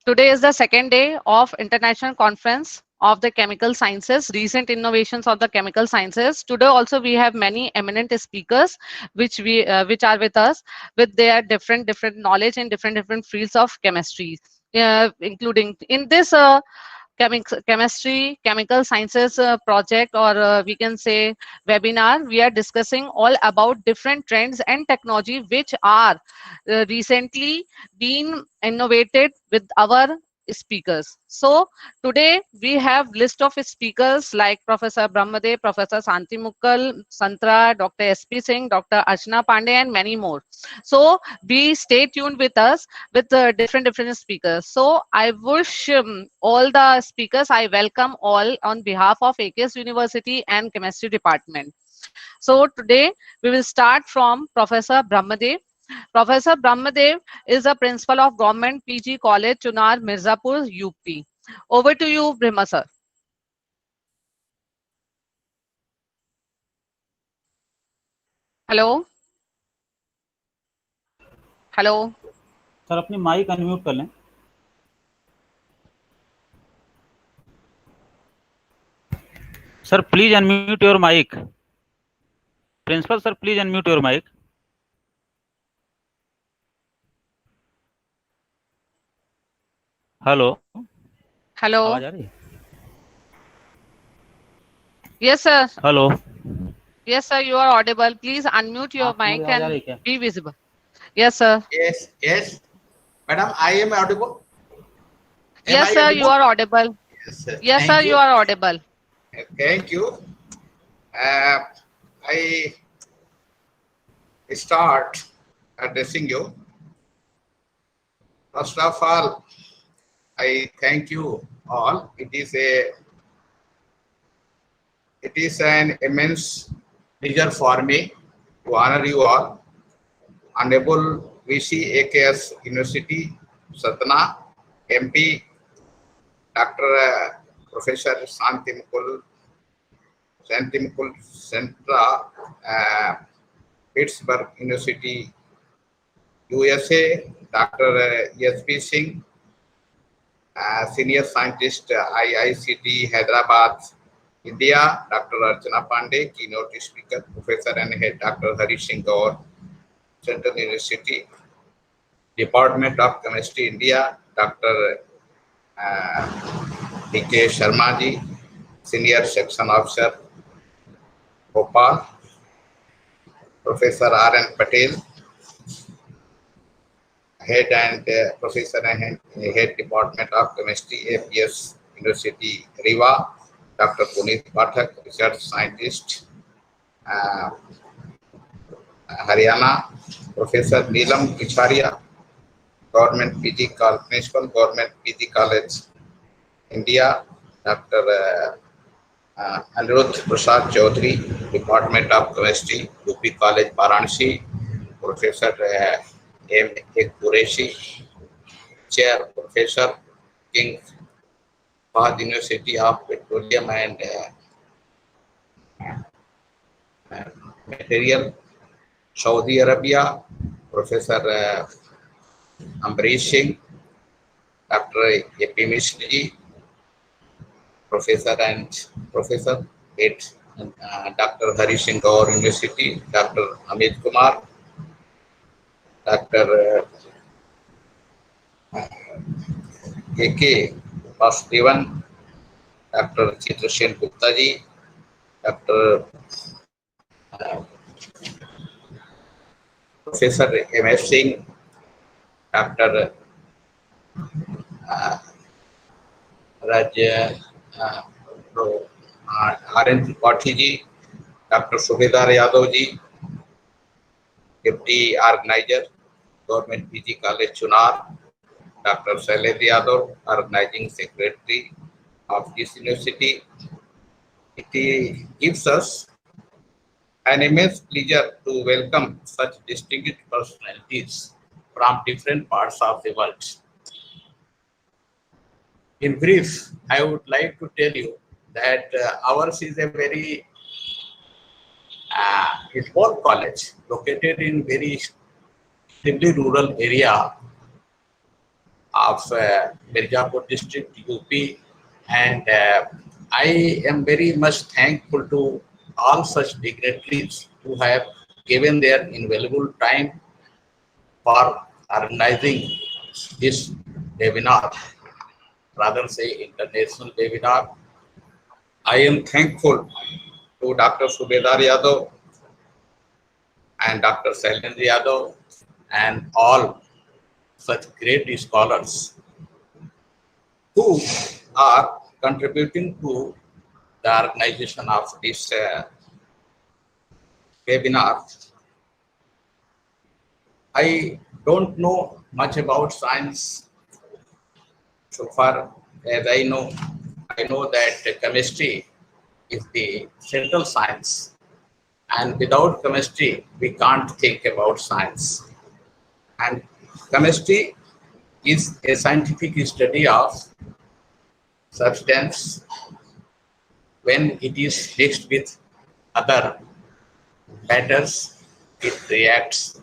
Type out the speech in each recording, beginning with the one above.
Today is the second day of International Conference of the Chemical Sciences, recent innovations of the chemical sciences. Today also we have many eminent speakers which are with us with their different knowledge in different fields of chemistry, including in this chemistry chemical sciences project, or we can say webinar. We are discussing all about different trends and technology which are recently been innovated with our speakers. So today we have list of speakers like Professor Brahmadev, Professor Santi Mukkal, Santra, Dr. SP Singh, Dr. Archana Pandey, and many more. So be stay tuned with us with different speakers. So I wish all the speakers, I welcome all on behalf of AKS University and Chemistry Department. So today we will start from Professor Brahmadev. Professor Brahmadev is a principal of Government PG College, Chunar, Mirzapur, UP. Over to you, Brahma sir. Hello. Hello. Sir अपनी mic unmute कर लें. Sir please unmute your mic. Principal sir please unmute your mic. Hello. Hello. आवाज आ रही है? Yes sir. Hello. Yes sir, you are audible. Please unmute your आपको mic मेरी आवाज आ रही and है क्या? be visible. Yes sir. Yes. Madam, I am audible. Am Yes I sir, you audible? are audible. Yes, sir. Yes sir, Thank you you. are audible. Thank you. I start addressing you. First of all, I thank you all. It is an immense pleasure for me to honor you all. Honorable VC AKS University, Satna, MP, Dr. Professor Santi Mukul Centra, Pittsburgh University, USA, Dr. SP Singh, Senior Scientist, IICT, Hyderabad, India, Dr. Archana Pandey, Keynote Speaker, Professor and Head, Dr. Harish Singh Gaur, Central University, Department of Chemistry, India, Dr. D.K. Sharma ji, Senior Section Officer, Bhopal, Professor R.N. Patel, Head and Professor and Head Department of Chemistry AKS University, Riva, Dr. Puneet Pathak, Research Scientist, Haryana, Professor Neelam Kicharia, Government PG College, Principal Government PG College, India, Dr. Anirudh Prasad Chaudhary, Department of Chemistry, UP College, Varanasi, Professor M. A. Qureshi, Chair, Professor King Fahd University of Petroleum and Material, Saudi Arabia, Professor Ambrish Singh, Dr. A.P. Mishri, Professor Head, Dr. Harish Singh Gaur University, Dr. Amit Kumar, Dr. A.K. Vasudevan, Dr. Chitrasen Gupta ji, Dr. Professor M.S. Singh, Dr. Raj R.N. Tripathi ji, Dr. Subedar Yadav ji, Deputy Organizer, Government PG College, Chunar, Dr. Shailesh Yadav, Organizing Secretary of this university. It gives us an immense pleasure to welcome such distinguished personalities from different parts of the world. In brief, I would like to tell you that ours is a very small college located in very extremely rural area, of Mirzapur district, UP, and I am very much thankful to all such dignitaries who have given their invaluable time for organizing this webinar, rather say international webinar. I am thankful to Dr. Subedar Yadav and Dr. Shailendra Yadav and all such great scholars who are contributing to the organization of this webinar. I don't know much about science so far as I know that chemistry is the central science, and without chemistry we can't think about science. And chemistry is a scientific study of substance when it is mixed with other matters. It reacts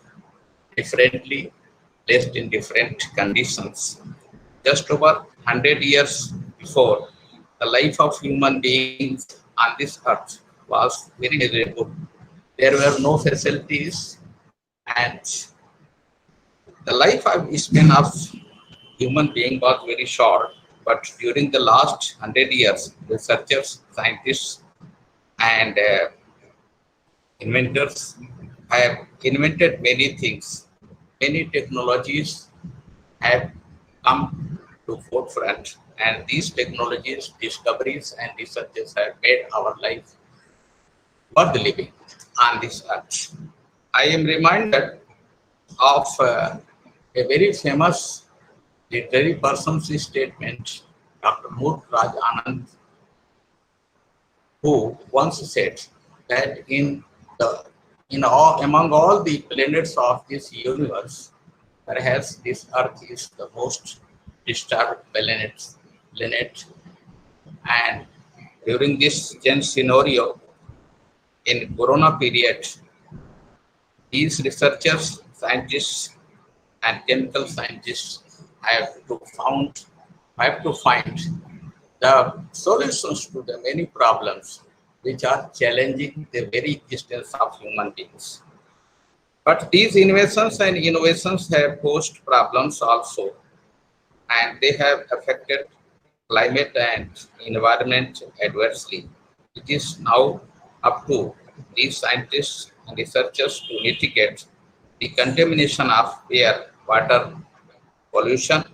differently, placed in different conditions. Just over 100 years before, the life of human beings on this earth was very miserable. There were no facilities, and the life span of human being was very short. But during the last 100 years, researchers, scientists, and inventors have invented many things. Many technologies have come to forefront, and these technologies, discoveries, and researches have made our life worth living on this earth. I am reminded of a very famous literary person's statement, Dr. Murk Raj Anand, who once said that among all the planets of this universe, perhaps this Earth is the most disturbed planet. And during this change scenario, in Corona period, these researchers, scientists, and chemical scientists have to find the solutions to the many problems which are challenging the very existence of human beings. But these inventions and innovations have posed problems also, and they have affected climate and environment adversely. It is now up to these scientists and researchers to mitigate the contamination of air, water, pollution.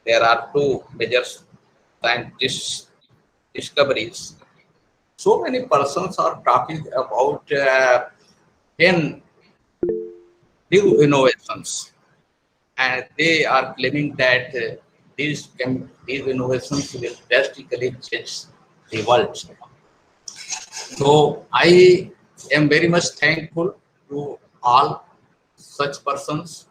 There are two major scientists' discoveries. So many persons are talking about 10 new innovations, and they are claiming that these innovations will drastically change the world. So I am very much thankful to all such persons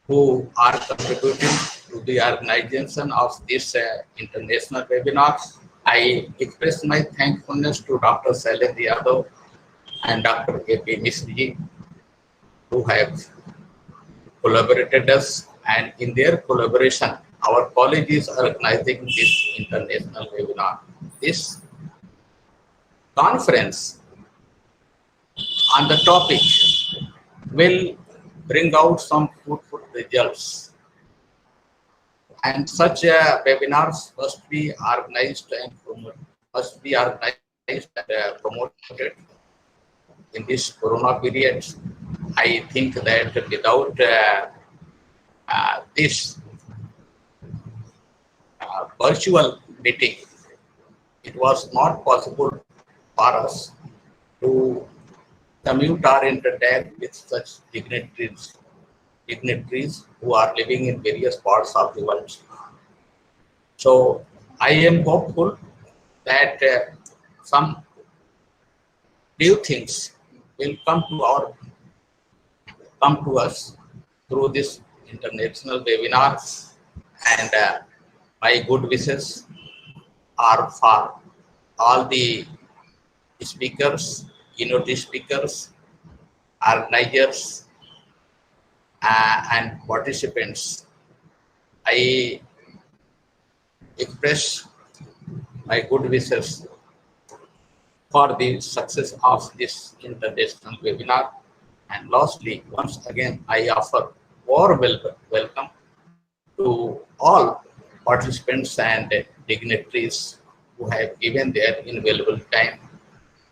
who are contributing to the organization of this international webinar. I express my thankfulness to Dr. Shailendra Yadav and Dr. A.P. Misri, who have collaborated us, and in their collaboration, our college is organizing this international webinar. This conference on the topic will bring out some fruitful results, and such webinars must be organized and promoted in this Corona period. I think that without this virtual meeting, it was not possible for us to commute or interact with such dignitaries who are living in various parts of the world. So I am hopeful that some new things will come to us through this international webinar, and my good wishes are for all the speakers, keynote speakers, organizers, and participants. I express my good wishes for the success of this international webinar. And lastly, once again, I offer warm welcome to all participants and dignitaries who have given their invaluable time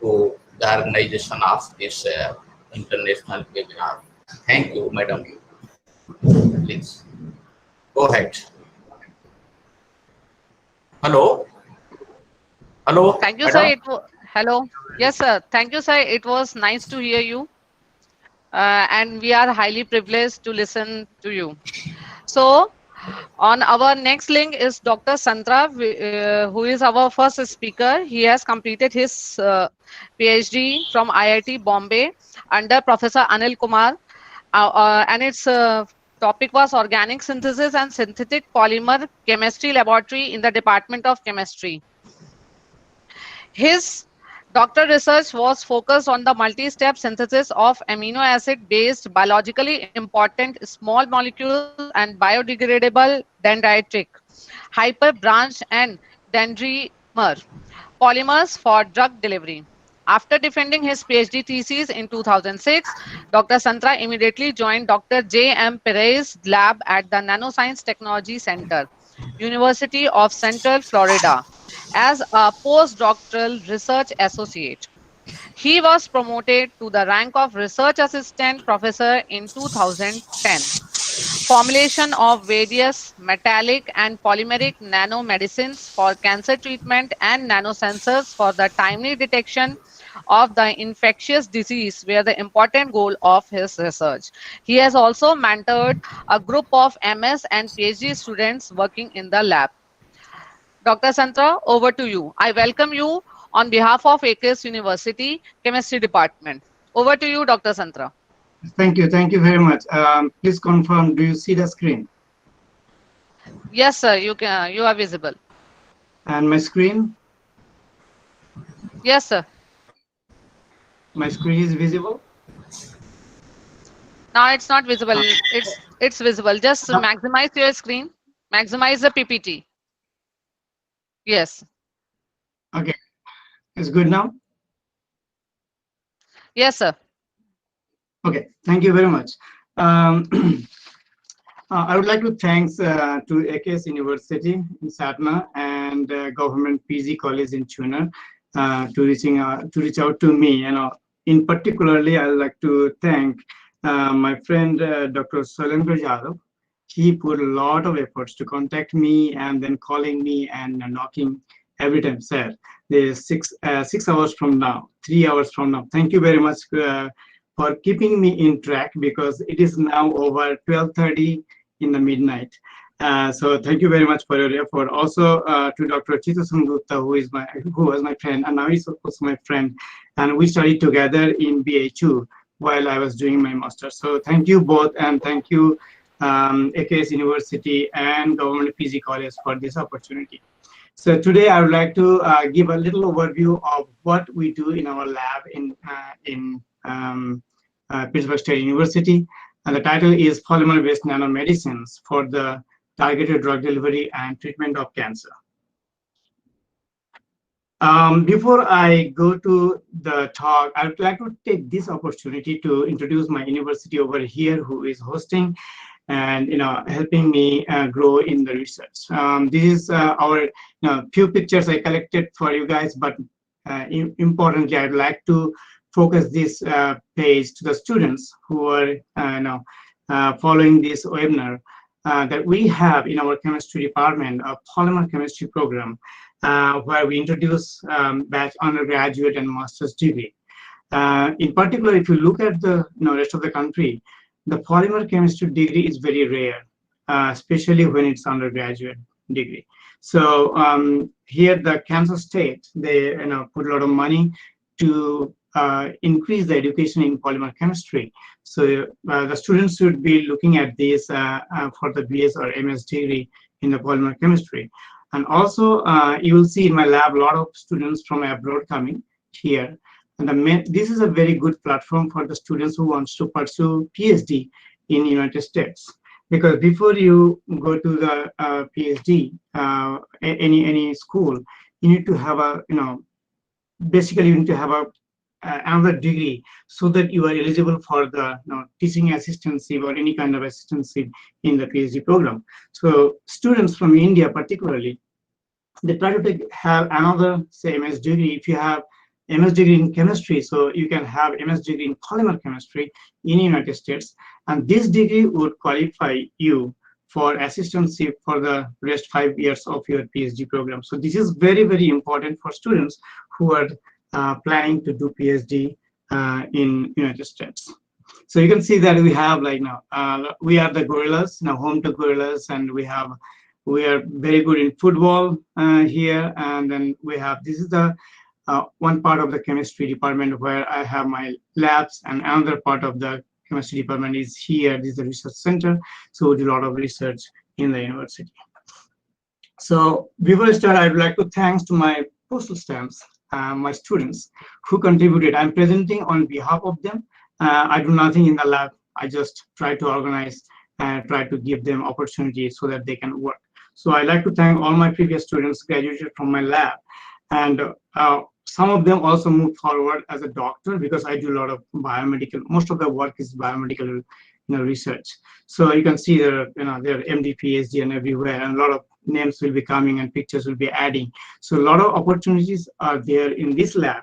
to the organization of this international webinar. Thank you, Madam. Please go ahead. Hello. Hello, Thank you, sir. Madam. Hello. Yes, sir. Thank you, sir. It was nice to hear you. And we are highly privileged to listen to you. So, on our next link is Dr. Santra, who is our first speaker. He has completed his PhD from IIT Bombay under Professor Anil Kumar, and its topic was Organic Synthesis and Synthetic Polymer Chemistry Laboratory in the Department of Chemistry. His doctoral research was focused on the multi-step synthesis of amino acid-based biologically important small molecules and biodegradable dendritic, hyperbranch and dendrimer polymers for drug delivery. After defending his PhD thesis in 2006, Dr. Santra immediately joined Dr. J.M. Perez's lab at the Nanoscience Technology Center, University of Central Florida, as a postdoctoral research associate. He was promoted to the rank of research assistant professor in 2010. Formulation of various metallic and polymeric nanomedicines for cancer treatment and nanosensors for the timely detection of the infectious disease were the important goal of his research. He has also mentored a group of MS and PhD students working in the lab. Dr. Santra, over to you. I welcome you on behalf of AKS University Chemistry Department. Over to you, Dr. Santra. Thank you very much. Please confirm, do you see the screen? Yes, sir, you are visible. And my screen? Yes, sir. My screen is visible? Now it's not visible. It's visible. Just maximize your screen. Maximize the PPT. Yes. Okay. It's good now? Yes, sir. Okay. Thank you very much. I would like to thanks to AKS University in Satna and Government PG College in Chunar to reach out to me. In particularly, I would like to thank my friend Dr. Solengar Yadav. He put a lot of efforts to contact me and then calling me and knocking every time. Sir, there's 6 hours from now, 3 hours from now. Thank you very much for keeping me in track, because it is now over 12:30 in the midnight. So thank you very much for your effort. Also to Dr. Chitasan Gupta, who was my friend, and now he's also my friend, and we studied together in BA2 while I was doing my master's. So thank you both, and thank you AKS University and Government PG College for this opportunity. So today I would like to give a little overview of what we do in our lab in Pittsburgh State University. And the title is Polymer-Based Nanomedicines for the Targeted Drug Delivery and Treatment of Cancer. Before I go to the talk, I would like to take this opportunity to introduce my university over here, who is hosting and helping me grow in the research. This is our few pictures I collected for you guys, but importantly, I'd like to focus this page to the students who are following this webinar, that we have in our chemistry department a polymer chemistry program where we introduce batch undergraduate and master's degree. In particular, if you look at the rest of the country, the polymer chemistry degree is very rare, especially when it's undergraduate degree. So here, the Kansas State, they put a lot of money to increase the education in polymer chemistry. So the students should be looking at this for the BS or MS degree in the polymer chemistry. And also, you will see in my lab a lot of students from abroad coming here. And this is a very good platform for the students who wants to pursue PhD in United States. because before you go to the PhD, any school, you need to have a, basically you need to have a another degree so that you are eligible for the teaching assistantship or any kind of assistantship in the PhD program. So students from India particularly, they try to have another, say, MS degree. If you have MS degree in chemistry, so you can have MS degree in polymer chemistry in United States, and this degree would qualify you for assistantship for the rest 5 years of your PhD program. So this is very, very important for students who are planning to do PhD in United States. So you can see that we have like now we are the gorillas, now home to gorillas, and we are very good in football here, and then we have, this is the one part of the chemistry department where I have my labs, and another part of the chemistry department is here. This is the research center, so we do a lot of research in the university. So before I start, I'd like to thanks to my postal stamps, my students who contributed. I'm presenting on behalf of them. I do nothing in the lab. I just try to organize and try to give them opportunities so that they can work. So I'd like to thank all my previous students graduated from my lab, and some of them also moved forward as a doctor, because I do a lot of biomedical. Most of the work is biomedical, research. So you can see there, there are MD, PhD, and everywhere, and a lot of names will be coming and pictures will be adding. So a lot of opportunities are there in this lab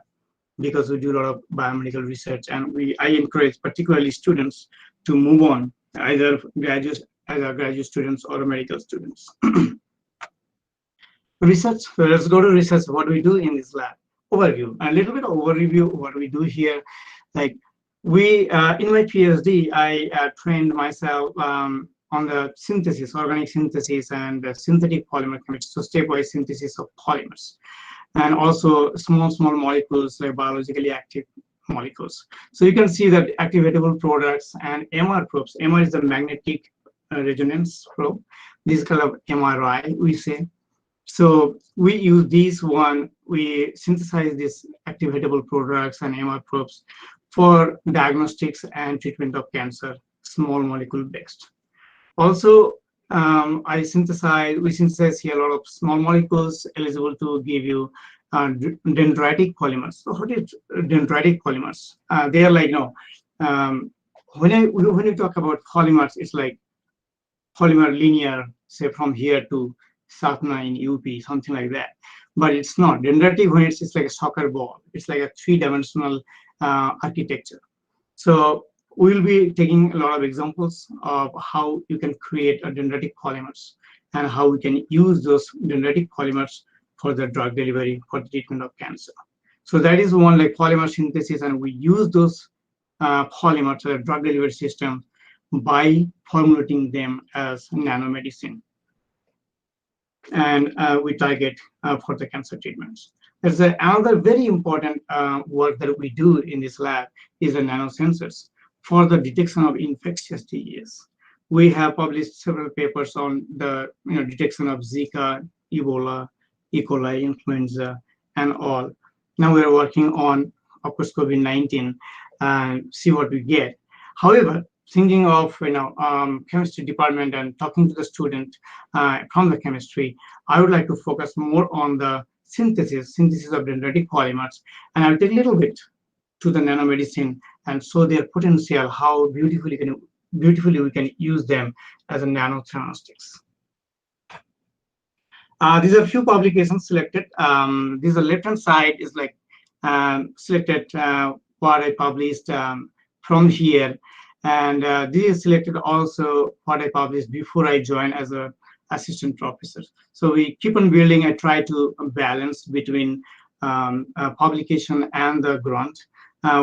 because we do a lot of biomedical research, and I encourage particularly students to move on, either graduate students or medical students. Research. So let's go to research. What do we do in this lab? Overview. A little bit of overview of what we do here. Like we, in my PhD, I trained myself on the synthesis, organic synthesis, and synthetic polymer chemistry, so stepwise synthesis of polymers, and also small molecules, like biologically active molecules. So you can see that activatable products and MR probes. MR is the magnetic resonance probe. This is kind of MRI, we say. So we use these we synthesize these activatable products and MR probes for diagnostics and treatment of cancer, small molecule based. Also, we synthesize here a lot of small molecules eligible to give you dendritic polymers. So what is dendritic polymers? They are like, when you talk about polymers, it's like polymer linear, say from here to Satna in UP, something like that. But it's not. Dendritic, when it's like a soccer ball, it's like a three-dimensional architecture. So we'll be taking a lot of examples of how you can create a dendritic polymers and how we can use those dendritic polymers for the drug delivery for the treatment of cancer. So that is one, like polymer synthesis, and we use those polymers, the drug delivery system, by formulating them as nanomedicine. And we target for the cancer treatments. There's another very important work that we do in this lab is the nanosensors for the detection of infectious disease. We have published several papers on the detection of Zika, Ebola, E. coli, influenza, and all. Now we're working on, of course, COVID-19 and see what we get. However, thinking of chemistry department and talking to the student from the chemistry, I would like to focus more on the synthesis of dendritic polymers, and I'll take a little bit to the nanomedicine and show their potential, how beautifully we can use them as a nanotheranostics. These are a few publications selected. This, the left-hand side is like selected what I published from here. And this is selected also what I published before I joined as an assistant professor. So we keep on building. I try to balance between publication and the grant.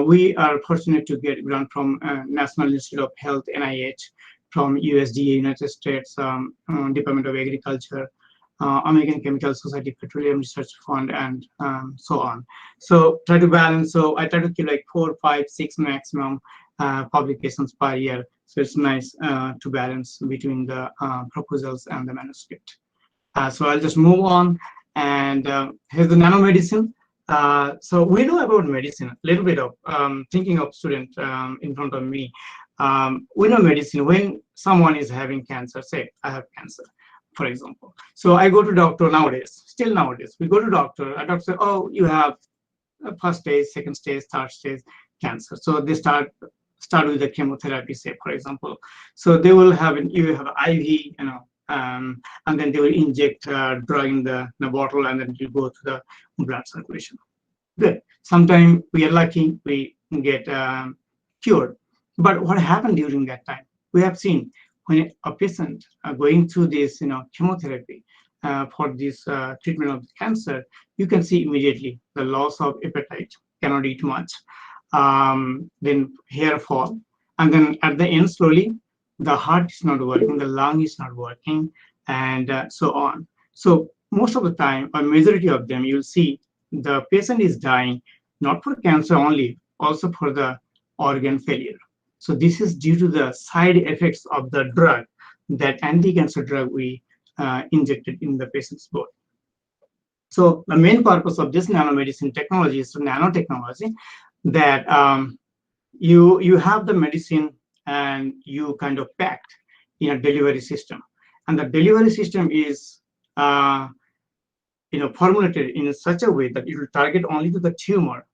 We are fortunate to get grant from National Institute of Health, NIH, from USDA, United States, Department of Agriculture, American Chemical Society, Petroleum Research Fund, and so on. So try to balance. So I try to keep like 4, 5, 6 maximum publications per year. So it's nice to balance between the proposals and the manuscript. So I'll just move on. And here's the nanomedicine. So we know about medicine, a little bit of thinking of student in front of me. we know medicine, when someone is having cancer, say I have cancer, for example. So I go to doctor nowadays, still nowadays, we go to doctor, a doctor says, oh, you have first stage, second stage, third stage cancer. So they start with the chemotherapy, say, for example. So they will have you have IV, and then they will inject drug in the bottle, and then it will go to the blood circulation. Good. Sometimes we are lucky, we get cured. But what happened during that time? We have seen when a patient going through this, chemotherapy for this treatment of cancer, you can see immediately the loss of appetite, cannot eat much, then hair fall, and then at the end, slowly, the heart is not working, the lung is not working, and so on. So most of the time, a majority of them, you'll see the patient is dying not for cancer only, also for the organ failure. So this is due to the side effects of the drug, that anti-cancer drug we injected in the patient's body. So the main purpose of this nanomedicine technology is nanotechnology, that you have the medicine and you kind of packed in a delivery system, and the delivery system is formulated in such a way that it will target only to the tumor,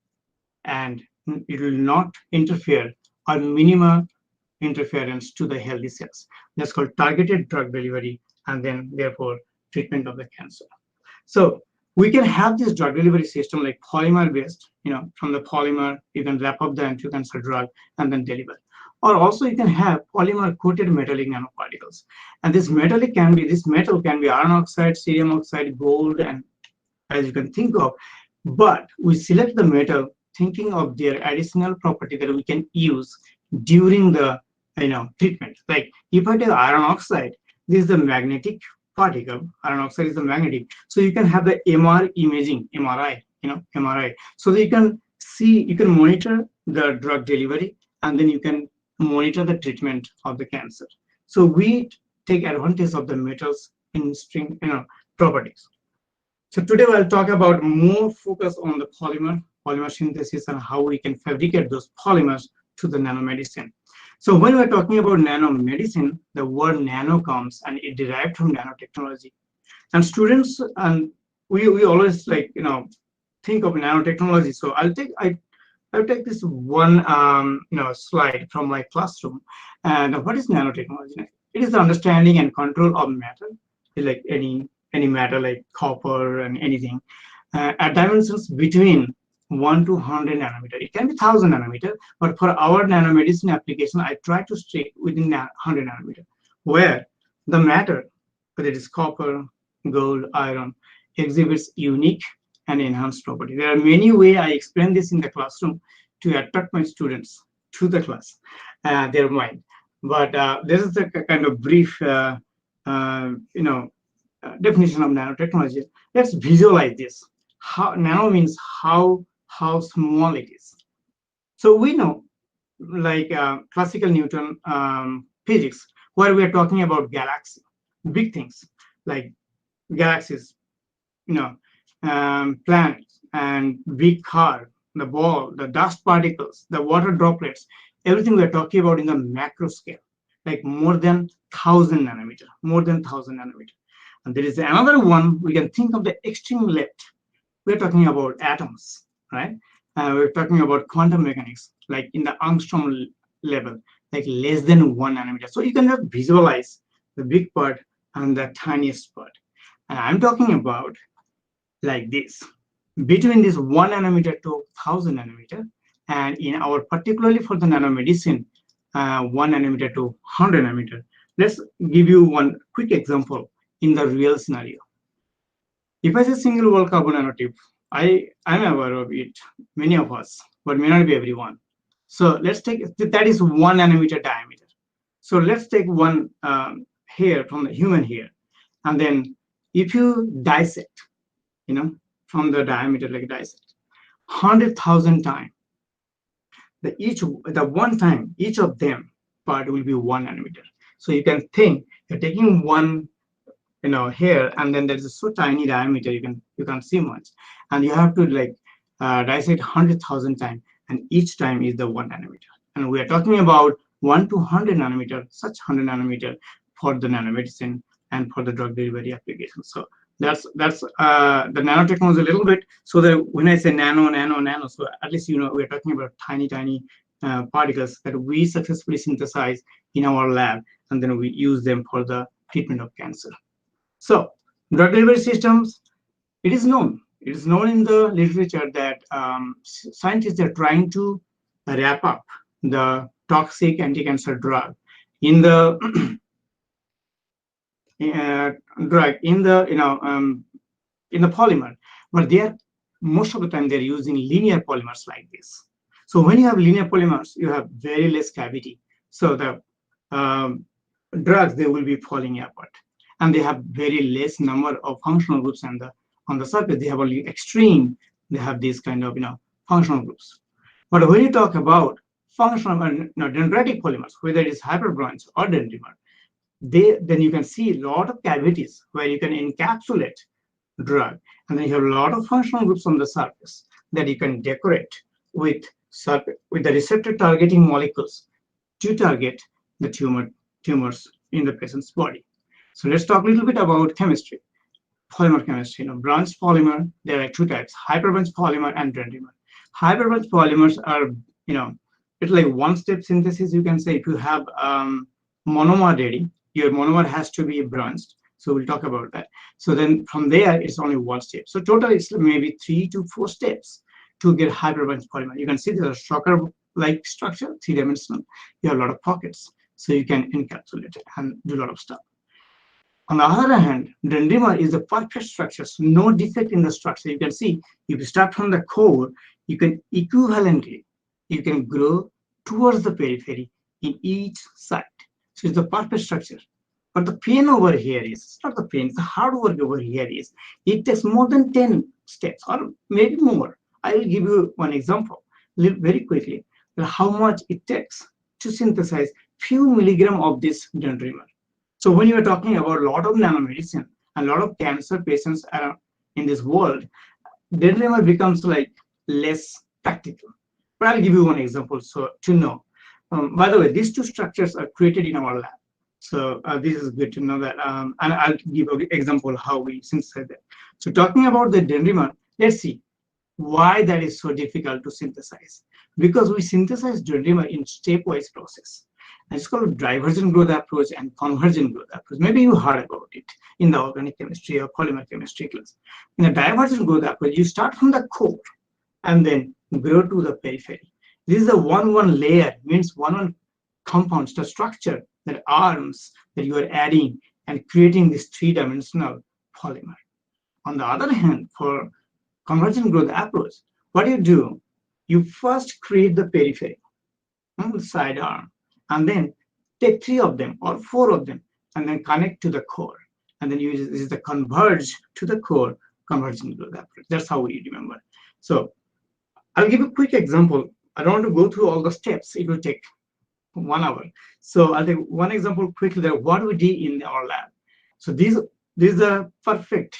and it will not interfere or minimal interference to the healthy cells. That's called targeted drug delivery, and then therefore treatment of the cancer. So we can have this drug delivery system like polymer based, from the polymer, you can wrap up the anti-cancer drug and then deliver. Or also you can have polymer coated metallic nanoparticles. And this metal can be iron oxide, cerium oxide, gold, and as you can think of. But we select the metal thinking of their additional property that we can use during the treatment. Like if I take iron oxide, this is the magnetic particle. Iron oxide is the magnetic. So you can have the MR imaging, MRI, MRI. So that you can see, you can monitor the drug delivery, and then you can monitor the treatment of the cancer. So we take advantage of the metals in string, properties. So today I'll talk about more focus on the polymer synthesis and how we can fabricate those polymers to the nanomedicine. So when we're talking about nanomedicine, the word nano comes and it derived from nanotechnology. And students, and we always think of nanotechnology. So I'll take this one slide from my classroom. And what is nanotechnology? It is the understanding and control of matter, like any matter like copper and anything, at dimensions between 1 to 100 nanometer. It can be 1000 nanometer, but for our nanomedicine application, I try to stay within 100 nanometer, where the matter, whether it is copper, gold, iron, exhibits unique and enhanced property. There are many ways I explain this in the classroom to attract my students to the class, their mind. But this is a kind of brief, definition of nanotechnology. Let's visualize this. How nano means how small it is. So we know, like classical Newton physics, where we are talking about galaxy, big things like galaxies, planets, and big car, the ball, the dust particles, the water droplets, everything we are talking about in the macro scale, like more than 1000 nanometer, And there is another one, we can think of the extreme left. We're talking about atoms, right? We're talking about quantum mechanics, like in the Armstrong level, like less than 1 nanometer. So you can just visualize the big part and the tiniest part. And I'm talking about like this, between this 1 nanometer to 1000 nanometer. And in our, particularly for the nanomedicine, 1 nanometer to 100 nanometer. Let's give you one quick example in the real scenario. If I say single wall carbon nanotube, I'm aware of it, many of us, but may not be everyone. So let's take, that is 1 nanometer diameter. So let's take one hair from the human hair. And then if you dissect, from the diameter, like dissect, 100,000 times, the one time, each of them part will be 1 nanometer. So you can think you're taking one hair, and then there's a so tiny diameter, you can't see much, and you have to dissect 100,000 times, and each time is the 1 nanometer. And we are talking about 1 to 100 nanometer, such 100 nanometer for the nanomedicine and for the drug delivery application. So that's the nanotechnology a little bit, so that when I say nano, so at least we're talking about tiny particles that we successfully synthesize in our lab, and then we use them for the treatment of cancer. So drug delivery systems, it is known in the literature that scientists are trying to wrap up the toxic anti-cancer drug in the in the polymer, but most of the time they're using linear polymers like this. So when you have linear polymers, you have very less cavity. So the drugs, they will be falling apart, and they have very less number of functional groups on the surface. They have only extreme. They have these kind of functional groups. But when you talk about functional dendritic polymers, whether it is hyperbranch or dendrimer, then you can see a lot of cavities where you can encapsulate drug, and then you have a lot of functional groups on the surface that you can decorate with the receptor targeting molecules to target the tumors in the patient's body. So let's talk a little bit about chemistry, polymer chemistry. Branched polymer, there are two types: hyperbranch polymer and dendrimer. Hyperbranch polymers are, it's like one-step synthesis. You can say if you have monomer ready, your monomer has to be branched. So we'll talk about that. So then from there, it's only one step. So total, it's maybe 3 to 4 steps to get hyperbranch polymer. You can see there's a stroker-like structure, 3-dimensional. You have a lot of pockets, so you can encapsulate it and do a lot of stuff. On the other hand, dendrimer is a perfect structure, so no defect in the structure. You can see if you start from the core, you can equivalently, you can grow towards the periphery in each side. So it's the perfect structure. But the pain over here is, it's not the pain, it's the hard work over here is, it takes more than 10 steps or maybe more. I will give you one example very quickly, how much it takes to synthesize few milligram of this dendrimer. So when you are talking about a lot of nanomedicine and a lot of cancer patients around in this world, dendrimer becomes like less practical. But I'll give you one example so to know. By the way, these two structures are created in our lab. So this is good to know that. And I'll give an example how we synthesize that. So talking about the dendrimer, let's see why that is so difficult to synthesize. Because we synthesize dendrimer in stepwise process. And it's called divergent growth approach and convergent growth approach. Maybe you heard about it in the organic chemistry or polymer chemistry class. In the divergent growth approach, you start from the core and then grow to the periphery. This is a 1-1 layer, means 1-1 compounds, the structure, that arms that you are adding and creating this 3-dimensional polymer. On the other hand, for convergent growth approach, what do? You first create the periphery, the side arm, and then take 3 of them or 4 of them and then connect to the core. And then use this is the converge to the core convergent growth approach. That's how we remember. So I'll give a quick example. I don't want to go through all the steps. It will take 1 hour. So I'll take one example quickly that what we did in our lab. So this is a perfect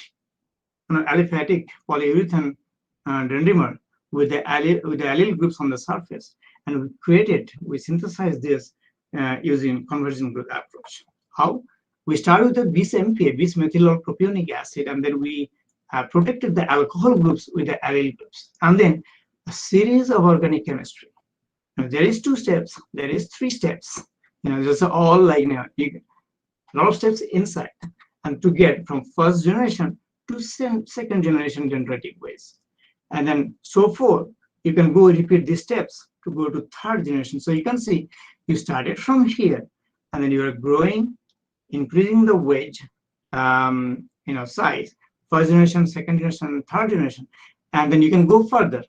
aliphatic polyurethane dendrimer with the allele groups on the surface, and we synthesized this using convergent growth approach. How? We started with the bis MPA, bis methylpropionic acid, and then we protected the alcohol groups with the allele groups, and then a series of organic chemistry. There is 2 steps, there is 3 steps. There's all like a lot of steps inside, and to get from first generation to second generation dendritic ways, and then so forth. You can go repeat these steps to go to 3rd generation. So you can see you started from here, and then you are growing, increasing the wedge, size. First generation, second generation, 3rd generation, and then you can go further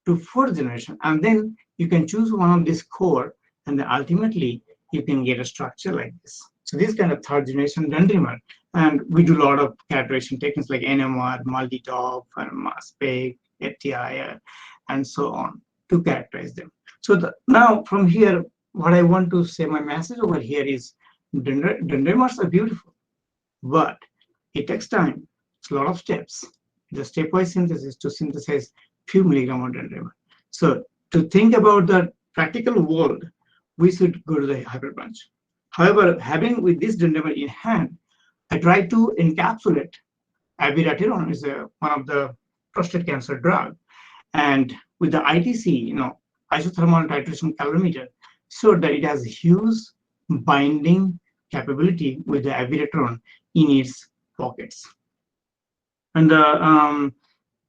to 4th generation, and then you can choose one of this core, and then ultimately you can get a structure like this. So this kind of 3rd generation dendrimer, and we do a lot of characterization techniques like NMR, multi-top, mass spec, FTIR, and so on to characterize them. So now from here, what I want to say, my message over here is dendrimers are beautiful, but it takes time. It's a lot of steps. The stepwise synthesis to synthesize few milligram of dendrimer. So to think about the practical world, we should go to the hyperbranch. However, having with this dendrimer in hand, I tried to encapsulate abiraterone is one of the prostate cancer drug, and with the ITC, isothermal titration calorimeter, showed that it has huge binding capability with the abiraterone in its pockets. And the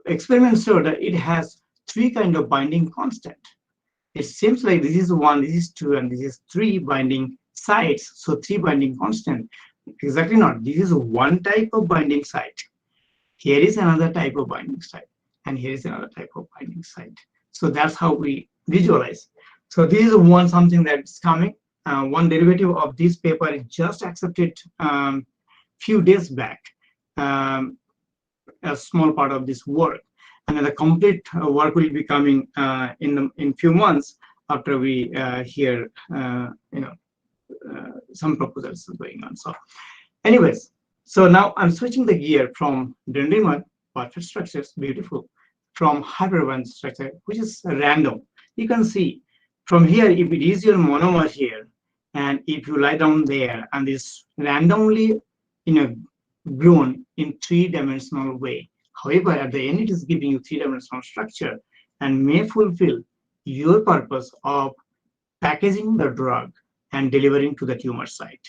experiment showed that it has 3 kind of binding constant. It seems like this is 1, this is 2, and this is 3 binding sites. So 3 binding constant. Exactly not. This is 1 type of binding site. Here is another type of binding site, and here is another type of binding site. So that's how we visualize. So this is something that's coming. One derivative of this paper is just accepted few days back. A small part of this work, and then the complete work will be coming in few months after we hear some proposals going on. So anyways, so now I'm switching the gear from dendrimer, perfect structures, beautiful, from hyperbranch structure, which is random. You can see from here, if it is your monomer here, and if you lie down there, and this randomly grown in 3-dimensional way. However, at the end, it is giving you 3-dimensional structure and may fulfill your purpose of packaging the drug and delivering to the tumor site.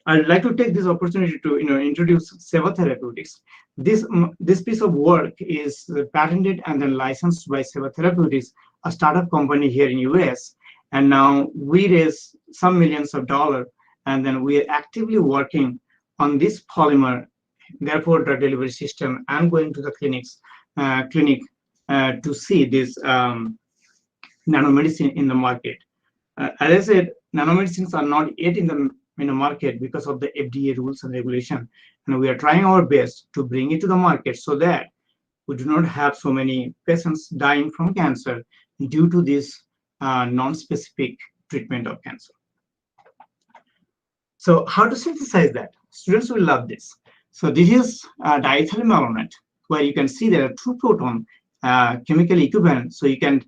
I'd like to take this opportunity to introduce Seva Therapeutics. This piece of work is patented and then licensed by Seva Therapeutics, a startup company here in US. And now we raise some millions of dollars, and then we are actively working on this polymer, therefore drug delivery system, and going to the clinic to see this nanomedicine in the market. As I said, nanomedicines are not yet in the market because of the FDA rules and regulation, and we are trying our best to bring it to the market so that we do not have so many patients dying from cancer due to this non-specific treatment of cancer. So how to synthesize that? Students will love this. So this is diethyl malonate, where you can see there are 2 proton chemically equivalent. So you can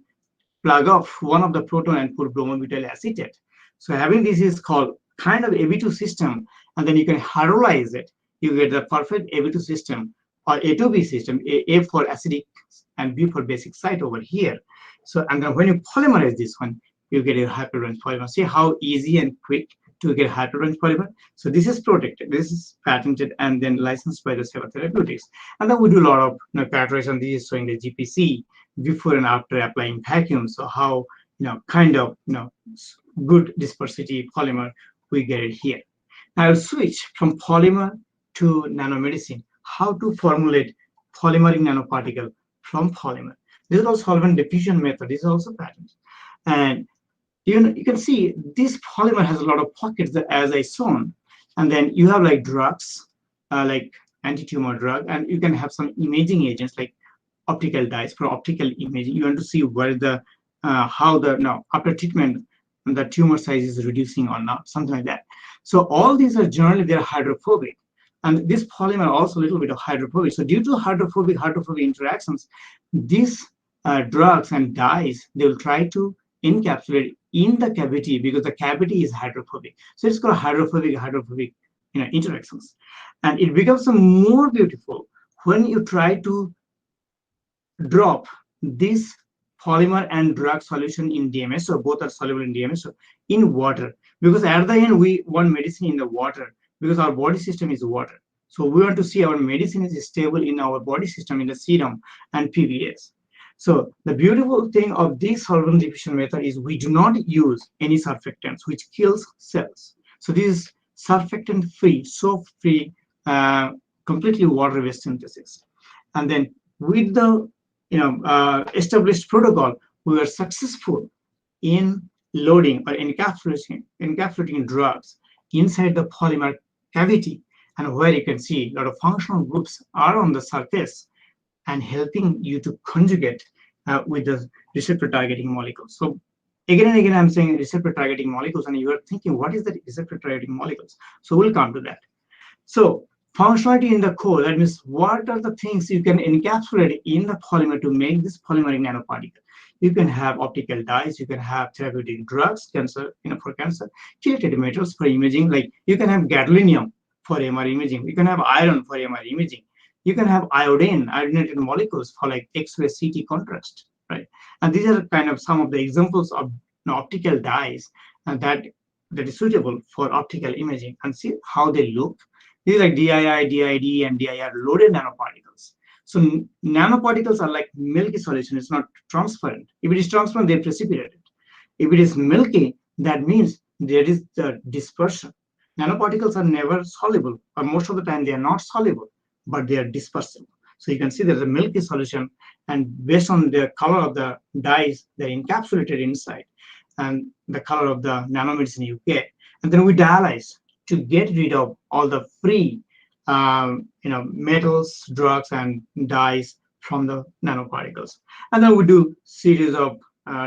plug off one of the proton and put bromobutyl acetate. So having this is called kind of AB2 system, and then you can hydrolyze it. You get the perfect AB2 system, or A2B system, A for acidic and B for basic site over here. So, and then when you polymerize this one, you get a hyperbranch polymer. See how easy and quick to get hyperbranch polymer. So this is protected, this is patented and then licensed by the Seva Therapeutics. And then we do a lot of characterization. This is showing the GPC before and after applying vacuum. So how good dispersity polymer we get it here. Now I'll switch from polymer to nanomedicine. How to formulate polymeric nanoparticle from polymer. This is also solvent diffusion method. This is also patented. And you can see this polymer has a lot of pockets that, as I shown, and then you have like drugs, like anti-tumor drug, and you can have some imaging agents like optical dyes for optical imaging. You want to see where the how the after treatment the tumor size is reducing or not, something like that. So all these are generally they're hydrophobic, and this polymer also a little bit of hydrophobic. So due to hydrophobic interactions, these drugs and dyes, they will try to encapsulate in the cavity because the cavity is hydrophobic. So it's called hydrophobic interactions, and it becomes more beautiful when you try to drop this polymer and drug solution in DMSO. Both are soluble in DMSO in water, because at the end we want medicine in the water because our body system is water. So we want to see our medicine is stable in our body system in the serum and PVS. So the beautiful thing of this solvent diffusion method is we do not use any surfactants which kills cells. So this is surfactant free, soap free, completely water-based synthesis. And then with the established protocol, we were successful in loading or encapsulating drugs inside the polymer cavity, and where you can see a lot of functional groups are on the surface and helping you to conjugate with the receptor targeting molecules. So again and again, I'm saying receptor targeting molecules, and you are thinking, what is the receptor targeting molecules? So we'll come to that. So functionality in the core, that means what are the things you can encapsulate in the polymer to make this polymeric nanoparticle. You can have optical dyes, you can have therapeutic drugs, cancer, for cancer, chelated metals for imaging, like you can have gadolinium for MR imaging, you can have iron for MR imaging, you can have iodine, iodinated molecules for like X-ray CT contrast, right? And these are kind of some of the examples of optical dyes and that is suitable for optical imaging, and see how they look. These are like DII, DID, and DIR loaded nanoparticles. So nanoparticles are like milky solution. It's not transparent. If it is transparent, they precipitate it. If it is milky, that means there is the dispersion. Nanoparticles are never soluble, or most of the time they are not soluble, but they are dispersible. So you can see there's a milky solution, and based on the color of the dyes, they're encapsulated inside, and the color of the nanomedicine you get. And then we dialyze to get rid of all the free metals, drugs, and dyes from the nanoparticles. And then we do series of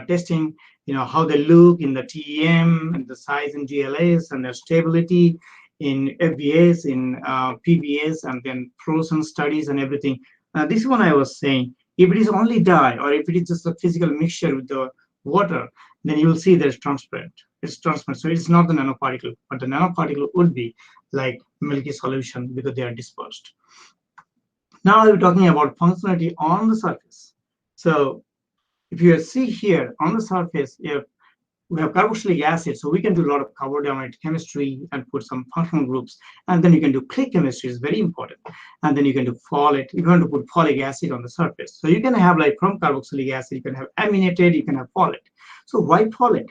testing, how they look in the TEM, and the size in GLS, and their stability in FBS, in PBS, and then fluorescence studies and everything. This one I was saying, if it is only dye, or if it is just a physical mixture with the water, then you will see there's transparent. It's transparent. So it's not the nanoparticle, but the nanoparticle would be like milky solution because they are dispersed. Now we're talking about functionality on the surface. So if you see here on the surface, we have carboxylic acid, so we can do a lot of carbonate chemistry and put some functional groups, and then you can do click chemistry, is very important, and then you can do folate. You're going to put folic acid on the surface, so you can have like from carboxylic acid, you can have aminated, you can have folate. So why folate?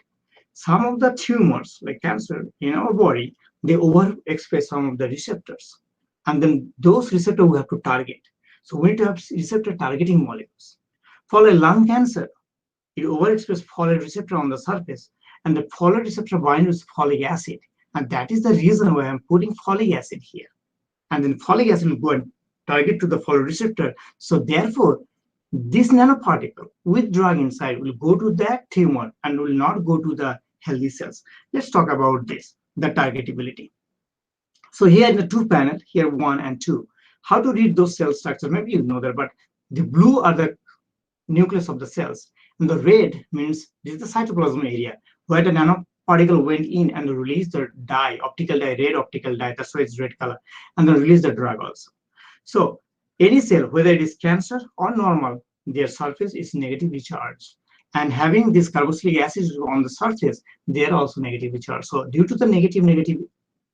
Some of the tumors, like cancer in our body, they overexpress some of the receptors, and then those receptors we have to target. So we need to have receptor targeting molecules. For a lung cancer, it overexpresses folate receptor on the surface, and the folate receptor binds with folic acid, and that is the reason why I'm putting folic acid here. And then folic acid will go and target to the folate receptor. So therefore, this nanoparticle with drug inside will go to that tumor and will not go to the healthy cells. Let's talk about this, the targetability. So here in the two panel, here 1 and 2, how to read those cell structures? Maybe you know that, but the blue are the nucleus of the cells, and the red means this is the cytoplasm area where the nanoparticle went in and released the dye, optical dye, red optical dye, that's why it's red color, and then release the drug also. So any cell, whether it is cancer or normal, their surface is negatively charged. And having this carboxylic acid on the surface, they are also negatively charged. So due to the negative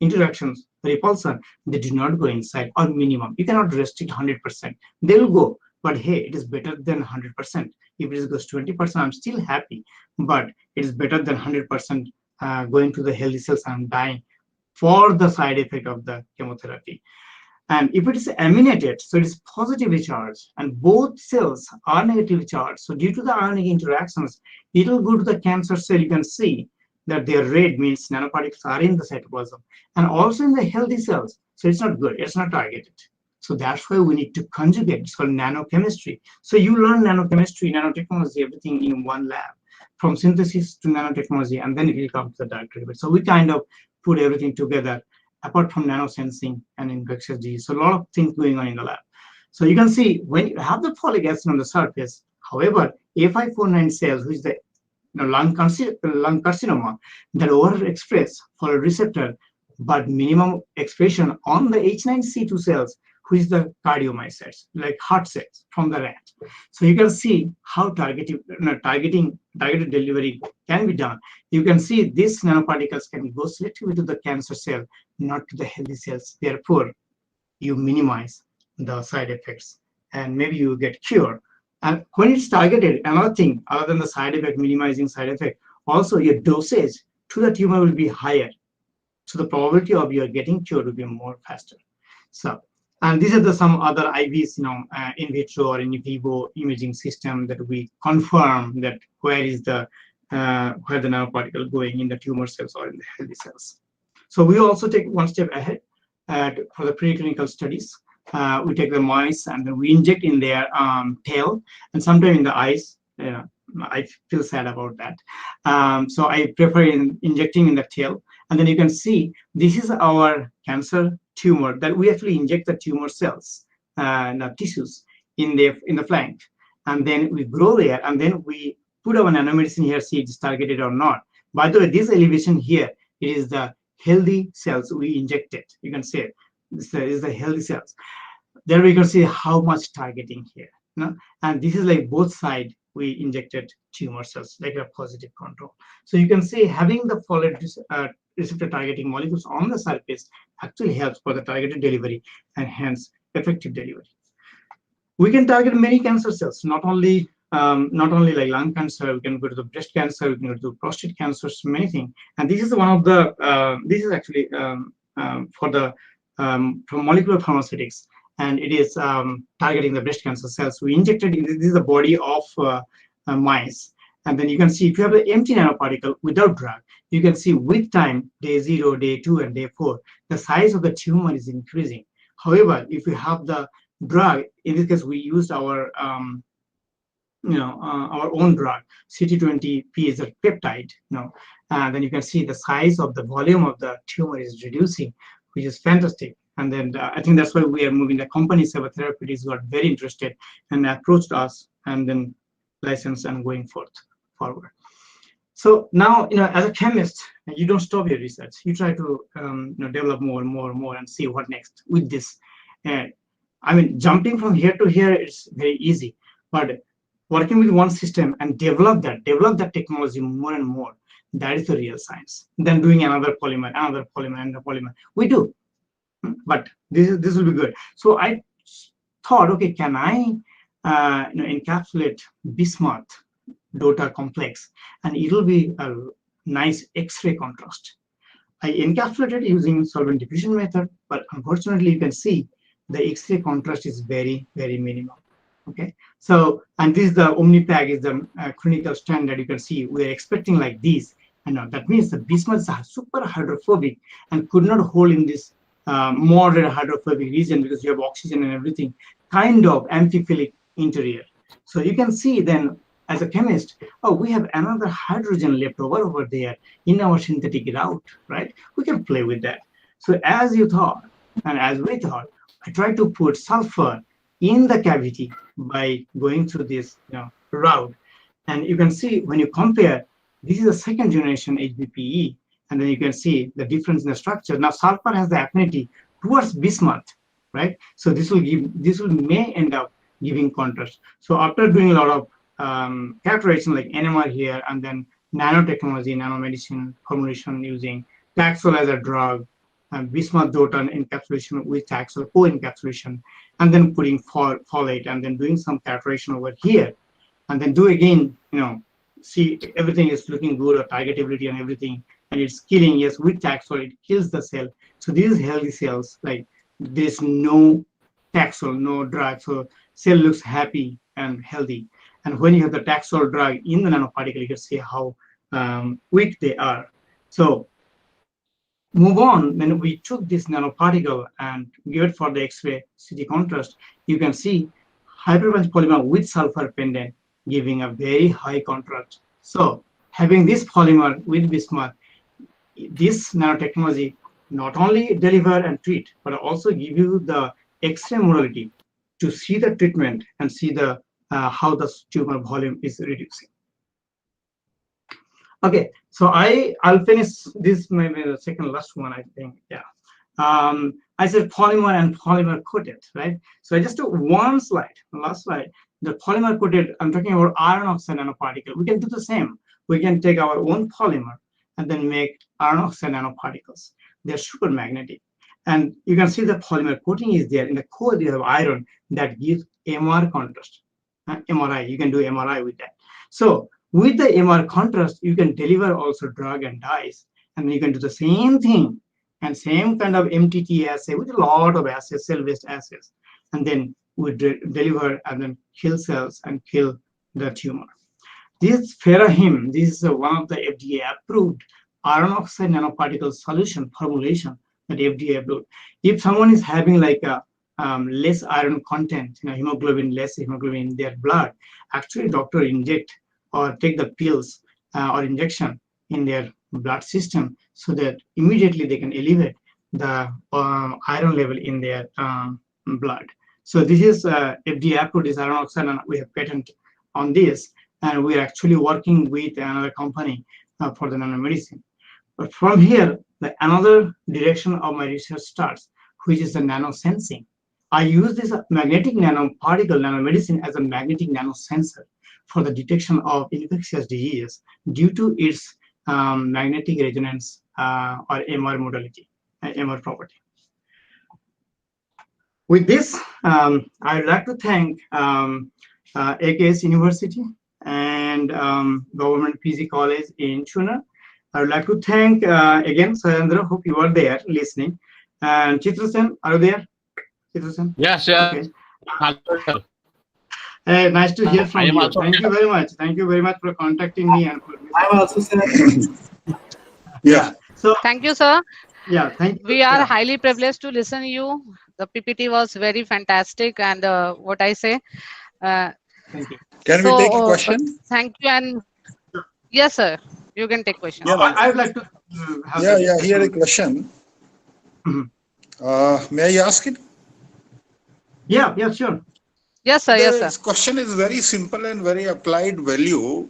interactions, repulsion, they do not go inside, or minimum. You cannot restrict 100%. They will go, but hey, it is better than 100%. If it goes 20%, I'm still happy, but it is better than 100% going to the healthy cells and dying for the side effect of the chemotherapy. And if it is aminated, so it is positively charged, and both cells are negatively charged. So due to the ionic interactions, it will go to the cancer cell. You can see that their red means nanoparticles are in the cytoplasm, and also in the healthy cells. So it's not good, it's not targeted. So that's why we need to conjugate. It's called nanochemistry. So you learn nanochemistry, nanotechnology, everything in one lab, from synthesis to nanotechnology, and then it will come to the drug delivery. So we kind of put everything together, apart from nanosensing and infectious disease. So a lot of things going on in the lab. So you can see when you have the folic acid on the surface, however, A549 cells, which is the lung carcinoma, that overexpress for a receptor, but minimum expression on the H9C2 cells, which is the cardiomyocytes, like heart cells from the rat. So you can see how targeted delivery can be done. You can see these nanoparticles can go selectively to the cancer cell, not to the healthy cells. Therefore, you minimize the side effects, and maybe you get cured. And when it's targeted, another thing other than the side effect, minimizing side effect, also your dosage to the tumor will be higher. So the probability of your getting cured will be more faster. So, and these are some other IVs, in vitro or in vivo imaging system that we confirm that where the nanoparticle going in the tumor cells or in the healthy cells. So we also take one step ahead for the preclinical studies. We take the mice and then we inject in their tail and sometimes in the eyes. I feel sad about that. So I prefer injecting in the tail. And then you can see this is our cancer tumor that we actually inject the tumor cells, tissues in the flank, and then we grow there, and then we put our nanomedicine here, see it's targeted or not. By the way, this elevation here, it is the healthy cells we injected. You can see it. This is the healthy cells. There we can see how much targeting here. And this is like both sides we injected tumor cells, like a positive control. So you can see having the folate receptor targeting molecules on the surface actually helps for the targeted delivery and hence effective delivery. We can target many cancer cells, not only like lung cancer. We can go to the breast cancer, we can go to prostate cancers, many things. And this is one of the this is actually for the from molecular pharmaceutics, and it is targeting the breast cancer cells. We injected in this is the body of mice, and then you can see if you have an empty nanoparticle without drug, you can see with time, day 0, day 2, and day 4, the size of the tumor is increasing. However, if you have the drug, in this case, we used our our own drug, CT20P is a peptide, then you can see the size of the volume of the tumor is reducing, which is fantastic. And then I think that's why we are moving. The company Seva Therapeutics got very interested and approached us, and then licensed and going forward. So now, as a chemist, you don't stop your research. You try to develop more and more and more and see what next with this. I mean, jumping from here to here is very easy, but working with one system and develop that technology more and more, that is the real science. Then doing another polymer, another polymer. We do, but this will be good. So I thought, okay, can I encapsulate bismuth DOTA complex, and it will be a nice X-ray contrast. I encapsulated using solvent diffusion method, but unfortunately, you can see the X-ray contrast is very, very minimal. Okay, so, and this is the OmniPAG is the clinical standard. You can see we're expecting like this, and that means the bismuth is super hydrophobic and could not hold in this moderate hydrophobic region because you have oxygen and everything, kind of amphiphilic interior. So you can see then, as a chemist, oh, we have another hydrogen left over there in our synthetic route, right? We can play with that. So as you thought, and as we thought, I tried to put sulfur in the cavity by going through this route. And you can see when you compare, this is a second generation HBPE, and then you can see the difference in the structure. Now sulfur has the affinity towards bismuth, right? So this may end up giving contrast. So after doing a lot of characterization like NMR here, and then nanotechnology, nanomedicine formulation using Taxol as a drug, bismuth DOTA encapsulation with Taxol co-encapsulation, and then putting folate, and then doing some characterization over here, and then do again, see everything is looking good, or targetability and everything, and it's killing. Yes, with Taxol, it kills the cell. So these healthy cells, like there's no Taxol, no drug, so cell looks happy and healthy. And when you have the Taxol drug in the nanoparticle, you can see how weak they are. So move on, when we took this nanoparticle and give it for the X-ray CT contrast, you can see hyperpunch polymer with sulfur pendant giving a very high contrast. So having this polymer with bismuth, this nanotechnology not only deliver and treat, but also give you the X-ray modality to see the treatment and see the how the tumor volume is reducing. Okay, so I'll finish this, maybe the second last one, I think. Yeah. I said polymer and polymer coated, right? So I just took one slide, last slide. The polymer coated, I'm talking about iron oxide nanoparticle. We can do the same. We can take our own polymer and then make iron oxide nanoparticles. They're super magnetic. And you can see the polymer coating is there. In the core, you have iron that gives MR contrast. MRI, you can do MRI with that. So with the MR contrast, you can deliver also drug and dyes, and you can do the same thing and same kind of MTT assay with a lot of assays, cell-based assays, and then we deliver and then kill cells and kill the tumor. This Ferrahim, this is one of the FDA-approved iron oxide nanoparticle solution formulation that FDA approved. If someone is having like a less iron content, hemoglobin, less hemoglobin in their blood, actually doctor inject or take the pills or injection in their blood system so that immediately they can elevate the iron level in their blood. So this is FDA approved, is iron oxide, and we have patent on this. and we're actually working with another company for the nanomedicine. But from here, another direction of my research starts, which is the nanosensing. I use this magnetic nanoparticle nanomedicine as a magnetic nanosensor for the detection of infectious diseases due to its magnetic resonance or MR modality, MR property. With this, I'd like to thank AKS University and Government PG College in Chunar. I would like to thank again Sayendra. Hope you are there listening. And Chitrasen, are you there? Chitrasen? Yes, yeah. Okay. Hello. Nice to hear from you. Thank you very much. Thank you very much for contacting me and for I'm also sir. yeah. So Thank you, sir. yeah, thank you. We are Yeah. highly privileged to listen you. The PPT was very fantastic, and what I say. Thank you. Can we take a question? Thank you, and yes, sir. You can take questions. Yeah, I would like to have Yeah, the yeah. Here a discussion. question. Mhm. May I ask it? Yeah, yeah, sure. Yes, sir. Yes, The sir. question is very simple and very applied value.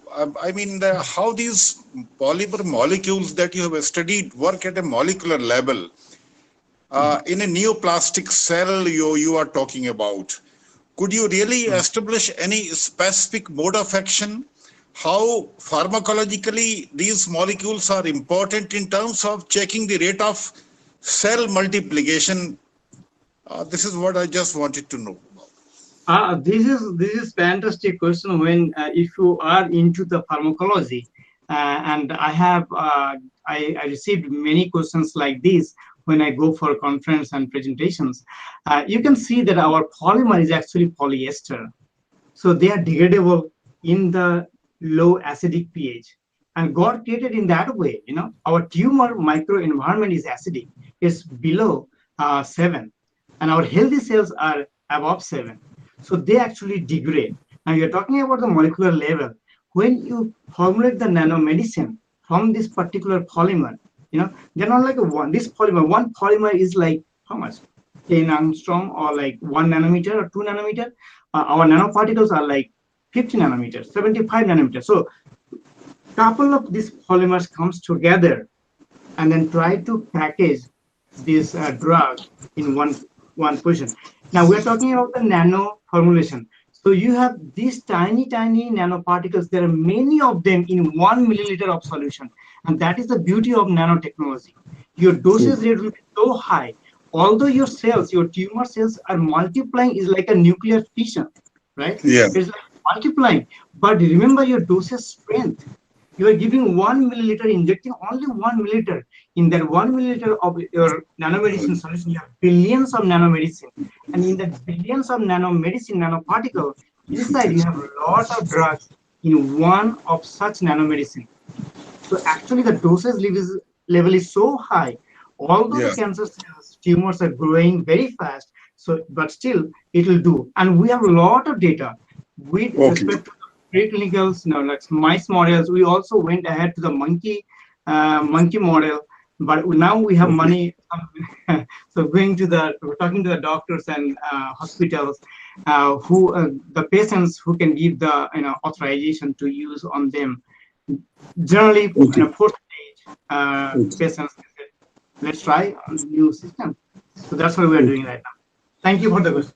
I mean, how these polymer molecules that you have studied work at a molecular level. In a neoplastic cell you are talking about. Could you really establish any specific mode of action? How pharmacologically these molecules are important in terms of checking the rate of cell multiplication? This is what I just wanted to know. This is fantastic question. When if you are into the pharmacology, and I received many questions like this when I go for conference and presentations. You can see that our polymer is actually polyester, so they are degradable in the low acidic pH, and God created in that way. You know, our tumor microenvironment is acidic; it's below 7, and our healthy cells are above 7. So they actually degrade. Now you're talking about the molecular level. When you formulate the nanomedicine from this particular polymer, you know, they're not like one polymer is like how much? 10 angstrom or like 1 nanometer or 2 nanometer. Our nanoparticles are like 50 nanometers, 75 nanometers. So couple of these polymers comes together and then try to package this drug in one position. Now we're talking about the nano formulation. So you have these tiny nanoparticles. There are many of them in 1 milliliter of solution, and that is the beauty of nanotechnology. Your dosage rate will be so high. Although your cells, your tumor cells are multiplying, is like a nuclear fission, right? Yeah. It's like multiplying. But remember your dosage strength. You are giving 1 milliliter, injecting only 1 milliliter. In that 1 milliliter of your nanomedicine solution, you have billions of nanomedicine. And in that billions of nanomedicine, nanoparticle, inside you have a lot of drugs in one of such nanomedicine. So actually the dosage level is so high. Although the cancer cells, tumors are growing very fast, so but still it will do. And we have a lot of data with respect to preclinicals, like mice models. We also went ahead to the monkey model, but now we have money. So we're talking to the doctors and hospitals the patients who can give the authorization to use on them. Generally, fourth stage patients. Let's try a new system. So that's what we are doing right now. Thank you for the question.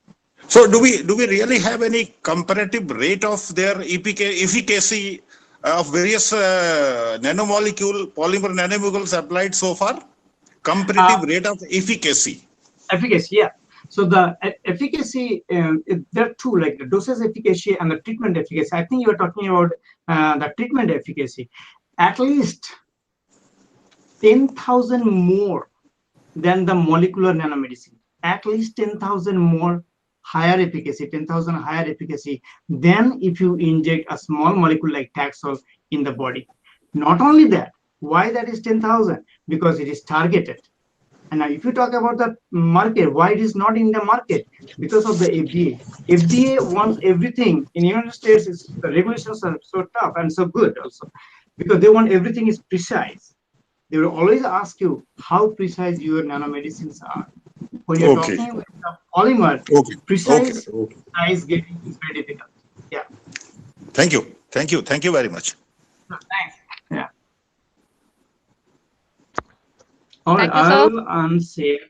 So do we really have any comparative rate of their efficacy of various polymer nanomolecules applied so far? Comparative rate of efficacy. Efficacy, yeah. So the efficacy, there are two, like the dosage efficacy and the treatment efficacy. I think you are talking about the treatment efficacy. At least 10,000 more than the molecular nanomedicine. At least 10,000 more higher efficacy, 10,000 higher efficacy than if you inject a small molecule like Taxol in the body. Not only that, why that is 10,000? Because it is targeted. And now if you talk about the market, why it is not in the market? Because of the FDA. FDA wants everything. In the United States, the regulations are so tough and so good also, because they want everything is precise. They will always ask you how precise your nanomedicines are. When you're talking with the polymer, precise size getting is very difficult. Yeah. Thank you. Thank you. Thank you very much. Thanks. Yeah. All right, Thank you, sir. I'll say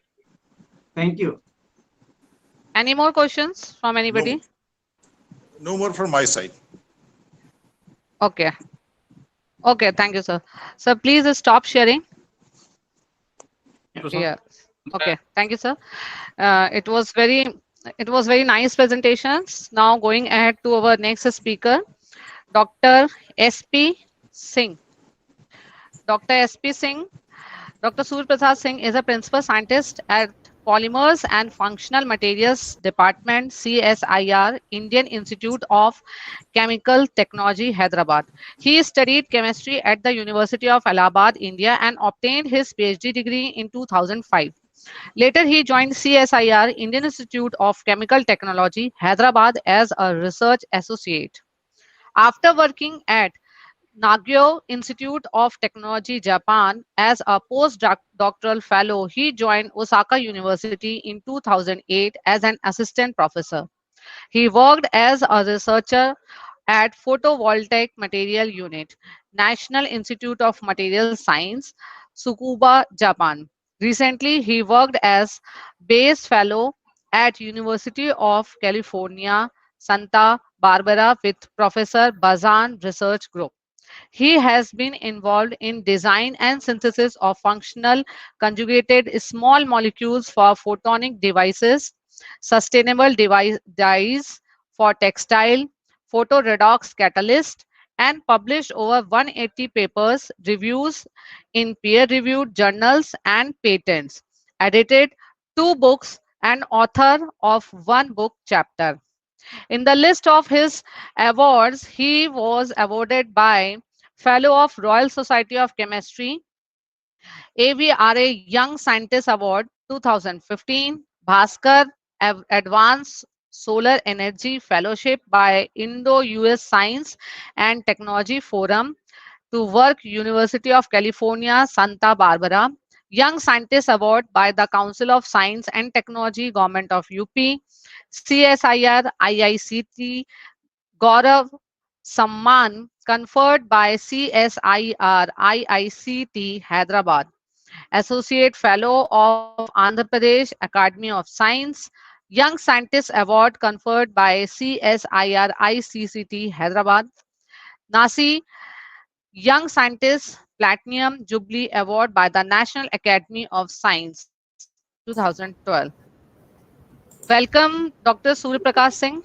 thank you. Any more questions from anybody? No more from my side. Okay. Okay, thank you, sir. So please stop sharing. Yeah. Okay, thank you, sir. It was very nice presentations. Now going ahead to our next speaker, Dr. S.P. Singh. Dr. S.P. Singh, Dr. Surya Prasad Singh is a principal scientist at Polymers and Functional Materials Department, CSIR, Indian Institute of Chemical Technology, Hyderabad. He studied chemistry at the University of Allahabad, India, and obtained his PhD degree in 2005. Later, he joined CSIR, Indian Institute of Chemical Technology, Hyderabad, as a research associate. After working at Nagyo Institute of Technology, Japan, as a postdoctoral fellow, he joined Osaka University in 2008 as an assistant professor. He worked as a researcher at Photovoltaic Material Unit, National Institute of Material Science, Tsukuba, Japan. Recently, he worked as base fellow at University of California, Santa Barbara with Professor Bazan Research Group. He has been involved in design and synthesis of functional conjugated small molecules for photonic devices, sustainable dyes for textile, photoredox catalyst, and published over 180 papers, reviews in peer-reviewed journals and patents, edited 2 books, and author of 1 book chapter. In the list of his awards, he was awarded by Fellow of Royal Society of Chemistry, AVRA Young Scientist Award 2015, Bhaskar Advanced Solar Energy Fellowship by Indo-US Science and Technology Forum to Work, University of California, Santa Barbara, Young Scientist Award by the Council of Science and Technology, Government of UP, CSIR IICT Gaurav Samman conferred by CSIR IICT Hyderabad, Associate Fellow of Andhra Pradesh Academy of Science, Young Scientist Award conferred by CSIR ICCT Hyderabad, Nasi Young Scientist Platinum Jubilee Award by the National Academy of Science 2012. Welcome, Dr. Surya Prakash Singh.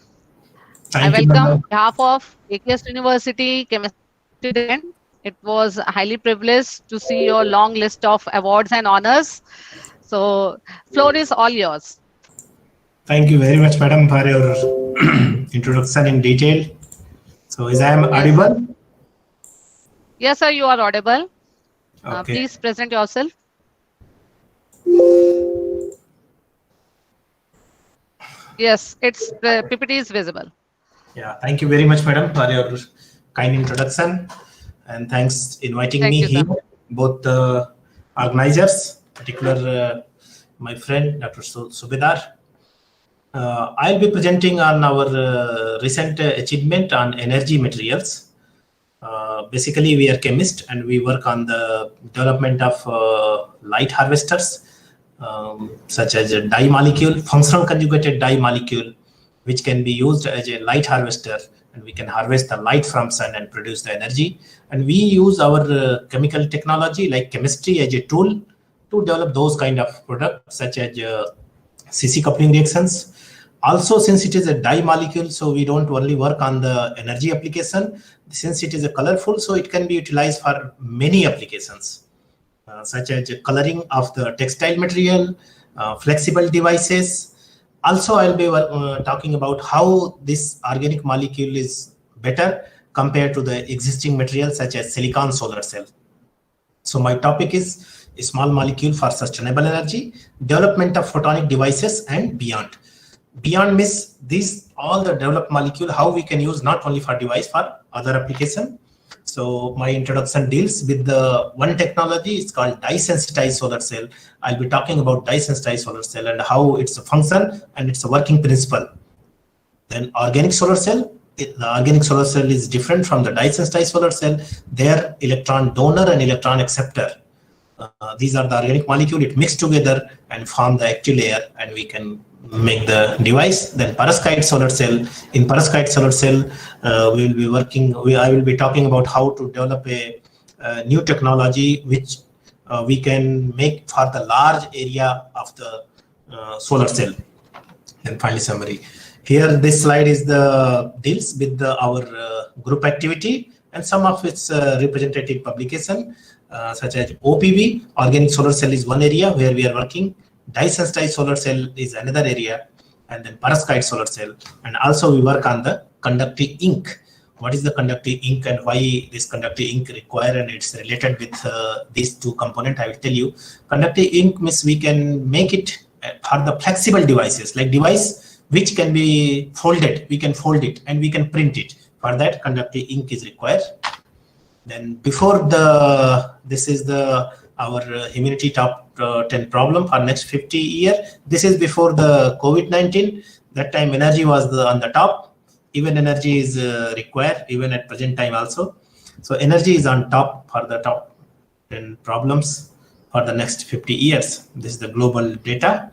I Thank you, welcome on madam. behalf of AKS University Chemistry Department. It was highly privileged to see your long list of awards and honors. So, floor is all yours. Thank you very much, madam, for your introduction in detail. So, is I am audible? Yes, sir, you are audible. Okay. Please present yourself. Yes, it's PPT is visible. Yeah, thank you very much, madam, for your kind introduction, and thanks inviting Thank me you, here. sir. Both the organizers, particular my friend Dr. Subedar. I'll be presenting on our recent achievement on energy materials. Basically, we are chemists and we work on the development of light harvesters, such as a dye molecule, functional conjugated dye molecule, which can be used as a light harvester, and we can harvest the light from sun and produce the energy. And we use our chemical technology like chemistry as a tool to develop those kind of products, such as CC coupling reactions. Also, since it is a dye molecule, so we don't only work on the energy application. Since it is a colorful, so it can be utilized for many applications, such as coloring of the textile material, flexible devices. Also, I'll be talking about how this organic molecule is better compared to the existing materials such as silicon solar cell. So my topic is a small molecule for sustainable energy, development of photonic devices and beyond. Beyond means these all the developed molecule, how we can use not only for device, for other application. So my introduction deals with the one technology. It's called dye sensitized solar cell. I'll be talking about dye sensitized solar cell and how it's a function and it's a working principle. Then organic solar cell, the organic solar cell is different from the dye-sensitized solar cell. Their electron donor and electron acceptor, these are the organic molecule. It mixed together and form the active layer, and we can make the device. Then perovskite solar cell. In perovskite solar cell, we will be working. I will be talking about how to develop a new technology which we can make for the large area of the solar cell. And finally, summary. Here, this slide is the deals with our group activity and some of its representative publication, such as OPV, organic solar cell is one area where we are working. Dye-sensitized solar cell is another area, and then perovskite solar cell. And also we work on the conductive ink. What is the conductive ink and why this conductive ink required, and it's related with these two components. I will tell you. Conductive ink means we can make it for the flexible devices, like device which can be folded. We can fold it and we can print it. For that, conductive ink is required. Then before this is our humanity top 10 problem for next 50 years. This is before the COVID-19. That time energy was on the top. Even energy is required, even at present time also. So energy is on top for the top 10 problems for the next 50 years. This is the global data.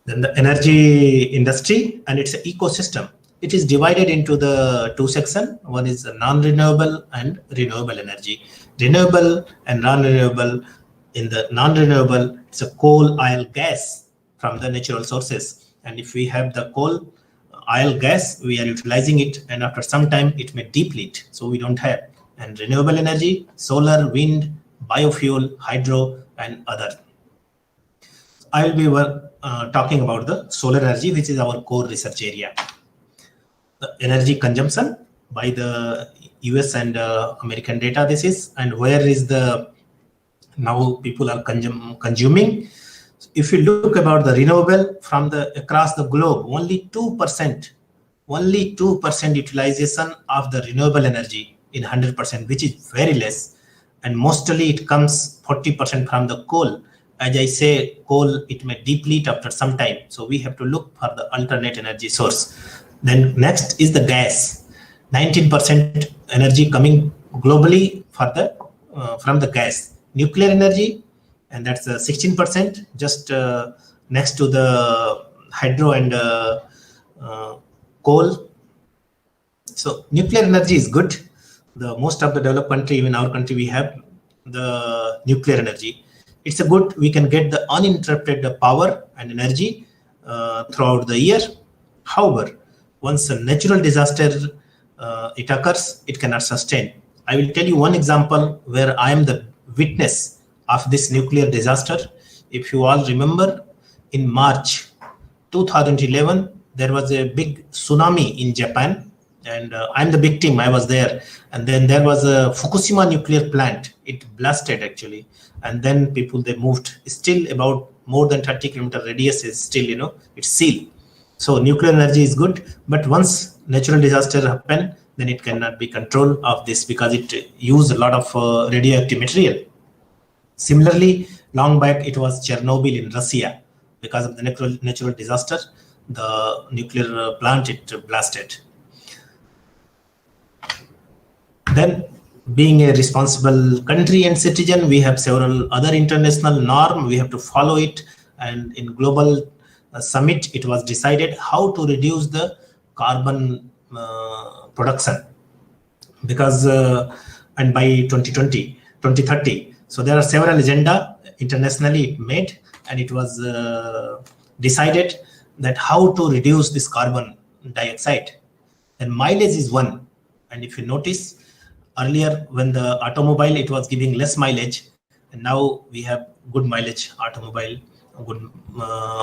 Then the energy industry and its ecosystem. It is divided into the two sections. One is non-renewable and renewable energy. Renewable and non-renewable. In the non-renewable, it's a coal, oil, gas from the natural sources. And if we have the coal, oil, gas, we are utilizing it, and after some time it may deplete. So we don't have. And renewable energy, solar, wind, biofuel, hydro, and other. I will be talking about the solar energy, which is our core research area. The energy consumption by the US and American data this is, and where is the now people are consuming. If you look about the renewable from the across the globe, only 2% utilization of the renewable energy in 100%, which is very less, and mostly it comes 40% from the coal. As I say, coal, it may deplete after some time. So we have to look for the alternate energy source. Then next is the gas. 19% energy coming globally for the from the gas. Nuclear energy, and that's 16%, just next to the hydro and coal. So nuclear energy is good. The most of the developed country, even our country, we have the nuclear energy. It's a good, we can get the uninterrupted power and energy throughout the year. However, once a natural disaster it occurs, it cannot sustain. I will tell you one example where I am the witness of this nuclear disaster. If you all remember, in March 2011, there was a big tsunami in Japan, and I'm the victim. I was there, and then there was a Fukushima nuclear plant. It blasted actually, and then people, they moved. Still about more than 30 kilometer radius is still, it's sealed. So nuclear energy is good, but once natural disaster happen, then it cannot be controlled of this because it use a lot of radioactive material. Similarly, long back it was Chernobyl in Russia. Because of the natural disaster, the nuclear plant, it blasted. Then, being a responsible country and citizen, we have several other international norms. We have to follow it. And in global summit, it was decided how to reduce the carbon production. Because, and by 2030. So there are several agenda internationally made, and it was decided that how to reduce this carbon dioxide. And mileage is one. And if you notice, earlier when the automobile, it was giving less mileage, and now we have good mileage automobile, good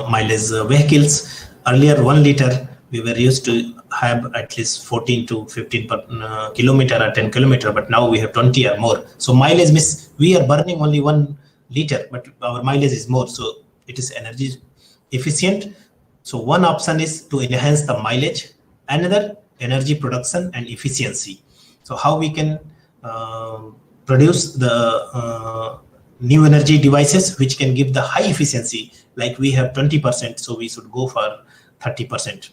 mileage vehicles. Earlier 1 liter, we were used to have at least 14 to 15 per kilometer or 10 kilometer, but now we have 20 or more. So mileage means we are burning only 1 liter, but our mileage is more. So it is energy efficient. So one option is to enhance the mileage, another energy production and efficiency. So how we can produce the new energy devices which can give the high efficiency, like we have 20%, so we should go for 30%.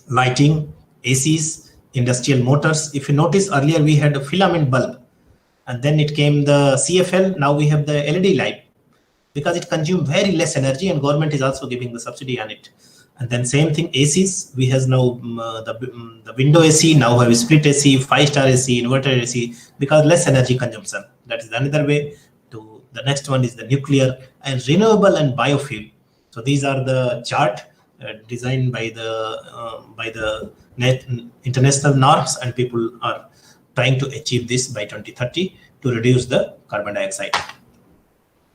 Lighting, ACs, industrial motors. If you notice, earlier we had a filament bulb, and then it came the CFL. Now we have the LED light, because it consumes very less energy, and government is also giving the subsidy on it. And then same thing, ACs. We has now the window AC, now have split AC, 5-star AC, inverter AC, because less energy consumption. That is another way. To the next one is the nuclear and renewable and biofuel. So these are the chart designed by the international norms, and people are trying to achieve this by 2030 to reduce the carbon dioxide.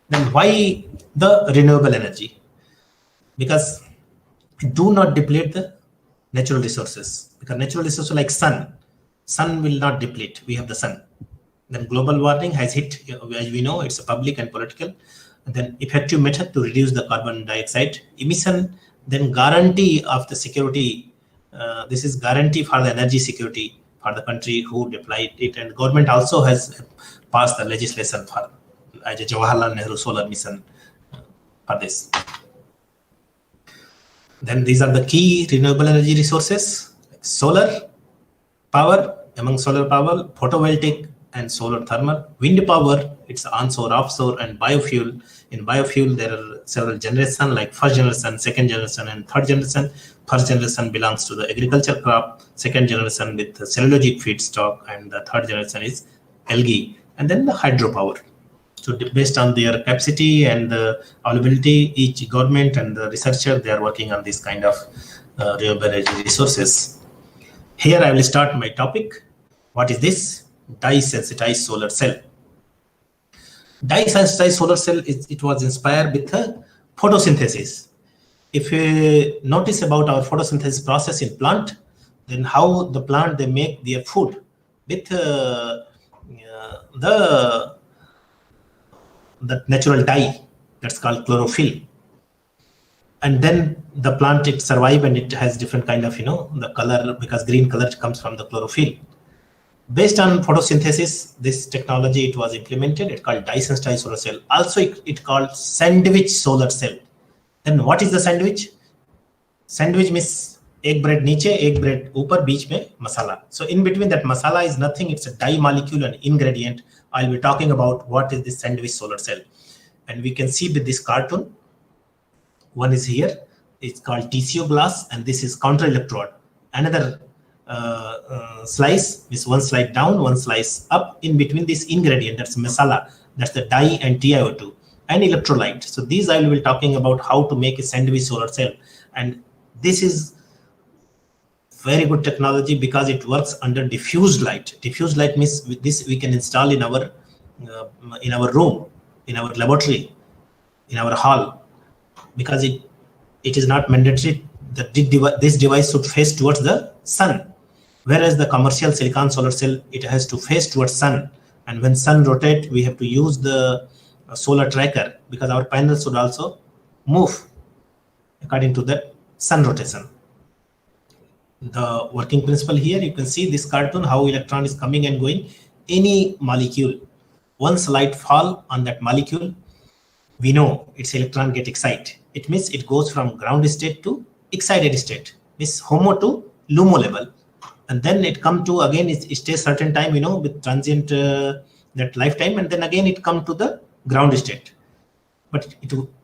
Then why the renewable energy? Because do not deplete the natural resources, because natural resources like sun will not deplete. We have the sun. Then global warming has hit, as we know, it's a public and political. And then effective method to reduce the carbon dioxide emission. Then guarantee of the security. This is guarantee for the energy security for the country who deployed it. And government also has passed the legislation for as a Jawaharlal Nehru solar mission for this. Then these are the key renewable energy resources: solar power. Among solar power, photovoltaic and solar thermal. Wind power, it's onshore, offshore, and biofuel. In biofuel, there are several generations, like first generation, second generation, and third generation. First generation belongs to the agriculture crop, second generation with the cellulosic feedstock, and the third generation is algae, and then the hydropower. So based on their capacity and the availability, each government and the researcher, they are working on this kind of renewable energy resources. Here I will start my topic. What is this? Dye-sensitized solar cell. Dye-sensitized solar cell, it was inspired with photosynthesis. If you notice about our photosynthesis process in plant, then how the plant, they make their food with the natural dye, that's called chlorophyll. And then the plant, it survive, and it has different kind of, the color, because green color comes from the chlorophyll. Based on photosynthesis, this technology, it was implemented. It called dye-sensitized solar cell. Also, it called sandwich solar cell. Then what is the sandwich? Sandwich means egg bread niche, egg bread upar, beech mein masala. So in between that masala is nothing. It's a dye molecule and ingredient. I'll be talking about what is this sandwich solar cell. And we can see with this cartoon, one is here. It's called TCO glass, and this is counter electrode. Another slice is one slide down, one slice up. In between this ingredient, that's masala, that's the dye and TiO2 and electrolyte. So these I will be talking about how to make a sandwich solar cell. And this is very good technology because it works under diffused light. Diffused light means with this we can install in our room, in our laboratory, in our hall, because it is not mandatory that this device should face towards the sun. Whereas the commercial silicon solar cell, it has to face towards sun. And when sun rotates, we have to use the solar tracker, because our panel should also move according to the sun rotation. The working principle here, you can see this cartoon, how electron is coming and going. Any molecule, once light fall on that molecule, we know its electron get excited. It means it goes from ground state to excited state, means HOMO to LUMO level. And then it come to, again, it stays certain time, with transient that lifetime, and then again it come to the ground state. But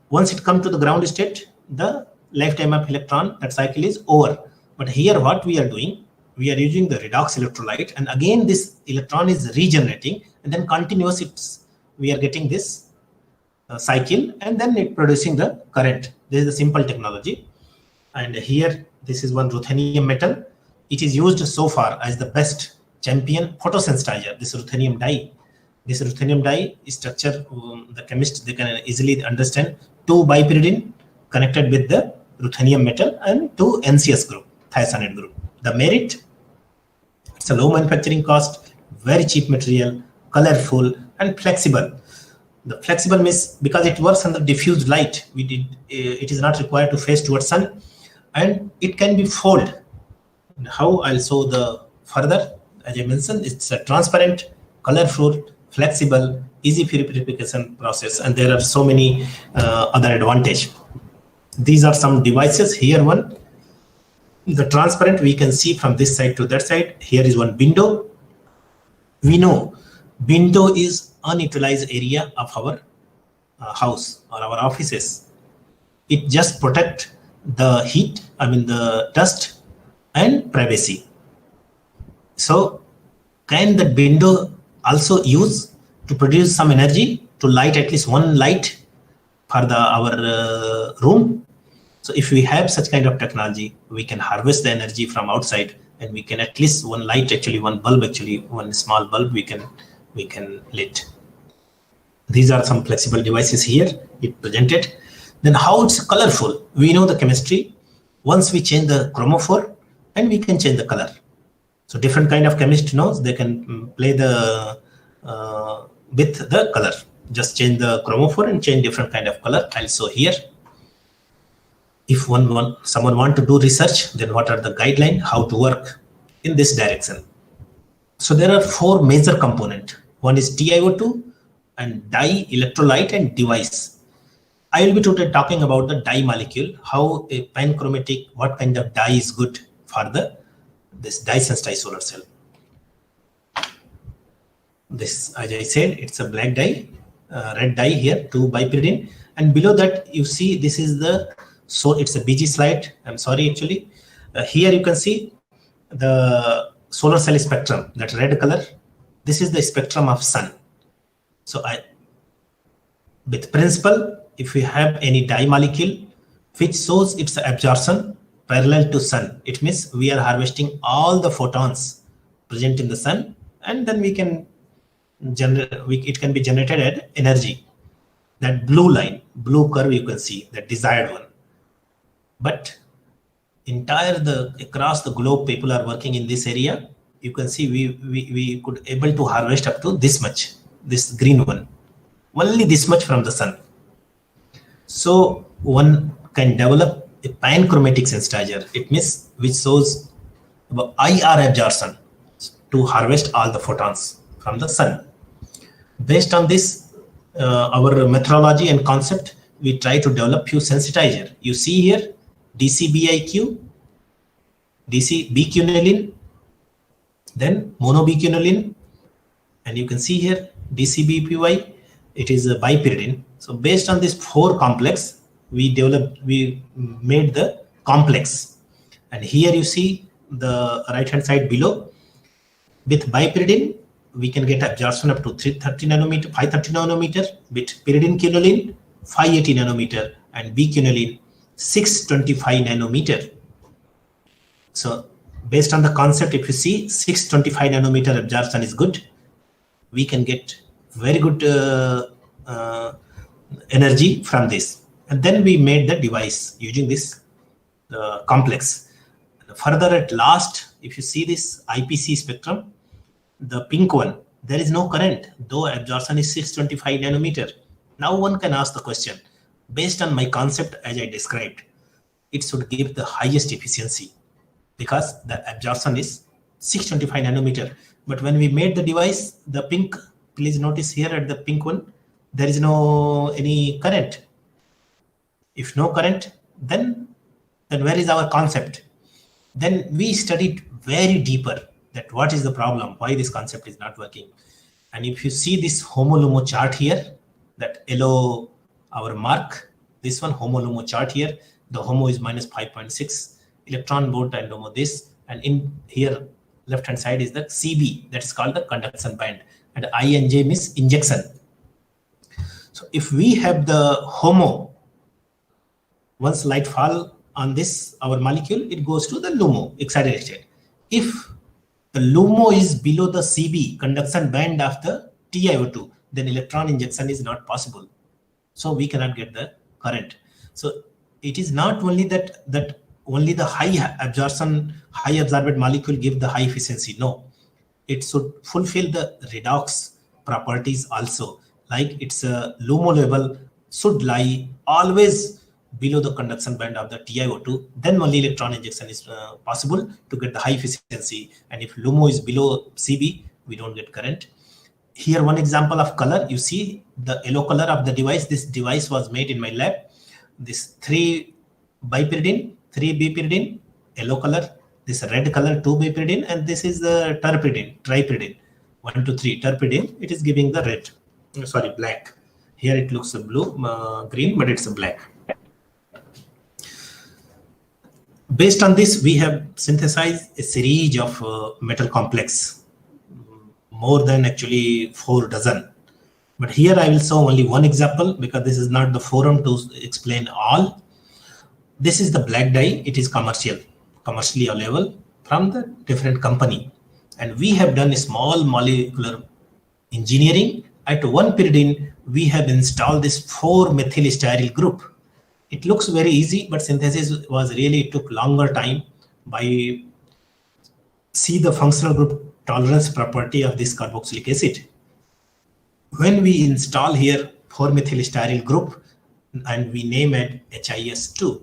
once it come to the ground state, the lifetime of electron, that cycle is over. But here what we are doing, we are using the redox electrolyte, and again this electron is regenerating, and then continuous, we are getting this cycle, and then it producing the current. This is the simple technology. And here, this is one ruthenium metal. It is used so far as the best champion photosensitizer, this ruthenium dye. This ruthenium dye structure, the chemist, they can easily understand 2 bipyridine connected with the ruthenium metal and 2 NCS group, thiocyanate group. The merit, it's a low manufacturing cost, very cheap material, colorful and flexible. The flexible means because it works under diffused light, it is not required to face towards sun, and it can be folded. How I'll show the further, as I mentioned, it's a transparent, colorful, flexible, easy purification process, and there are so many other advantages. These are some devices. Here one, The transparent, we can see from this side to that side. Here is one window. We know window is unutilized area of our house or our offices. It just protect the heat, the dust and privacy. So can the window also use to produce some energy to light at least one light for our room? So if we have such kind of technology, we can harvest the energy from outside, and we can at least one light, actually one bulb, actually one small bulb we can lit. These are some flexible devices here, it presented. Then how it's colorful? We know the chemistry. Once we change the chromophore, and we can change the color. So different kind of chemist knows they can play the with the color. Just change the chromophore and change different kind of color. I'll show here. If someone want to do research, then what are the guidelines, how to work in this direction? So there are 4 major components. One is TiO2 and dye, electrolyte and device. I will be today talking about the dye molecule, how a panchromatic, what kind of dye is good for this dye sensitized solar cell. This, as I said, it's a black dye, red dye here, 2-bipyridine, and below that you see this is the, so it's a BG slide. I'm sorry, actually. Here you can see the solar cell spectrum, that red color. This is the spectrum of sun. So with principle, if we have any dye molecule which shows its absorption parallel to sun, it means we are harvesting all the photons present in the sun, and then we can generate, it can be generated as energy. That blue line, blue curve you can see, the desired one. But across the globe, people are working in this area. You can see we could able to harvest up to this much, this green one, only this much from the sun. So one can develop a panchromatic sensitizer. It means which shows IR absorption to harvest all the photons from the sun. Based on this, our methodology and concept, we try to develop few sensitizer. You see here, DCBIQ, DC-biquinolene, then monobiquinolene, and you can see here DCBPY, it is a bipyridine. So based on this 4 complex, we made the complex. And here you see the right hand side below. With bipyridine, we can get absorption up to 330 nanometer, 530 nanometer. With pyridine quinoline, 580 nanometer, and biquinoline, 625 nanometer. So based on the concept, if you see 625 nanometer absorption is good, we can get very good energy from this. And then we made the device using this complex. Further at last, if you see this IPC spectrum, the pink one, there is no current, though absorption is 625 nanometer. Now one can ask the question, based on my concept as I described, it should give the highest efficiency because the absorption is 625 nanometer. But when we made the device, the pink, please notice here at the pink one, there is no any current. If no current, then where is our concept? Then we studied very deeper that what is the problem, why this concept is not working. And if you see this HOMO-LUMO chart here, that yellow our mark, this one HOMO-LUMO chart here, the HOMO is minus 5.6, electron volt and LUMO this, and in here left hand side is the CB, that is called the conduction band, and INJ means injection. So if we have the HOMO, once light fall on this our molecule, it goes to the LUMO, excited state. If the LUMO is below the CB, conduction band of the TiO2, then electron injection is not possible. So we cannot get the current. So it is not only that only the high absorption, high absorbed molecule give the high efficiency. No, it should fulfill the redox properties also. Like its LUMO level should lie always below the conduction band of the TiO2, then only electron injection is possible to get the high efficiency. And if LUMO is below CB, we don't get current. Here one example of color, you see the yellow color of the device. This device was made in my lab. This 3-bipyridine, 3-bipyridine, yellow color, this red color 2-bipyridine, and this is the tripyridine, 1 to 3 terpidine. It is giving the red, sorry, black. Here it looks a blue, green, but it's a black. Based on this, we have synthesized a series of metal complex, more than actually 4 dozen. But here I will show only one example because this is not the forum to explain all. This is the black dye. It is commercially available from the different company. And we have done a small molecular engineering. At 1 pyridine, we have installed this 4-methylstyrene group. It looks very easy, but synthesis was really took longer time by see the functional group tolerance property of this carboxylic acid. When we install here 4-methylstyrene group and we name it HIS2,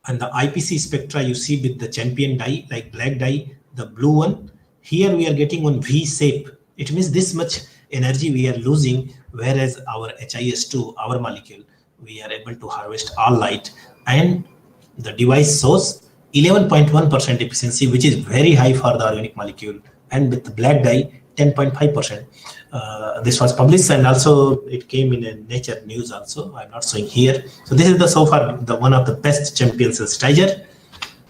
and the IPC spectra you see with the champion dye, like black dye, the blue one, here we are getting one V shape. It means this much energy we are losing, whereas our HIS2, our molecule, we are able to harvest all light, and the device shows 11.1% efficiency, which is very high for the organic molecule, and with the black dye 10.5%. This was published, and also it came in a Nature News also. I'm not showing here. So this is the so far the one of the best champion sensitizer.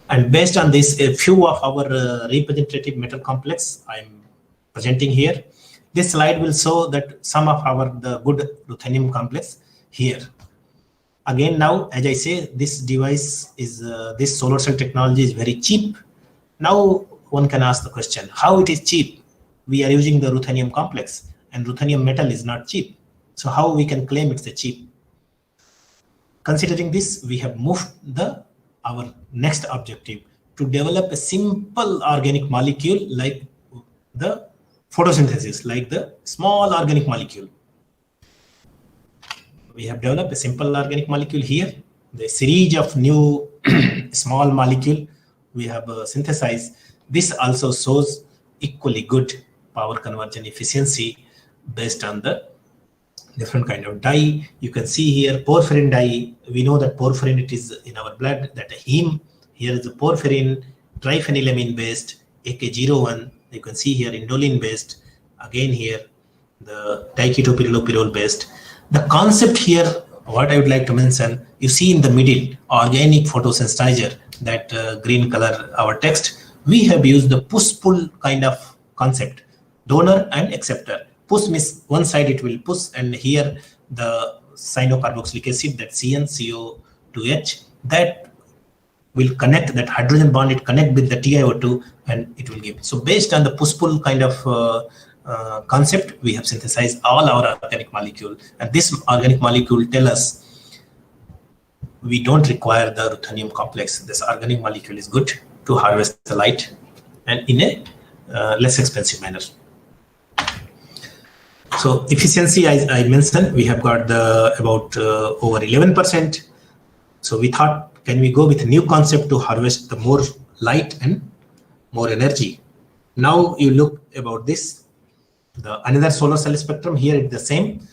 And based on this, a few of our representative metal complex I'm presenting here. This slide will show that some of the good ruthenium complex here. Again, now, as I say, this device is, this solar cell technology is very cheap. Now, one can ask the question, how it is cheap? We are using the ruthenium complex, and ruthenium metal is not cheap. So how we can claim it's a cheap? Considering this, we have moved our next objective to develop a simple organic molecule like the photosynthesis, like the small organic molecule. We have developed a simple organic molecule here. The series of new small molecule we have synthesized. This also shows equally good power conversion efficiency based on the different kind of dye. You can see here porphyrin dye. We know that porphyrin, it is in our blood, that heme. Here is the porphyrin, triphenylamine based, AK01. You can see here indolin based. Again here, the diketopyrrolopyrrole based. The concept here, what I would like to mention, you see in the middle, organic photosensitizer, that green color, our text, we have used the push-pull kind of concept, donor and acceptor. Push means one side it will push, and here the cyanocarboxylic acid, that CnCO2H, that will connect, that hydrogen bond, it connect with the TiO2 and it will give. So based on the push-pull kind of concept, we have synthesized all our organic molecule, and this organic molecule tell us we don't require the ruthenium complex. This organic molecule is good to harvest the light and in a less expensive manner. So efficiency, I mentioned, we have got the about over 11%. So we thought, can we go with a new concept to harvest the more light and more energy? Now you look about this. The another solar cell spectrum, here it's the same.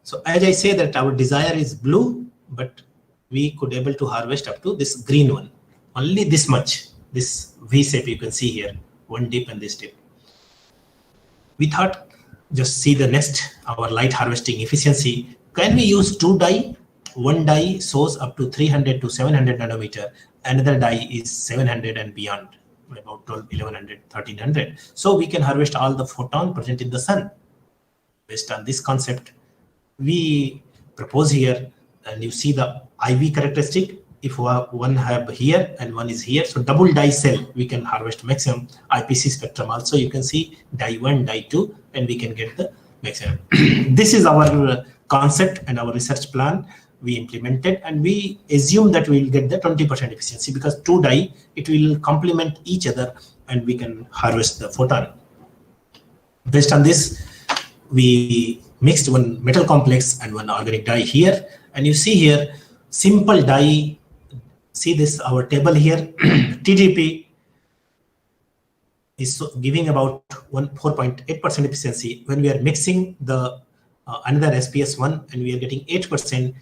So as I say that our desire is blue, but we could able to harvest up to this green one. Only this much, this V shape you can see here, one dip and this dip. We thought, just see the next, our light harvesting efficiency. Can we use 2 dye? One dye shows up to 300 to 700 nanometer. Another dye is 700 and beyond, about 1100, 1300. So we can harvest all the photon present in the sun. Based on this concept, we propose here, and you see the IV characteristic. If one have here and one is here, so double dye cell, we can harvest maximum. IPC spectrum also, you can see dye 1, dye 2, and we can get the maximum. This is our concept and our research plan we implemented, and we assume that we will get the 20% efficiency because 2 dye, it will complement each other and we can harvest the photon. Based on this, we mixed one metal complex and one organic dye here, and you see here simple dye. See this, our table here, TGP is giving about 4.8% efficiency. When we are mixing the another SPS1 and we are getting 8%.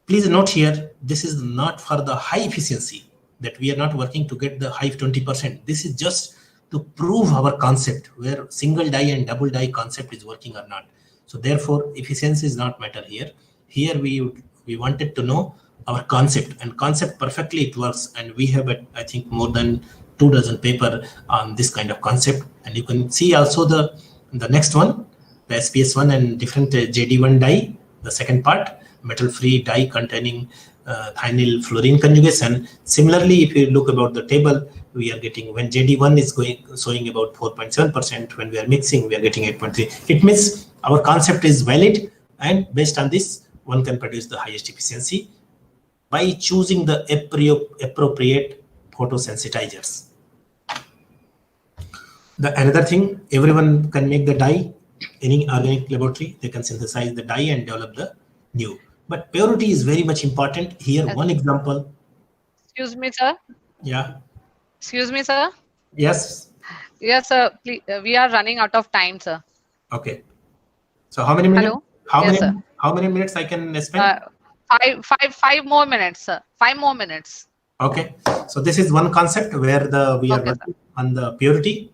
Please note here, this is not for the high efficiency. that we are not working to get the high 20%. This is just to prove our concept, where single die and double die concept is working or not. So therefore, efficiency is not matter here. Here we wanted to know our concept, and concept perfectly it works. And we have, I think, more than 2 dozen paper on this kind of concept. And you can see also the next one, the SPS1 and different JD1 die, the second part, metal-free die containing thionyl fluorine conjugation. Similarly, if you look about the table, we are getting, when JD1 is showing about 4.7%, when we are mixing, we are getting 8.3. It means our concept is valid, and based on this, one can produce the highest efficiency by choosing the appropriate photosensitizers. Another thing, everyone can make the dye. Any organic laboratory, they can synthesize the dye and develop the new. But purity is very much important. Here, one example. Excuse me, sir. Yeah. Excuse me, sir. Yes. Yes, sir. Please, we are running out of time, sir. Okay. So how many minutes? Hello? How many minutes I can spend? 5 more minutes, sir. 5 more minutes. Okay. So this is one concept where we are working on the purity.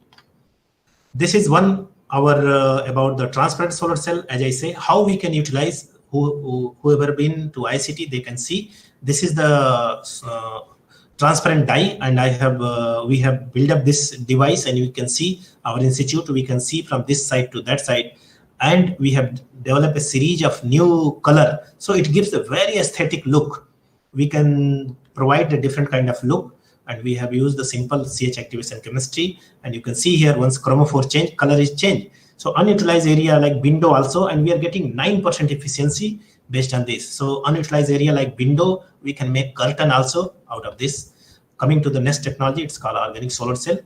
This is one about the transparent solar cell. As I say, how we can utilize. Whoever been to ICT, they can see this is the transparent die, and we have built up this device, and you can see our institute. We can see from this side to that side, and we have developed a series of new color, so it gives a very aesthetic look. We can provide a different kind of look, and we have used the simple CH activation chemistry, and you can see here once chromophore change, color is changed. So unutilized area like window also, and we are getting 9% efficiency based on this. So unutilized area like window, we can make curtain also out of this. Coming to the next technology, it's called organic solar cell.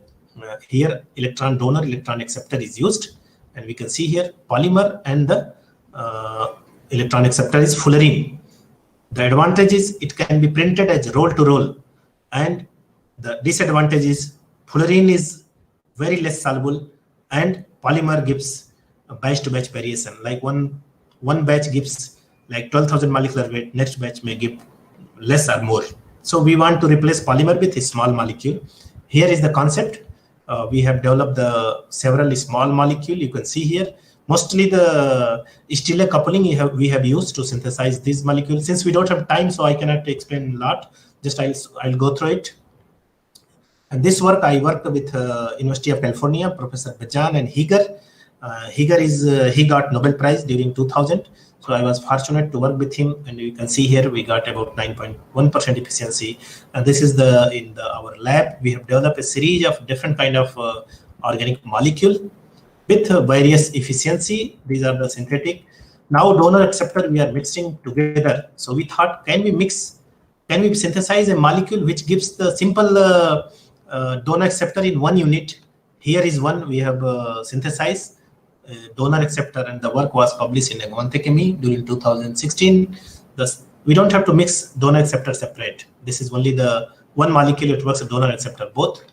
Here electron donor, electron acceptor is used, and we can see here polymer, and the electron acceptor is fullerene. The advantage is it can be printed as roll to roll, and the disadvantage is fullerene is very less soluble, and polymer gives a batch to batch variation. Like one batch gives like 12,000 molecular weight, next batch may give less or more. So we want to replace polymer with a small molecule. Here is the concept. We have developed several small molecule. You can see here, mostly the stellar coupling we have used to synthesize these molecules. Since we don't have time, so I cannot explain a lot. Just I'll go through it. And this work, I worked with University of California, Professor Bajan and Heger. He got Nobel Prize during 2000. So I was fortunate to work with him, and you can see here we got about 9.1% efficiency. And this is our lab. We have developed a series of different kind of organic molecule with various efficiency. These are the synthetic. Now donor acceptor we are mixing together. So we thought, can we synthesize a molecule which gives the simple donor acceptor in one unit? Here is one we have synthesized donor acceptor, and the work was published in Govt during 2016. We don't have to mix donor acceptor separate. This is only the one molecule. It works as donor acceptor both.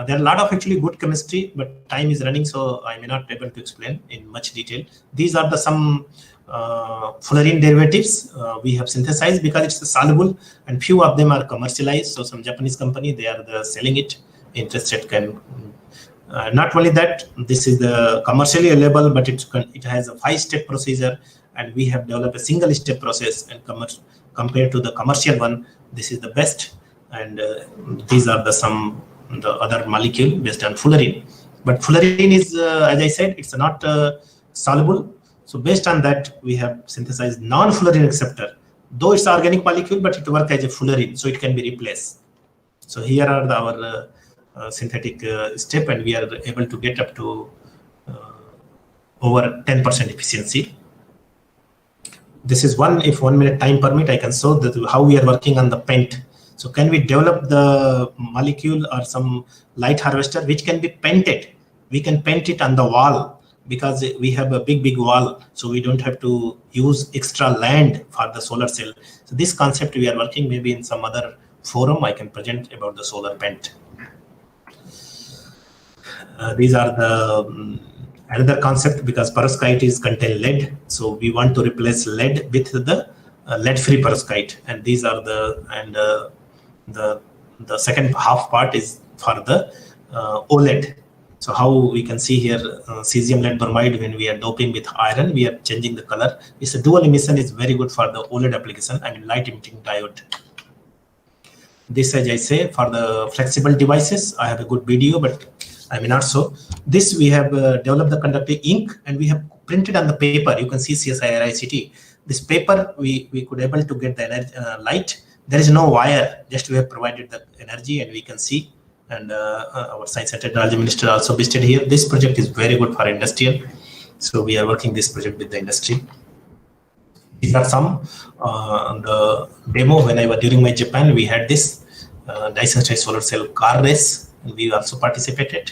There are a lot of actually good chemistry, but time is running, so I may not be able to explain in much detail. These are some fullerene derivatives we have synthesized because it's soluble, and few of them are commercialized. So some Japanese company, they are selling it. Interested can. Not only that, this is the commercially available, but it has a 5-step procedure, and we have developed a single-step process. And compared to the commercial one, this is the best. And these are the other molecule based on fullerene. But fullerene is, as I said, it's not soluble. So based on that, we have synthesized non-fullerene acceptor. Though it's an organic molecule, but it works as a fullerene, so it can be replaced. So here are our synthetic step, and we are able to get up to over 10% efficiency. This is one, if 1 minute time permit, I can show how we are working on the paint. So can we develop the molecule or some light harvester which can be painted? We can paint it on the wall because we have a big wall, so we don't have to use extra land for the solar cell. So this concept we are working, maybe in some other forum I can present about the solar paint. These are the another concept, because perovskite is contain lead, so we want to replace lead with the lead-free perovskite, and these are the the second half part is for the OLED. So how we can see here, cesium lead bromide, when we are doping with iron, we are changing the color. It's a dual emission, is very good for the OLED application, and light emitting diode. This, as I say, for the flexible devices, I have a good video, but I may not show. This we have developed the conductive ink, and we have printed on the paper. You can see CSIRICT. This paper, we could able to get the energy, light. There is no wire, just we have provided the energy, and we can see. And our Science and Technology Minister also visited here. This project is very good for industrial. So we are working this project with the industry. These are some the demo when I was during my Japan. We had this dye-sensitized solar cell car race, and we also participated.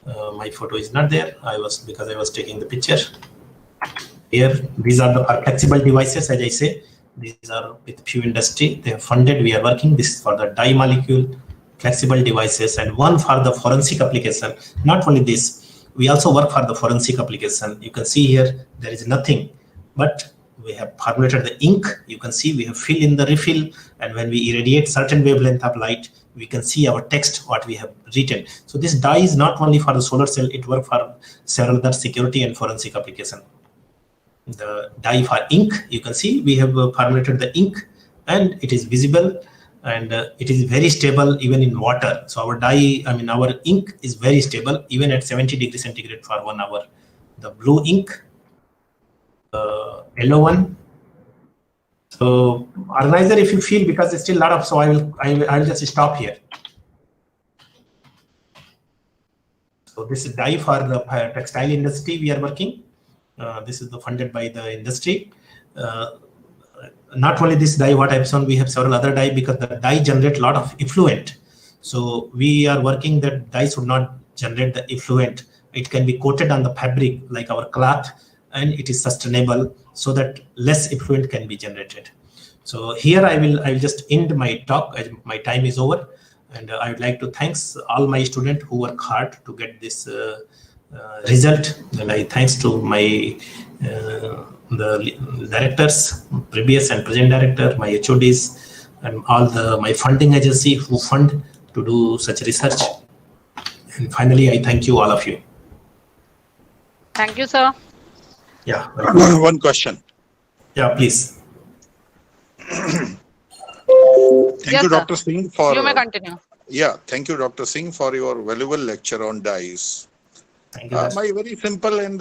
My photo is not there. Because I was taking the picture. Here, these are the flexible devices. As I say, these are with few industry. They have funded. We are working. This is for the dye molecule, flexible devices, and one for the forensic application. Not only this, we also work for the forensic application. You can see here there is nothing, but we have formulated the ink. You can see we have filled in the refill, and when we irradiate certain wavelength of light, we can see our text, what we have written. So this dye is not only for the solar cell, it works for several other security and forensic application. The dye for ink, you can see we have formulated the ink, and it is visible, and it is very stable even in water. So our dye, our ink is very stable even at 70 degrees centigrade for 1 hour. The blue ink, yellow one. So organizer, if you feel, because it's still a lot of, so I will just stop here. So this is dye for the textile industry we are working. This is the funded by the industry. Not only this dye, what I've shown, we have several other dye, because the dye generate a lot of effluent. So we are working that dye should not generate the effluent. It can be coated on the fabric like our cloth, and it is sustainable so that less effluent can be generated. So here I will just end my talk as my time is over, and I would like to thanks all my students who work hard to get this result. And I thanks to my the directors, previous and present director, my HODs, and all my funding agency who fund to do such research. And finally, I thank you, all of you. Thank you, sir. Yeah. One question. Yeah, please. Thank Yes, you, sir. Dr. Singh, for You may continue. yeah. Thank you, Dr. Singh, for your valuable lecture on dyes. Thank you. My very simple and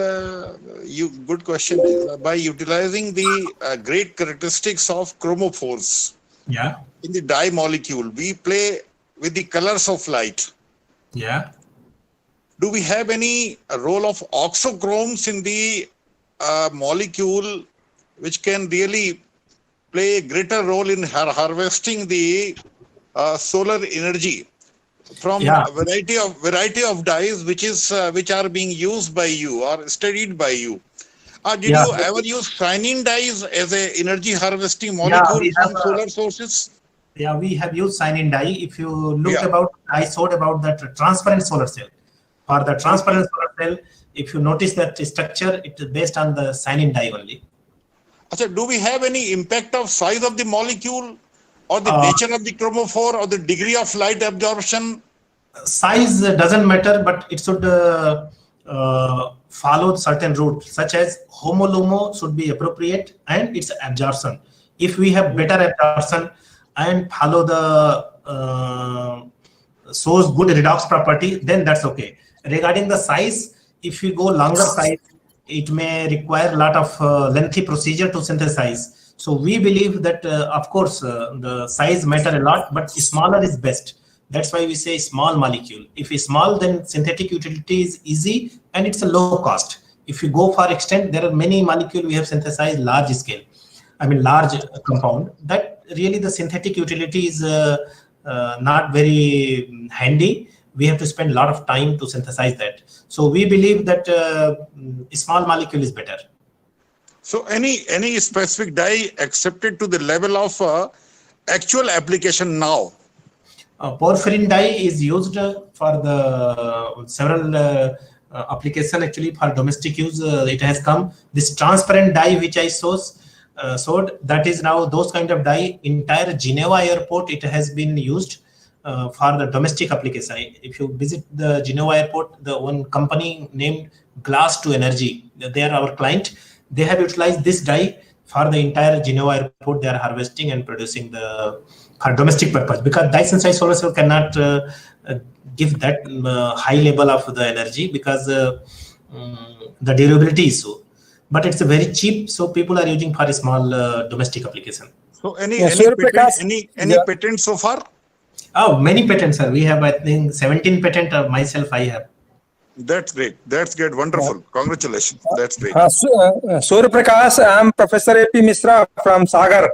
good question is, by utilizing the great characteristics of chromophores Yeah. in the dye molecule, we play with the colors of light. Yeah. Do we have any role of oxochromes in the molecule, which can really play a greater role in harvesting the solar energy from a variety of dyes which are being used by you or studied by you? Did you ever use cyanine dyes as a energy harvesting molecule from solar sources? Yeah, we have used cyanine dye. If you look about, I showed about that transparent solar cell. For the transparent solar cell, if you notice that structure, it is based on the cyanine dye only. So do we have any impact of size of the molecule, or the nature of the chromophore, or the degree of light absorption? Size doesn't matter, but it should follow certain route, such as homo-lumo should be appropriate, and its absorption. If we have better absorption and follow the shows good redox property, then that's okay. Regarding the size, if we go longer size, it may require a lot of lengthy procedure to synthesize. So we believe that, of course, the size matter a lot, but smaller is best. That's why we say small molecule. If it's small, then synthetic utility is easy and it's a low cost. If you go for extent, there are many molecules we have synthesized large scale. Large compound. That really the synthetic utility is not very handy. We have to spend a lot of time to synthesize that. So we believe that a small molecule is better. So any specific dye accepted to the level of actual application now? Porphyrin dye is used for the several application. Actually, for domestic use, it has come. This transparent dye which I showed, that is now those kind of dye. Entire Geneva airport, it has been used. for the domestic application. If you visit the Genova airport, the one company named Glass to Energy, they are our client. They have utilized this dye for the entire Genova airport. They are harvesting and producing the for domestic purpose, because dye-sensitized solar cell cannot give that high level of the energy, because the durability is so. But it's a very cheap, so people are using for a small domestic application. So any patent so far? Oh, many patents, sir. We have, I think, 17 patents. Myself, I have. That's great. That's great. Wonderful. Congratulations. That's great. Surya Prakash, I am Professor A.P. Misra from Sagar.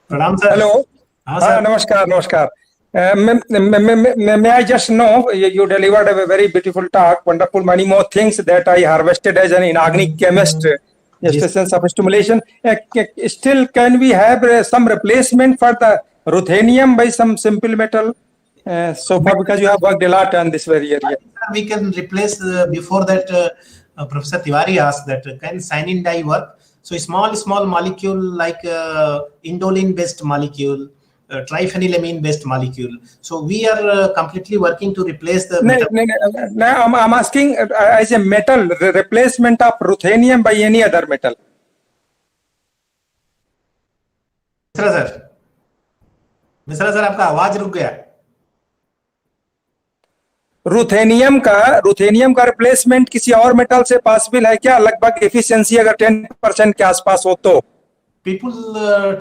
Pranam, sir. Hello. Sir. Namaskar. May I just know, you delivered a very beautiful talk, wonderful, many more things that I harvested as an inorganic chemist, stations of stimulation. Still, can we have some replacement for the ruthenium by some simple metal? So far, because you have worked a lot on this very area. We can replace, before that, Professor Tiwari asked that, can cyanide dye work? So small molecule like indolene based molecule, triphenylamine based molecule. So we are completely working to replace the metal. Now I'm asking as a metal, the replacement of ruthenium by any other metal. Mishra sir आपका आवाज रुक गया. Ruthenium का replacement किसी और metal से possible है क्या? लगभग एफिशिएंसी अगर 10% के आसपास हो तो. People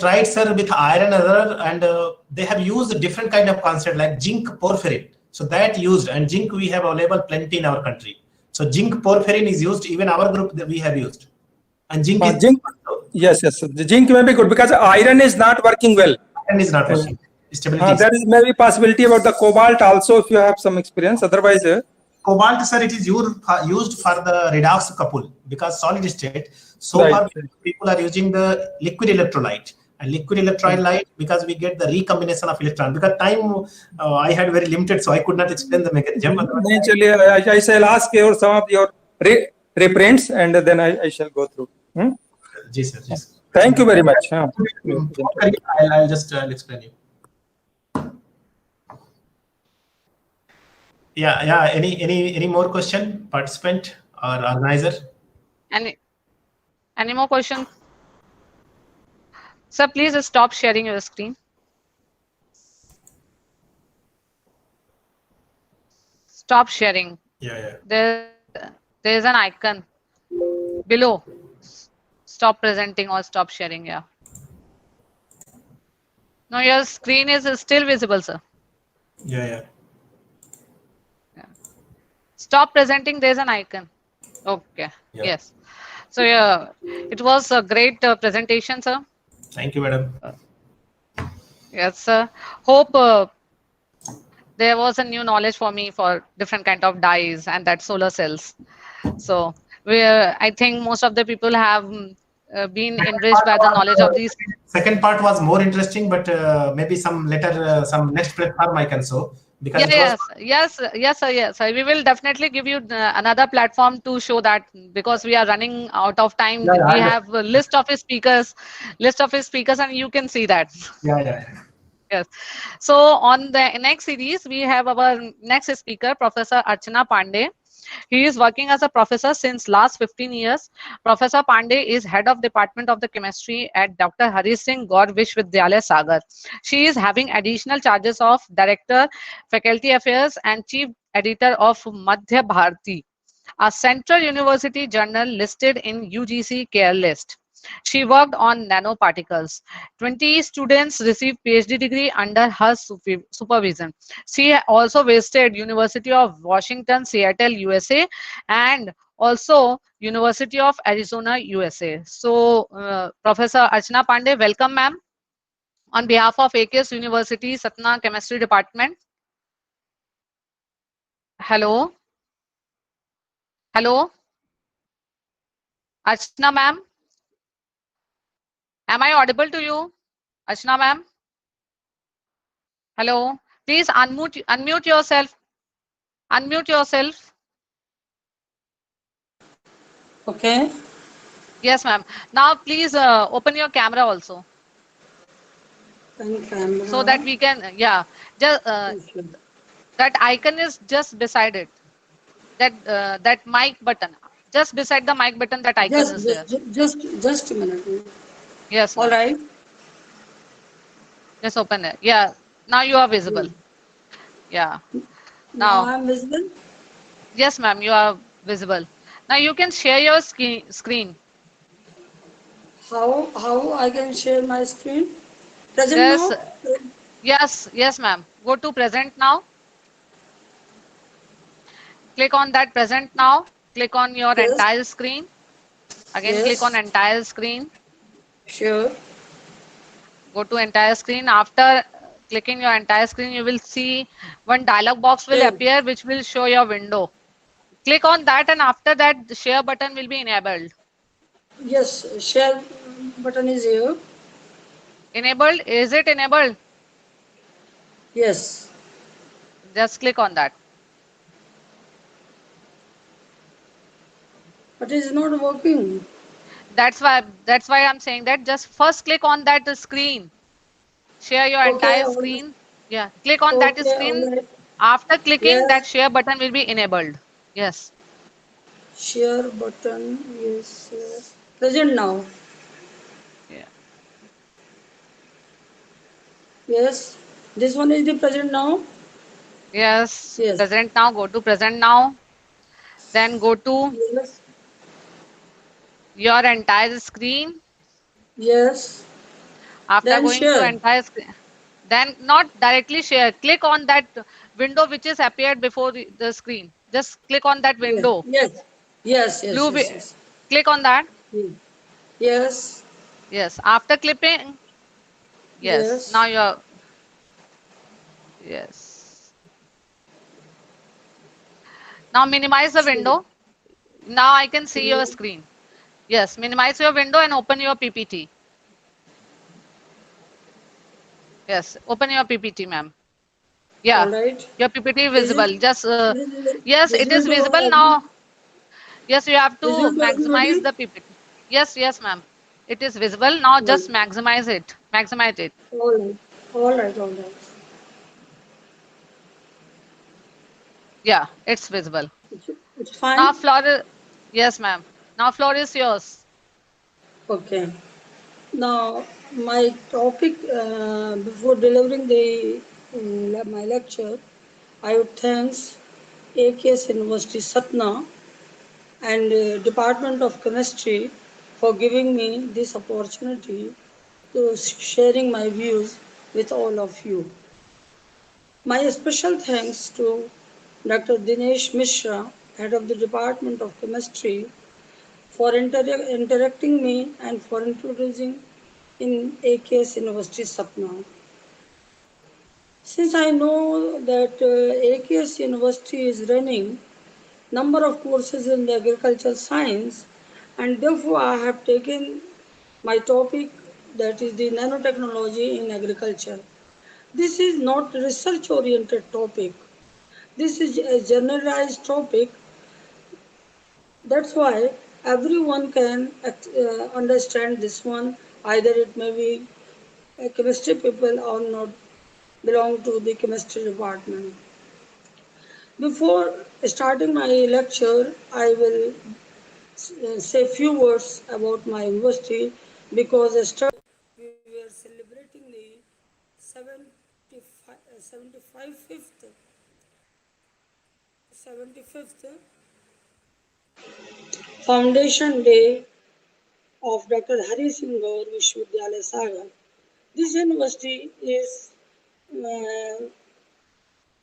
tried, sir, with iron and they have used different kind of concept like zinc porphyrin. So that used, and zinc we have available plenty in our country. So zinc porphyrin is used, even our group that we have used. And zinc is yes. The zinc may be good because iron is not working well. Iron is not working. There is maybe possibility about the cobalt also if you have some experience. Otherwise, cobalt, sir, it is used for the redox couple because solid state. So far, people are using the liquid electrolyte. And liquid electrolyte, because we get the recombination of electron. Because time I had very limited, so I could not explain the mechanism. I shall ask some of your reprints and then I shall go through. Yes, sir. Yes. Thank you very much. I'll just explain you. Yeah. Any more question, participant or organizer? Any more questions? Sir, please stop sharing your screen. Stop sharing. Yeah. There is an icon below. Stop presenting or stop sharing. Yeah. No, your screen is still visible, sir. Yeah. Stop presenting. There's an icon. Okay. Yeah. Yes. So yeah, it was a great presentation, sir. Thank you, madam. Yes, sir. Hope there was a new knowledge for me for different kind of dyes and that solar cells. So I think most of the people have been enriched by the knowledge of these. Second part was more interesting, but maybe some next platform I can show. Because yes, sir. We will definitely give you another platform to show that, because we are running out of time. Yeah, we have a list of his speakers, and you can see that. Yeah. Yes. So on the next series, we have our next speaker, Professor Archana Pandey. He is working as a professor since last 15 years. Professor Pandey is head of Department of the Chemistry at Dr. Hari Singh Gaur Vishwavidyalaya, Sagar. She is having additional charges of Director, Faculty Affairs and Chief Editor of Madhya Bharati, a Central University journal listed in UGC Care List. She worked on nanoparticles. 20 students received PhD degree under her supervision. She also visited University of Washington, Seattle, USA, and also University of Arizona, USA. So, Professor Archana Pandey, welcome, ma'am. On behalf of AKS University, Satna Chemistry Department. Hello. Archana, ma'am. Am I audible to you, Archana ma'am? Hello. Please unmute yourself. Okay. Yes, ma'am. Now please open your camera also. Camera. So that we can, Just Okay. that icon is just beside it. That mic button, just beside the mic button, that icon is there. Just a minute. Yes, All ma'am. right. Just open it. Yeah. Now you are visible. Hmm. Yeah. Now Now, I'm visible. yes, ma'am, you are visible. Now you can share your screen. How I can share my screen? Present There's, now. yes, ma'am. Go to present now. Click on that present now. Click on your Yes. entire screen. Again, click on Yes. entire screen. Sure. Go to entire screen. After clicking your entire screen, you will see one dialog box will Sure. appear, which will show your window. Click on that, and after that, the share button will be enabled. Yes. Share button is here. Enabled? Is it enabled? Yes. Just click on that. But it is not working. That's why I'm saying that just first click on that screen. Share your Okay. entire screen. Yeah, click on that Okay. All screen. right. After clicking, Yes. that share button will be enabled. Yes. Share button. Yes. Yes. Present now. Yeah. Yes. This one is the present now. Yes. Yes. Present now. Go to present now. Then go to Yes. your entire screen. Yes. After Then going to share. entire screen, then not directly share. Click on that window which is appeared before the screen. Just click on that Yes. window. Yes. Yes. Yes. Blue. Yes. Yes. Click on that. Hmm. Yes. Yes. After clipping, yes. Now Yes. you're, yes. Now minimize the Sure. window. Now I can see your Sure. screen. Yes. Minimize your window and open your PPT. Yes. Open your PPT, ma'am. All Yeah. right. Your PPT Is it visible. Just, yes, it is visible to visible every, now. Yes, you have to visible to maximize everybody? the PPT. Yes, ma'am. It is visible. Now All just maximize it. Maximize it. right. All right. All right. Yeah, it's visible. It's Now fine. floor yes, ma'am. Now floor is yours. Okay. Now, my topic before delivering my lecture, I would thanks AKS University Satna and Department of Chemistry for giving me this opportunity to sharing my views with all of you. My special thanks to Dr. Dinesh Mishra, head of the Department of Chemistry, for interacting me and for introducing in AKS University Satna. Since I know that AKS University is running number of courses in the agricultural science, and therefore I have taken my topic, that is the nanotechnology in agriculture. This is not research oriented topic. This is a generalized topic. That's why everyone can understand this one. Either it may be a chemistry people or not belong to the chemistry department. Before starting my lecture, I will say few words about my university because yesterday we were celebrating the 75th Foundation Day of Dr. Hari Singh Gaur Vishwavidyalaya Sagar. This university is uh,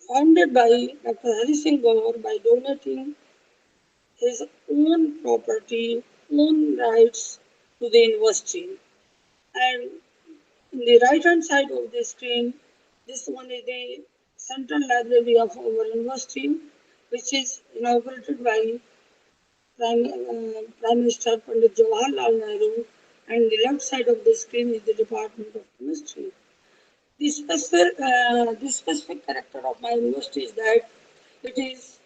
founded by Dr. Hari Singh Gaur by donating his own property, own rights to the university. And in the right hand side of the screen, this one is the central library of our university, which is inaugurated by Prime Minister Pandit Jawaharlal Nehru. And the left side of the screen is the Department of Chemistry. The specific character of my university is that it is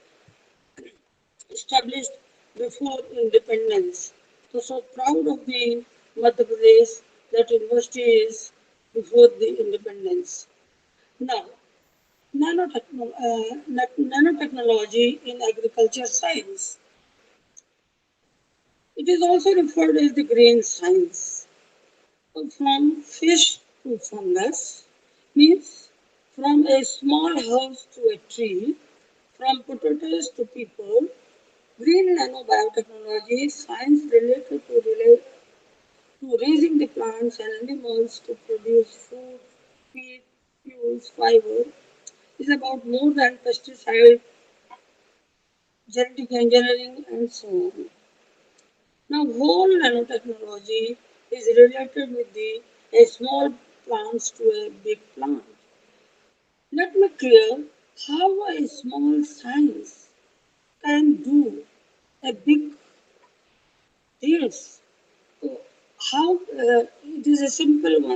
established before independence. So proud of the Madhya Pradesh that university is before the independence. Now, nanotechnology in agriculture science. It is also referred as the green science. From fish to fungus means from a small house to a tree, from potatoes to people. Green nanobiotechnology is science related to raising the plants and animals to produce food, feed, fuels, fiber. Is about more than pesticide, genetic engineering, and so on. Now, whole nanotechnology is related with the a small plants to a big plant. Let me clear how a small science can do a big things. So how it is a simple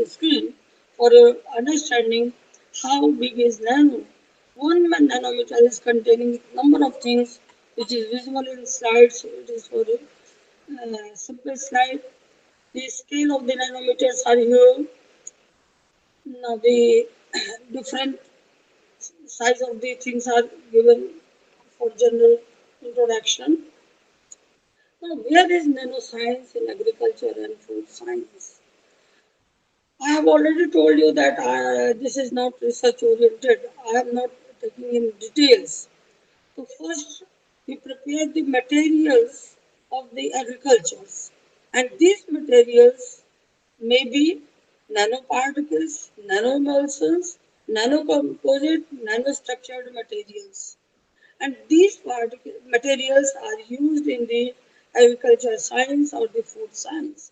screen for understanding how big is nano. 1 nanometer is containing number of things which is visible in slides. It is for a simple slide. The scale of the nanometers are here. Now the different size of the things are given for general introduction. Now, where is nanoscience in agriculture and food science? I have already told you that this is not research oriented. I am not taking in details. So first, we prepare the materials of the agricultures. And these materials may be nanoparticles, nanoemulsions, nanocomposite, nanostructured materials. And these materials are used in the agriculture science or the food science.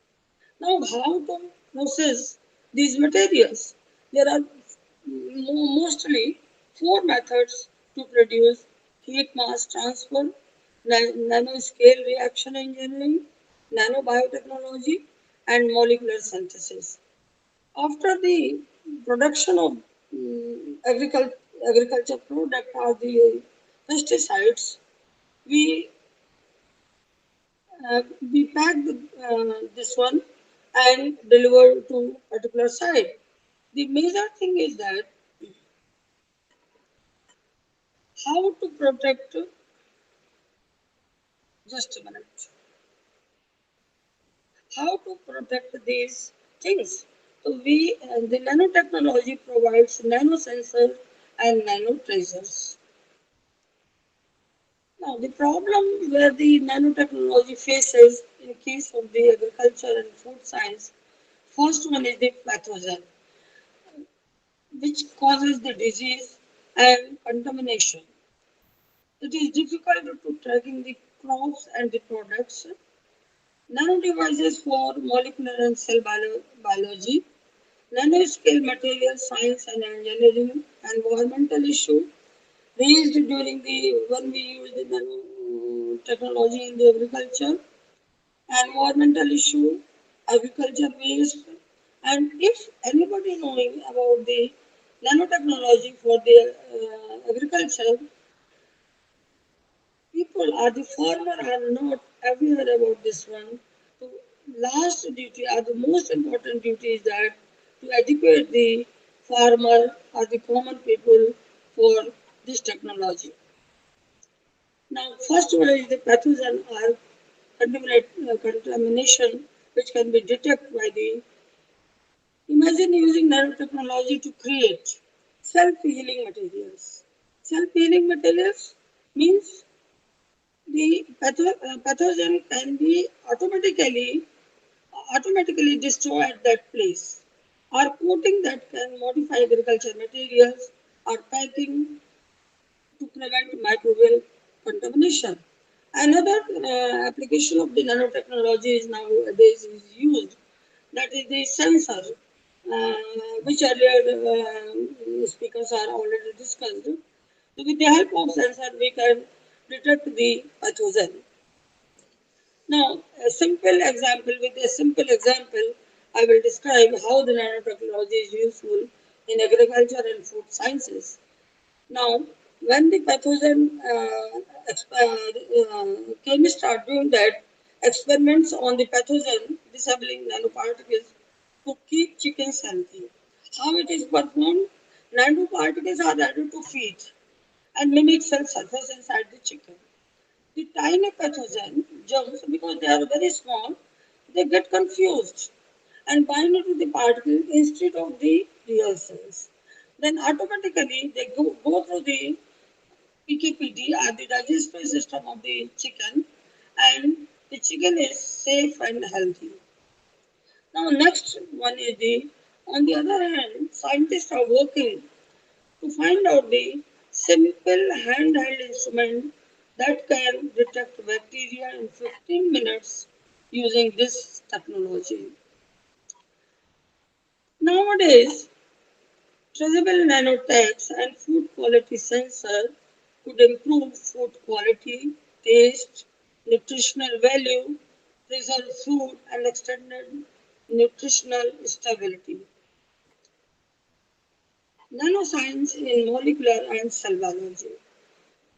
Now, how to process these materials? There are mostly four methods to produce heat mass transfer, nanoscale reaction engineering, nanobiotechnology, and molecular synthesis. After the production of agriculture product or the pesticides, we we pack this one and deliver to particular site. The major thing is that how to protect, just a minute, how to protect these things. So the nanotechnology provides nanosensors and nanotracers. Now, the problem where the nanotechnology faces in case of the agriculture and food science, first one is the pathogen, which causes the disease and contamination. It is difficult to tracking the crops and the products. Nano devices for molecular and cell biology, nanoscale material science and engineering, environmental issue raised during the when we use the nano technology in the agriculture, environmental issue, agriculture waste, and if anybody knowing about the nanotechnology for the agriculture, people are the farmer are not aware about this one. So last duty or the most important duty is that to educate the farmer or the common people for this technology. Now, first one is the pathogen or contamination, which can be detected by the. Imagine using nanotechnology to create self-healing materials. Self-healing materials means the pathogen can be automatically destroyed at that place, or coating that can modify agriculture materials, or packing to prevent microbial contamination. Another application of the nanotechnology is nowadays is used, that is the sensor, which earlier speakers are already discussed. So with the help of sensor, we can detect the pathogen. Now, with a simple example, I will describe how the nanotechnology is useful in agriculture and food sciences. Now, when the pathogen chemists are doing that experiments on the pathogen disabling nanoparticles to keep chickens healthy. How it is performed? Nanoparticles are added to feed and mimic cell surface inside the chicken. The tiny pathogen germs, because they are very small, they get confused and bind to the particle instead of the real cells. Then automatically they go through the PKPD or the digestive system of the chicken, and the chicken is safe and healthy. Now, next one is on the other hand, scientists are working to find out the simple handheld instrument that can detect bacteria in 15 minutes using this technology. Nowadays, traceable nanotags and food quality sensor could improve food quality, taste, nutritional value, preserve food, and extended nutritional stability. Nanoscience in molecular and cell biology.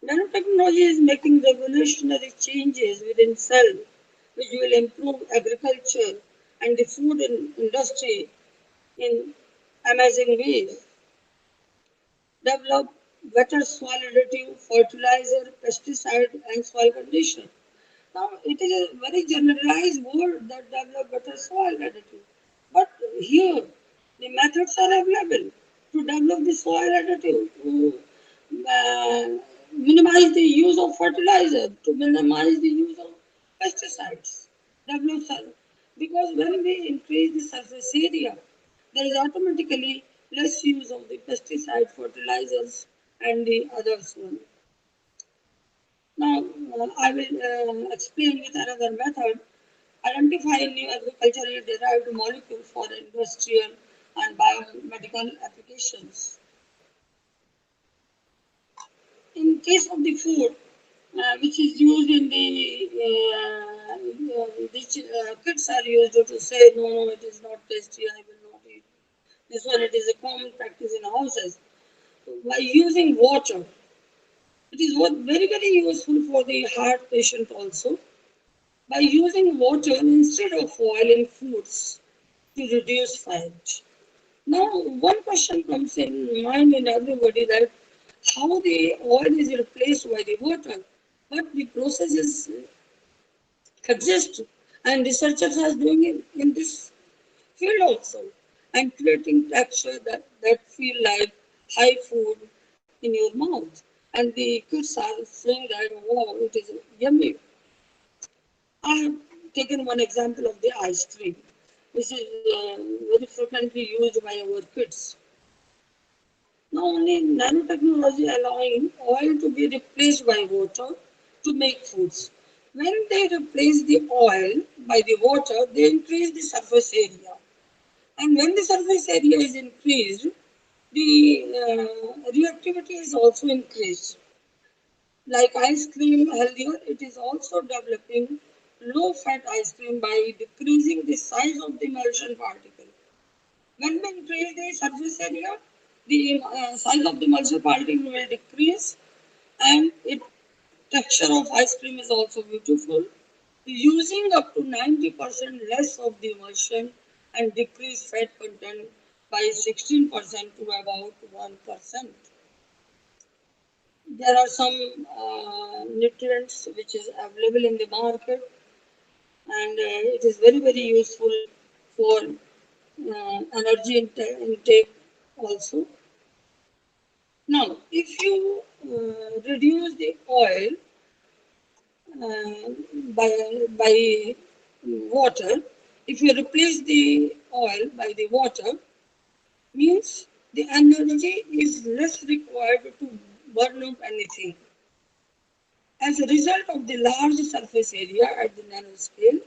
Nanotechnology is making revolutionary changes within cell, which will improve agriculture and the food industry in amazing ways. Develop better soil additive, fertilizer, pesticide, and soil condition. Now, it is a very generalized word that develop better soil additive. But here, the methods are available to develop the soil additive, to minimize the use of fertilizer, to minimize the use of pesticides. Develop because when we increase the surface area, there is automatically less use of the pesticide, fertilizers, and the others one. Now, I will explain with another method. Identify new agriculturally derived molecule for industrial and biomedical applications. In case of the food, which is used in the which kids are used to say, no, no, it is not tasty, I will not eat. This one, it is a common practice in houses. So by using water, it is very, very useful for the heart patient also. By using water instead of oil in foods to reduce fat. Now, one question comes in mind in everybody that how the oil is replaced by the water, but the processes exist, and researchers are doing it in this field also, and creating texture that feel like high food in your mouth, and the kids are saying that wow, it is yummy. I have taken one example of the ice cream, which is very frequently used by our kids. Not only nanotechnology allowing oil to be replaced by water to make foods. When they replace the oil by the water, they increase the surface area. And when the surface area is increased, the reactivity is also increased. Like ice cream healthier, it is also developing low fat ice cream by decreasing the size of the emulsion particle. When we increase the surface area, the size of the emulsion particle will decrease, and it texture of ice cream is also beautiful. Using up to 90% less of the emulsion and decrease fat content by 16% to about 1%. There are some nutrients which is available in the market, and it is very, very useful for energy intake also. Now, if you reduce the oil by water, if you replace the oil by the water, means the energy is less required to burn up anything. As a result of the large surface area at the nanoscale,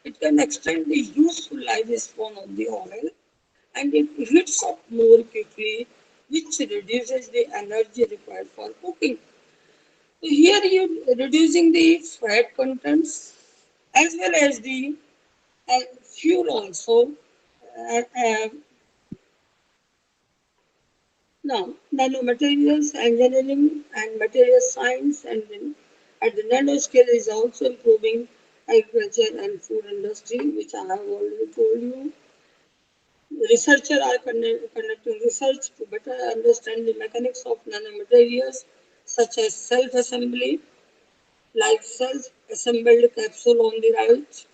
it can extend the useful lifespan of the oil, and it heats up more quickly, which reduces the energy required for cooking. So here you're reducing the fat contents as well as the fuel also. Uh, uh, Now, nanomaterials, engineering, and material science and at the nanoscale is also improving agriculture and food industry, which I have already told you. Researchers are conducting research to better understand the mechanics of nanomaterials such as self-assembly, like self-assembled capsule on the right.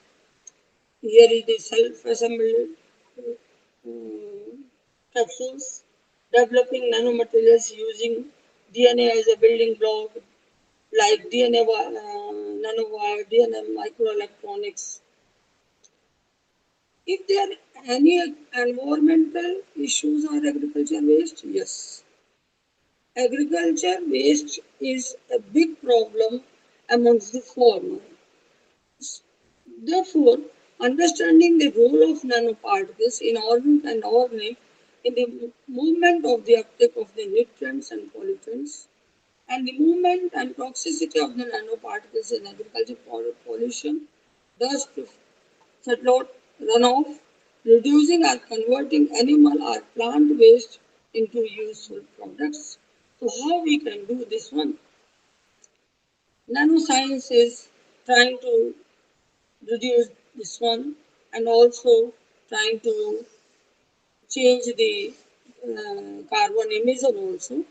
Here is the self-assembled capsules, developing nanomaterials using DNA as a building block, like DNA nanowire, DNA microelectronics. If there are any environmental issues or agriculture waste, yes. Agriculture waste is a big problem amongst the farmers. Therefore, understanding the role of nanoparticles in organic and organic in the movement of the uptake of the nutrients and pollutants and the movement and toxicity of the nanoparticles in agriculture pollution, dust, flood, runoff, reducing or converting animal or plant waste into useful products. So how we can do this one? Nanoscience is trying to reduce this one and also trying to change the carbon emission also.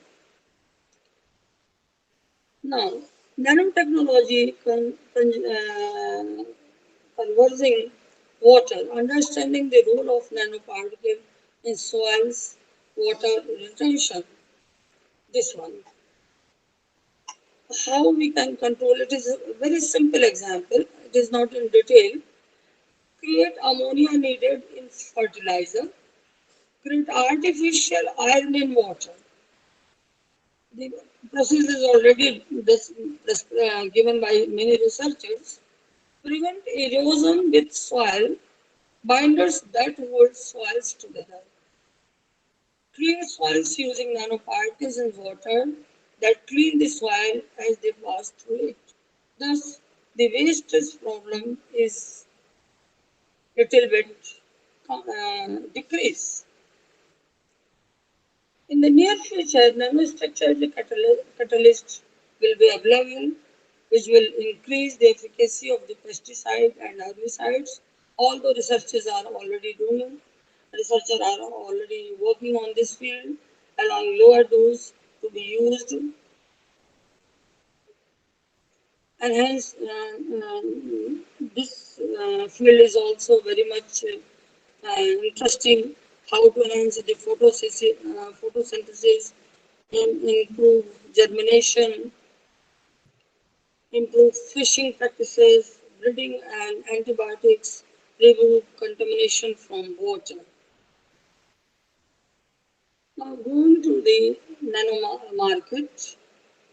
Now, nanotechnology conversing water, understanding the role of nanoparticle in soils, water retention. This one. How we can control it is a very simple example. It is not in detail. Create ammonia needed in fertilizer. Create artificial iron in water. The process is already given by many researchers. Prevent erosion with soil binders that hold soils together. Create soils using nanoparticles in water that clean the soil as they pass through it. Thus, the wastage problem is little bit decrease. In the near future, nanostructured catalysts will be available, which will increase the efficacy of the pesticide and herbicides. Although researchers are already doing, researchers are already working on this field, allowing lower dose to be used, and hence this field is also very much interesting. How to enhance the photosynthesis, improve germination, improve fishing practices, breeding and antibiotics, remove contamination from water. Now going to the nano market.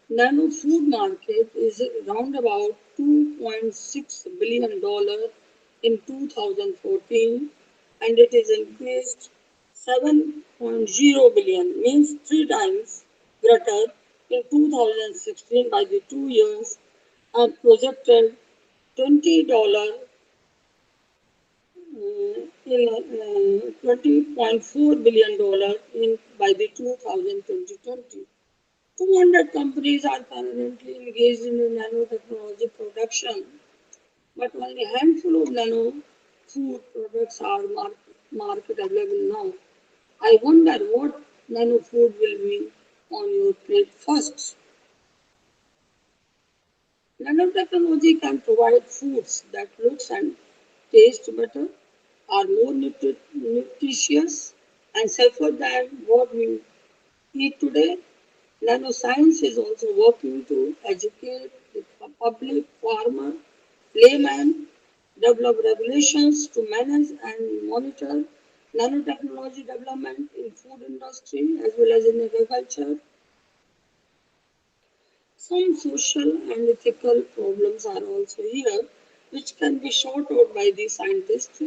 Nano food market is around about $2.6 billion in 2014 and it is increased 7.0 billion, means 3 times greater in 2016 by the 2 years and projected $20 in $20.4 billion in by the 2020. 200 companies are currently engaged in nanotechnology production, but only a handful of nano food products are market available now. I wonder what nano food will be on your plate first. Nanotechnology can provide foods that looks and taste better, are more nutritious, and safer than what we eat today. Nanoscience is also working to educate the public, farmer, layman, develop regulations to manage and monitor nanotechnology development in food industry as well as in agriculture. Some social and ethical problems are also here, which can be sought out by the scientists.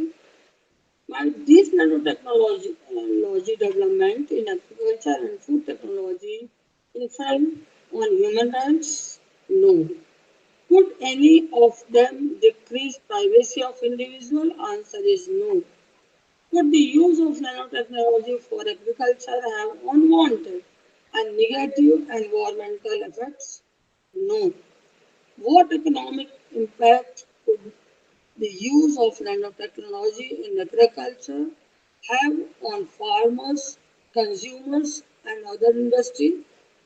But this nanotechnology development in agriculture and food technology infringe on human rights? No. Could any of them decrease privacy of individual? Answer is no. Could the use of nanotechnology for agriculture have unwanted and negative environmental effects? No. What economic impact could the use of nanotechnology in agriculture have on farmers, consumers, and other industry?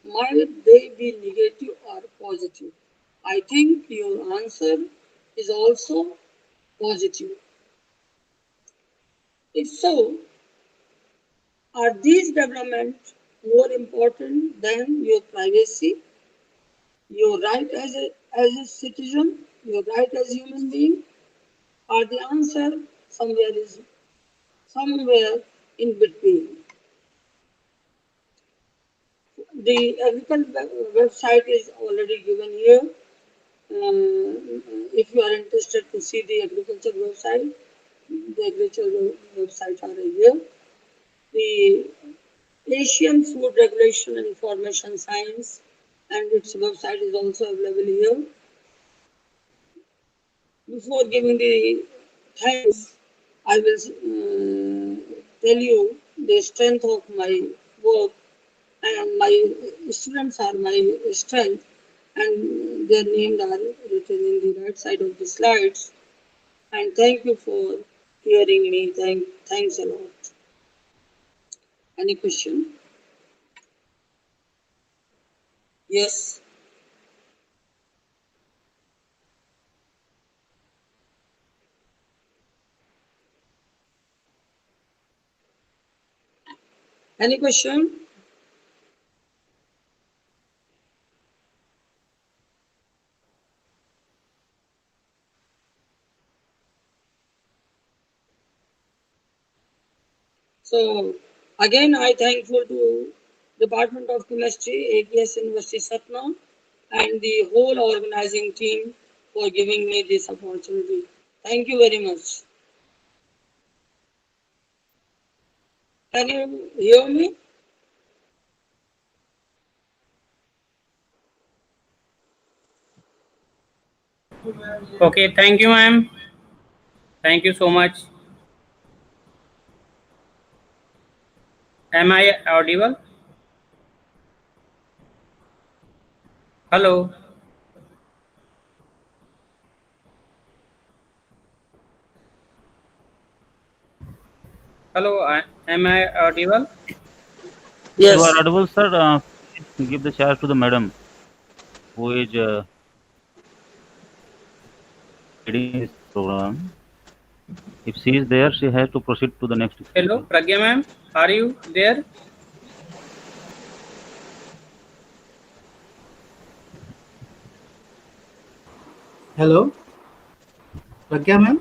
Might they be negative or positive? I think your answer is also positive. If so, are these developments more important than your privacy, your right as a citizen, your right as a human being? Or the answer is somewhere in between? The agriculture website is already given here. If you are interested to see the agriculture website, the agriculture website are here. The Asian Food Regulation and Information Science and its website is also available here. Before giving the thanks, I will tell you the strength of my work, and my students are my strength, and their names are written in the right side of the slides. And thank you for hearing me. Thanks a lot. Any question? Yes. Any question? So again, I thankful to Department of Chemistry, AKS University Satna, and the whole organizing team for giving me this opportunity. Thank you very much. Can you hear me? Okay, thank you, ma'am. Thank you so much. Am I audible? Hello. Hello, am I audible? You are Yes. audible, sir. Give the chance to the madam who is leading this program. If she is there, she has to proceed to the next. Hello, Pragya ma'am. Are you there? Hello, Pragya ma'am.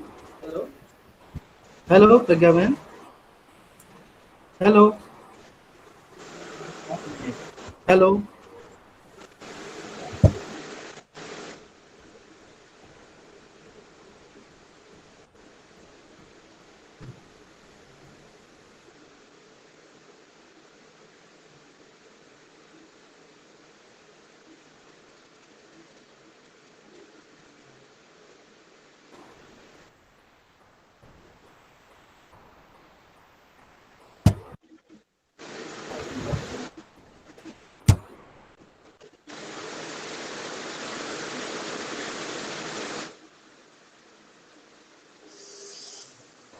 Hello, Pragya ma'am. Hello. Hello.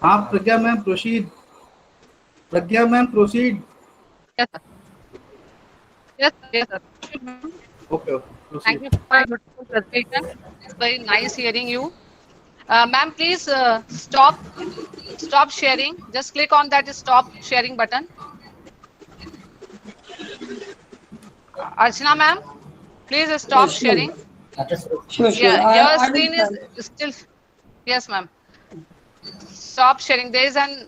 Pragya ma'am, proceed. Pragya ma'am, proceed. Yes, sir. Yes, sir. Yes, sir. Okay, Thank proceed. you for your beautiful presentation. It's very nice hearing you. Ma'am, please stop sharing. Just click on that stop sharing button. Archana, ma'am, please stop sharing. Sure. Yeah, your I will screen try. is still. Yes, ma'am. Stop sharing. There is an.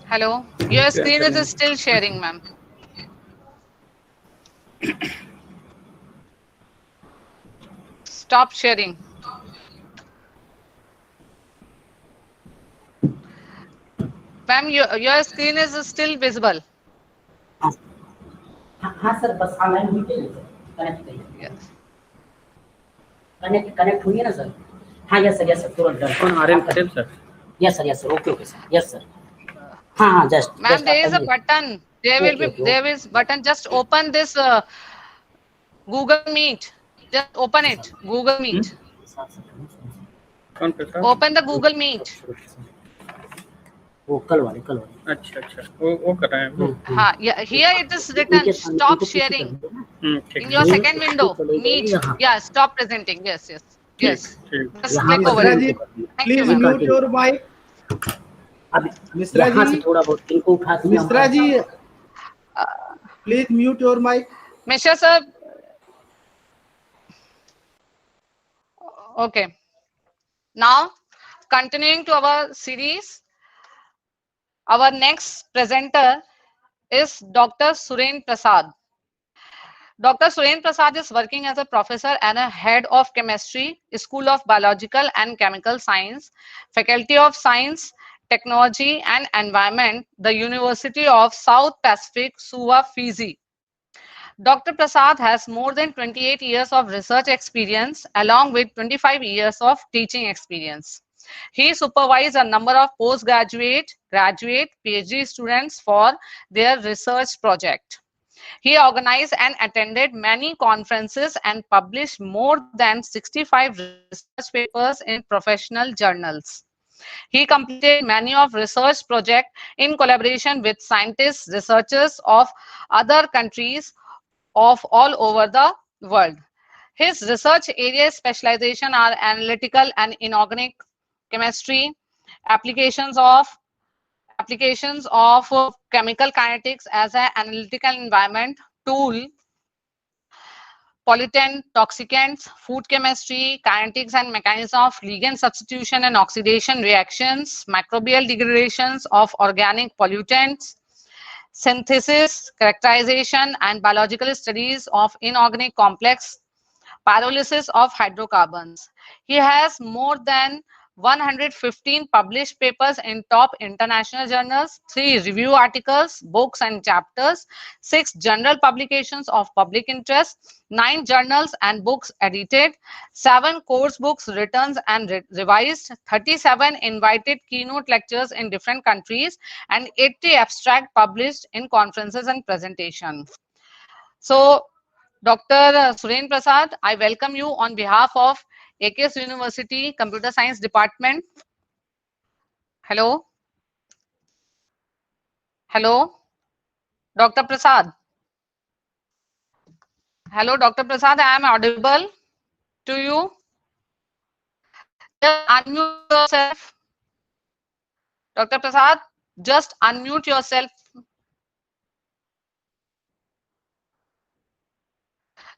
Hello. Your screen is still sharing, ma'am. Stop sharing. Ma'am, your screen is still visible. हाँ sir बस online हुई थी connect करिए Yes. Connect हुई है ना sir हाँ yes sir तुरंत done On RM Patel, sir. Yes sir okay sir yes sir हाँ just Ma'am, there is a button. There is button. Just open this Google Meet. Just open it. Google Meet. कौन प्रसाद? Open the Google Meet. वो कल वाले अच्छा अच्छा, वो कर रहे हैं। हाँ, here it is written stop sharing in your second window. Meet. Yeah, stop presenting. Yes. Just click over Mishra ji, it. Thank please you, ma'am. Mute your mic. Mishra ji, थोड़ा बहुत इनको उठा के Mishra ji, please mute your mic. Mr. Sir. Okay. Now, continuing to our series, our next presenter is Dr. Suren Prasad. Dr. Suren Prasad is working as a professor and a head of chemistry, School of Biological and Chemical Science, Faculty of Science, Technology and Environment, the University of South Pacific, Suva, Fiji. Dr. Prasad has more than 28 years of research experience along with 25 years of teaching experience. He supervised a number of postgraduate, graduate, PhD students for their research project. He organized and attended many conferences and published more than 65 research papers in professional journals. He completed many of research projects in collaboration with scientists, researchers of other countries of all over the world. His research area specialization are analytical and inorganic chemistry, applications of chemical kinetics as an analytical environment tool, pollutant, toxicants, food chemistry, kinetics and mechanism of ligand substitution and oxidation reactions, microbial degradations of organic pollutants, synthesis, characterization and biological studies of inorganic complex, pyrolysis of hydrocarbons. He has more than 115 published papers in top international journals, 3 review articles, books and chapters, 6 journal publications of public interest, 9 journals and books edited, 7 course books written and revised, 37 invited keynote lectures in different countries, and 80 abstracts published in conferences and presentations. So, Dr. Suren Prasad, I welcome you on behalf of AKS University Computer Science Department. Hello. Hello. Dr. Prasad. Hello, Dr. Prasad, I am audible to you. Just unmute yourself. Dr. Prasad, just unmute yourself.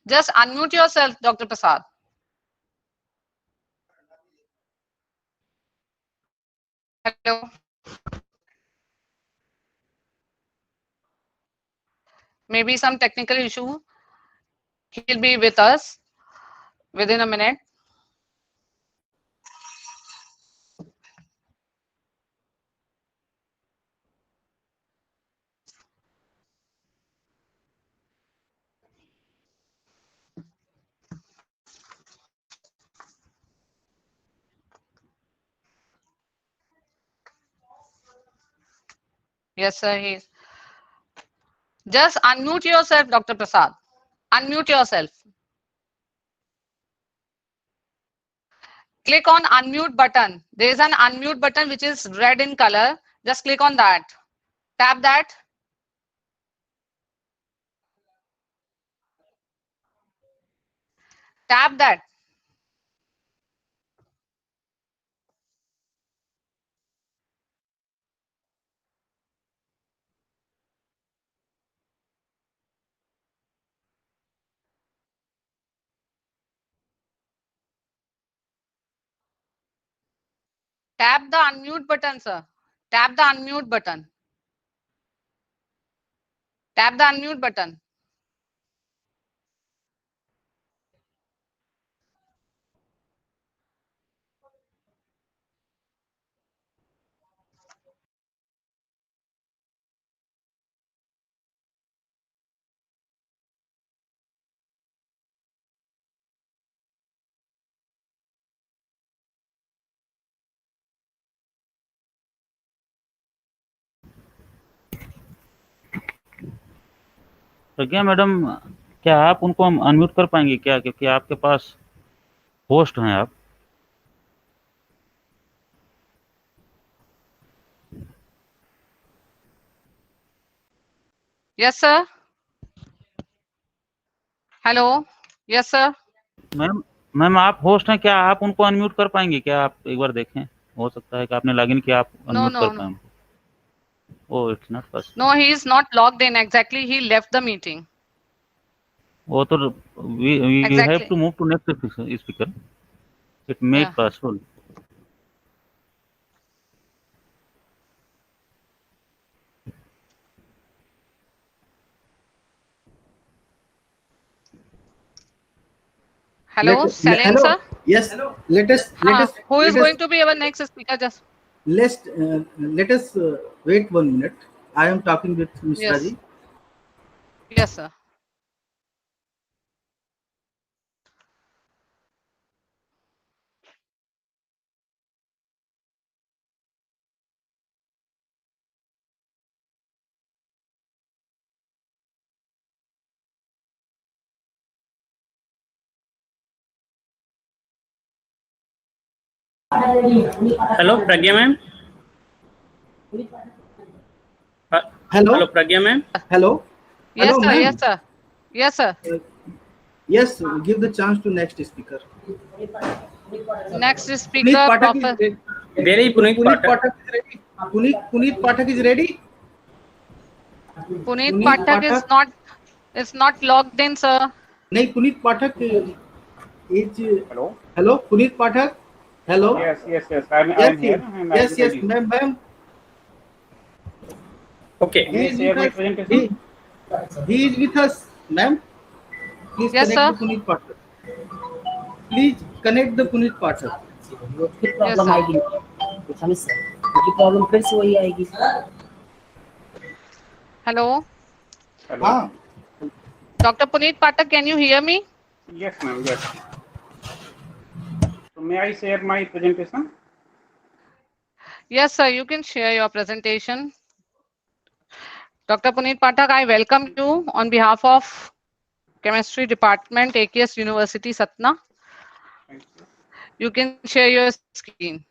Just unmute yourself, Dr. Prasad. Hello. Maybe some technical issue. He'll be with us within a minute. Yes, sir, he is. Just unmute yourself, Dr. Prasad. Unmute yourself. Click on unmute button. There is an unmute button which is red in color. Just click on that. Tap that. Tap that. Tap the unmute button, sir. Tap the unmute button. Tap the unmute button. Pragya madam, क्या आप उनको unmute कर पाएंगे क्या, क्योंकि आपके पास host हैं आप। Yes, sir. Hello. Yes, sir. Ma'am ma'am आप होस्ट हैं क्या? आप उनको अनम्यूट कर पाएंगे क्या? आप एक बार देखें, हो सकता है कि आपने लॉगिन किया, आप No, अनम्यूट कर no, पाए no. उनको। Oh, it's not possible. No, he is not logged in. Exactly, he left the meeting. वो तो we have Exactly. To move to next speaker, it make Yeah. Possible. Hello, Salim, Hello. sir. Yes. Let us Who is going to be our next speaker? Just let us wait 1 minute. I am talking with Ms. yes. Raji. Yes, sir. Hello, Pragya ma'am. Hello. Hello, Pragya ma'am. Hello. Yes, Hello, sir. ma'am. Yes, sir. Yes, sir. Yes, give the chance to next speaker. Next Puneet speaker, Pathak is Professor. ready. Where is Puneet Pathak? Pathak is ready. Puneet Pathak is ready. Puneet Pathak is not logged in, sir. No, Puneet Pathak is. Hello. Hello, Puneet Pathak. Hello. Yes. I'm Yes, here. And yes, I'm ready. ma'am. Okay. May I share my presentation? He is with us, ma'am. Please Yes, connect sir. the Puneet Pathak. Please connect the Puneet Pathak. फिर problem आएगी तो समस्या क्योंकि problem फिर से वही आएगी। Hello. Hello. हाँ, Dr. Puneet Pathak, can you hear me? Yes, ma'am. Yes. So may I share my presentation? Yes, sir. You can share your presentation. Dr. Puneet Pathak, I welcome you on behalf of Chemistry Department, AKS University, Satna. Thank you. You can share your screen.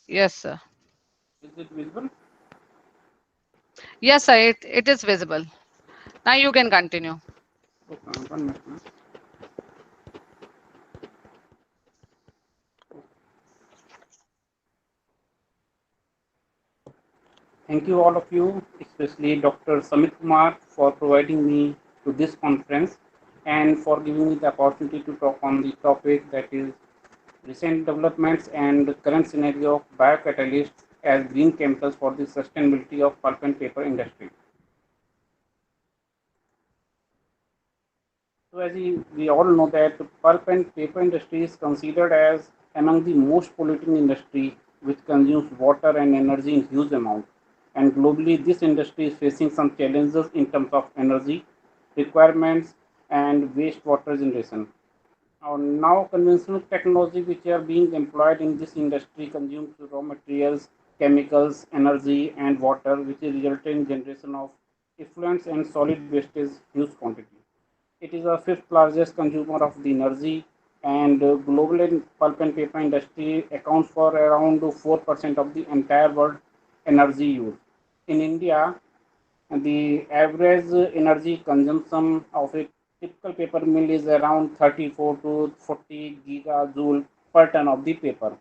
Yes, sir. Is it visible? Yes, sir. It is visible. Now you can continue. Okay, 1 minute, ma'am. Thank you all of you, especially Dr. Samit Kumar, for providing me to this conference and for giving me the opportunity to talk on the topic that is recent developments and current scenario of biocatalysts as green chemicals for the sustainability of pulp and paper industry. So as we all know that pulp and paper industry is considered as among the most polluting industry which consumes water and energy in huge amount. And globally, this industry is facing some challenges in terms of energy requirements and wastewater generation. Now, conventional technology which are being employed in this industry consumes raw materials, chemicals, energy, and water, which is resulting in generation of effluents and solid wastage huge quantity. It is the fifth largest consumer of the energy, and global pulp and paper industry accounts for around 4% of the entire world energy use. In India, the average energy consumption of a typical paper mill is around 34 to 40 gigajoule per ton of the paper.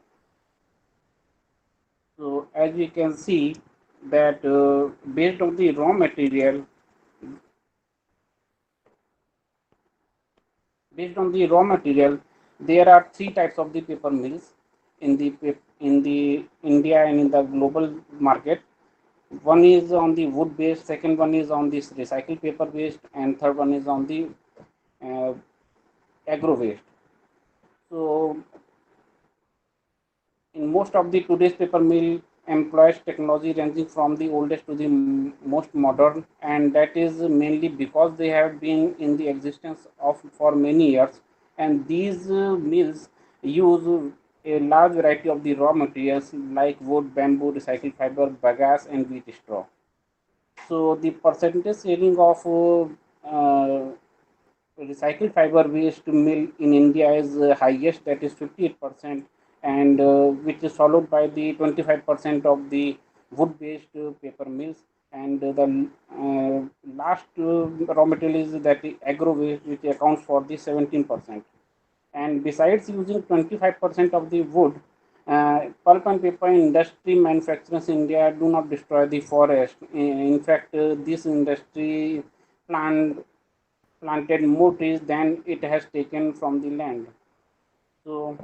So as we can see that based on the raw material, there are three types of the paper mills in the India and in the global market. One is on the wood based, second one is on this recycled paper based, and third one is on the uh, agro waste. So in most of the today's paper mill employs technology ranging from the oldest to the most modern, and that is mainly because they have been in the existence of for many years, and these mills use a large variety of the raw materials like wood, bamboo, recycled fiber, bagasse, and wheat straw. So the percentage sharing of recycled fiber waste mill in India is highest, that is 58%, and which is followed by the 25% of the wood-based paper mills, and the last raw material is that the agro waste, which accounts for the 17%. And besides using 25% of the wood, pulp and paper industry manufacturers in India do not destroy the forest. In fact, this industry planted more trees than it has taken from the land. So,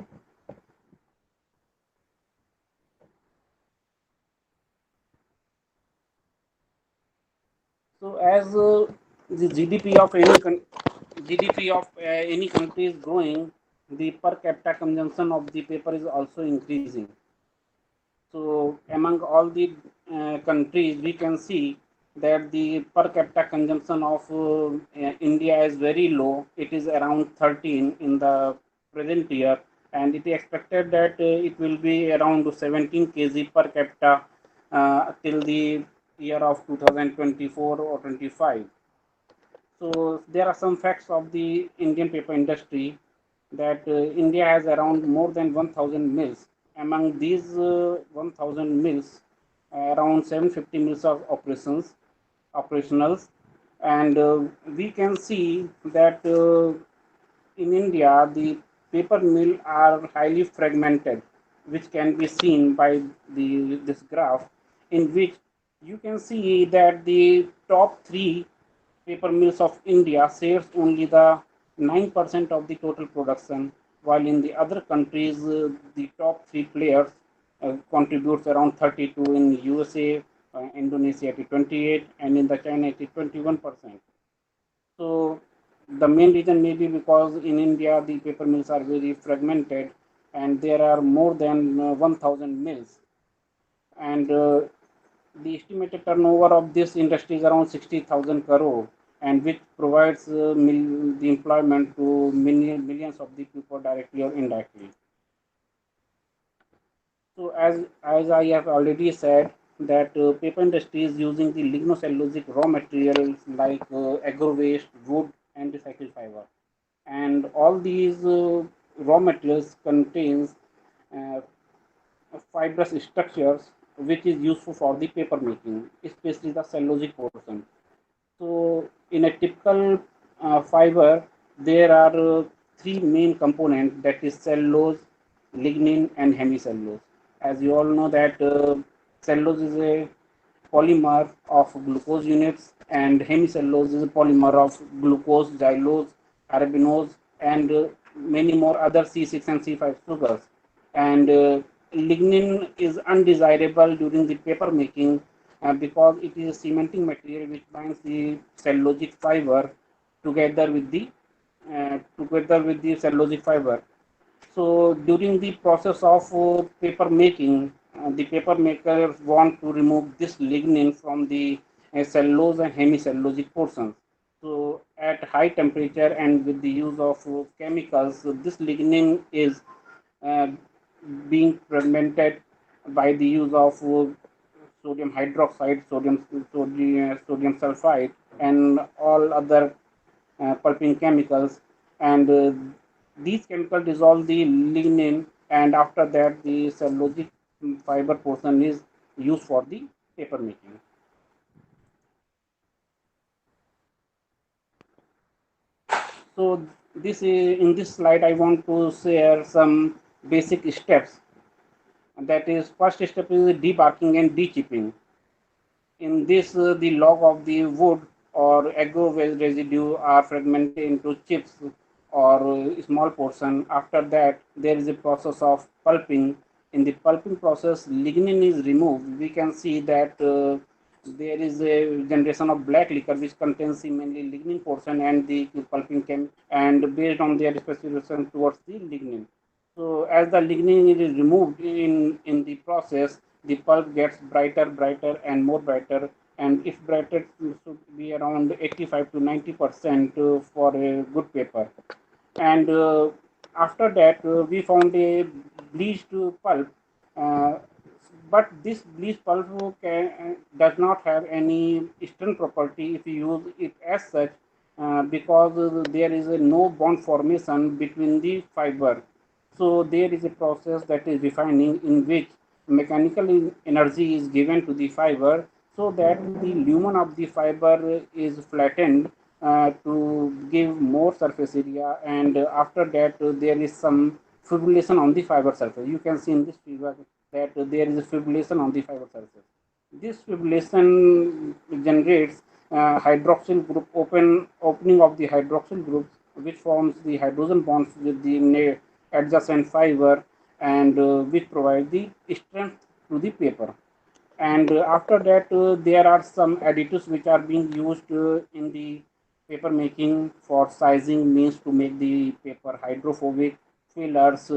as the GDP of any country is growing, the per capita consumption of the paper is also increasing. So among all the countries, we can see that the per capita consumption of India is very low. It is around 13 in the present year, and it is expected that it will be around 17 kg per capita till the year of 2024 or 25. So there are some facts of the Indian paper industry that India has around more than 1,000 mills. Among these 1,000 mills, around 750 mills are operationals, and we can see that in India the paper mill are highly fragmented, which can be seen by this graph, in which you can see that the top three paper mills of India shares only the 9% of the total production, while in the other countries, the top three players contributes around 32 in USA, Indonesia at 28, and in the China at 21%. So the main reason may be because in India the paper mills are very fragmented, and there are more than 1,000 mills, and the estimated turnover of this industry is around 60,000 crore, and which provides the employment to millions of the people directly or indirectly. So as I have already said, that paper industry is using the lignocellulosic raw materials like agro waste, wood, and recycled fiber, and all these raw materials contains uh, fibrous structures which is useful for the paper making, especially the cellulosic portion. So in a typical fiber, there are three main components, that is cellulose, lignin, and hemicellulose. As you all know that cellulose is a polymer of glucose units, and hemicellulose is a polymer of glucose, xylose, arabinose, and many more other C6 and C5 sugars. And lignin is undesirable during the paper making because it is a cementing material which binds the cellulosic fiber together with the cellulosic fiber. So during the process of paper making, the paper makers want to remove this lignin from the cellulose and hemicellulosic portions. So at high temperature and with the use of chemicals, this lignin is uh, being fragmented by the use of sodium hydroxide, sodium sulfide, and all other pulping chemicals. And these chemicals dissolve the lignin, and after that, the cellulosic fiber portion is used for the paper making. So in this slide, I want to share some basic steps. That is, first step is debarking and dechipping. In this, the log of the wood or agro waste residue are fragmented into chips or small portion. After that, there is a process of pulping. In the pulping process, lignin is removed. We can see that there is a generation of black liquor which contains mainly lignin portion and the pulping and based on their specification towards the lignin. So as the lignin is removed in the process, the pulp gets brighter and more brighter, and if brighter should be around 85 to 90% for a good paper. And after that, we found a bleached pulp, uh, but this bleached pulp does not have any stern property if you use it as such, because there is no bond formation between the fiber. So there is a process that is refining in which mechanical energy is given to the fiber so that the lumen of the fiber is flattened to give more surface area, and after that there is some fibrillation on the fiber surface. You can see in this figure that there is a fibrillation on the fiber surface. This fibrillation generates hydroxyl group opening of the hydroxyl groups, which forms the hydrogen bonds with the adjacent fiber, and which provide the strength to the paper. And after that, there are some additives which are being used in the paper making for sizing, means to make the paper hydrophobic, fillers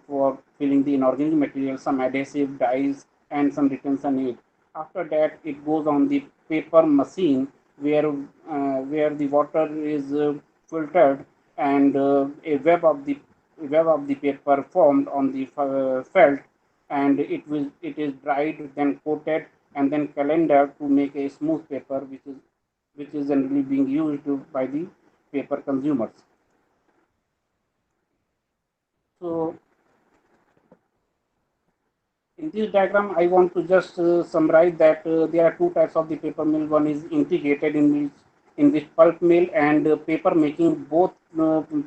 for filling the inorganic material, some adhesive dyes, and some retention aid. After that, it goes on the paper machine where the water is filtered, and a web of the paper formed on the felt, and it is dried, then coated, and then calendared to make a smooth paper, which is generally being used by the paper consumers. So in this diagram, I want to just summarize that there are two types of the paper mill. One is integrated, in which pulp mill and paper making, both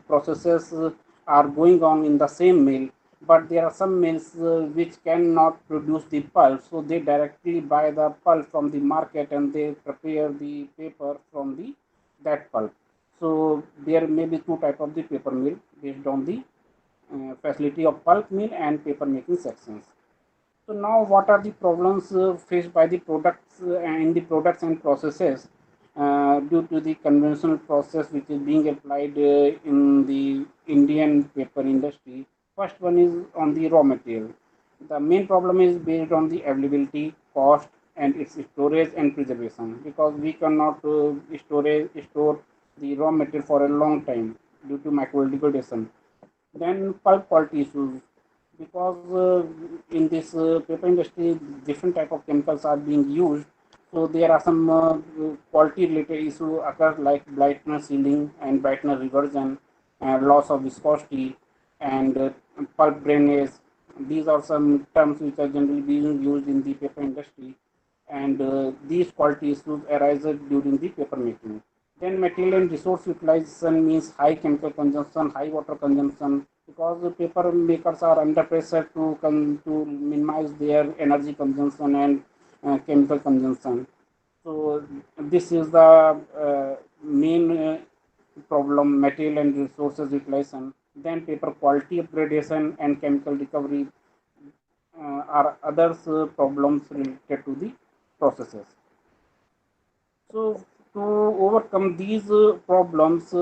processes are going on in the same mill. But there are some mills which cannot produce the pulp, so they directly buy the pulp from the market and they prepare the paper from that pulp. So there may be two types of the paper mill based on the facility of pulp mill and paper making sections. So now, what are the problems faced by the products in the products and processes due to the conventional process which is being applied in the Indian paper industry? First one is on the raw material. The main problem is based on the availability, cost, and its storage and preservation, because we cannot store the raw material for a long time due to microdegradation. Then pulp quality issues, because in this paper industry different type of chemicals are being used, so there are some quality related issue occur, like brightener sealing and brightener reversion, loss of viscosity, and pulp drainage. These are some terms which are generally being used in the paper industry, and these quality issues arise during the paper making. Then material and resource utilization means high chemical consumption, high water consumption, because the paper makers are under pressure to minimize their energy consumption and chemical consumption. So this is the main problem: material and resources utilization. Then paper quality upgradation and chemical recovery are others problems related to the processes. So to overcome these problems,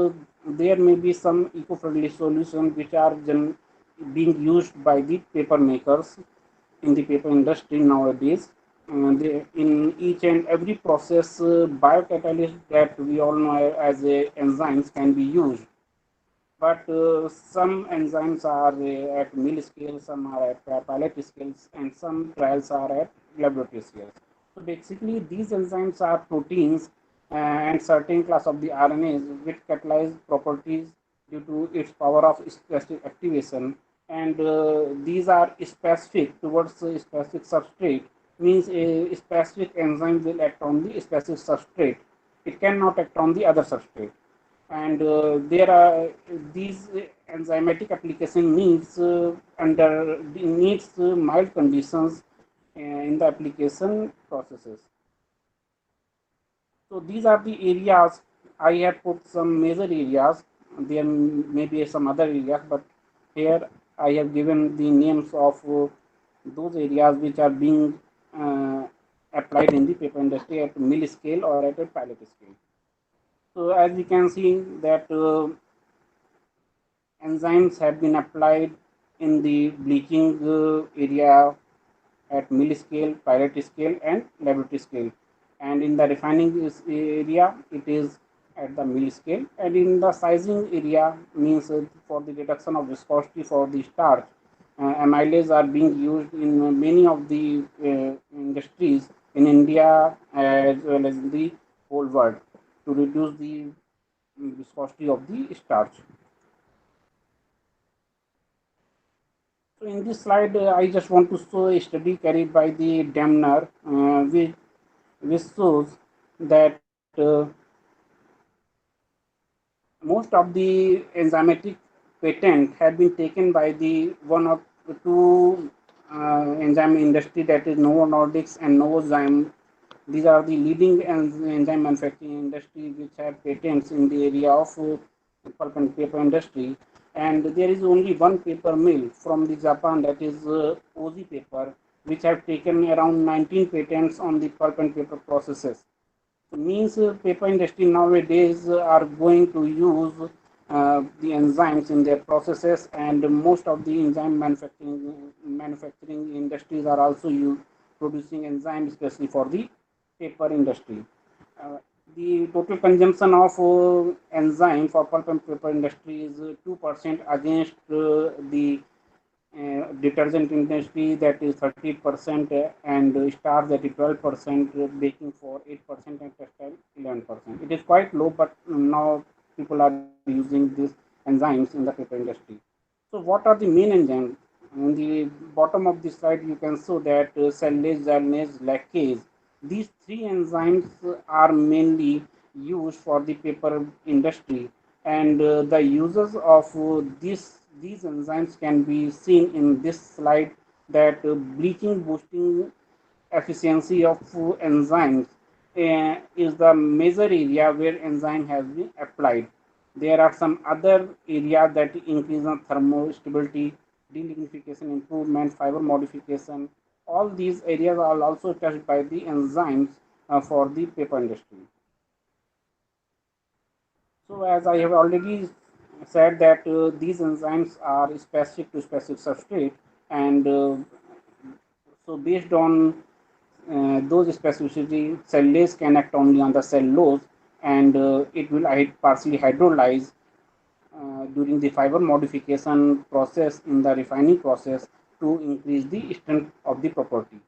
there may be some eco-friendly solutions which are being used by the paper makers in the paper industry nowadays. In each and every process, biocatalysts that we all know as enzymes can be used. But some enzymes are at mill scale, some are at pilot scales, and some trials are at laboratory scales. So basically, these enzymes are proteins and certain class of the RNAs with catalyzed properties due to its power of specific activation, and these are specific towards a specific substrate. Means a specific enzyme will act on the specific substrate. It cannot act on the other substrate, and there are these enzymatic application needs mild conditions in the application processes. So these are the areas. I have put some major areas. There may be some other areas, but here I have given the names of those areas which are being applied in the paper industry at mill scale or at a pilot scale. So as you can see that enzymes have been applied in the bleaching area at mill scale, pilot scale, and laboratory scale. And in the refining area, it is at the mill scale. And in the sizing area, means for the reduction of viscosity for the starch, amylase are being used in many of the industries in India as well as in the whole world to reduce the viscosity of the starch. So in this slide, I just want to show a study carried by the Damner, which shows that most of the enzymatic patent have been taken by the one of the two enzyme industry, that is Novo Nordics and Novozymes. These are the leading enzyme manufacturing industry which have patents in the area of pulp and paper industry. And there is only one paper mill from the Japan, that is Ozi Paper, which have taken around 19 patents on the pulp and paper processes. So means paper industry nowadays are going to use the enzymes in their processes, and most of the enzyme manufacturing industries are also producing enzymes, especially for the paper industry. Uh, the total consumption of enzyme for pulp and paper industry is 2% against the detergent industry, that is 30%, and starch, that is 12%, baking for 8%, and textile 11%. It is quite low, but now people are using these enzymes in the paper industry. So what are the main enzymes? On the bottom of the slide, you can show that cellulase, xylanase, lactase. These three enzymes are mainly used for the paper industry, and the uses of these enzymes can be seen in this slide. That bleaching, boosting efficiency of enzymes is the major area where enzyme has been applied. There are some other areas that increase in thermostability, delignification improvement, fiber modification. All these areas are also touched by the enzymes for the paper industry. So as I have already said that these enzymes are specific to specific substrate, and so based on those specificity, cellulase can act only on the cellulose, and it will partially hydrolyze during the fiber modification process in the refining process to increase the strength of the property.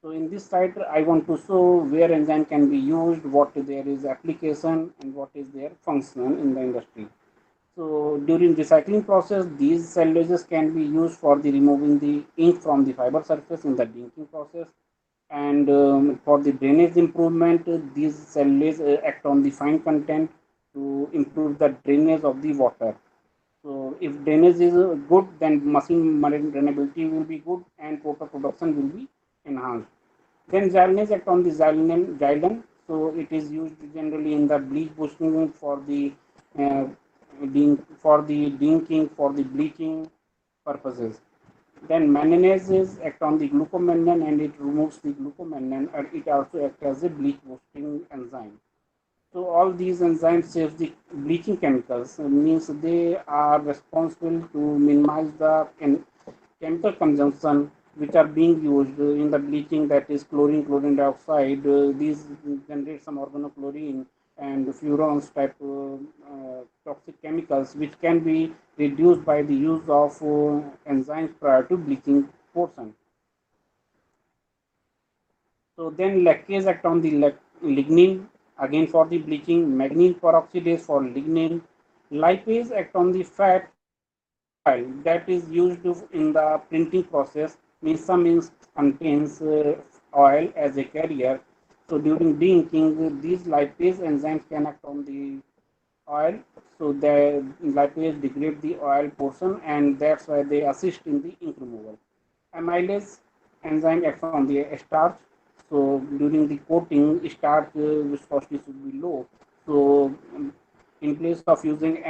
So in this slide, I want to show where enzyme can be used, what there is application, and what is their function in the industry. So during recycling process, these cellulases can be used for the removing the ink from the fiber surface in the inking process. And for the drainage improvement, these cellulase act on the fine content to improve the drainage of the water. So if drainage is good, then machine maintainability will be good and paper production will be enhanced. Then xylanase act on the xylem. So it is used generally in the bleach boosting uh, for the dinking, for the bleaching purposes. Then mannanases act on the glucomannan, and it removes the glucomannan, and it also acts as a bleach boosting enzyme. So all these enzymes save the bleaching chemicals, means they are responsible to minimize the chemical consumption which are being used in the bleaching, that is chlorine, chlorine dioxide. These generate some organochlorine and furans type toxic chemicals, which can be reduced by the use of enzymes prior to bleaching portion. So then lactase act on the lignin, again for the bleaching, manganese peroxidase for lignin, lipase act on the fat oil that is used in the printing process, means some contains oil as a carrier. So during de-inking, these lipase enzymes can act on the oil, so the lipase degrade the oil portion, and that's why they assist in the ink removal. Amylase enzyme acts on the starch. So during the coating, starch viscosity should be low. So in place of using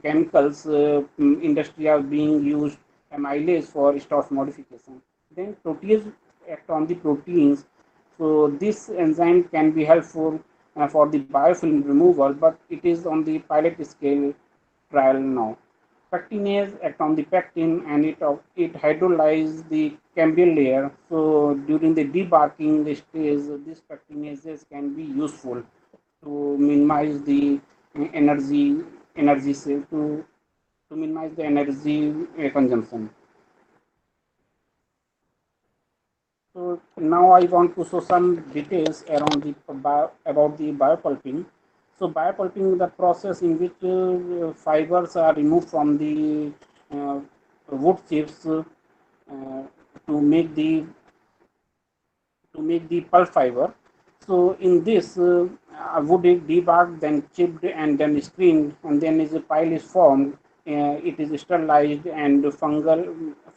chemicals, industry are being used amylase for starch modification. Then protease act on the proteins. So this enzyme can be helpful for the biofilm removal, but it is on the pilot scale trial now. Pectinase act on the pectin, and it hydrolyzes the cambial layer. So during the debarking stage, these pectinases can be useful to minimize the energy save to minimize the energy consumption. So now I want to show some details around about the biopulping. So biopulping is the process in which fibers are removed from the wood chips to make the pulp fiber. So in this, wood is debarked, then chipped, and then screened, and then is a pile is formed. It is sterilized, and fungal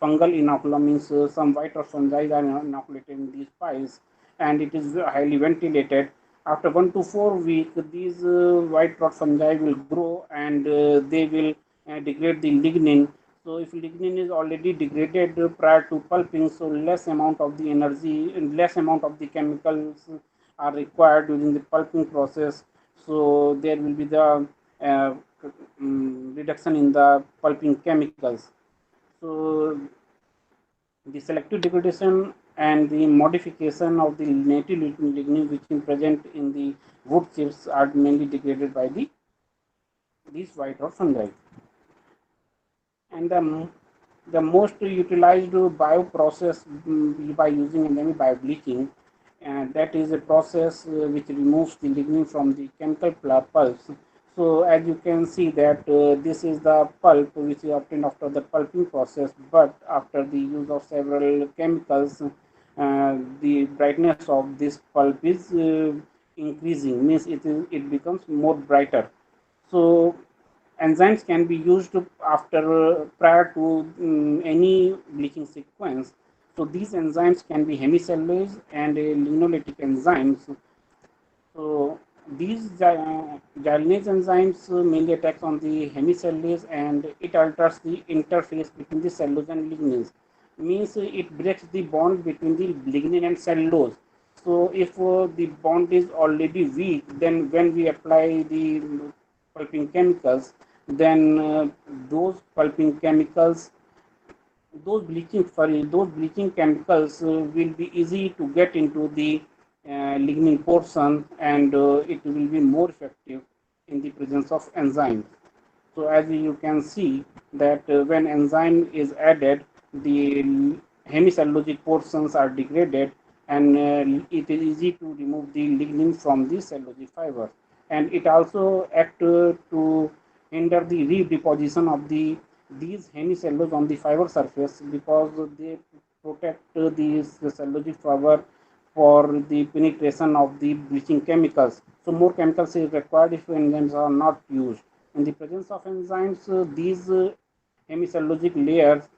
inoculum means some white or fungi are inoculated in these piles, and it is highly ventilated. After 1 to 4 weeks, these white rot fungi will grow, and they will degrade the lignin. So if lignin is already degraded prior to pulping, so less amount of the energy and less amount of the chemicals are required during the pulping process. So there will be the reduction in the pulping chemicals. So the selective degradation and the modification of the native lignin which is present in the wood chips are mainly degraded by these white rot fungi. And the most utilized bioprocess by using enzyme biobleaching, and that is a process which removes the lignin from the chemical pulps. So as you can see that this is the pulp which is obtained after the pulping process, but after the use of several chemicals, the brightness of this pulp is increasing, means it becomes more brighter. So enzymes can be used after prior to any bleaching sequence. So these enzymes can be hemicellulose and lignolytic enzymes. So these gyelinase enzymes mainly attacks on the hemicellulose, and it alters the interface between the cellulose and lignins. Means it breaks the bond between the lignin and cellulose. So if the bond is already weak, then when we apply the pulping chemicals, then those pulping chemicals, those bleaching chemicals will be easy to get into the lignin portion, and it will be more effective in the presence of enzymes. So as you can see that when enzyme is added, the hemicellulosic portions are degraded, and it is easy to remove the lignin from the cellulosic fiber. And it also acts to hinder the redeposition of these hemicellulose on the fiber surface, because they protect the cellulosic fiber for the penetration of the bleaching chemicals. So more chemicals is required if enzymes are not used. In the presence of enzymes, these hemicellulosic layers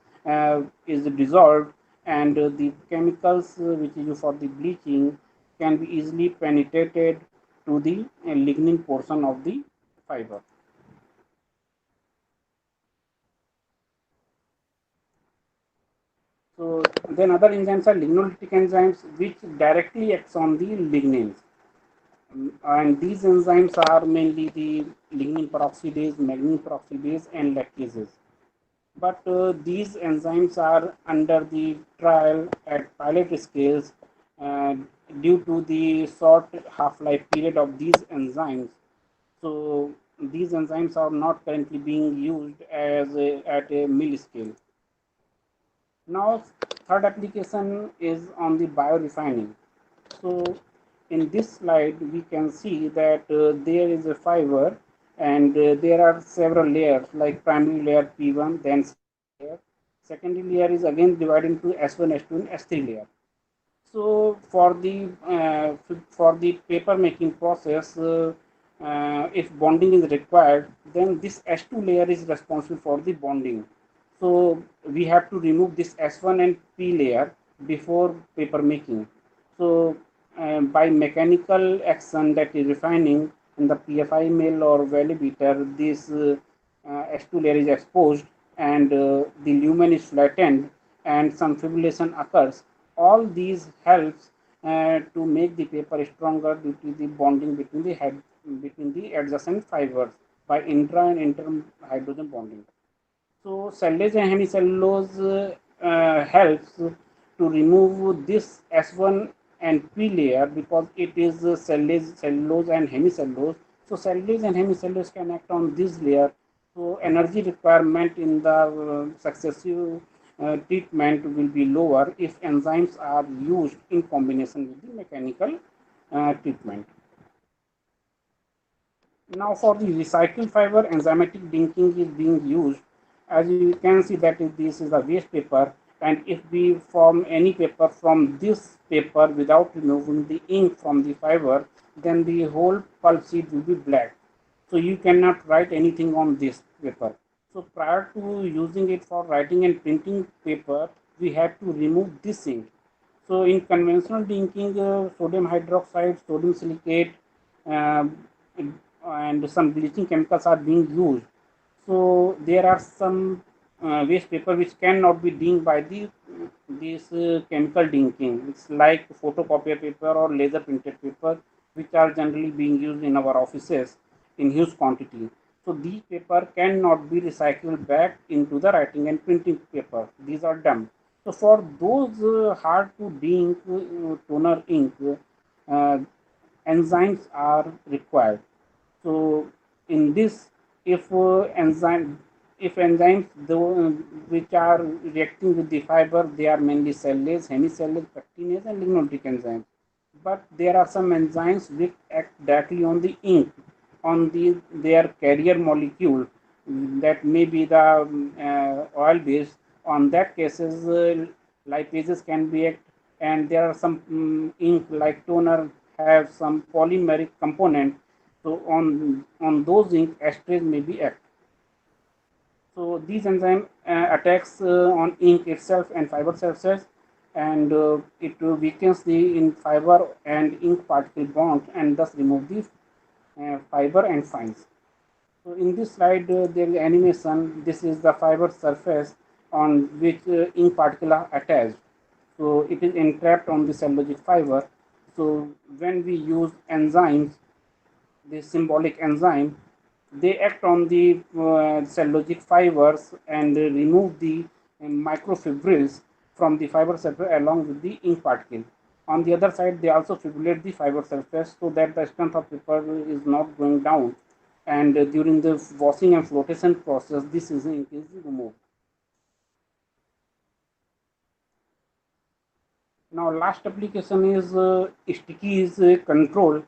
is dissolved, and the chemicals which is used for the bleaching can be easily penetrated to the lignin portion of the fiber. So then other enzymes are lignolytic enzymes, which directly acts on the lignins. And these enzymes are mainly the lignin peroxidase, manganese peroxidase, and lactases. But these enzymes are under the trial at pilot scales uh, due to the short half-life period of these enzymes. So these enzymes are not currently being used at a mill scale. Now, third application is on the biorefining. So in this slide, we can see that there is a fiber, and there are several layers like primary layer P1, then secondary layer. Secondary layer is again divided into S1, S2, and S3 layer. So for the paper making process, if bonding is required, then this S2 layer is responsible for the bonding. So we have to remove this S1 and P layer before paper making. So by mechanical action, that is refining in the PFI mill or valley beater, this S2 layer is exposed, and the lumen is flattened, and some fibrillation occurs. All these helps to make the paper stronger due to the bonding between the adjacent fibers by intra and inter hydrogen bonding. So cellulose and hemicellulose helps to remove this S1 and P layer, because it is cellulose and hemicellulose. So cellulose and hemicellulose can act on this layer. So energy requirement in the successive treatment will be lower if enzymes are used in combination with the mechanical treatment. Now for the recycled fiber, enzymatic dinking is being used. As you can see that this is the waste paper, And if we form any paper from this paper without removing the ink from the fiber, then the whole pulp sheet will be black. So you cannot write anything on this paper. So prior to using it for writing and printing paper, we had to remove this ink. So in conventional inking, sodium hydroxide, sodium silicate, um, and some bleaching chemicals are being used. So there are some waste paper which cannot be dinked by this chemical dinking. It's like photocopier paper or laser printed paper, which are generally being used in our offices in huge quantity. So these paper cannot be recycled back into the writing and printing paper. These are dumped. So for those hard to dink toner ink, uh, enzymes are required. So in this, if enzymes which are reacting with the fiber, they are mainly cellulase, hemicellulase, pectinase, and lignoleic enzymes. But there are some enzymes which act directly on the ink, on their carrier molecule, that may be the oil base. On that cases, lipases can be act, and there are some ink like toner have some polymeric component. So on those ink, esterase may be act. So these enzyme attacks on ink itself and fiber cells, and it weakens the in fiber and ink particle bonds, and thus remove the fiber and fines. So in this slide, there is animation. This is the fiber surface on which ink particle are attached. So it is entrapped on the cellulosic fiber. So when we use enzymes, the symbolic enzyme, they act on the cellulosic fibers and remove the microfibrils from the fiber surface along with the ink particle. On the other side, they also fibrillate the fiber surface so that the strength of paper is not going down. And during the washing and flotation process, this ink is removed. Now, last application is stickies control.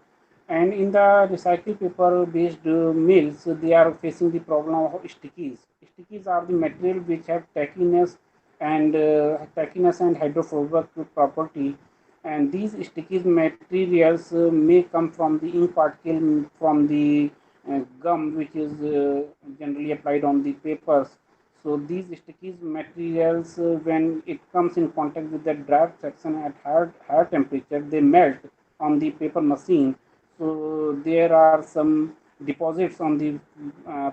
And in the recycled paper based mills, they are facing the problem of stickies. Stickies are the material which have tackiness and hydrophobic property. And these sticky materials may come from the ink particle, from the gum, which is generally applied on the papers. So these sticky materials, when it comes in contact with the draft section at higher temperature, they melt on the paper machine. So there are some deposits on the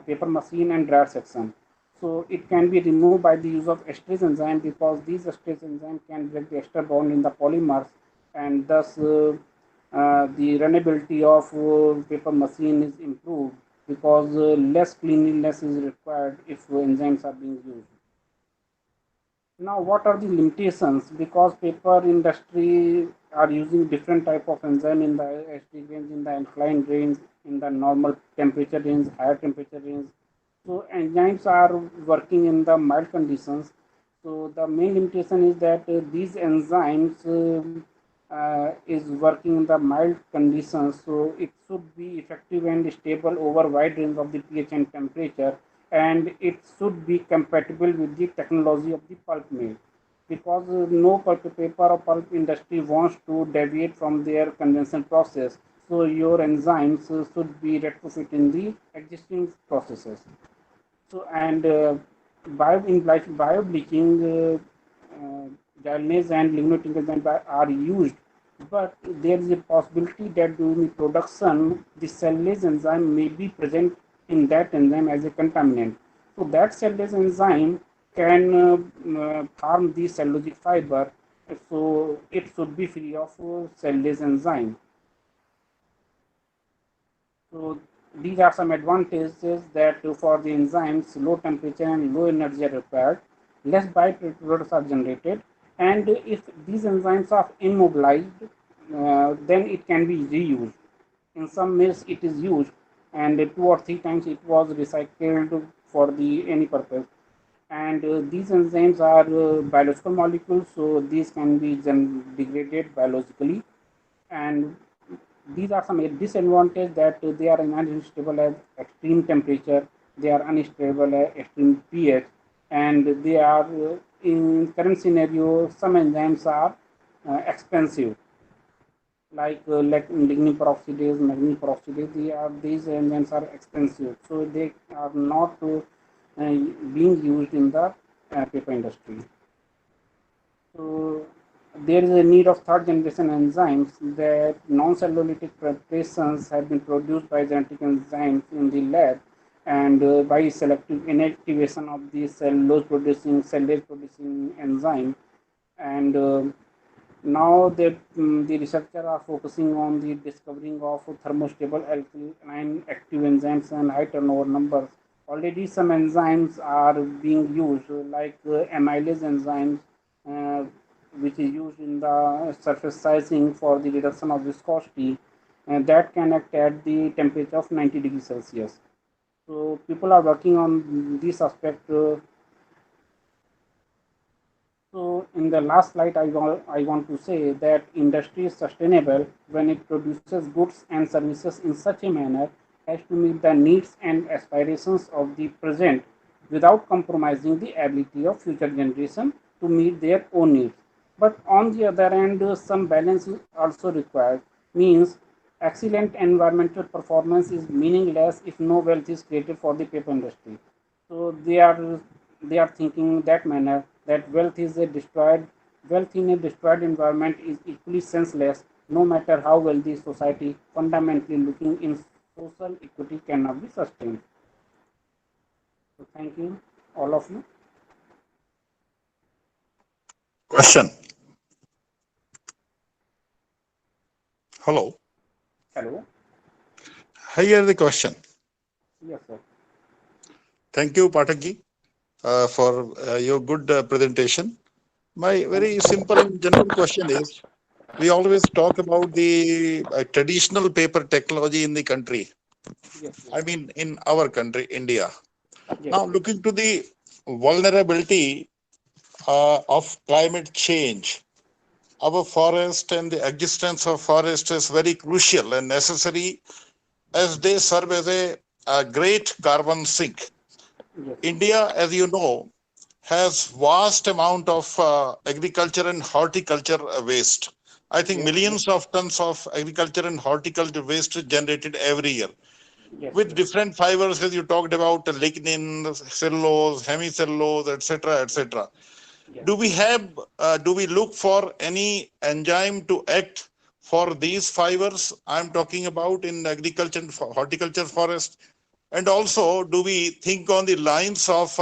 paper machine and draft section. So it can be removed by the use of esterase enzyme, because these esterase enzyme can break the ester bond in the polymers, and thus the runnability of paper machine is improved, because less cleanliness is required if enzymes are being used. Now, what are the limitations? Because paper industry are using different type of enzyme in the acidic range, in the alkaline range, in the normal temperature range, higher temperature range. So enzymes are working in the mild conditions. So the main limitation is that these enzymes is working in the mild conditions. So it should be effective and stable over wide range of the pH and temperature, and it should be compatible with the technology of the pulp mill, because no pulp paper or pulp industry wants to deviate from their conventional process. So your enzymes should be retrofit in the existing processes. So and bio bleaching, gyrase and lignoleic enzyme are used, but there is a possibility that during the production, the cellulase enzyme may be present in that enzyme as a contaminant. So that cellulase enzyme can harm the cellulosic fiber. So it should be free of cellulase enzyme. So these are some advantages that for the enzymes, low temperature and low energy are required, less byproducts are generated, and if these enzymes are immobilized, then it can be reused. In some mills it is used, and 2 or 3 times it was recycled for the any purpose. And these enzymes are biological molecules, so these can be degraded biologically, and these are some disadvantages, that they are unstable at extreme temperature, they are unstable at extreme pH, and they are in current scenario, some enzymes are expensive, like lignin peroxidase, manganese peroxidase. These enzymes are expensive, so they are not being used in the paper industry. So there is a need of third generation enzymes that non-cellulitic preparations have been produced by genetic enzymes in the lab, and by selective inactivation of the cellulose producing enzyme. And now the researchers are focusing on the discovering of thermostable alkaline active enzymes and high turnover numbers. Already some enzymes are being used, like amylase enzymes, uh, which is used in the surface sizing for the reduction of viscosity, and that can act at the temperature of 90 degrees Celsius. So people are working on this aspect. So in the last slide, I want to say that industry is sustainable when it produces goods and services in such a manner as to meet the needs and aspirations of the present without compromising the ability of future generation to meet their own needs. But on the other hand, some balance is also required. Means excellent environmental performance is meaningless if no wealth is created for the paper industry. So they are thinking that manner, that wealth in a destroyed environment is equally senseless, no matter how wealthy society fundamentally looking in social equity cannot be sustained. So thank you, all of you. Question. Hello. Hello. Here the question. Yes, sir. Thank you, Pathakji, for your good presentation. My very simple and general question is, we always talk about the traditional paper technology in the country. Yes, I mean, in our country, India. yes, Now, looking to the vulnerability of climate change, our forest and the existence of forest is very crucial and necessary, as they serve as a great carbon sink. yes, India, as you know, has vast amount of agriculture and horticulture waste. I think yes, millions of tons of agriculture and horticulture waste is generated every year yes, with yes, different fibers, as you talked about, lignin, cellulose, hemicellulose, etc., etc. yes, Do we look for any enzyme to act for these fibers I'm talking about in agriculture and horticulture forest? And also, do we think on the lines of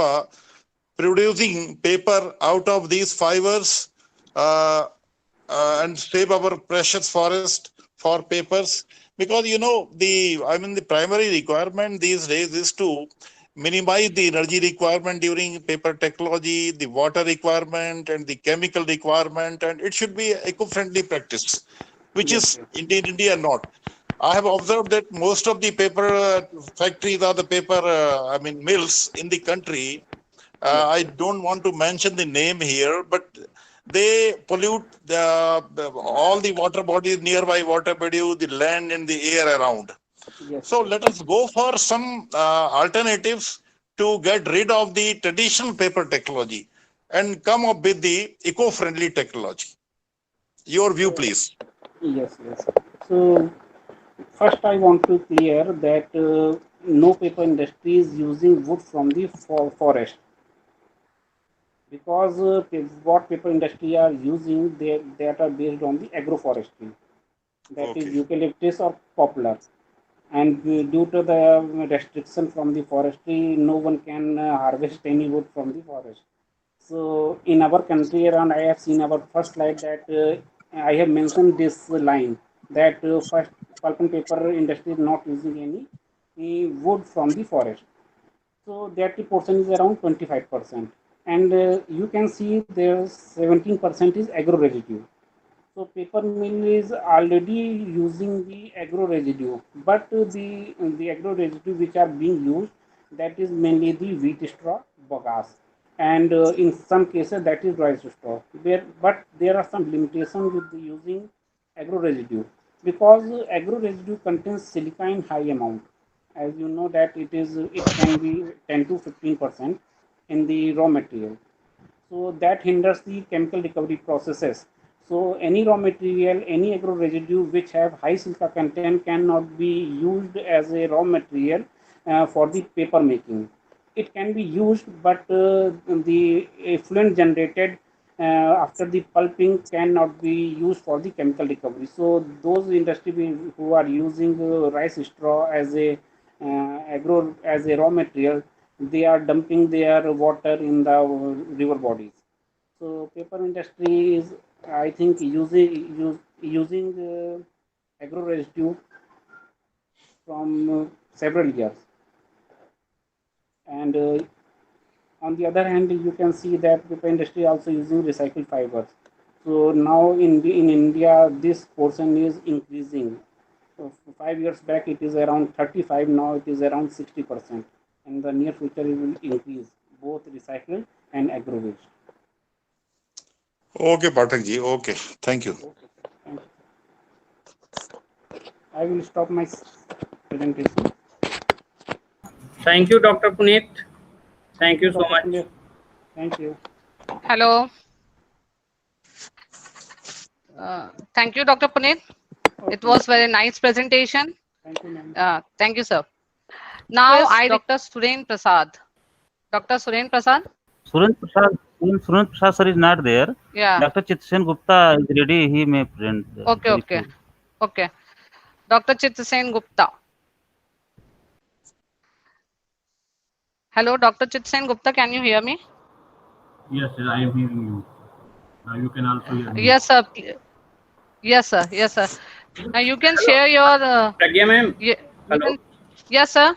producing paper out of these fibers uh, and save our precious forest for papers? Because the primary requirement these days is to minimize the energy requirement during paper technology, the water requirement and the chemical requirement, and it should be eco-friendly practice, which yes, is yes, in India not. I have observed that most of the paper factories or the paper, mills in the country, yes, I don't want to mention the name here, but they pollute all the water bodies, nearby water bodies, the land and the air around. yes, So yes. let us go for some alternatives to get rid of the traditional paper technology and come up with the eco-friendly technology. Your view, So please. yes, yes. So first, I want to clear that no paper industry is using wood from the forest, because what paper industry are using, they that are based on the agroforestry, that is Okay. eucalyptus or poplar, and due to the restriction from the forestry, no one can harvest any wood from the forest. So in our country around, I have seen our first slide that I have mentioned this line that first pulp and paper industry is not using any wood from the forest. So that portion is around 25%, and you can see there 17% is agro residue. So paper mill is already using the agro residue, but the agro residue which are being used, that is mainly the wheat straw, bagasse, and in some cases that is rice straw. But there are some limitations with the using agro residue, because agro residue contains silica in high amount. As you know that it can be 10 to 15% in the raw material. So that hinders the chemical recovery processes. So any raw material, any agro residue which have high silica content cannot be used as a raw material for the paper making. It can be used, but the effluent generated after the pulping cannot be used for the chemical recovery. So those industry who are using rice straw as a agro as a raw material, they are dumping their water in the river bodies. So paper industry is, I think, using agro residue from several years. And on the other hand, you can see that paper industry also using recycled fibers. So now in India, this portion is increasing. So 5 years back, it is around 35. Now it is around 60%. In the near future, it will increase both recycled and agro waste. Okay, Pathak ji. Okay, thank you. Okay, thank you. I will stop my presentation. Thank you, Dr. Puneet. Thank you so much. Puneet. Thank you. Hello. Thank you, Dr. Puneet. It was very nice presentation. Thank you, ma'am. Thank you, sir. Now I Dr. Suren Prasad. Dr. Suren Prasad? Suren Prasad sir is not there. Yeah. Dr. Chitsen Gupta is ready. He may present. Okay. Dr. Chitsen Gupta. Hello, Dr. Chitsen Gupta, can you hear me? Yes, sir, I am hearing you. You can also hear me. Yes, sir. Yes, sir. You can share your. Pragya ma'am. Hello. Yes, sir.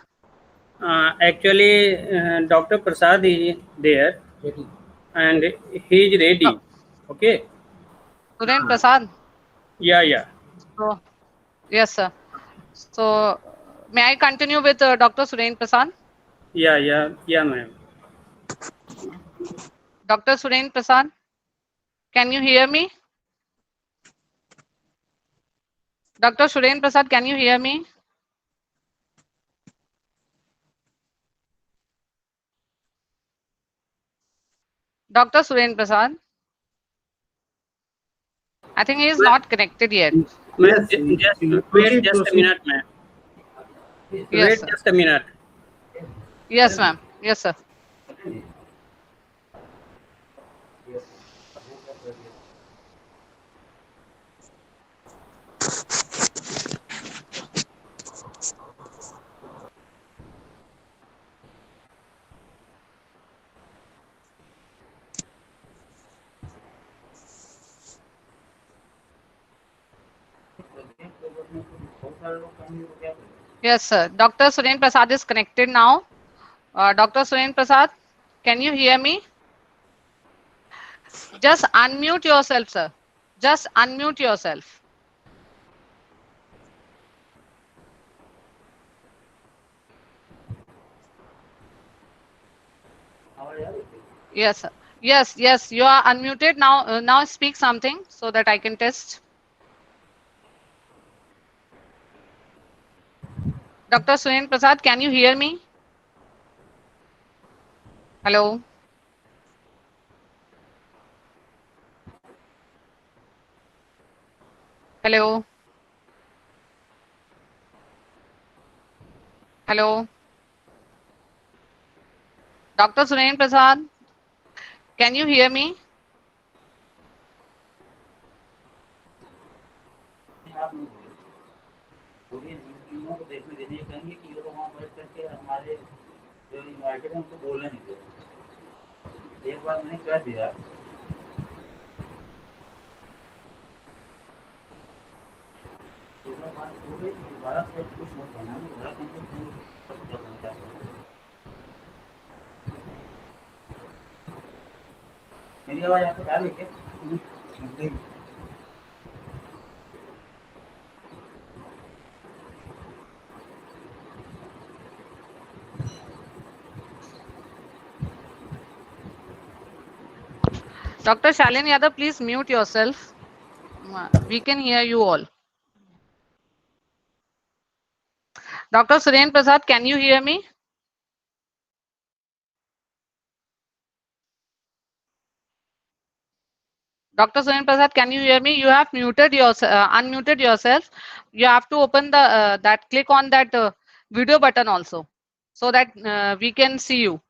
Actually, Dr. Prasad is there, and he is ready. Okay. Suren Prasad. Yeah. So, yes, sir. So, may I continue with Dr. Suren Prasad? Yeah, ma'am. Dr. Suren Prasad, can you hear me? Dr. Suren Prasad, can you hear me? Dr. Suren Prasad? I think he is not connected yet. Wait just a minute, ma'am. Yes, Wait just a minute. Yes, ma'am. Yes, sir. Yes, sir. Dr. Suren Prasad is connected now. Dr. Suren Prasad, can you hear me? Just unmute yourself, sir. Just unmute yourself. Yes, sir. Yes, you are unmuted now. Now speak something so that I can test. Dr. Suren Prasad, can you hear me? Hello. Hello. Hello. Dr. Suren Prasad, can you hear me? एक बार मैंने कह दिया मेरी आवाज आपको आ रही है क्या? Dr. Shalin Yadav, please mute yourself. We can hear you all. Dr. Suren Prasad, can you hear me? Dr. Sunil Prasad, can you hear me? You have muted yourself, unmuted yourself. You have to open the that click on that video button also, so that we can see you.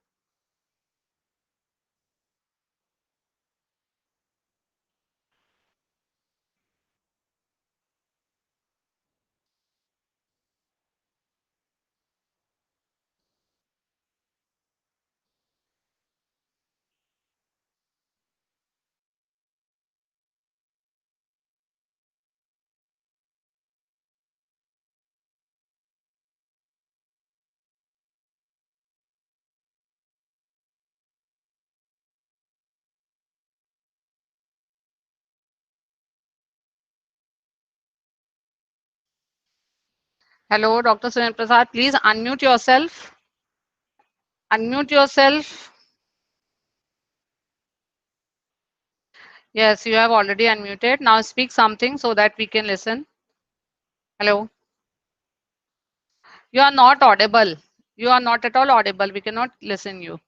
Hello, Dr. Sunil Prasad, please unmute yourself. Unmute yourself. Yes, you have already unmuted. Now speak something so that we can listen. Hello. You are not audible. You are not at all audible. We cannot listen you.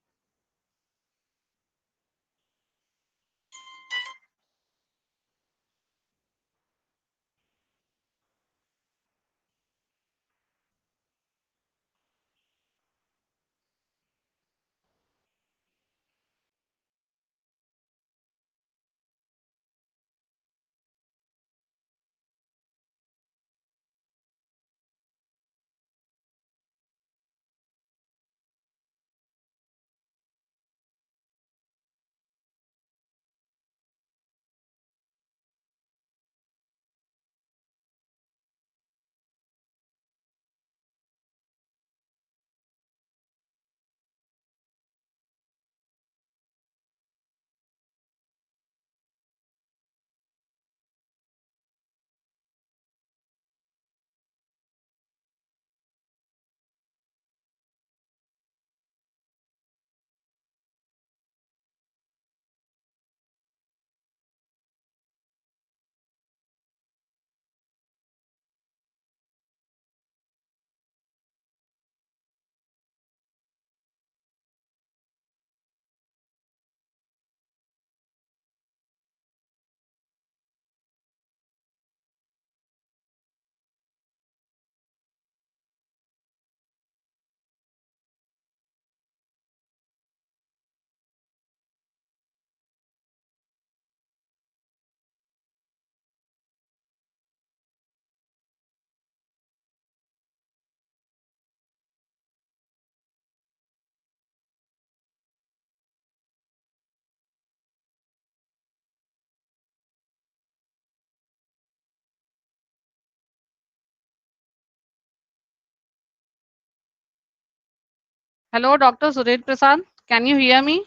Hello, Dr. Sunil Prasad. Can you hear me?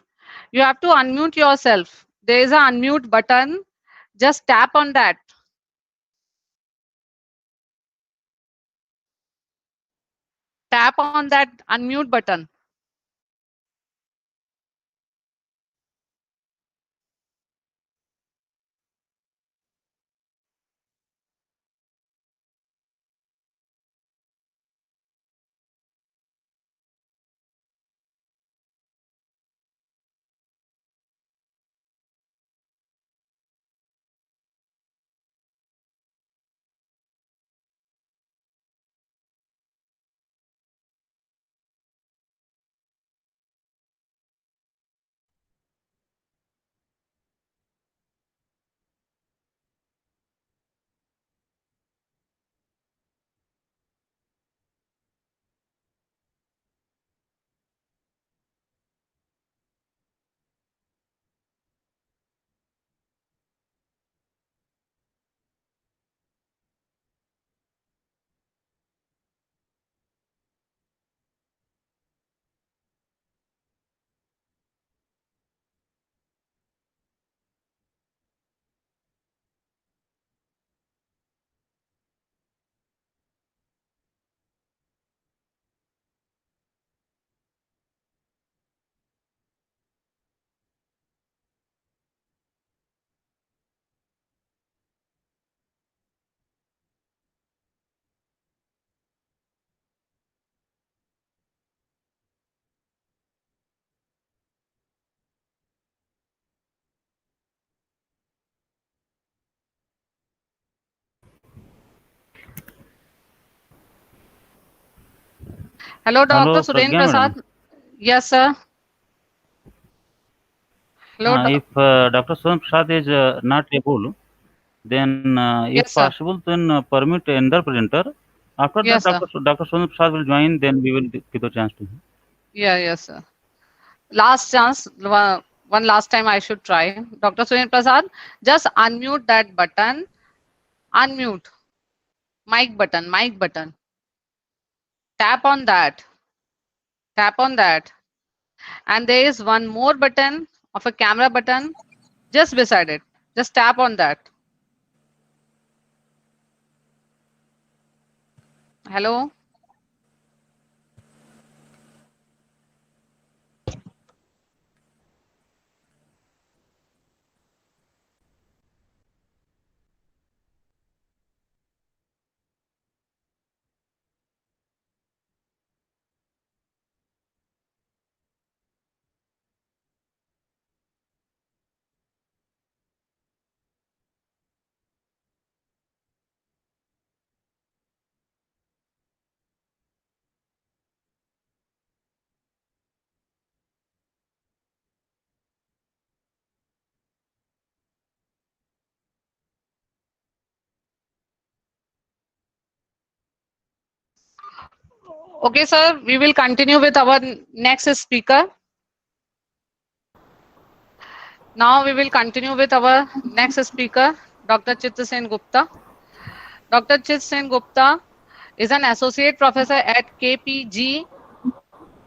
You have to unmute yourself. There is an unmute button. Just tap on that. Tap on that unmute button. Hello, Dr. Hello, Suren Pragya Prasad. madam. Yes, sir. Hello, If Dr. Suren Prasad is not able, then if yes, sir. possible, then permit another presenter. After that, Yes, sir. Dr. Suren Prasad will join. Then we will give the chance to him. Yeah, yes, sir. Last chance, one last time I should try. Dr. Suren Prasad, just unmute that button. Unmute. Mic button, mic button. Tap on that. Tap on that. And there is one more button of a camera button just beside it. Just tap on that. Hello? Okay, sir, we will continue with our next speaker. Now we will continue with our next speaker, Dr. Chitrasen Gupta. Dr. Chitrasen Gupta is an associate professor at KPG,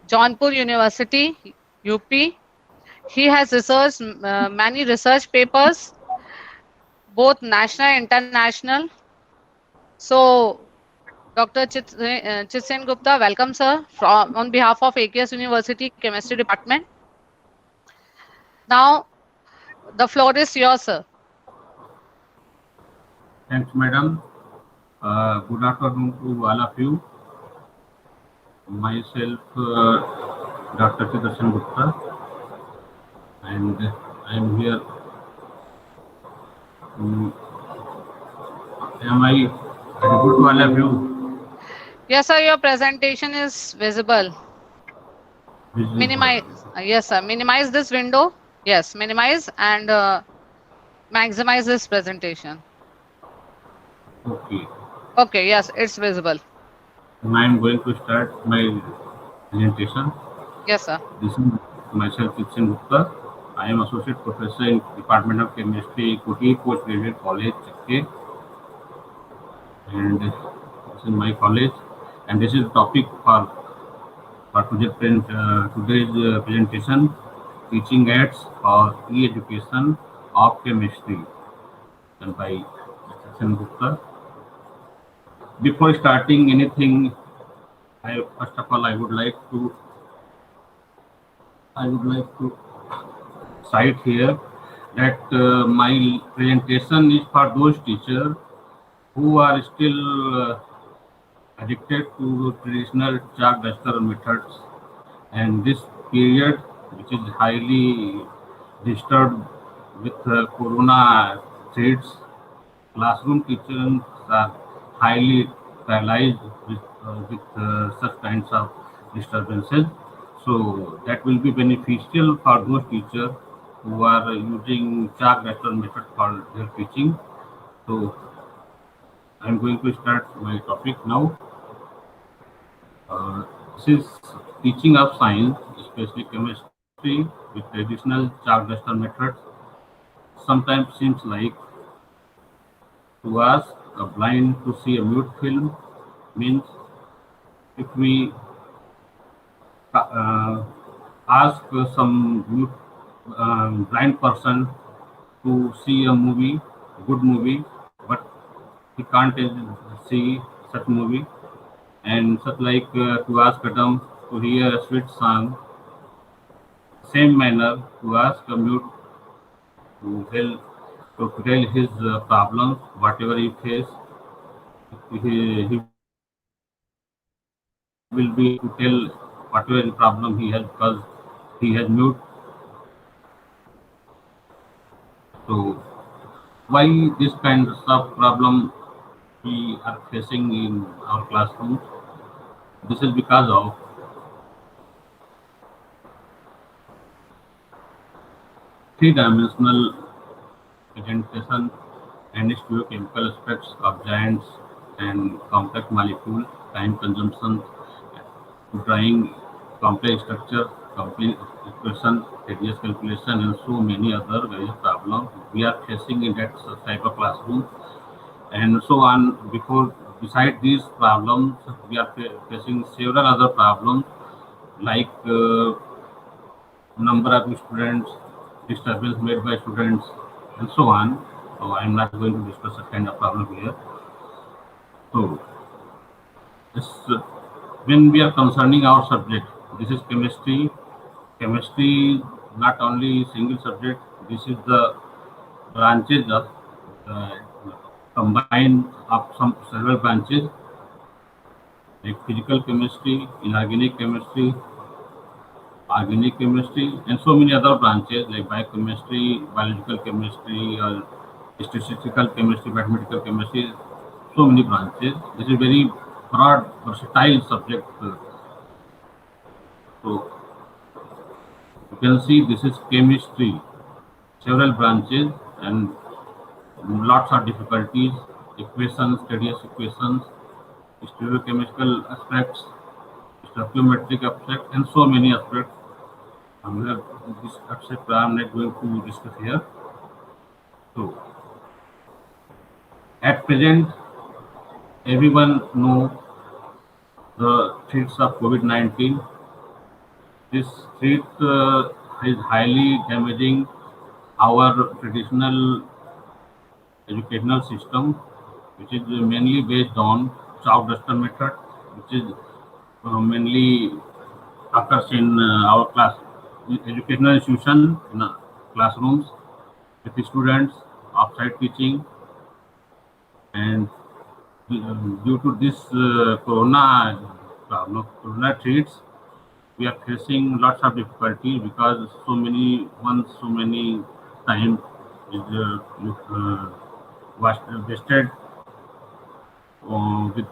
Jaunpur University, UP. He has researched many research papers, both national and international. So, Dr. Chitrasen Gupta, welcome, sir, on behalf of AKS University Chemistry Department. Now, the floor is yours, sir. Thanks, madam. Good afternoon to all of you. Myself, Dr. Chitrasen Gupta, and I am here. Am I audible to all of you? Yes, sir, your presentation is visible. Visible. Minimize. Yes, sir. Minimize this window. Yes, minimize and maximize this presentation. Okay. Okay, yes, it's visible. I am going to start my presentation. Yes, sir. This is myself, Chitrasen Gupta. I am Associate Professor in Department of Chemistry, Koti Postgraduate College, Chakke. And this is my college. And this is the topic for today's presentation, teaching aids for e-education of chemistry, done by Chitrasen Gupta. Before starting anything, first of all I would like to cite here that my presentation is for those teachers who are still addicted to traditional chalk duster methods, and this period, which is highly disturbed with corona threats, classroom teachers are highly paralyzed with such kinds of disturbances. So that will be beneficial for those teachers who are using chalk duster method for their teaching. So I am going to start my topic now. This is teaching of science, especially chemistry, with traditional chalk duster methods. Sometimes seems like to ask a blind to see a mute film means if we ask some mute blind person to see a movie, good movie, but he can't see such movie, and such like to ask a dumb to hear a sweet song, same manner to ask a mute to tell his problems, whatever he face, he will be able to tell whatever problem he has because he has mute. So why this kind of problem we are facing in our classrooms? This is because of three-dimensional presentation and chemical aspects of giants and complex molecules, time consumption, drawing complex structure, complex equation, radius calculation, and so many other various problems we are facing in that type of classroom, and so on. Beside these problems, we are facing several other problems like number of students, disturbance made by students, and so on. So I am not going to discuss that kind of problem here. So this, when we are concerning our subject, this is chemistry. Chemistry not only single subject. This is the branches of combined of some several branches like physical chemistry, inorganic chemistry, organic chemistry, and so many other branches like biochemistry, biological chemistry, or statistical chemistry, mathematical chemistry. So many branches. This is very broad, versatile subject. So you can see this is chemistry, several branches and lots of difficulties, equations, radius equations, stereochemical aspects, stoichiometric aspects, and so many aspects. This aspect I am not going to discuss here. So at present, everyone knows the threats of COVID-19. This threat is highly damaging our traditional educational system, which is mainly based on chalk duster method, which is mainly occurs in our class educational institution in classrooms with the students, outside teaching, and due to this corona threats, we are facing lots of difficulty because so many time is wasted with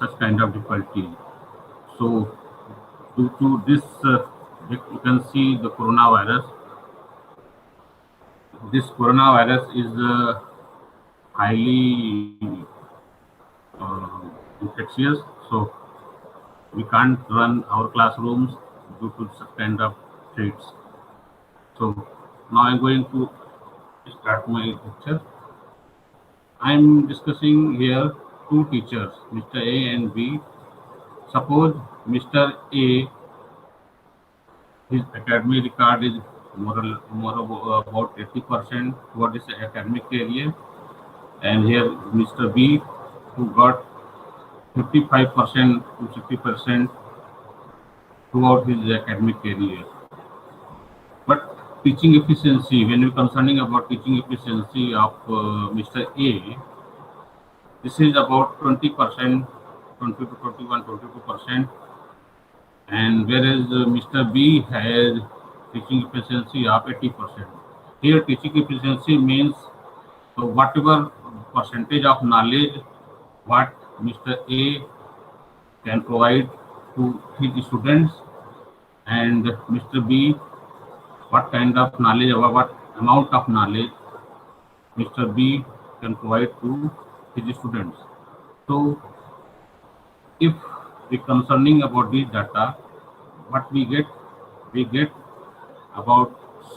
such kind of difficulty. So due to this, you can see the coronavirus. This coronavirus is highly infectious, so we can't run our classrooms due to such kind of threats. So now I'm going to start my lecture. I'm discussing here two teachers, Mr. A and B. Suppose Mr. A, his academic record is more about 80% toward his academic career, and here Mr. B, who got 55% to 60% throughout his academic career. But teaching efficiency, when we're concerning about teaching efficiency of Mr. A, this is about 20%, 20 to 21, 22%, and whereas Mr. B has teaching efficiency of 80%. Here teaching efficiency means whatever percentage of knowledge what Mr. A can provide to his students, and Mr. B what kind of knowledge or what amount of knowledge Mr. B can provide to his students. So if we concerning about this data, what we get about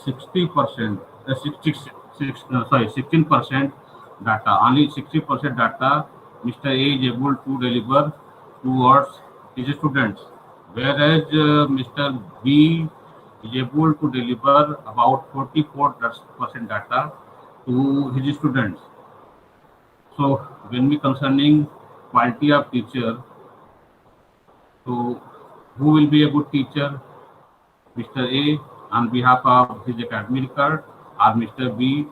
60%, 16% data. Only 60% data Mr. A is able to deliver towards his students, whereas Mr. B is able to deliver about 44% data to his students. So when we concerning quality of teacher, so who will be a good teacher? Mr. A on behalf of his academic record, or Mr. B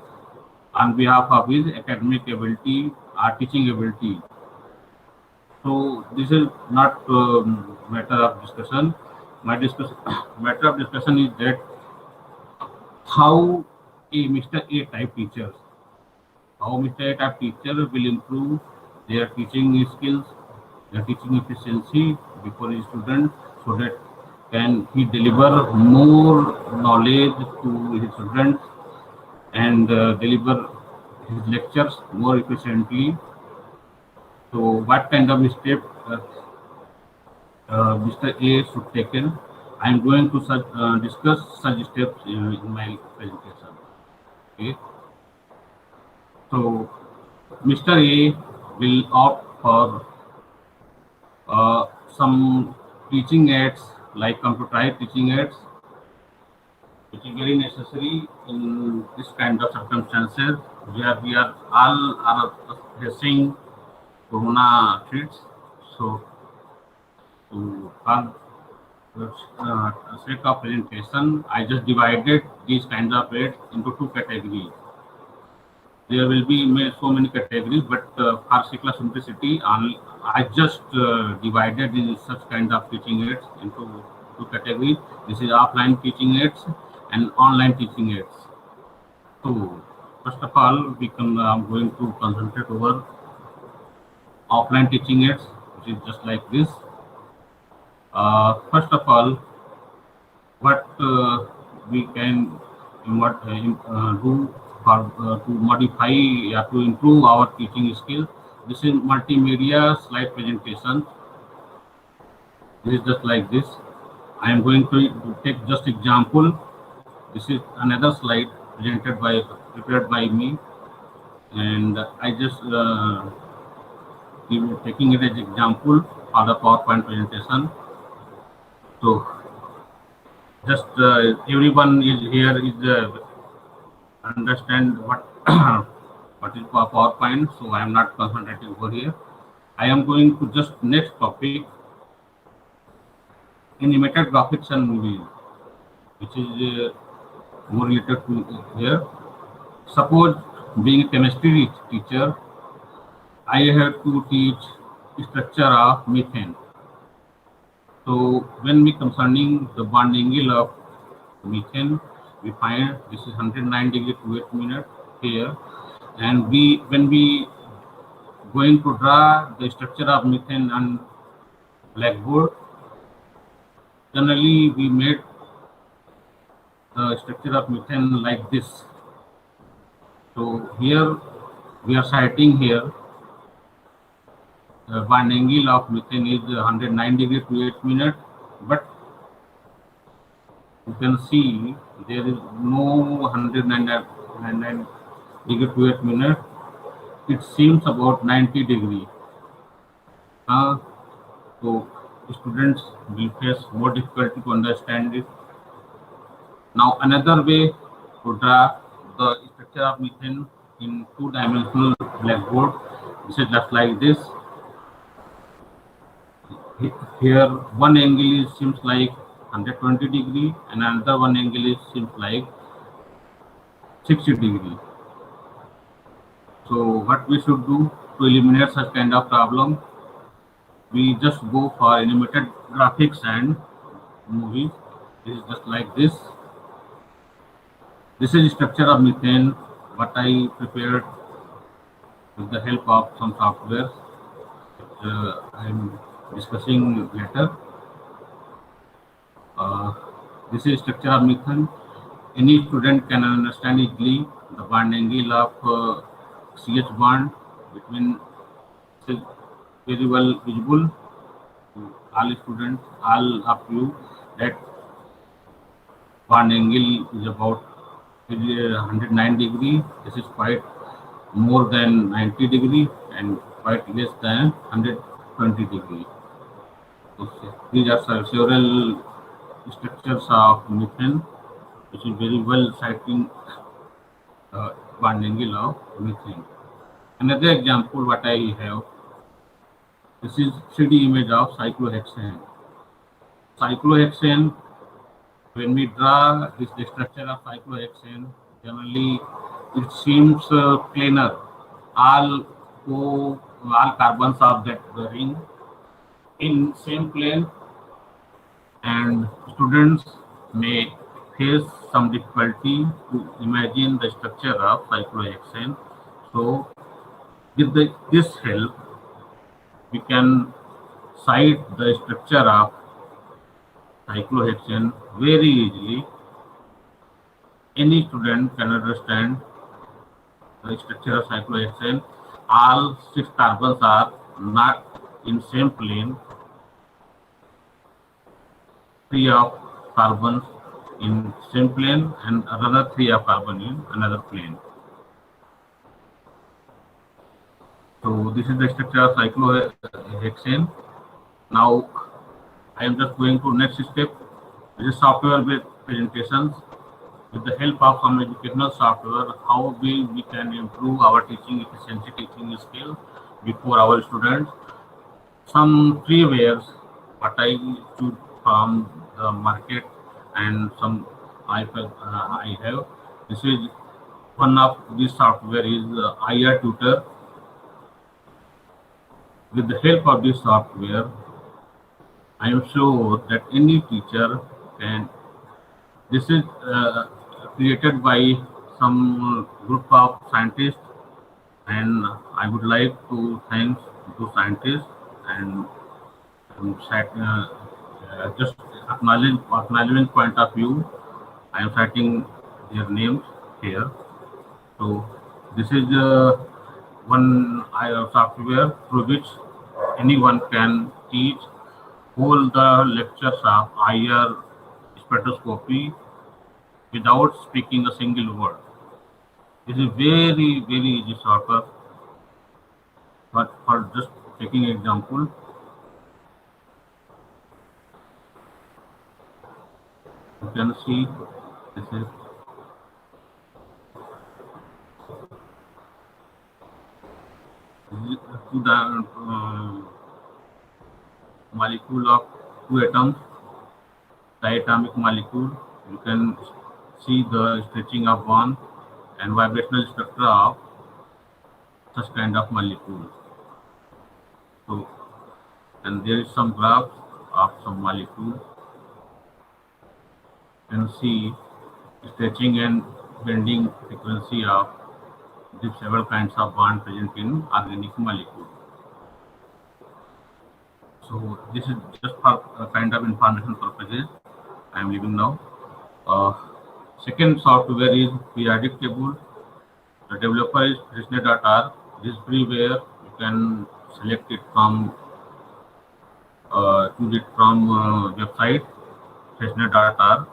on behalf of his academic ability or teaching ability. So this is not matter of discussion. Matter of discussion is that how Mr. A type teachers, how Mr. A type teacher will improve their teaching skills, their teaching efficiency before his students, so that can he deliver more knowledge to his students and deliver his lectures more efficiently. So what kind of step Mr. A should taken? I am going to discuss such steps in my presentation. Okay. So Mr. A will opt for some teaching aids like computerized teaching aids, which is very necessary in this kind of circumstances where we are all facing corona threats. So to sake of presentation, I just divided these kinds of aids into two categories. There will be so many categories, but for C-class simplicity, I just divided in such kind of teaching aids into two categories. This is offline teaching aids and online teaching aids. So first of all, I'm going to concentrate over offline teaching aids, which is just like this. First of all, what we can do to modify to improve our teaching skills. This is multimedia slide presentation. This is just like this. I am going to take just example. This is another slide prepared by me, and I just taking it as example for the PowerPoint presentation. So just everyone is here is understand what what is PowerPoint, so I am not concentrating over here. I am going to just next topic, animated graphics and movies, which is more related to here. Suppose being a chemistry teacher, I have to teach structure of methane. So when we concerning the bond angle of methane, we find this is 109 degree to 8 minutes here, and when we going to draw the structure of methane on blackboard, generally we made the structure of methane like this. So here we are citing here the bond angle of methane is 109 degree to 8 minutes, but you can see there is no 109 degree to 8 minutes. It seems about 90 degree. So students will face more difficulty to understand it. Now another way to draw the structure of methane in two-dimensional blackboard. This is just like this. Here one angle seems like 120 degree and another one angle seems like 60 degree. So what we should do to eliminate such kind of problem? We just go for animated graphics and movies. This is just like this. This is structure of methane, what I prepared with the help of some software. I am discussing later. This is structure of methane. Any student can understand easily the bond angle of CH bond between is very well visible to all students, all of you, that bond angle is about 109 degree. This is quite more than 90 degree and quite less than 120 degree. Okay. These are several structures of methane, which is very well citing bond angle of methane. Another example what I have, this is 3D image of cyclohexane. Cyclohexane, when we draw this structure of cyclohexane, generally it seems planar. All carbons of that ring in same plane, and students may face some difficulty to imagine the structure of cyclohexane. So with this help, we can cite the structure of cyclohexane very easily. any student can understand the structure of cyclohexane. All 6 carbons are not in same plane. 3 of carbons in same plane and another 3 of carbon in another plane. So this is the structure of cyclohexane. Now I am just going to next step. This is software-based presentations. With the help of some educational software, how we can improve our teaching efficiency, teaching skill before our students. Some freewares what I choose from the market and some I have. This is one of this software is IR Tutor. With the help of this software, I am sure that any teacher can. This is created by some group of scientists, and I would like to thank those scientists and just acknowledgement point of view. I am citing their names here. So this is one software through which anyone can teach all the lectures of IR spectroscopy without speaking a single word. This is very, very easy software. But for just taking example, you can see this is the molecule of 2 atoms, diatomic molecule. You can see the stretching of one and vibrational structure of such kind of molecule. So, and there is some graphs of some molecule. You can see stretching and bending frequency of these several kinds of bond present in organic molecule. So this is just for kind of information purposes. I am leaving now. Second software is periodic table. The developer is Krishna.R. This is freeware. You can select it from choose it from website Krishna.R.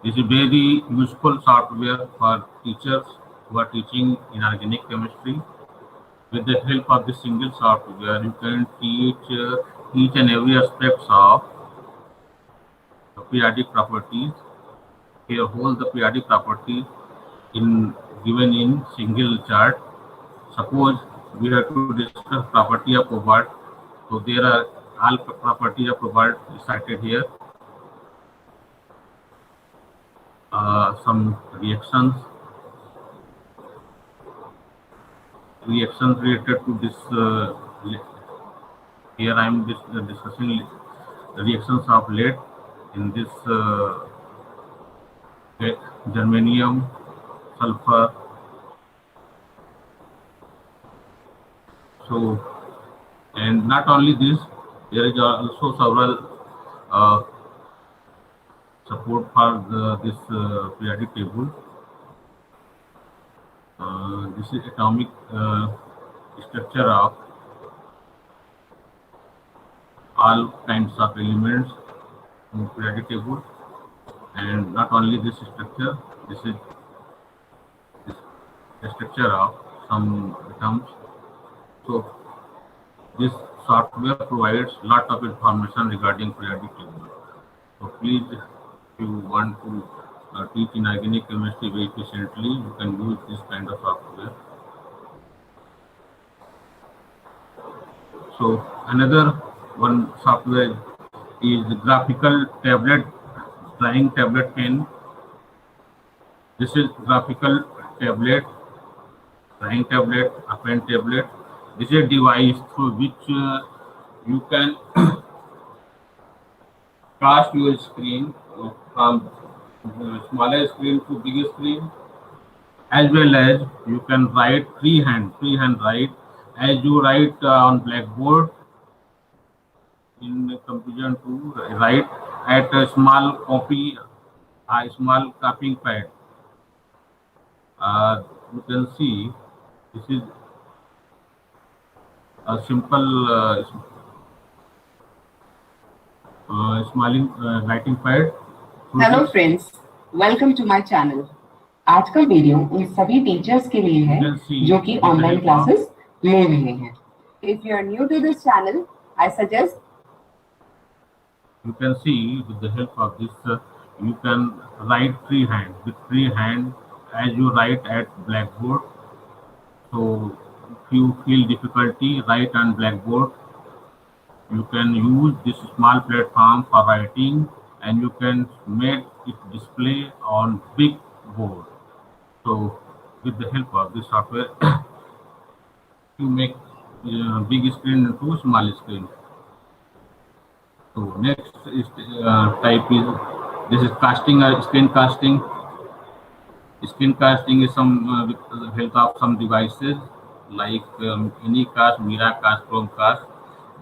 This is very useful software for teachers who are teaching inorganic chemistry. With the help of this single software, you can teach each and every aspects of the periodic properties. Here, hold the periodic properties given in single chart. Suppose we have to discuss property of cobalt. So there are all properties of cobalt cited here. Some reactions related to this. Here I am discussing the reactions of lead in this germanium, sulfur. So, and not only this, there is also several support for this periodic table. This is atomic structure of all kinds of elements in periodic table, and not only this structure, this is the structure of some atoms. So this software provides lot of information regarding periodic table. So please, if you want to teach inorganic chemistry very efficiently, you can use this kind of software. So another one software is the graphical tablet, drawing tablet pen. This is graphical tablet, drawing tablet, a pen tablet. This is a device through which you can cast your screen from smaller screen to bigger screen, as well as you can write freehand write. As you write on blackboard, in comparison to write at a small copying pad. You can see this is a simple smiling writing pad. Hello friends, welcome to my channel. आज का video उन सभी teachers के लिए है जो कि online classes ले रहे हैं। If you are new to this channel, I suggest you can see with the help of this you can write freehand with freehand as you write at blackboard. So if you feel difficulty write on blackboard, you can use this small platform for writing and you can make it display on big board. So with the help of this software you make big screen into small screen. So next is type is this is casting or screen casting. Screen casting is some with the help of some devices like Anycast, Miracast, Chromecast.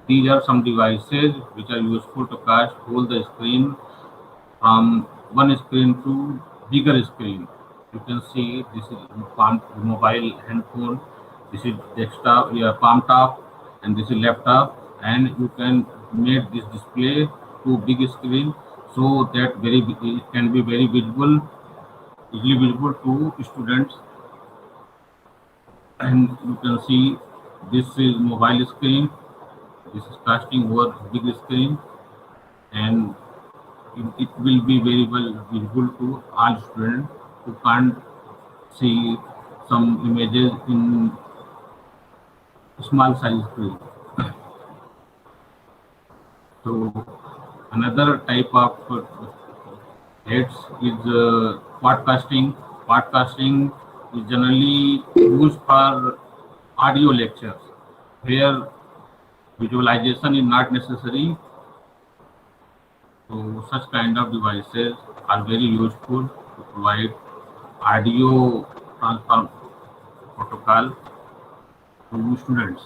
These are some devices which are useful to cast whole the screen from one screen to bigger screen. You can see this is mobile handphone, this is desktop, palm top, and this is laptop, and you can make this display to big screen so that it can be very visible, easily visible to students. And you can see this is mobile screen, this is casting over big screen, and it will be very well visible to all students who can't see some images in small size screen. So another type of heads is podcasting. Podcasting is generally used for audio lectures where visualization is not necessary. So such kind of devices are very useful to provide audio transfer protocol to students.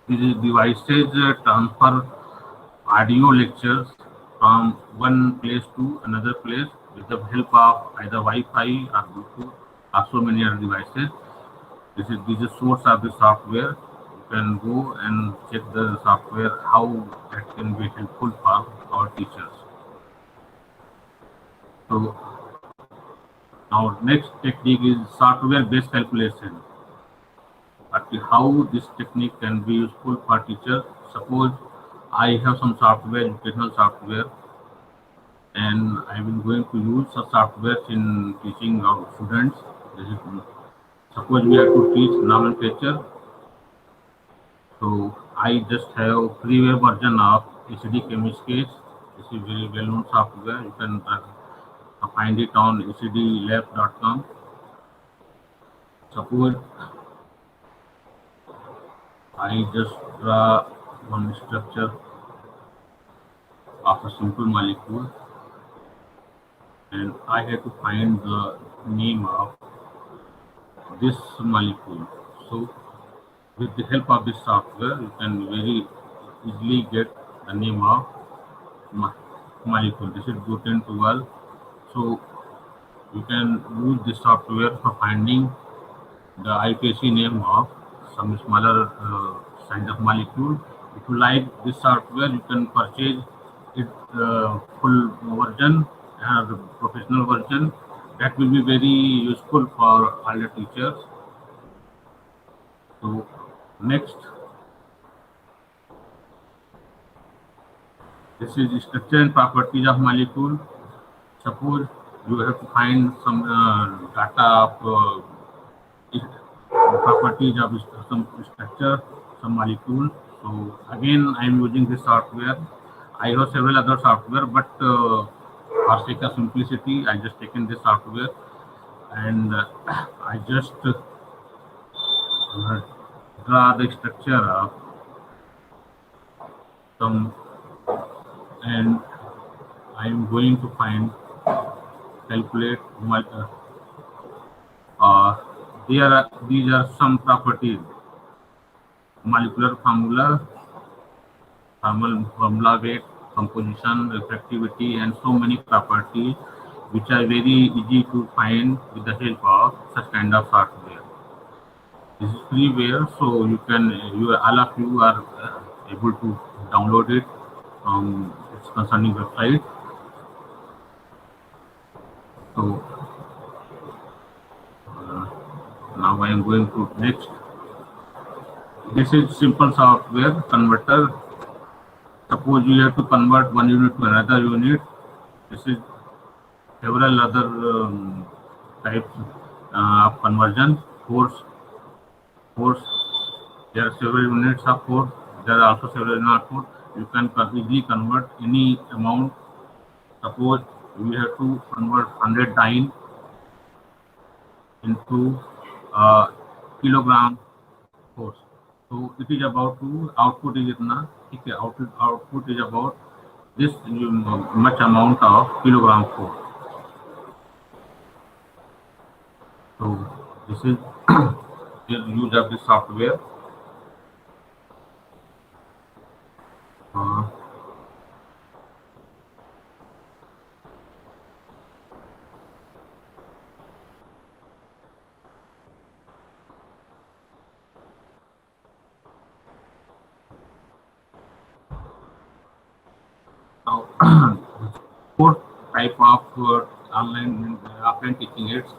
These devices transfer audio lectures from one place to another place with the help of either Wi-Fi or Bluetooth or so many other devices. This is the source of the software. You can go and check the software how that can be helpful for our teachers. So our next technique is software-based calculation. How this technique can be useful for teachers. Suppose I have some software, educational software, and I am going to use the software in teaching our students. Suppose we have to teach nomenclature. So I just have freeware version of ACD Chemistry. This is very well-known software. You can find it on acdlab.com. Suppose I just draw one structure of a simple molecule and I have to find the name of this molecule. So with the help of this software you can very easily get the name of molecule. This is Govt. So you can use this software for finding the IPC name of some smaller size of molecule. If you like this software, you can purchase it full version or the professional version. That will be very useful for all the teachers. So next, this is the structure and properties of molecule. Suppose you have to find some data of properties of some structure, some molecule. So again, I am using this software. I have several other software, but for sake of simplicity, I just taken this software and I just draw the structure of some, and I am going to find calculate my these are some properties: molecular formula, formula weight, composition, refractivity, and so many properties which are very easy to find with the help of such kind of software. This is freeware, so you can, all of you are able to download it from its concerning website. So now I am going to next. This is simple software converter. Suppose you have to convert one unit to another unit. This is several other types of conversion. Force. There are several units of force. There are also several units of force. You can easily convert any amount. Suppose we have to convert 100 dyne into kilogram force. So it is about to output is itna. Okay, output is about this much amount of kilogram force. So this is the use of the software. Now, fourth type of offline teaching aids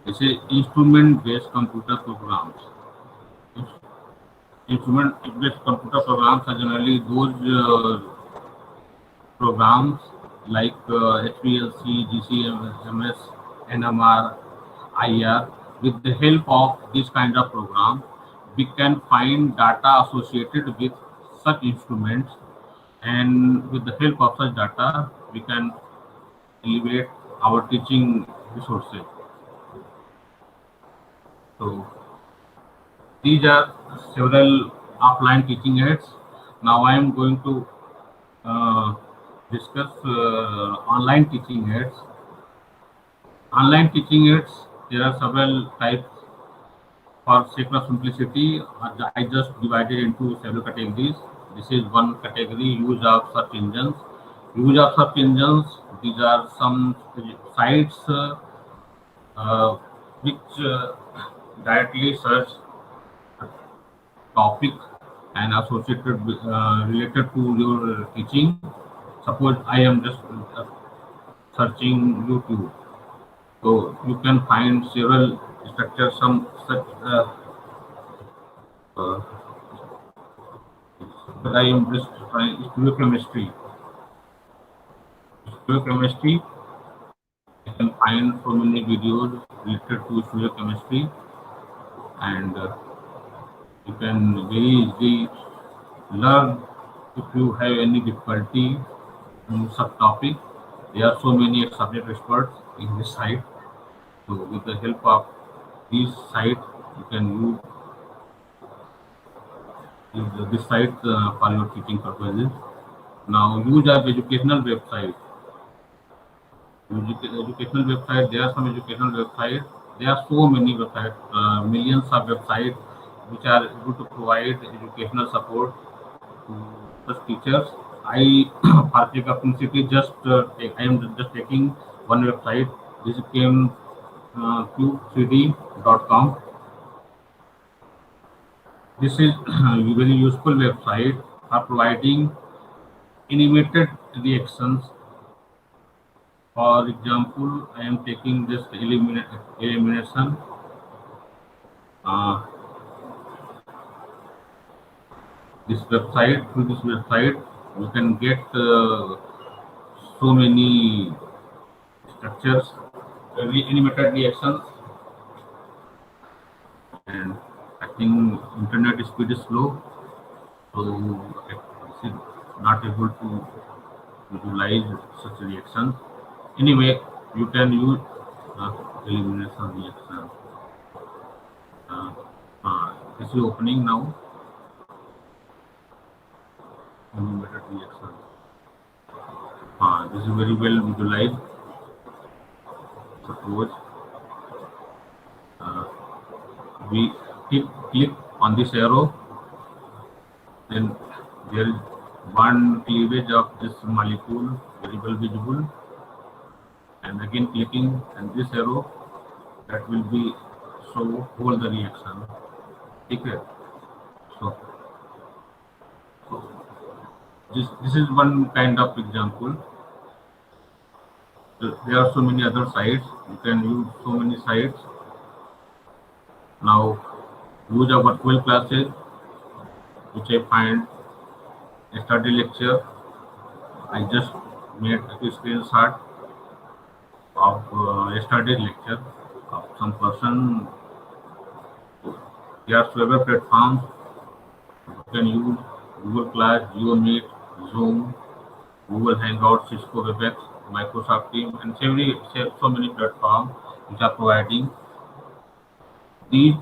is instrument-based computer programs. Instrument-based computer programs are generally those programs like HPLC, GCMS, NMR, IR. With the help of this kind of program, we can find data associated with such instruments, and with the help of such data, we can elevate our teaching resources. So these are several offline teaching aids. Now I am going to discuss online teaching aids. Online teaching aids, there are several types. For sake of simplicity, I just divided into several categories. This is one category, use of search engines. Use of search engines, these are some sites which directly search topic and associated with, related to your teaching. Suppose I am just searching YouTube, so you can find several structures, some such. But I am just trying chemistry. Chemistry, you can find so many videos related to chemistry, and you can very easily learn. If you have any difficulty in subtopic, there are so many subject experts in this site. So with the help of these sites, you can use this site for your teaching purposes. Now, use of educational website. Educational website. There are some educational websites. There are so many websites, millions of websites which are able to provide educational support to the teachers. I, for sake of simplicity, I am just taking one website. This came q3d.com. This is a very useful website for providing animated reactions. For example, I am taking this elimination. Through this website, you can get so many structures, animated reactions, and I think internet speed is slow, so it is not able to visualize such reactions. Anyway, you can use elimination reaction. This is opening now. Animated reaction. This is very well visualized. Suppose we click on this arrow, then there is one cleavage of this molecule very well visible. and again clicking, and this arrow that will be show hold the reaction. Okay. So this is one kind of example. There are so many other sites. You can use so many sites. Now use a virtual classes, which I find a study lecture. I just made a screenshot of a study lecture of some person. There are several platforms. You can use Google Class, Meet, Zoom, Google Hangout, Cisco Webex, Microsoft Teams, and so many platforms which are providing. These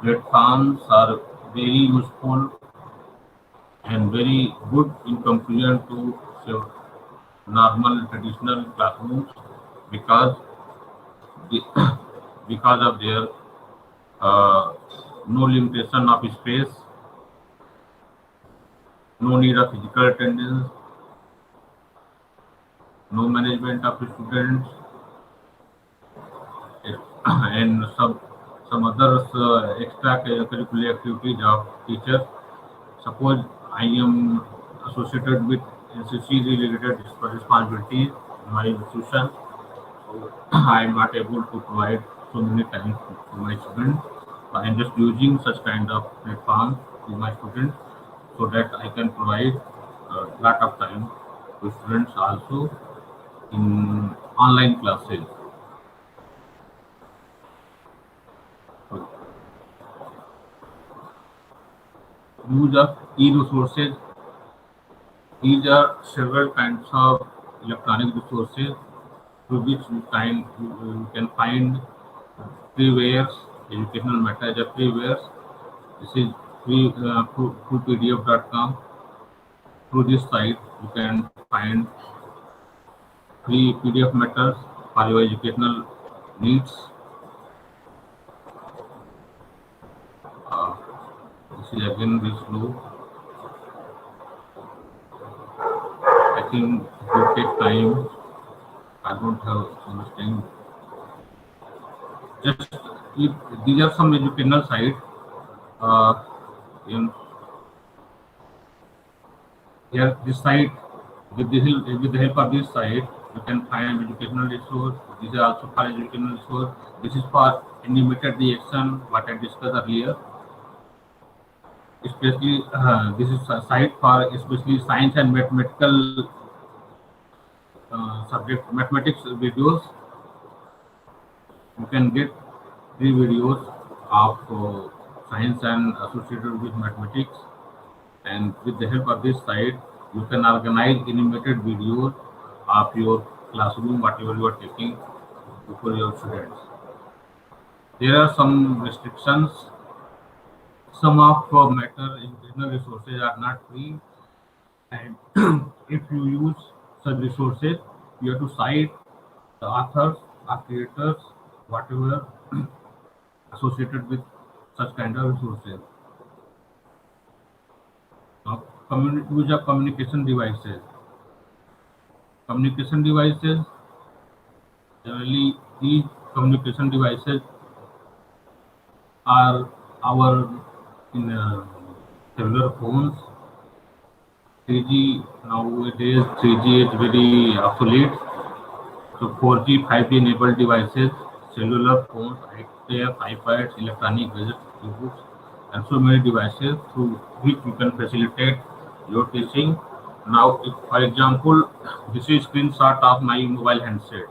platforms are very useful and very good in comparison to normal traditional classrooms because of their no limitation of space, no need of physical attendance, no management of students, and some other extracurricular activities of teachers. Suppose I am associated with NCC related responsibilities in my institution, so I am not able to provide so many times to my students. I am just using such kind of platform to my students so that I can provide a lot of time to students also in online classes. Use of e-resources. These are several kinds of electronic resources through which you can find freewares, educational material freewares. This is free through pdf.com. Through this site, you can find free PDF materials for your educational needs. This is again very slow. I think it will take time. I don't have so much time. Just these are some educational sites. Here, this site, with the help of this site, you can find educational resource. These are also for educational resource. This is for animated reaction, what I discussed earlier. Especially, this is a site for especially science and mathematical subject, mathematics videos. You can get 3 videos of science and associated with mathematics, and with the help of this site, you can organize animated videos of your classroom, whatever you are taking for your students. There are some restrictions. Some of matter educational resources are not free, and if you use such resources, you have to cite the authors or creators, whatever associated with such kind of resources. Now, use of communication devices. Communication devices, generally these communication devices are our cellular phones. 3G nowadays, 3G is very obsolete. So 4G, 5G enabled devices, cellular phones, iPads, electronic gadgets, e-books, and so many devices through which you can facilitate your teaching. Now, for example, this is a screenshot of my mobile handset.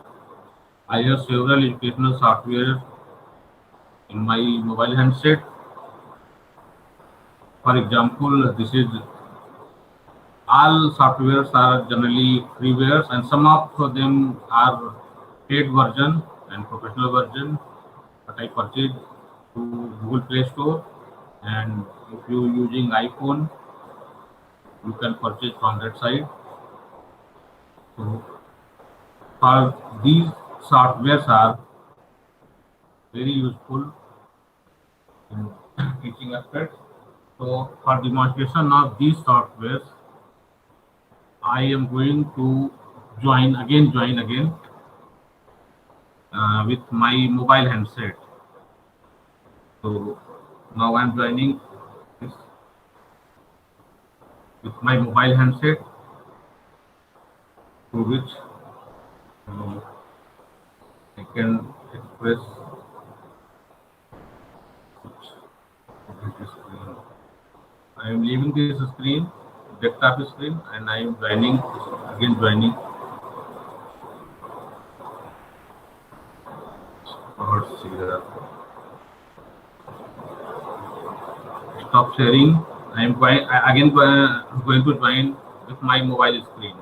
I have several educational software in my mobile handset. For example, this is all softwares are generally freewares, and some of them are paid version and professional version that I purchased through Google Play Store. And if you are using iPhone, you can purchase from that site. So for these softwares are very useful in teaching aspects. So for demonstration of these softwares, I am going to join again. with my mobile handset. So now I'm joining this with my mobile handset, through which I can express this screen. I am leaving this screen, desktop screen, and I am joining again. Let's see that. Stop sharing. I am again going to join with my mobile screen.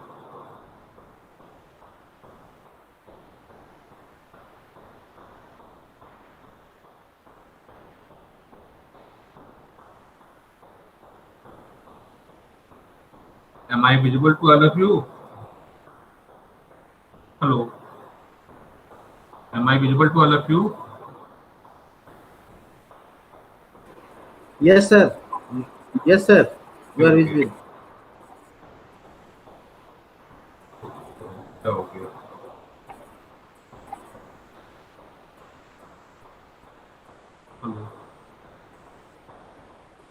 Am I visible to all of you? Hello. Am I visible to all of you? Yes, sir. Yes, sir. You are visible. Okay. Hello.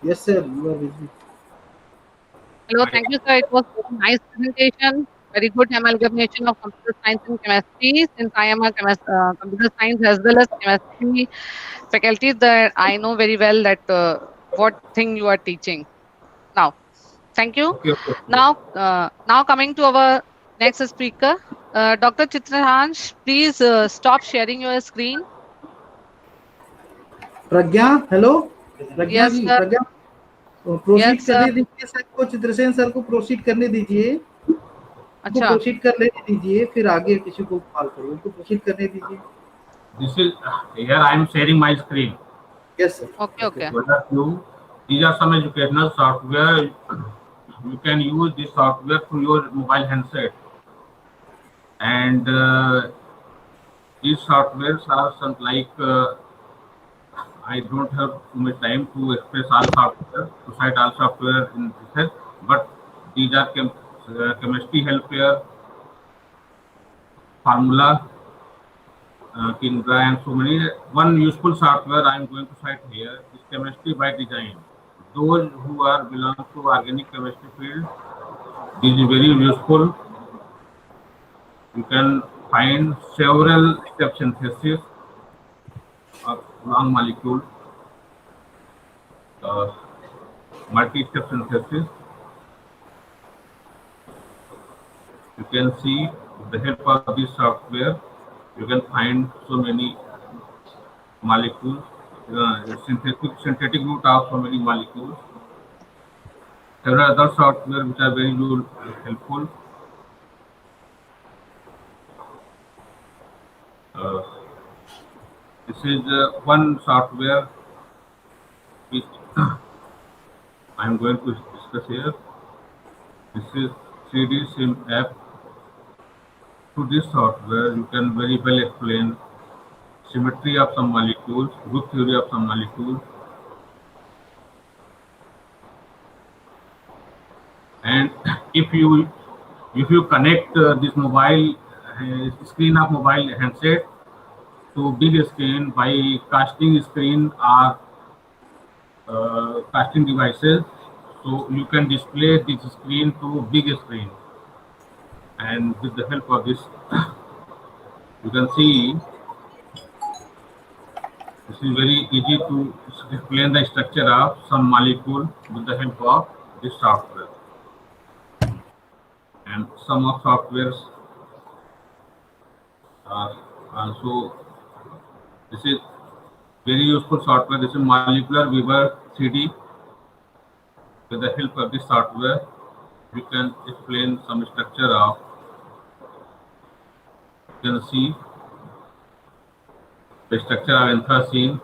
Yes, sir. You are visible. Hello, thank you, sir. It was a nice presentation. Very good amalgamation of computer science and chemistry. Since I am a computer science as well as chemistry faculty, that I know very well that what thing you are teaching. Now, thank you. Okay. Now coming to our next speaker, Dr. Chitrahansh, please stop sharing your screen. Pragya, hello. Pragya Yes, जी, sir. Pragya proceed Yes, करने sir. दीजिए sir को, Chitrasen sir को proceed करने दीजिए, उनको अच्छा. Proceed कर लेने दीजिए, फिर आगे किसी को कॉल करो, उनको प्रोसीड करने दीजिए. This is here I am sharing my screen. Yes, sir. Okay. These are some educational software. You can use this software through your mobile handset, and these softwares are some like I don't have too much time to express all software, to cite all software in this, but these are chemistry helpware, formula, Kindra, and so many. One useful software I am going to cite here is Chemistry by Design. Those who are belong to organic chemistry field, this is very useful. You can find several step synthesis of long molecule, multi-step synthesis. You can see with the help of this software, you can find so many molecules, synthetic route of so many molecules. There are other software which are very helpful. This is one software which I am going to discuss here. This is 3D Sim app. Through this software, you can very well explain symmetry of some molecules, group theory of some molecules, and if you connect this mobile screen of mobile handset to big screen by casting screen or casting devices, so you can display this screen to big screen, and with the help of this you can see this is very easy to explain the structure of some molecule with the help of this software. And some of softwares are also, this is very useful software. This is Molecular Weaver 3D. With the help of this software, you can explain some structure of, you can see the structure of anthracene.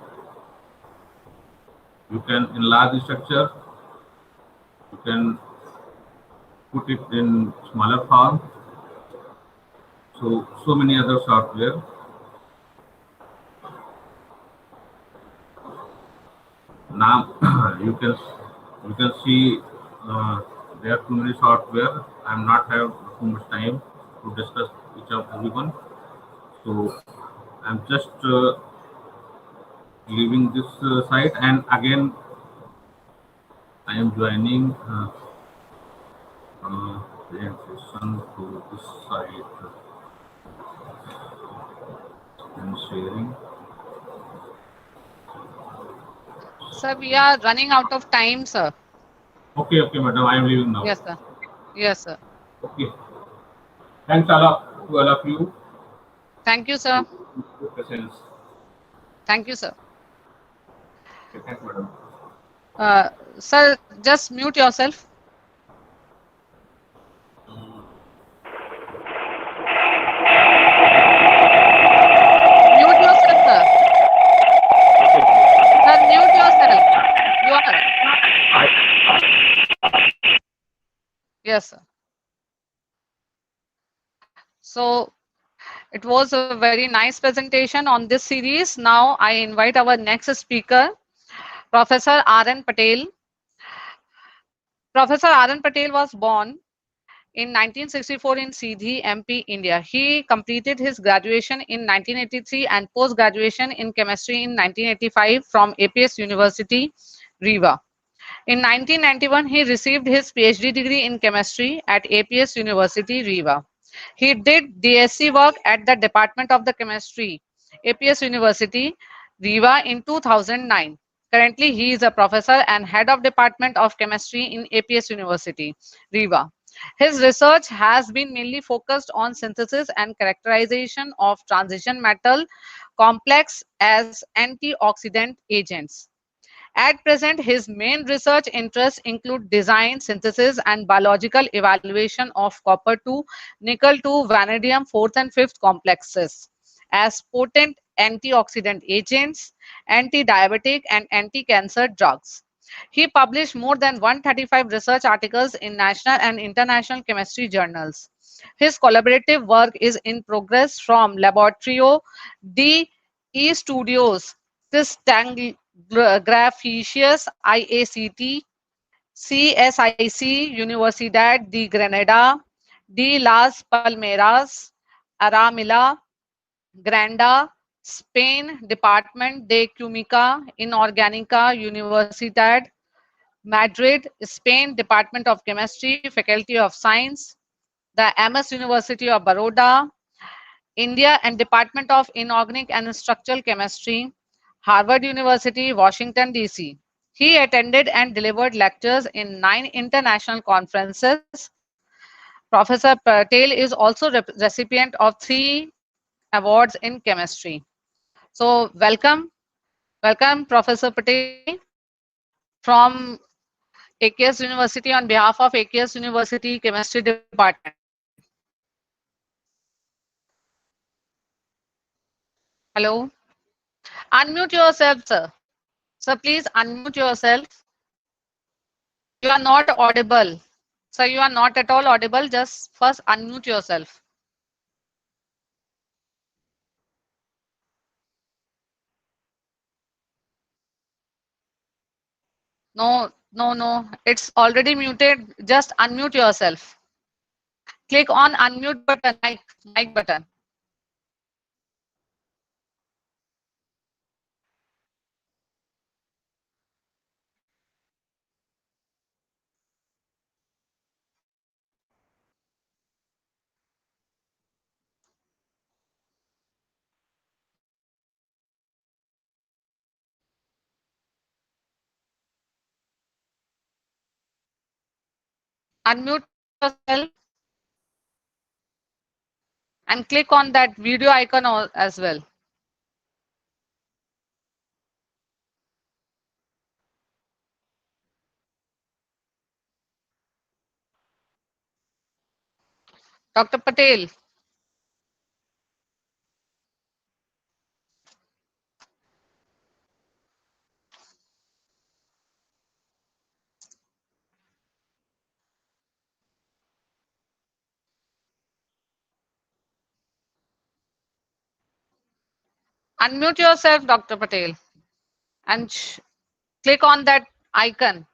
You can enlarge the structure. You can put it in smaller form. So many other software. Now you can see there are too many software. I am not have too much time to discuss each of everyone. So I'm just leaving this site, and again I am joining presentation to this site and sharing. Sir, we are running out of time, sir. Okay, okay, madam, I am leaving now. Yes, sir. Yes, sir. Okay. Thanks a lot to all of you. Thank you, sir. Good presence. Thank you, sir. Okay, thanks, madam. Sir, just mute yourself. Mute yourself, sir. Sir, mute yourself. You are. Yes, sir. So it was a very nice presentation on this series. Now I invite our next speaker, Professor R.N. Patel. Professor R.N. Patel was born in 1964 in Seedhi, MP, India. He completed his graduation in 1983 and post-graduation in chemistry in 1985 from APS University, Riva. In 1991, he received his PhD degree in chemistry at APS University, Riva. He did DSc work at the Department of the Chemistry, APS University, Riva in 2009. Currently, he is a professor and head of Department of Chemistry in APS University, Riva. His research has been mainly focused on synthesis and characterization of transition metal complex as antioxidant agents. At present, his main research interests include design, synthesis, and biological evaluation of copper-2, nickel-2, vanadium 4th and 5th complexes as potent antioxidant agents, anti-diabetic, and anti-cancer drugs. He published more than 135 research articles in national and international chemistry journals. His collaborative work is in progress from Laboratorio de Studios Graficius IACT, CSIC, Universidad de Granada, de las Palmeras, Aramila, Granda, Spain, Department de Química Inorgánica, Universidad Madrid, Spain, Department of Chemistry, Faculty of Science, the MS University of Baroda, India, and Department of Inorganic and Structural Chemistry, Harvard University, Washington, D.C. He attended and delivered lectures in 9 international conferences. Professor Patel is also recipient of 3 awards in chemistry. So welcome Professor Patel from AKS University on behalf of AKS University Chemistry Department. Hello. Unmute yourself, sir. Sir, please unmute yourself. You are not audible. Sir, you are not at all audible. Just first unmute yourself. No. It's already muted. Just unmute yourself. Click on unmute button, mic button. Unmute yourself and click on that video icon as well. Dr. Patel. Unmute yourself, Dr. Patel, and click on that icon.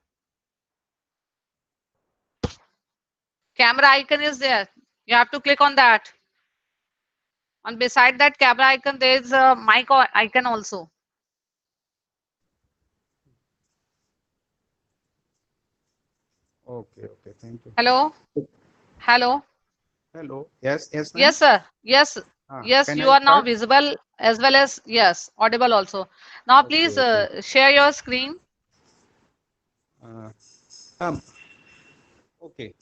Camera icon is there. You have to click on that. And beside that camera icon, there is a mic icon also. Okay, okay, thank you. Hello? Hello? Hello. Yes, yes, ma'am. Yes, sir. Yes. Yes, Can you I are now start? visible as well as, yes, audible also. Now, Okay, please okay. share your screen. Uh, um, okay.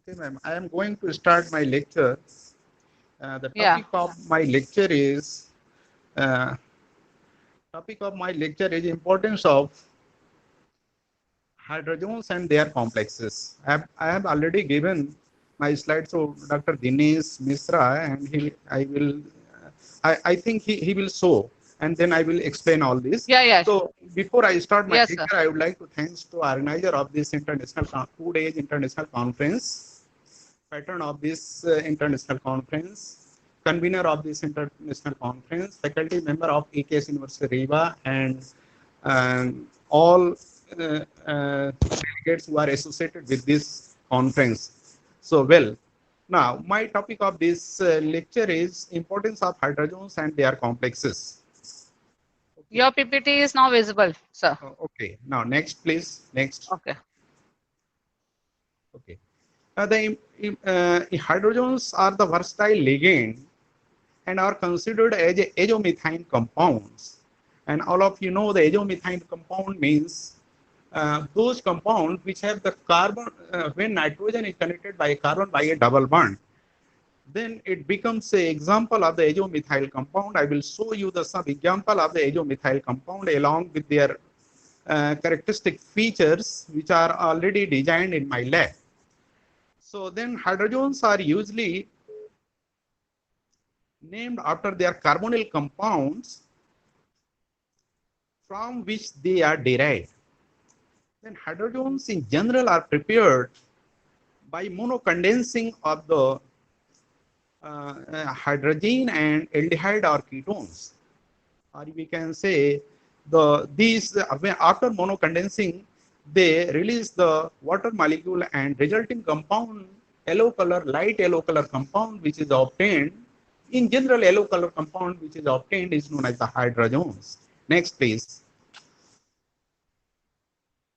Okay, ma'am. I am going to start my lecture. The Yeah. topic of my lecture is importance of hydrogens and their complexes. I have already given my slides to Dr. Dinesh Misra, and I think he will show, and then I will explain all this. Yeah, yeah. So before I start my Yes, lecture, sir. I would like to thanks to organizer of this 2 days international conference, patron of this international conference, convener of this international conference, faculty member of AKS University Riva, and all delegates who are associated with this conference. So, well, now my topic of this lecture is importance of hydrogens and their complexes. Your PPT is now visible, sir. Okay, now next, please. Next. Okay. Okay. Hydrogens are the versatile ligand and are considered as azomethane compounds. And all of you know the azomethane compound means those compounds which have the carbon, when nitrogen is connected by a carbon by a double bond, then it becomes a example of the azomethyl compound. I will show you the some example of the azomethyl compound along with their characteristic features which are already designed in my lab. So then hydrogens are usually named after their carbonyl compounds from which they are derived. Then hydrogens in general are prepared by monocondensing of the hydrogen and aldehyde or ketones, or we can say these after monocondensing they release the water molecule and resulting compound light yellow color compound which is obtained. In general, yellow color compound which is obtained is known as the hydrogens. Next, please.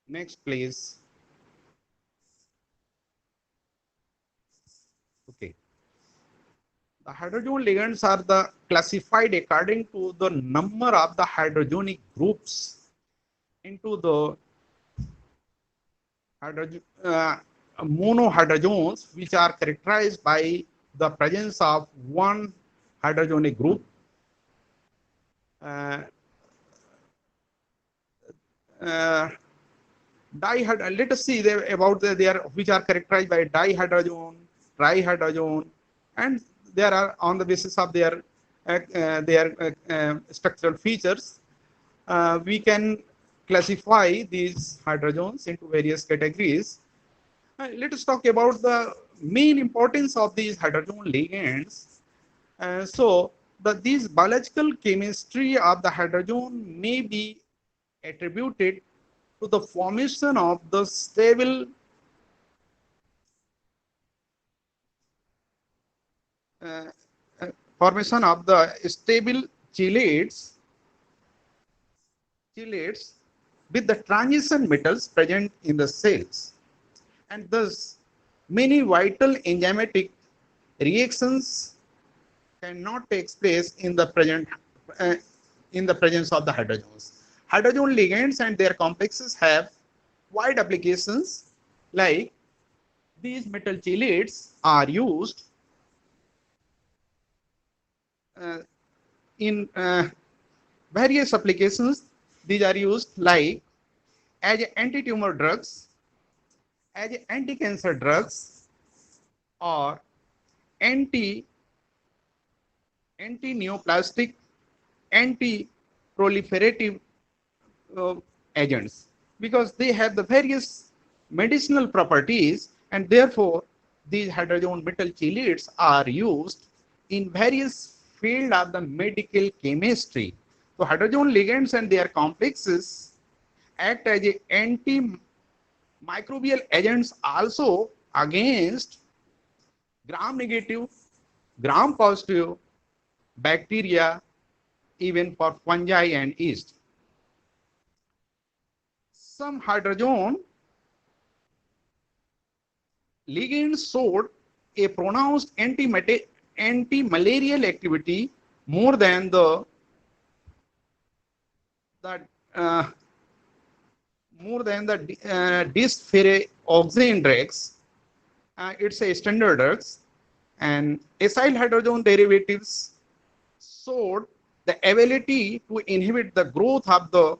Next, please. Okay. The hydrogen ligands are the classified according to the number of the hydrogenic groups into the monohydrogens, which are characterized by the presence of one hydrogenic group. Let us see about which are characterized by dihydrogen, trihydrogen, and there are on the basis of their structural features. We can classify these hydrogens into various categories. Let us talk about the main importance of these hydrogen ligands. These biological chemistry of the hydrogen may be attributed to the formation of the stable chelates with the transition metals present in the cells, and thus many vital enzymatic reactions cannot take place in the presence of the hydrogens. Hydrogen ligands and their complexes have wide applications, like these metal chelates are used in various applications. These are used like as anti-tumor drugs, as anti-cancer drugs, or anti-neoplastic, anti-proliferative agents, because they have the various medicinal properties, and therefore these hydrogen metal chelates are used in various field of the medical chemistry. So hydrogen ligands and their complexes act as a anti-mitotic microbial agents also against gram-negative, gram-positive bacteria, even for fungi and yeast. Some hydrogen ligands showed a pronounced anti-malarial activity more than the dysferrioxane drugs. It's a standard drugs, and acyl hydrogen derivatives showed the ability to inhibit the growth of the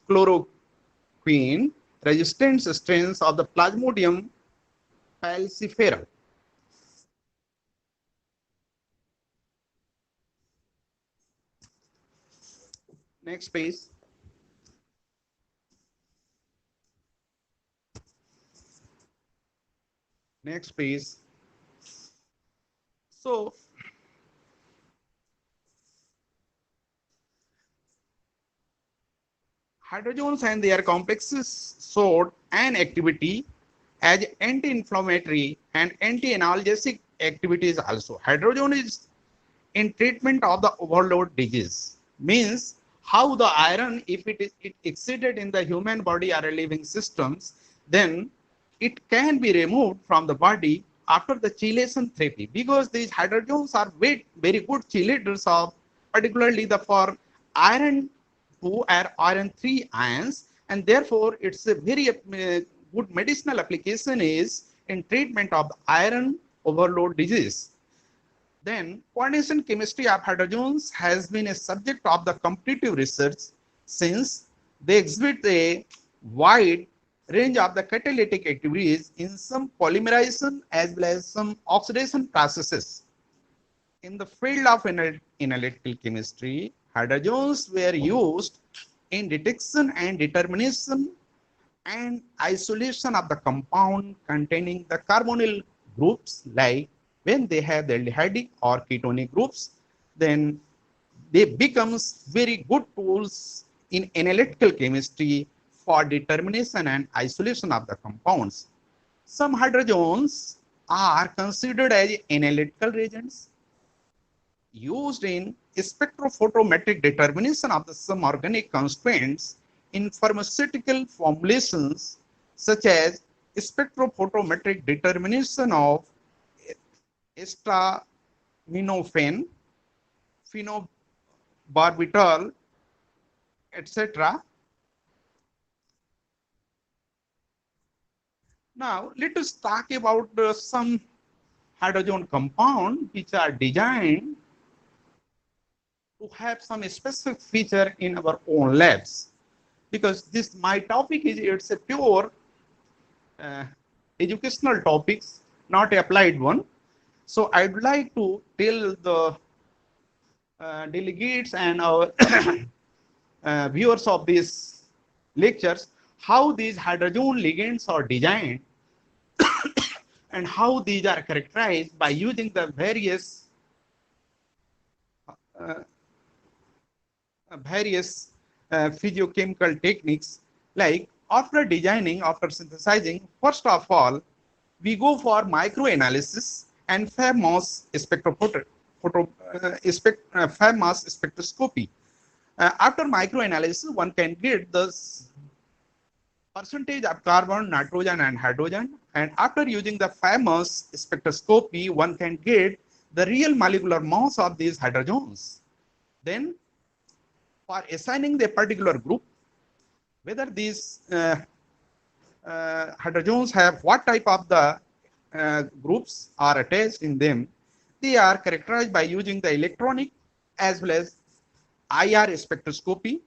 chloroquine resistant strains of the Plasmodium falciparum. Next page. Next page. So hydrogens and their complexes showed an activity as anti-inflammatory and anti-analgesic activities also. Hydrogen is in treatment of the overload disease. Means how the iron, if it exceeded in the human body or living systems, then it can be removed from the body after the chelation therapy, because these hydrogens are very good chelators of particularly the for iron 2 or iron 3 ions, and therefore it's a very good medicinal application is in treatment of the iron overload disease. Then coordination chemistry of hydrogens has been a subject of the competitive research since they exhibit a wide range of the catalytic activities in some polymerization as well as some oxidation processes. In the field of analytical chemistry, hydrogens were used in detection and determination and isolation of the compound containing the carbonyl groups, like when they have the aldehydic or ketonic groups, then they becomes very good tools in analytical chemistry for determination and isolation of the compounds. Some hydrogens are considered as analytical reagents used in spectrophotometric determination of the some organic constraints in pharmaceutical formulations, such as spectrophotometric determination of acetaminophen, phenobarbital, etc. Now, let us talk about some hydrogen compound which are designed to have some specific feature in our own labs, because this my topic is it's a pure educational topics, not applied one. So I'd like to tell the delegates and our viewers of these lectures how these hydrogen ligands are designed and how these are characterized by using the various physiochemical techniques. Like after designing, after synthesizing, first of all, we go for microanalysis and mass spectroscopy. After microanalysis, one can get the percentage of carbon, nitrogen, and hydrogen. And after using the mass spectroscopy, one can get the real molecular mass of these hydrogens. Then, for assigning the particular group, whether these hydrogens have what type of the groups are attached in them, they are characterized by using the electronic as well as IR spectroscopy.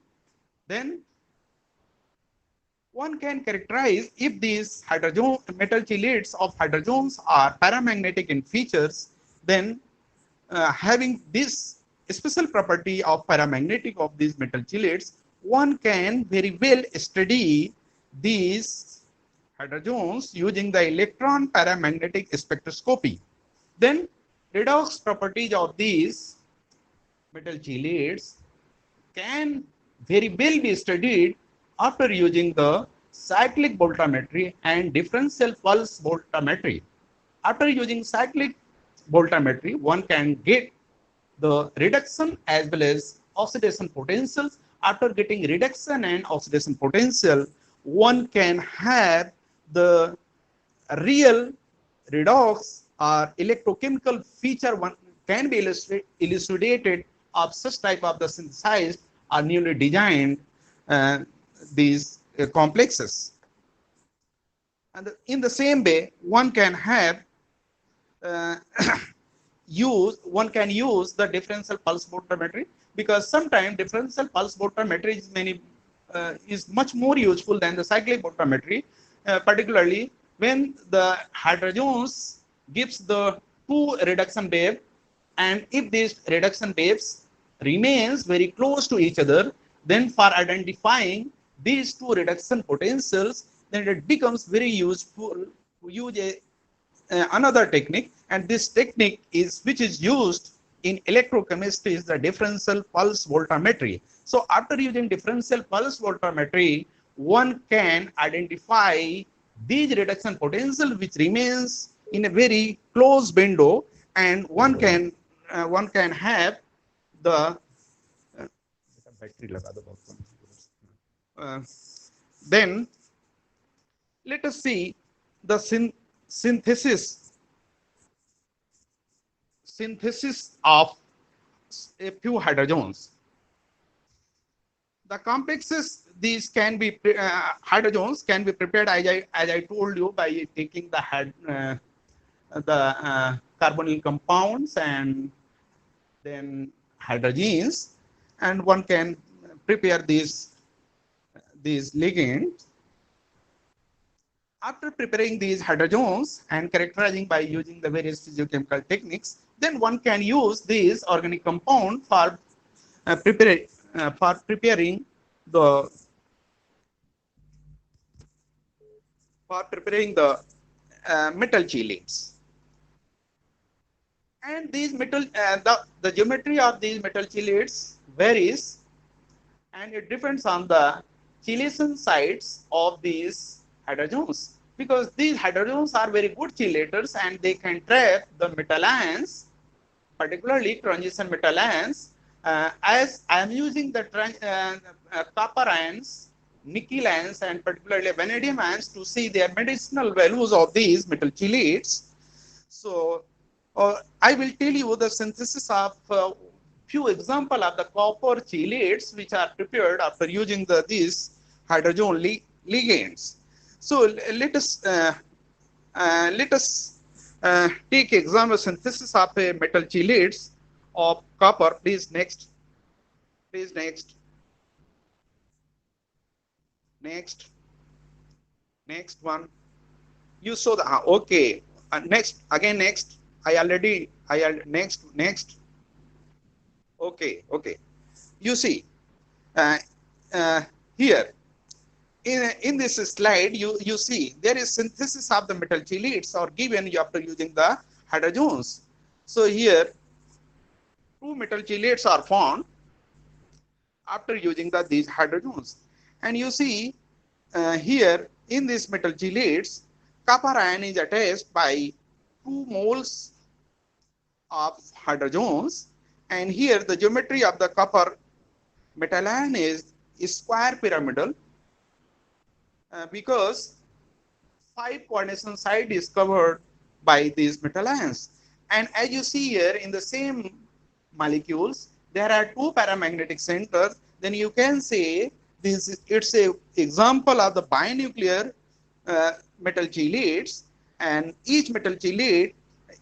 Then one can characterize if these hydrogen metal chelates of hydrogens are paramagnetic in features, then having this special property of paramagnetic of these metal chelates, one can very well study these hydrogens using the electron paramagnetic spectroscopy. Then redox properties of these metal chelates can very well be studied after using the cyclic voltammetry and differential pulse voltammetry. After using cyclic voltammetry, one can get the reduction as well as oxidation potentials. After getting reduction and oxidation potential, one can have the real redox or electrochemical feature one can be elucidated of such type of the synthesized or newly designed these complexes. And in the same way, one can have one can use the differential pulse voltammetry, because sometimes differential pulse voltammetry is much more useful than the cyclic voltammetry, particularly when the hydrogens gives the two reduction wave, and if these reduction waves remains very close to each other, then for identifying these two reduction potentials, then it becomes very useful to use another technique, and this technique is which is used in electrochemistry is the differential pulse voltammetry. So after using differential pulse voltammetry, one can identify these reduction potential which remains in a very close window, and one can have the then let us see the synthesis of a few hydrogens. The complexes these can be hydrogens can be prepared as I told you by taking the carbonyl compounds and then hydrogens, and one can prepare these ligands. After preparing these hydrogens and characterizing by using the various physiochemical techniques, then one can use these organic compound for preparing the metal chelates. And these metal the geometry of these metal chelates varies, and it depends on the chelation sites of these hydrogens, because these hydrogens are very good chelators and they can trap the metal ions, particularly transition metal ions. As I am using the copper ions, nickel ions, and particularly vanadium ions to see their medicinal values of these metal chelates. So I will tell you the synthesis of few example of the copper chelates which are prepared after using these hydrogen ligands. So let us take example synthesis of a metal chelates of copper. Please next. Please next. Next one. You saw the okay. Next again. Next. Next. Okay. You see here in this slide you see there is synthesis of the metal chelates are given after using the hydrogens. So here two metal chelates are formed after using these hydrogens, and you see here in this metal chelates copper ion is attached by 2 moles of hydrogens, and here the geometry of the copper metal ion is square pyramidal because 5 coordination site is covered by these metal ions. And as you see here in the same molecules there are 2 paramagnetic centers, then you can say this it's a example of the binuclear metal chelates, and each metal chelate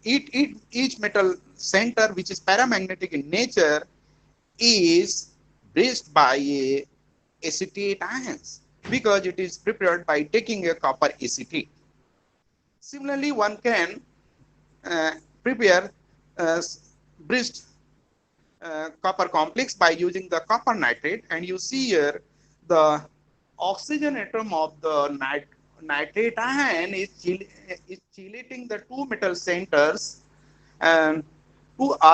each metal center which is paramagnetic in nature is bridged by a acetate ions because it is prepared by taking a copper acetate. Similarly, one can prepare bridged copper complex by using the copper nitrate, and you see here the oxygen atom of the nitrate ion is chelating the 2 metal centers and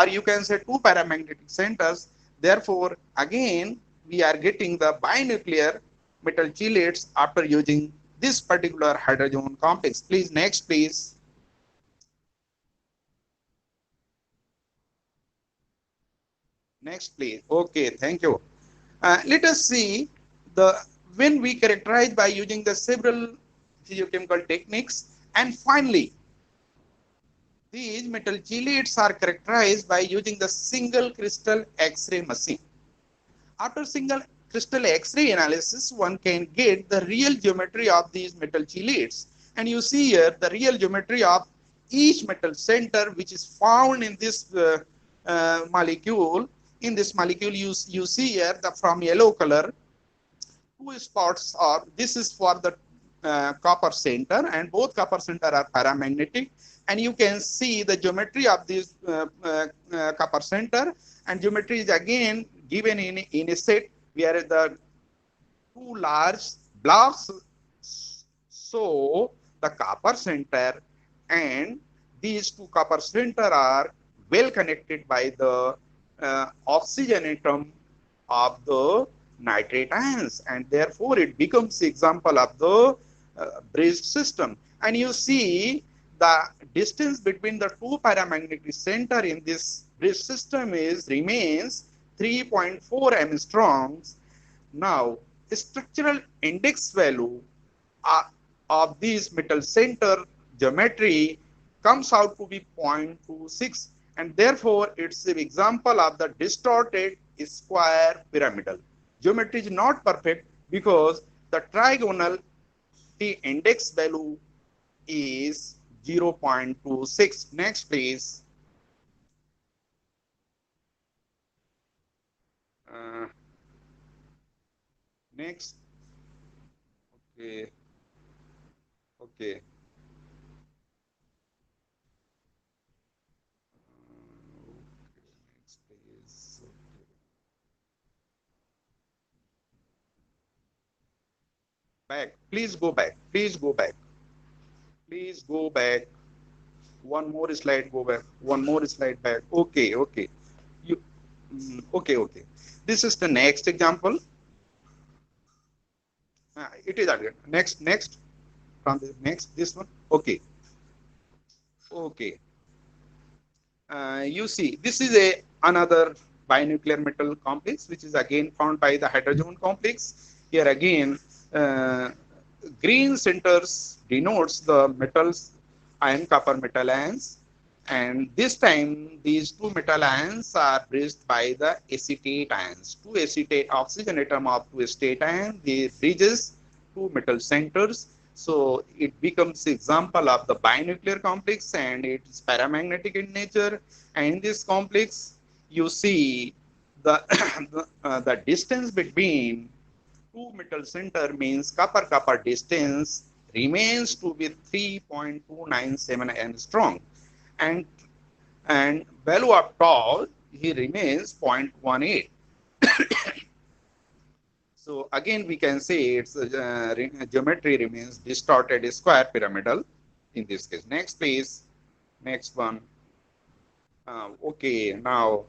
you can say 2 paramagnetic centers. Therefore, again we are getting the binuclear metal chelates after using this particular hydrogen complex. Please, next, please. Next, please. Okay, thank you. Let us see the when we characterize by using the several physiochemical techniques, and finally, these metal chelates are characterized by using the single crystal X-ray machine. After single crystal X-ray analysis, one can get the real geometry of these metal chelates. And you see here the real geometry of each metal center, which is found in this molecule. In this molecule, you see here from yellow color, two spots are, this is for the copper center, and both copper center are paramagnetic. And you can see the geometry of this copper center, and geometry is again given in a set where the two large blocks show the copper center, and these two copper center are well connected by the oxygen atom of the nitrate ions, and therefore it becomes the example of the bridged system. And you see the distance between the two paramagnetic center in this bridge system remains 3.4 angstroms. Now, the structural index value of these metal center geometry comes out to be 0.26, and therefore it's an example of the distorted square pyramidal. Geometry is not perfect because the trigonal T index value is 0.26. Next, please. Next. Okay. Okay. Next, please. Back. Please go back. Please go back. Please go back. One more slide. Go back. One more slide back. Okay. Okay. You. Okay. Okay. This is the next example. It is again. Next. Next. From the next. This one. Okay. Okay. You see, this is another binuclear metal complex, which is again found by the hydrogen complex. Here again, green centers denotes the metals, iron copper metal ions, and this time these two metal ions are bridged by the acetate ions. Two acetate oxygen atom of two acetate ion, they bridges two metal centers. So it becomes example of the binuclear complex, and it is paramagnetic in nature. And in this complex, you see the the distance between two metal center means copper-copper distance remains to be 3.297 angstrom, and value of tau he remains 0.18. So again, we can say its geometry remains distorted square pyramidal in this case. Next, please. Next one. Okay, now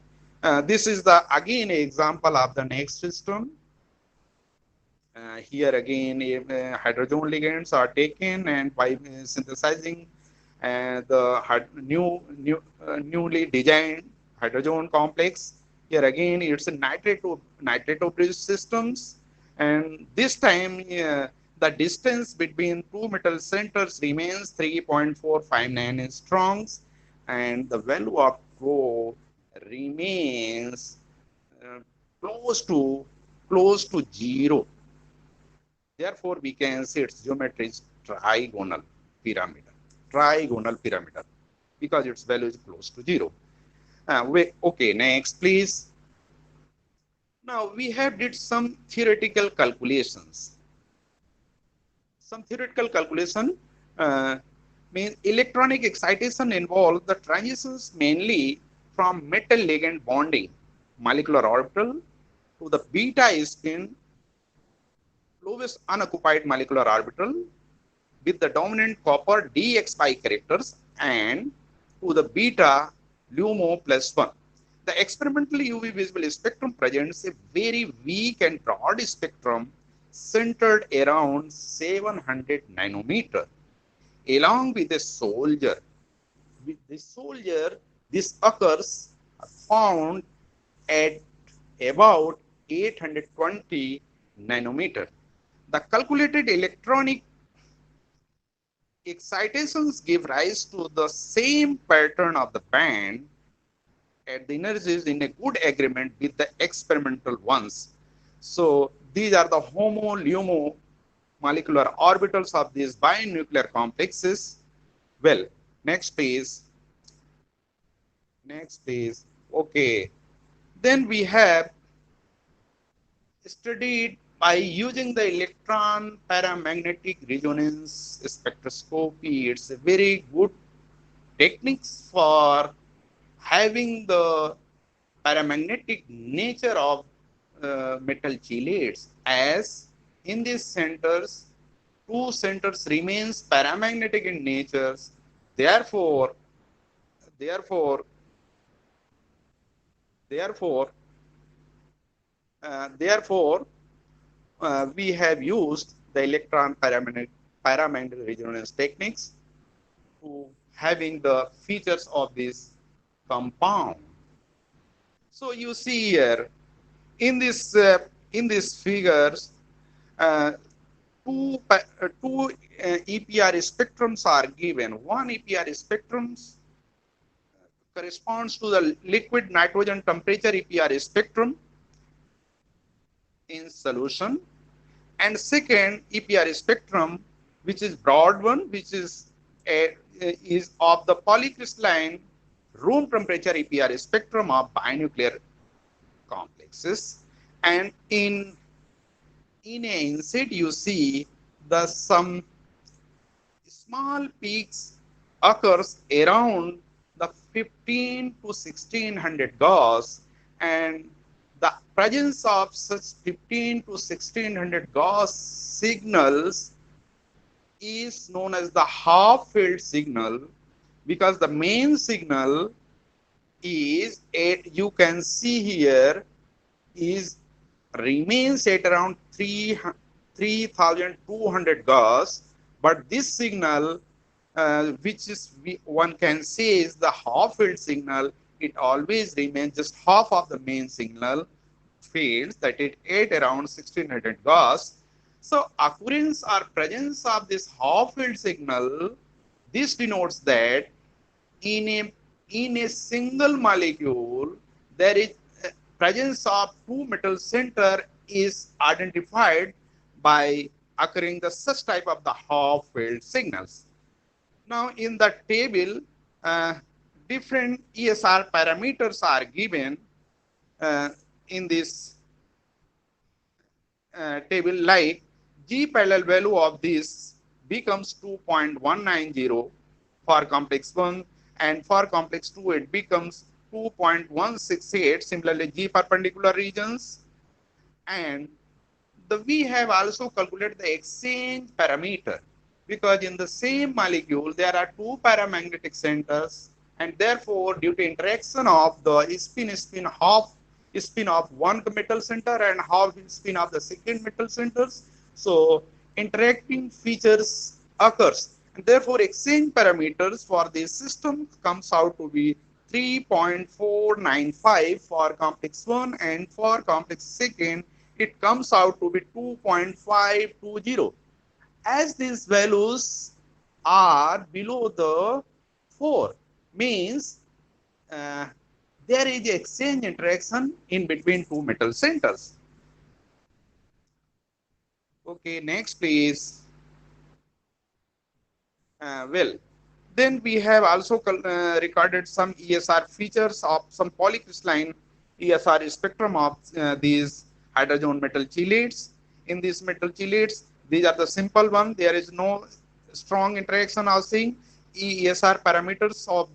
this is the again example of the next system. Here again, hydrogen ligands are taken, and by synthesizing the newly designed hydrogen complex. Here again, it's a nitrato bridge systems, and this time the distance between two metal centers remains 3.459 angstroms, and the value of rho remains close to 0. Therefore, we can say its geometry is trigonal pyramidal. Trigonal pyramidal, because its value is close to 0. Okay, next, please. Now we have did some theoretical calculations. Some theoretical calculation means electronic excitation involve the transitions mainly from metal ligand bonding molecular orbital to the beta spin lowest unoccupied molecular orbital with the dominant copper dx pi characters and to the beta LUMO +1. The experimental UV visible spectrum presents a very weak and broad spectrum centered around 700 nanometer, along with a soldier. With the soldier, this occurs found at about 820 nanometer. The calculated electronic excitations give rise to the same pattern of the band at the energies in a good agreement with the experimental ones. So these are the homo-LUMO molecular orbitals of these binuclear complexes. Well, next page. Next page. Okay. Then we have studied by using the electron paramagnetic resonance spectroscopy. It's a very good techniques for having the paramagnetic nature of metal chelates, as in these centers, two centers remains paramagnetic in nature. Therefore, we have used the electron paramagnetic resonance techniques to having the features of this compound. So you see here in these figures, two EPR spectrums are given. One EPR spectrums corresponds to the liquid nitrogen temperature EPR spectrum in solution, and second EPR spectrum, which is broad one, which is of the polycrystalline room temperature EPR spectrum of binuclear complexes. And in a inset you see the some small peaks occurs around the 15 to 1600 Gauss, and the presence of such 15 to 1600 Gauss signals is known as the half field signal, because the main signal is you can see here is remains at around 3200 Gauss, but this signal which is one can say is the half field signal, it always remains just half of the main signal fields, that it at around 1600 Gauss. So occurrence or presence of this half field signal, this denotes that in a single molecule there is presence of two metal center is identified by occurring the such type of the half field signals. Now in the table, different ESR parameters are given in this table, like G parallel value of this becomes 2.190 for complex 1, and for complex 2 it becomes 2.168. Similarly, G perpendicular regions, and we have also calculated the exchange parameter, because in the same molecule there are two paramagnetic centers, and therefore due to interaction of the spin half spin of one metal center and half spin of the second metal centers, so interacting features occurs, and therefore exchange parameters for this system comes out to be 3.495 for complex 1, and for complex 2 it comes out to be 2.520. As these values are below the 4, means there is exchange interaction in between two metal centers. Okay, next please. Well, then we have also recorded some ESR features of some polycrystalline ESR spectrum of these hydrogen metal chelates. In these metal chelates, these are the simple one. There is no strong interaction of seeing ESR parameters of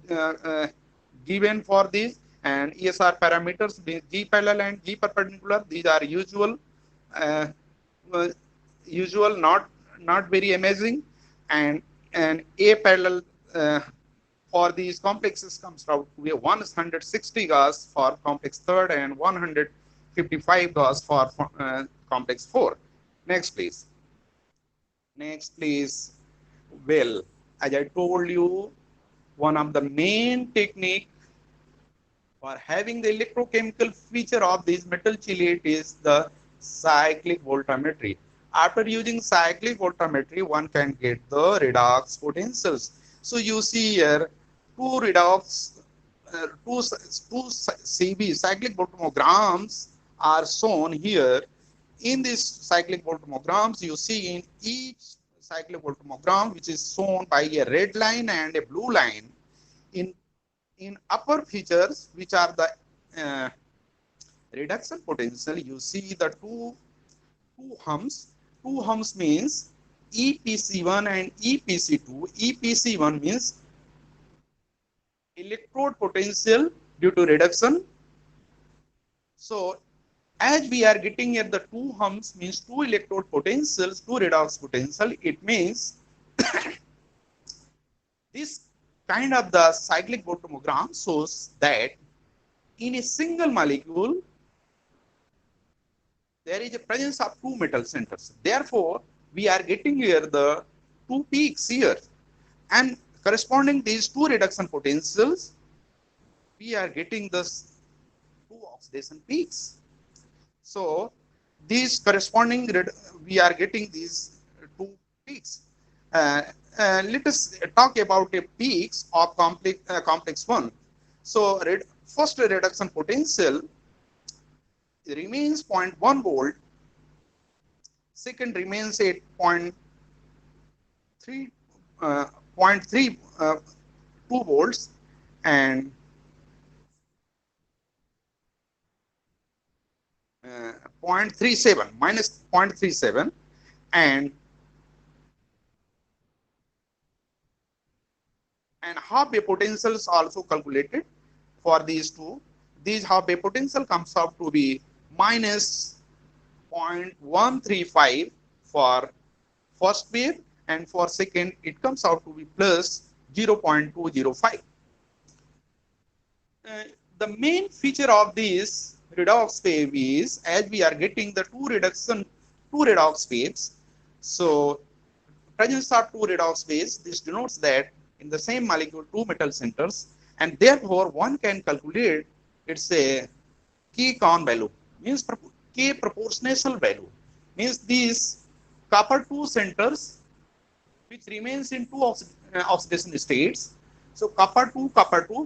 given for these, and ESR parameters G parallel and G perpendicular. These are usual, not very amazing, and A parallel for these complexes comes out to be 160 Gauss for complex 3 and 155 Gauss for complex 4. Next, please. Next, please. Well, as I told you, one of the main technique for having the electrochemical feature of this metal chelate is the cyclic voltammetry. After using cyclic voltammetry, one can get the redox potentials. So you see here two redox, two CB cyclic voltammograms are shown here. In this cyclic voltammograms, you see in each cyclic voltammogram, which is shown by a red line and a blue line, in upper features, which are the reduction potential, you see the two humps. Two humps means EPC1 and EPC2. EPC1 means electrode potential due to reduction. So as we are getting at the two humps means two electrode potentials, two redox potential, it means this kind of the cyclic voltammogram shows that in a single molecule there is a presence of two metal centers. Therefore, we are getting here the two peaks here, and corresponding these two reduction potentials, we are getting this two oxidation peaks. So these corresponding, we are getting these two peaks. Let us talk about the peaks of complex 1. So first reduction potential remains 0.1 volt, second remains at 0.32 volts, and 0.37 minus 0.37, and half-bay potentials also calculated for these two. These half-bay potential comes out to be minus 0.135 for first wave, and for second it comes out to be plus 0.205. The main feature of this redox wave is, as we are getting the two redox waves, so presence of two redox waves, this denotes that in the same molecule two metal centers, and therefore one can calculate it's a K con value, means K proportional value, means these copper 2 centers which remains in two oxidation states. So copper 2,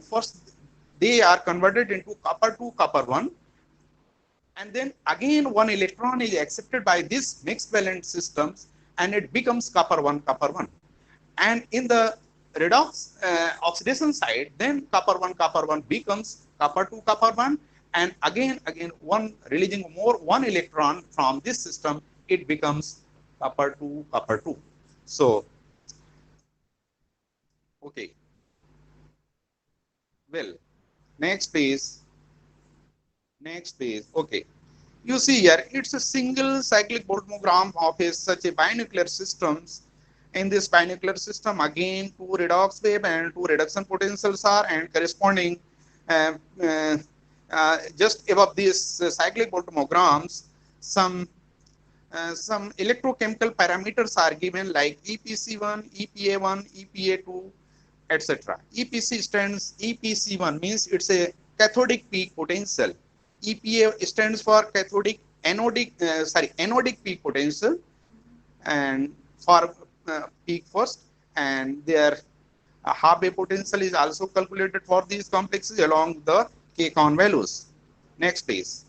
first they are converted into copper 2, copper 1, and then again one electron is accepted by this mixed valent systems and it becomes copper 1, copper 1. And in the redox oxidation side, then copper 1 becomes copper 2, copper 1, and again one releasing one electron from this system, it becomes copper 2, copper 2. So, okay. Well, next page. Okay. You see here, it's a single cyclic voltammogram of such a binuclear systems. In this binuclear system, again, two redox wave and two reduction potentials are, and corresponding just above these cyclic voltammograms, some electrochemical parameters are given like EPC1, EPA1, EPA2, etc. EPC1 means it's a cathodic peak potential. EPA stands for anodic peak potential, and for peak first, and their half-bay potential is also calculated for these complexes along the K con values. Next please.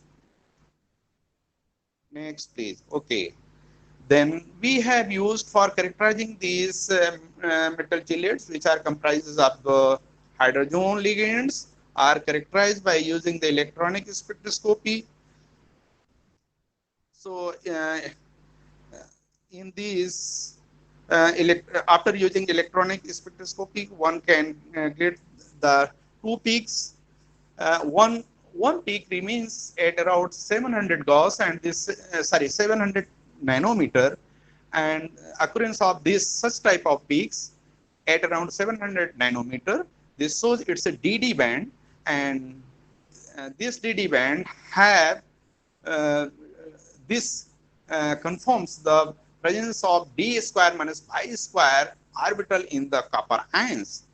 Okay. Then we have used for characterizing these metal chelates, which are comprises of the hydrogen ligands, are characterized by using the electronic spectroscopy. So in these after using electronic spectroscopy, one can get the two peaks. One peak remains at around 700 Gauss, and this 700 nanometer, and occurrence of this such type of peaks at around 700 nanometer. This shows it's a DD band, and this DD band have this confirms the presence of d square minus pi square orbital in the copper ions.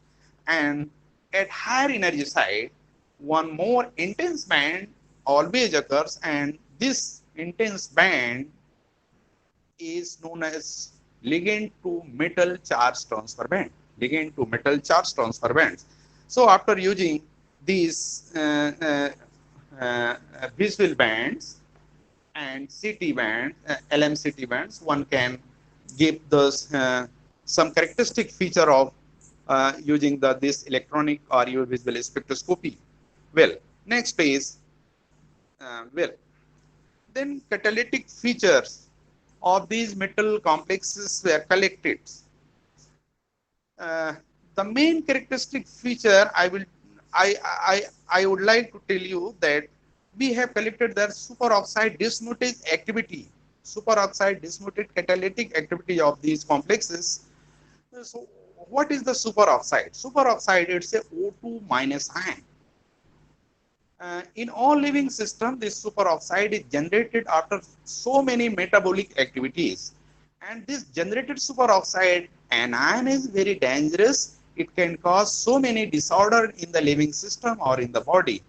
And at higher energy side, one more intense band always occurs, and this intense band is known as ligand to metal charge transfer band. Ligand to metal charge transfer bands. So after using these visual bands and CT bands, LMCT bands, one can give those some characteristic feature of using this electronic or your visual spectroscopy. Well, next is then catalytic features of these metal complexes were collected. The main characteristic feature I would like to tell you that we have collected the superoxide dismutase activity, superoxide dismutase catalytic activity of these complexes. So what is the superoxide? Superoxide, it's a O2 minus ion. In all living systems, this superoxide is generated after so many metabolic activities. And this generated superoxide anion is very dangerous. It can cause so many disorders in the living system or in the body.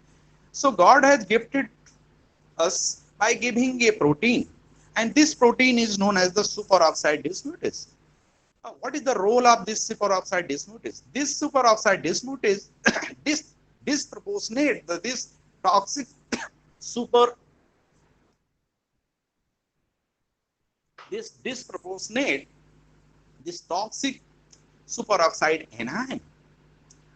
So God has gifted us by giving a protein. And this protein is known as the superoxide dismutase. What is the role of this superoxide dismutase? This superoxide dismutase disproportionate this toxic this toxic superoxide anion.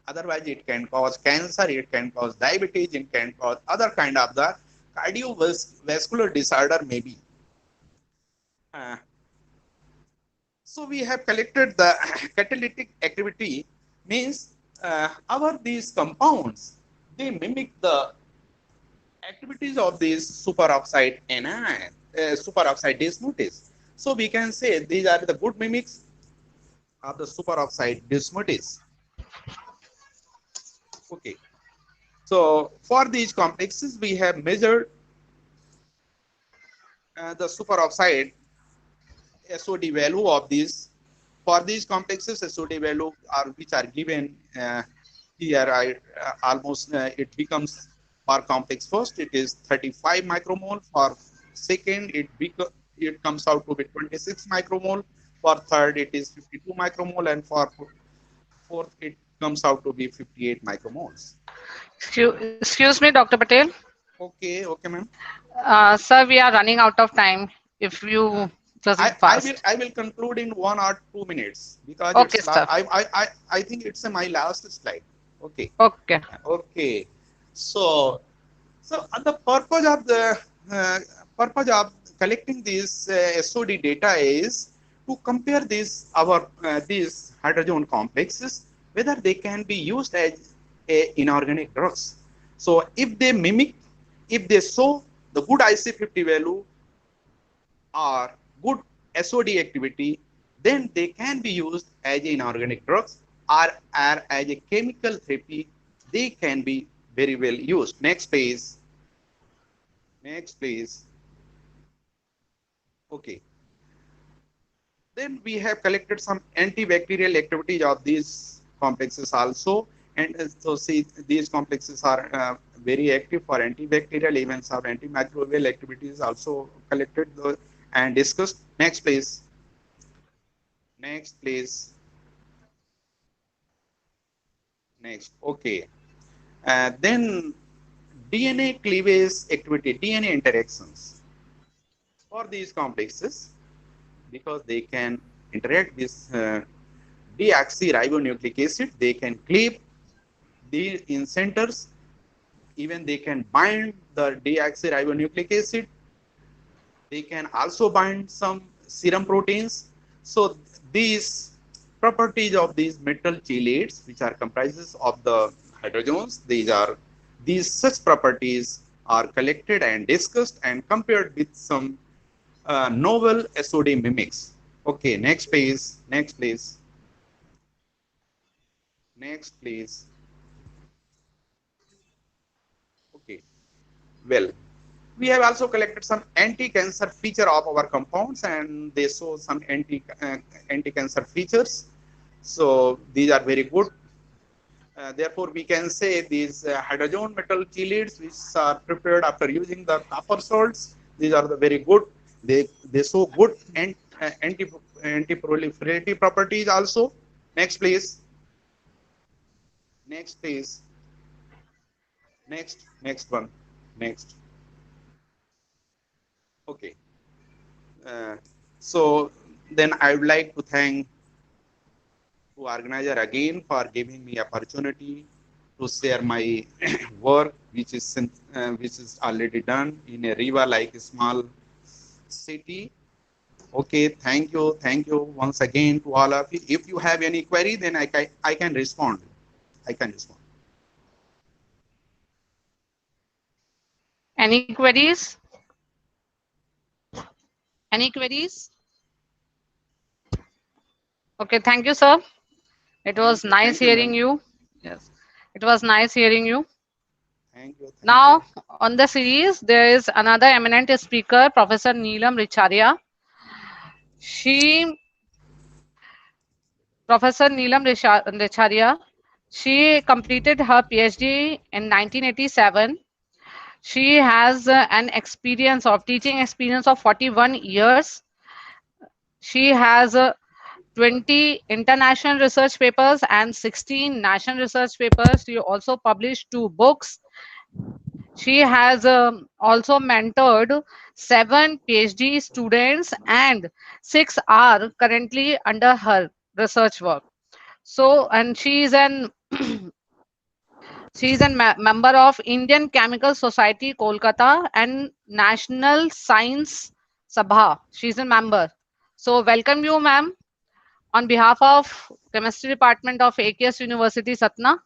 Otherwise, it can cause cancer, it can cause diabetes, it can cause other kind of the cardiovascular disorder maybe. So we have collected the catalytic activity, means these compounds, they mimic the activities of this superoxide anion, superoxide dismutase. So we can say these are the good mimics of the superoxide dismutase. Okay. So for these complexes, we have measured the superoxide SOD value of these. For these complexes, SOD value which are given here. Almost it becomes for complex first, it is 35 micromole. For second, it comes out to be 26 micromole. For third, it is 52 micromole, and for fourth, it comes out to be 58 micromoles. Excuse me, Dr. Patel. Okay, ma'am. Sir, we are running out of time. If you proceed fast. I will conclude in 1 or 2 minutes because okay, it's sir. I think it's my last slide. Okay. Okay. Okay. So the purpose of collecting this SOD data is to compare these hydrogen complexes, whether they can be used as inorganic drugs. So if they mimic, if they show the good IC50 value or good SOD activity, then they can be used as inorganic drugs or as a chemical therapy. They can be very well used. Next page. Okay. Then we have collected some antibacterial activities of these complexes also. And so see, these complexes are very active for antibacterial, even some antimicrobial activities also collected and discussed. Next, please. Okay. Then DNA cleavage activity, DNA interactions for these complexes, because they can interact with deoxyribonucleic acid, they can cleave these in centers, even they can bind the deoxyribonucleic acid, they can also bind some serum proteins. So these properties of these metal chelates, which are comprises of the hydrogens, these such properties are collected and discussed and compared with some novel SOD mimics. Okay, next please. Okay, well, We have also collected some anti-cancer feature of our compounds, and they show some anti-cancer features. So these are very good. Therefore, we can say these hydrogen metal chelates, which are prepared after using the copper salts, these are the very good. They show good anti-proliferative properties also. Next, please. Next, please. Next one. Next. Okay. So then I would like to thank the organizer again for giving me opportunity to share my work, which is already done in a river like a small city. Okay, thank you once again to all of you. If you have any query, then I can respond. I can respond. Any queries? Any queries? Okay, thank you, sir. It was nice hearing you. Yes, it was nice hearing you. Thank you. Now, on the series, there is another eminent speaker, Professor Neelam Richaria. Professor Neelam Richaria, she completed her PhD in 1987. She has an experience of teaching experience of 41 years. She has 20 international research papers and 16 national research papers. She also published 2 books. She has also mentored 7 PhD students and 6 are currently under her research work. So, and she is an member of Indian Chemical Society, Kolkata, and National Science Sabha. She's a member. So, welcome you, ma'am, on behalf of Chemistry Department of AKS University, Satna.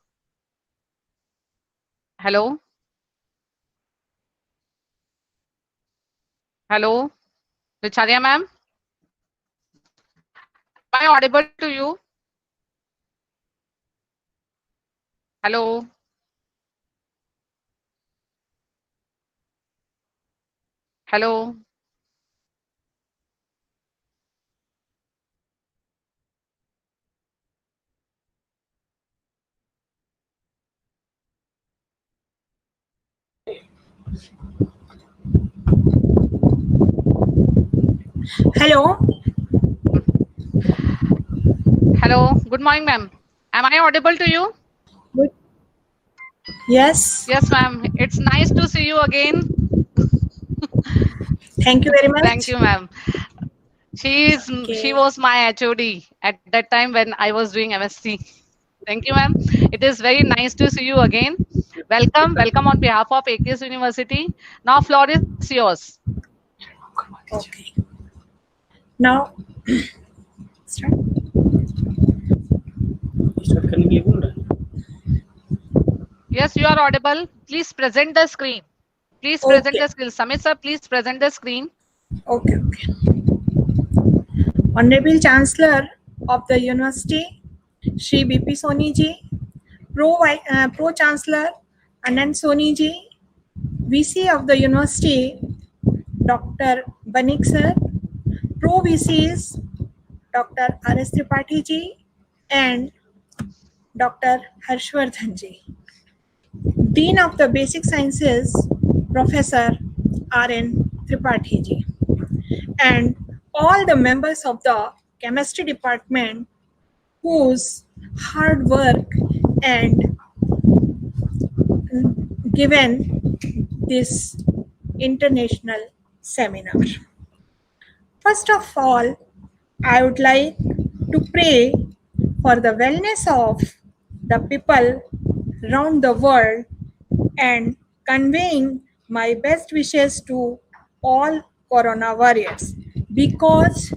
Hello. Hello, Richaria, ma'am. Am I audible to you? Hello. Hello. Hello. Hello. Good morning, ma'am. Am I audible to you? Good. Yes. Yes, ma'am. It's nice to see you again. Thank you very much. Thank you, ma'am. She was my HOD at that time when I was doing MSc. Thank you, ma'am. It is very nice to see you again. Welcome on behalf of AKS University. Now, floor is yours. Okay. Now, start. Yes, you are audible. Please present the screen. Please present the screen. Samit sir, please present the screen. Okay. Honorable Chancellor of the University, Shri BP Soni ji, Pro Chancellor Anand Soni ji, VC of the University, Dr. Banik sir, Pro VCs, Dr. R.S. Tripathi ji, and Dr. Harshvardhan ji. Dean of the Basic Sciences, Professor R.N. Tripathi ji, and all the members of the chemistry department whose hard work and given this international seminar. First of all, I would like to pray for the wellness of the people around the world and conveying my best wishes to all corona warriors, because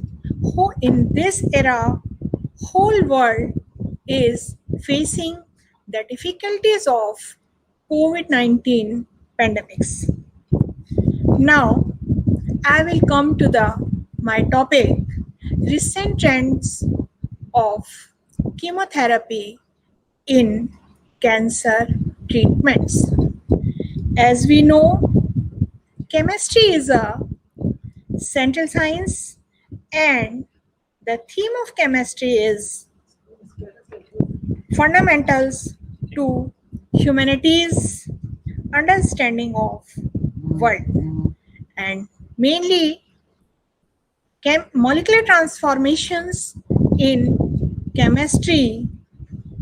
in this era, whole world is facing the difficulties of COVID-19 pandemics. Now, I will come to my topic, recent trends of chemotherapy in cancer treatments. As we know, chemistry is a central science, and the theme of chemistry is fundamentals to humanity's understanding of world, and mainly molecular transformations in chemistry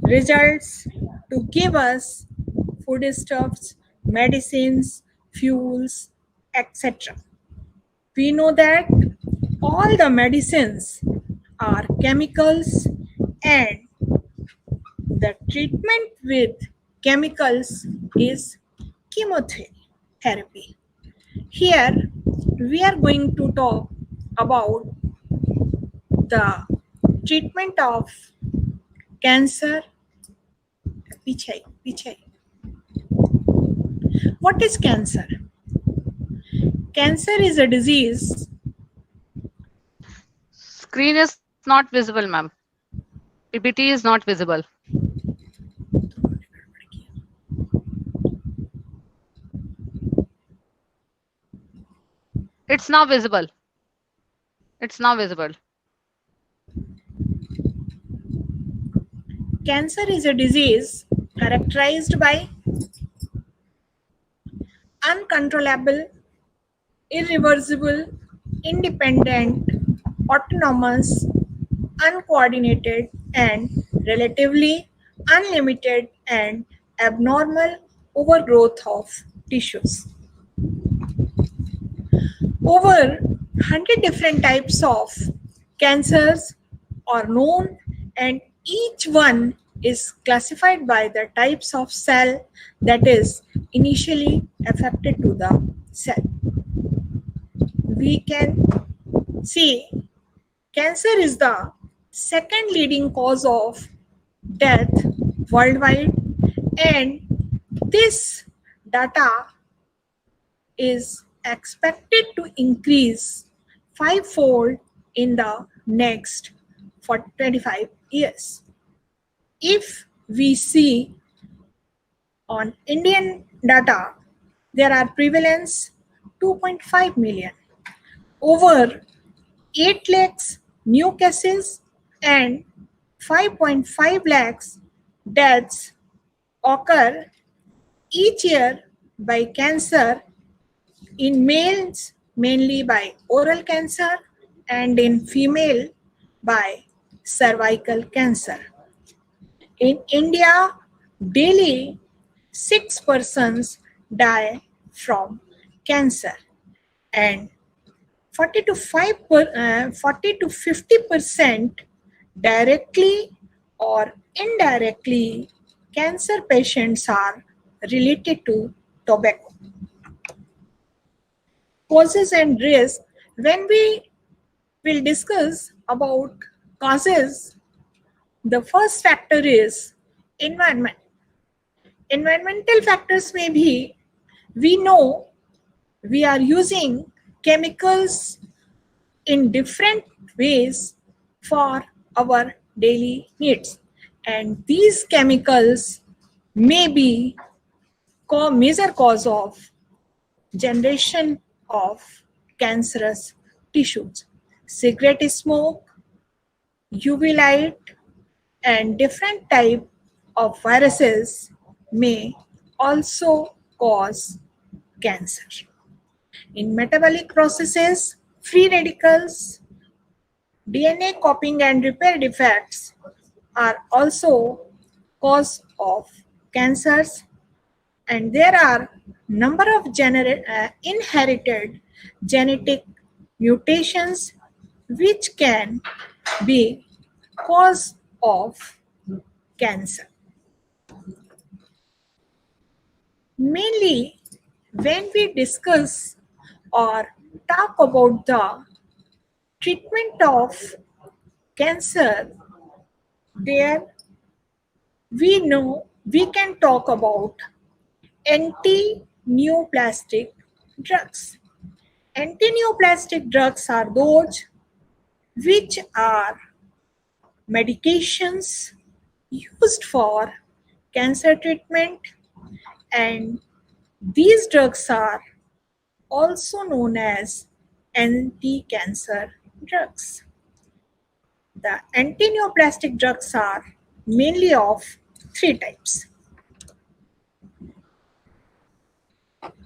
results to give us foodstuffs, medicines, fuels, etc. We know that all the medicines are chemicals, and the treatment with chemicals is chemotherapy. Here we are going to talk about the treatment of cancer. What is cancer? Cancer is a disease. Screen is not visible, ma'am. PPT is not visible. It's now visible. It's now visible. Cancer is a disease characterized by uncontrollable, irreversible, independent, autonomous, uncoordinated, and relatively unlimited and abnormal overgrowth of tissues. Over 100 different types of cancers are known, and each one is classified by the types of cell that is initially affected to the cell. We can see cancer is the second leading cause of death worldwide, and this data is expected to increase fivefold in the next 25 years. If we see on Indian data, there are prevalence 2.5 million, over 8 lakhs new cases, and 5.5 lakhs deaths occur each year by cancer, in males mainly by oral cancer, and in female by cervical cancer. In India, daily 6 persons die from cancer, and 40 to 50% directly or indirectly, cancer patients are related to tobacco. Causes and risks. When we will discuss about causes, the first factor is environment. Environmental factors may be, we know we are using chemicals in different ways for our daily needs, and these chemicals may be major cause of generation of cancerous tissues. Cigarette smoke, UV light, and different type of viruses may also cause cancer. In metabolic processes, free radicals, DNA copying and repair defects are also cause of cancers, and there are number of inherited genetic mutations which can be cause of cancer. Mainly, when we discuss or talk about the treatment of cancer, there we know we can talk about anti-neoplastic drugs. Anti-neoplastic drugs are those which are medications used for cancer treatment, and these drugs are also known as anti-cancer drugs. The anti-neoplastic drugs are mainly of three types.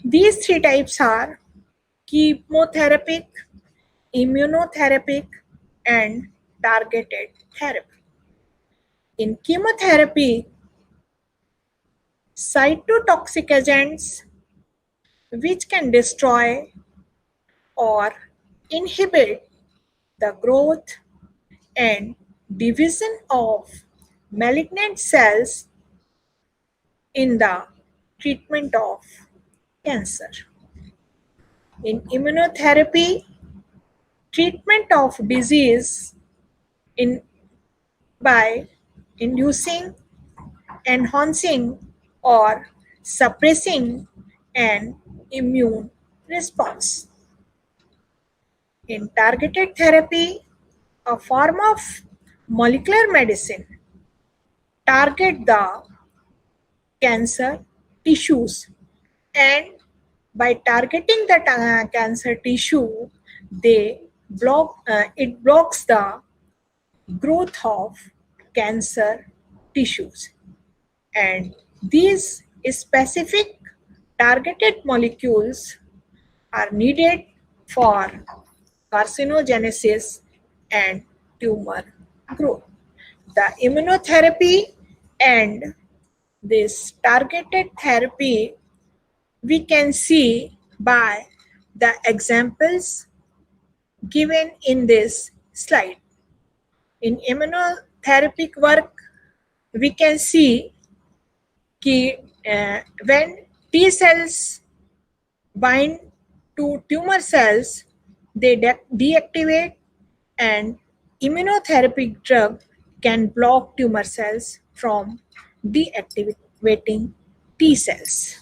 These three types are chemotherapeutic, immunotherapeutic, and targeted therapy. In chemotherapy, cytotoxic agents which can destroy or inhibit the growth and division of malignant cells in the treatment of cancer. In immunotherapy, treatment of disease by inducing, enhancing, or suppressing an immune response. In targeted therapy, a form of molecular medicine target the cancer tissues, and by targeting the cancer tissue, it blocks the growth of cancer tissues. And these specific targeted molecules are needed for carcinogenesis and tumor growth. The immunotherapy and this targeted therapy we can see by the examples given in this slide. In immunotherapeutic work, we can see when T cells bind to tumor cells, they deactivate, and immunotherapeutic drug can block tumor cells from deactivating T cells.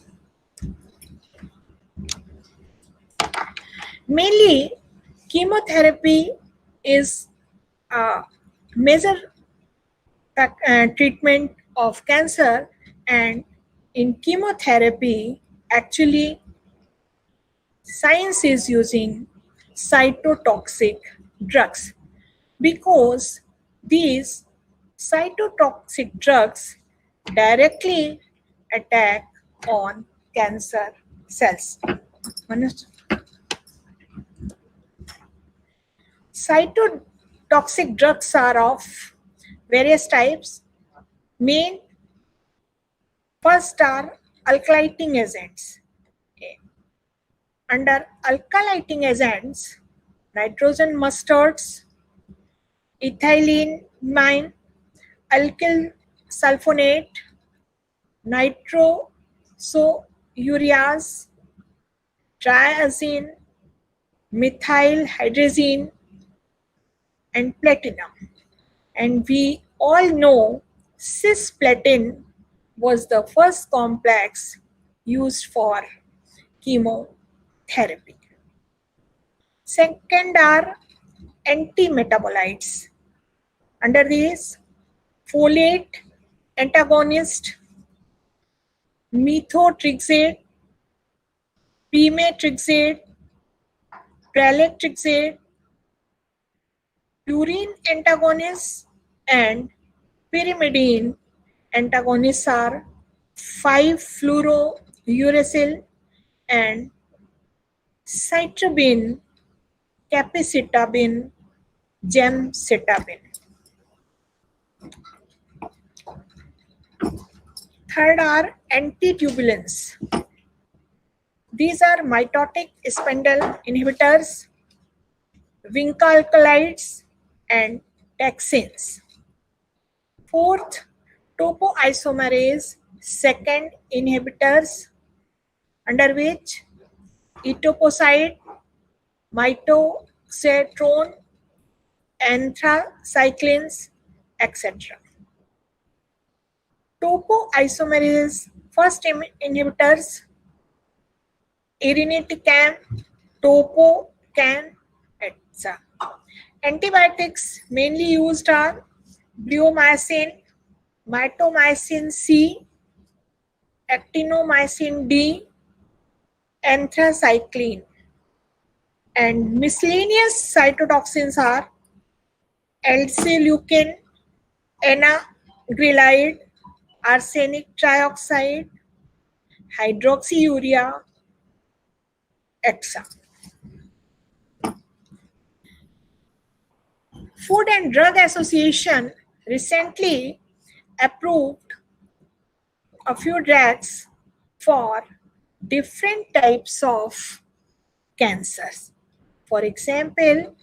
Mainly, chemotherapy is a major treatment of cancer, and in chemotherapy, actually, science is using cytotoxic drugs because these cytotoxic drugs directly attack on cancer cells. Cytotoxic drugs are of various types. First are alkylating agents. Under alkylating agents, nitrogen mustards, ethylamine, alkyl sulfonate, nitrosoureas, triazine, methyl hydrazine, and platinum. And we all know cisplatin was the first complex used for chemotherapy. Second are antimetabolites. Under these, folate antagonist, methotrexate, pemetrexate, pralatrexate, purine antagonists, and pyrimidine antagonists are 5-fluorouracil and citrabine, capecitabine, gemcitabine. Third are antitubulins. These are mitotic spindle inhibitors, vincalcalides, and taxanes. Fourth, topoisomerase second inhibitors, under which etoposide, mitoxantrone, anthracyclines, etc. Topoisomerase first inhibitors, irinotecan, topocan, etc. Antibiotics mainly used are bleomycin, mitomycin C, actinomycin D, anthracycline. And miscellaneous cytotoxins are L-leucin, anagrelide, arsenic trioxide, hydroxyurea, etc. Food and Drug Association recently approved a few drugs for different types of cancers. For example,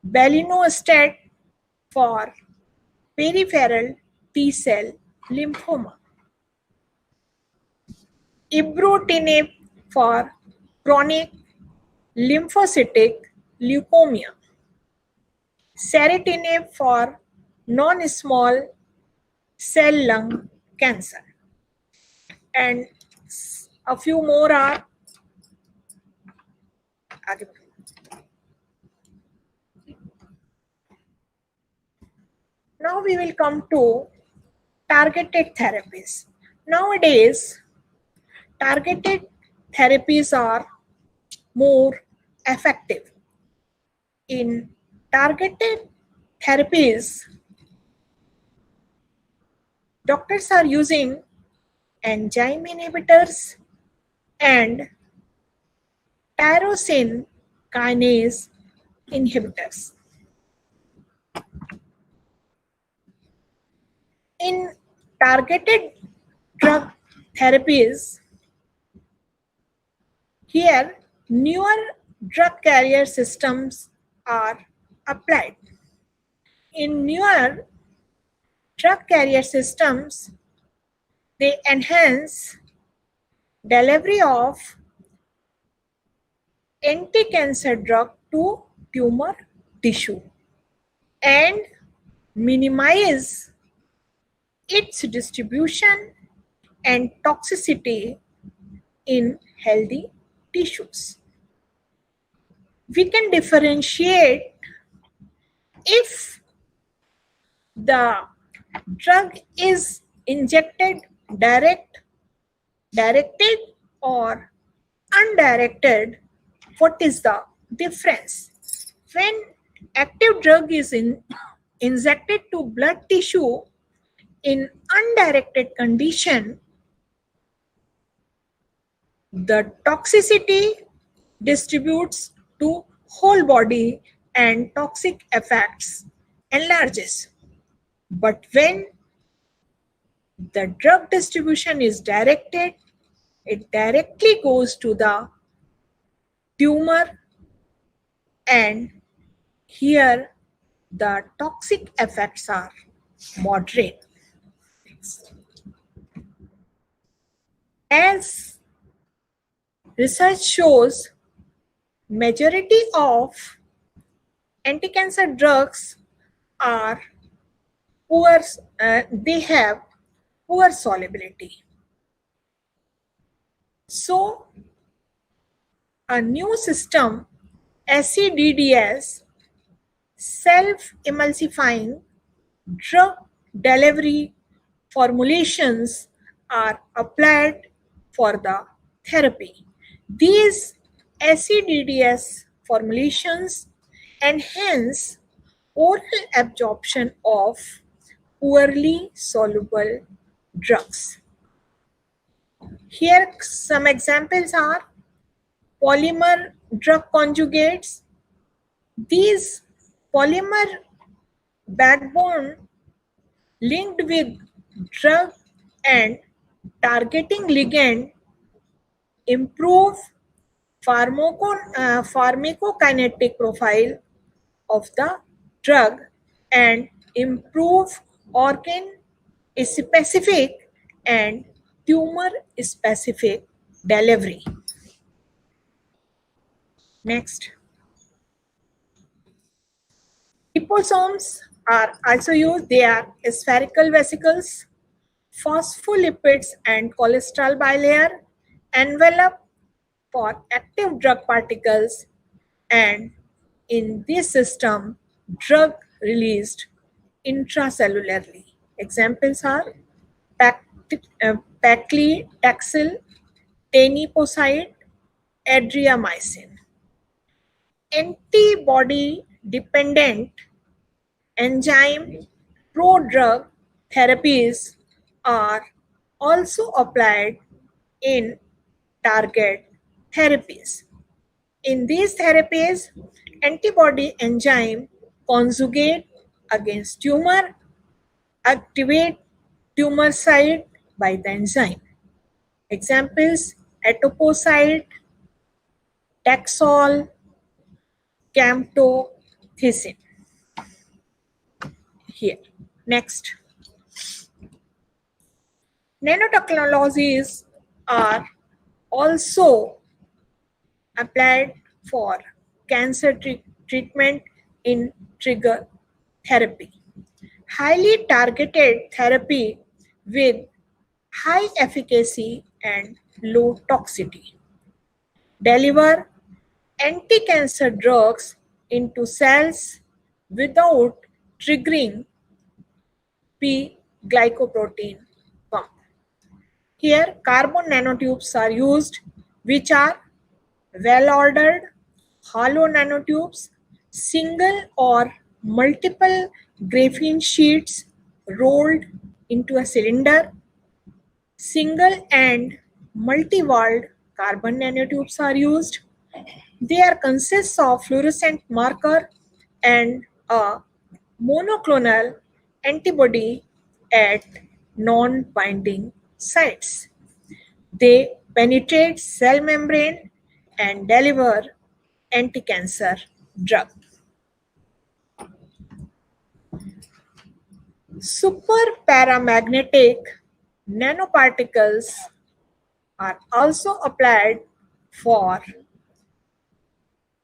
belinostat for peripheral T-cell lymphoma, ibrutinib for chronic lymphocytic leukemia, ceritinib for non-small cell lung cancer, and a few more are. Now we will come to targeted therapies. Nowadays, targeted therapies are more effective. In targeted therapies, doctors are using enzyme inhibitors and tyrosine kinase inhibitors. In targeted drug therapies, here newer drug carrier systems are applied. In newer drug carrier systems, they enhance delivery of anti-cancer drug to tumor tissue and minimize its distribution and toxicity in healthy tissues. We can differentiate if the drug is injected directed or undirected. What is the difference? When active drug is injected to blood tissue in undirected condition, the toxicity distributes to whole body and toxic effects enlarges. But when the drug distribution is directed, it directly goes to the tumor, and here the toxic effects are moderate. As research shows, majority of anti-cancer drugs are poor, they have poor solubility. So a new system, SCDDS, self-emulsifying drug delivery formulations are applied for the therapy. These SCDDS formulations enhance oral absorption of poorly soluble drugs. Here some examples are polymer drug conjugates. These polymer backbone linked with drug and targeting ligand improve pharmacokinetic profile of the drug and improve organ specific and tumor specific delivery. Next. Liposomes are also used. They are spherical vesicles, phospholipids and cholesterol bilayer envelope for active drug particles, and in this system, drug released intracellularly. Examples are paclitaxel, teniposide, adriamycin. antibody-dependent enzyme pro-drug therapies are also applied in target therapies. In these therapies, antibody enzyme conjugate against tumor, activate tumor site by the enzyme. Examples: etoposide, Taxol, camptothecin. Here. Next. Nanotechnologies are also applied for cancer treatment in trigger therapy. Highly targeted therapy with high efficacy and low toxicity. Deliver anti-cancer drugs into cells without triggering P-glycoprotein pump. Here, carbon nanotubes are used, which are well-ordered, hollow nanotubes, single or multiple graphene sheets rolled into a cylinder. Single and multi-walled carbon nanotubes are used. They consist of fluorescent marker and a monoclonal antibody at non-binding sites. They penetrate cell membrane and deliver anti-cancer drug. Superparamagnetic nanoparticles are also applied for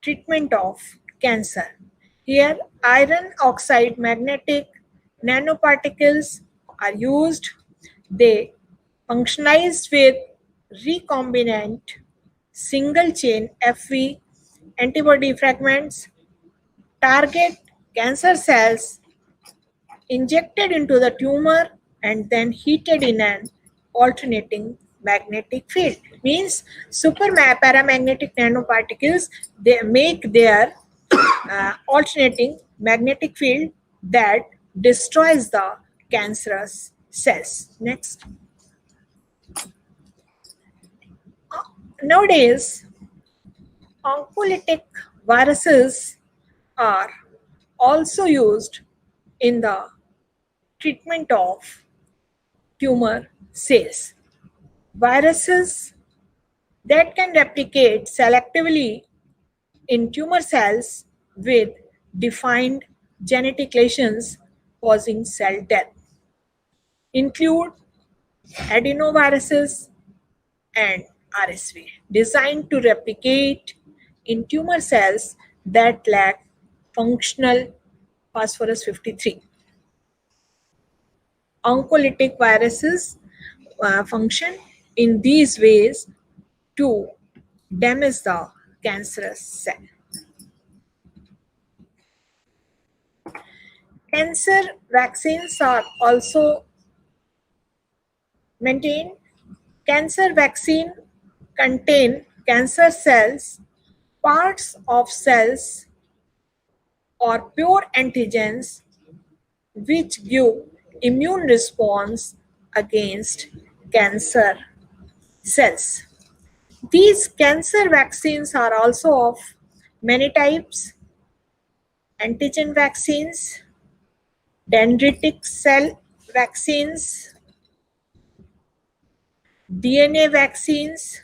treatment of cancer. Here, iron oxide magnetic nanoparticles are used. They functionize with recombinant single chain Fv antibody fragments, target cancer cells, injected into the tumor, and then heated in an alternating magnetic field. Means paramagnetic nanoparticles, they make their alternating magnetic field that destroys the cancerous cells. Next. Nowadays, oncolytic viruses are also used in the treatment of tumor cells. Viruses that can replicate selectively in tumor cells with defined genetic lesions causing cell death include adenoviruses and RSV, designed to replicate in tumor cells that lack functional phosphorus 53. Oncolytic viruses function in these ways to damage the cancerous cell. Cancer vaccines are also maintained. Cancer vaccine contain cancer cells, parts of cells, or pure antigens which give immune response against cancer cells. These cancer vaccines are also of many types: antigen vaccines, dendritic cell vaccines, DNA vaccines,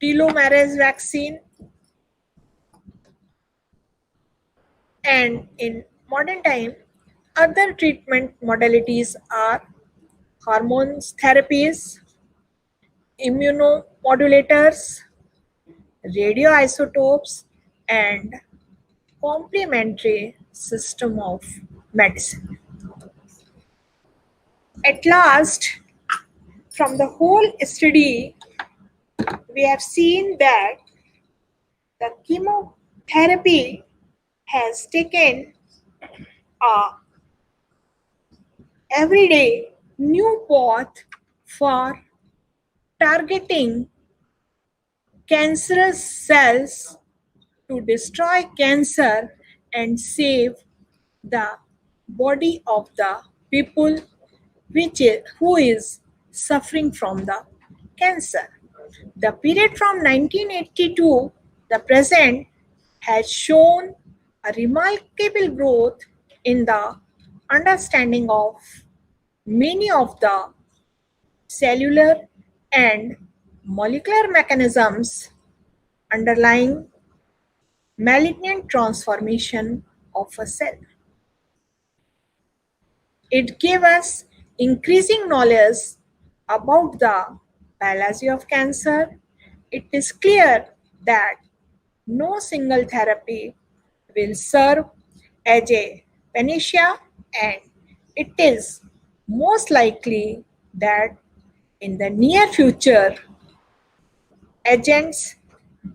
telomerase vaccine, and in modern time, other treatment modalities are hormones therapies, immunomodulators, radioisotopes, and complementary system of medicine. At last, from the whole study, we have seen that the chemotherapy has taken a everyday new path for targeting cancerous cells to destroy cancer and save the body of the people who is suffering from the cancer. The period from 1980 to the present has shown a remarkable growth in the understanding of many of the cellular and molecular mechanisms underlying malignant transformation of a cell. It gave us increasing knowledge about the biology of cancer. It is clear that no single therapy will serve as a panacea, and it is most likely that in the near future, agents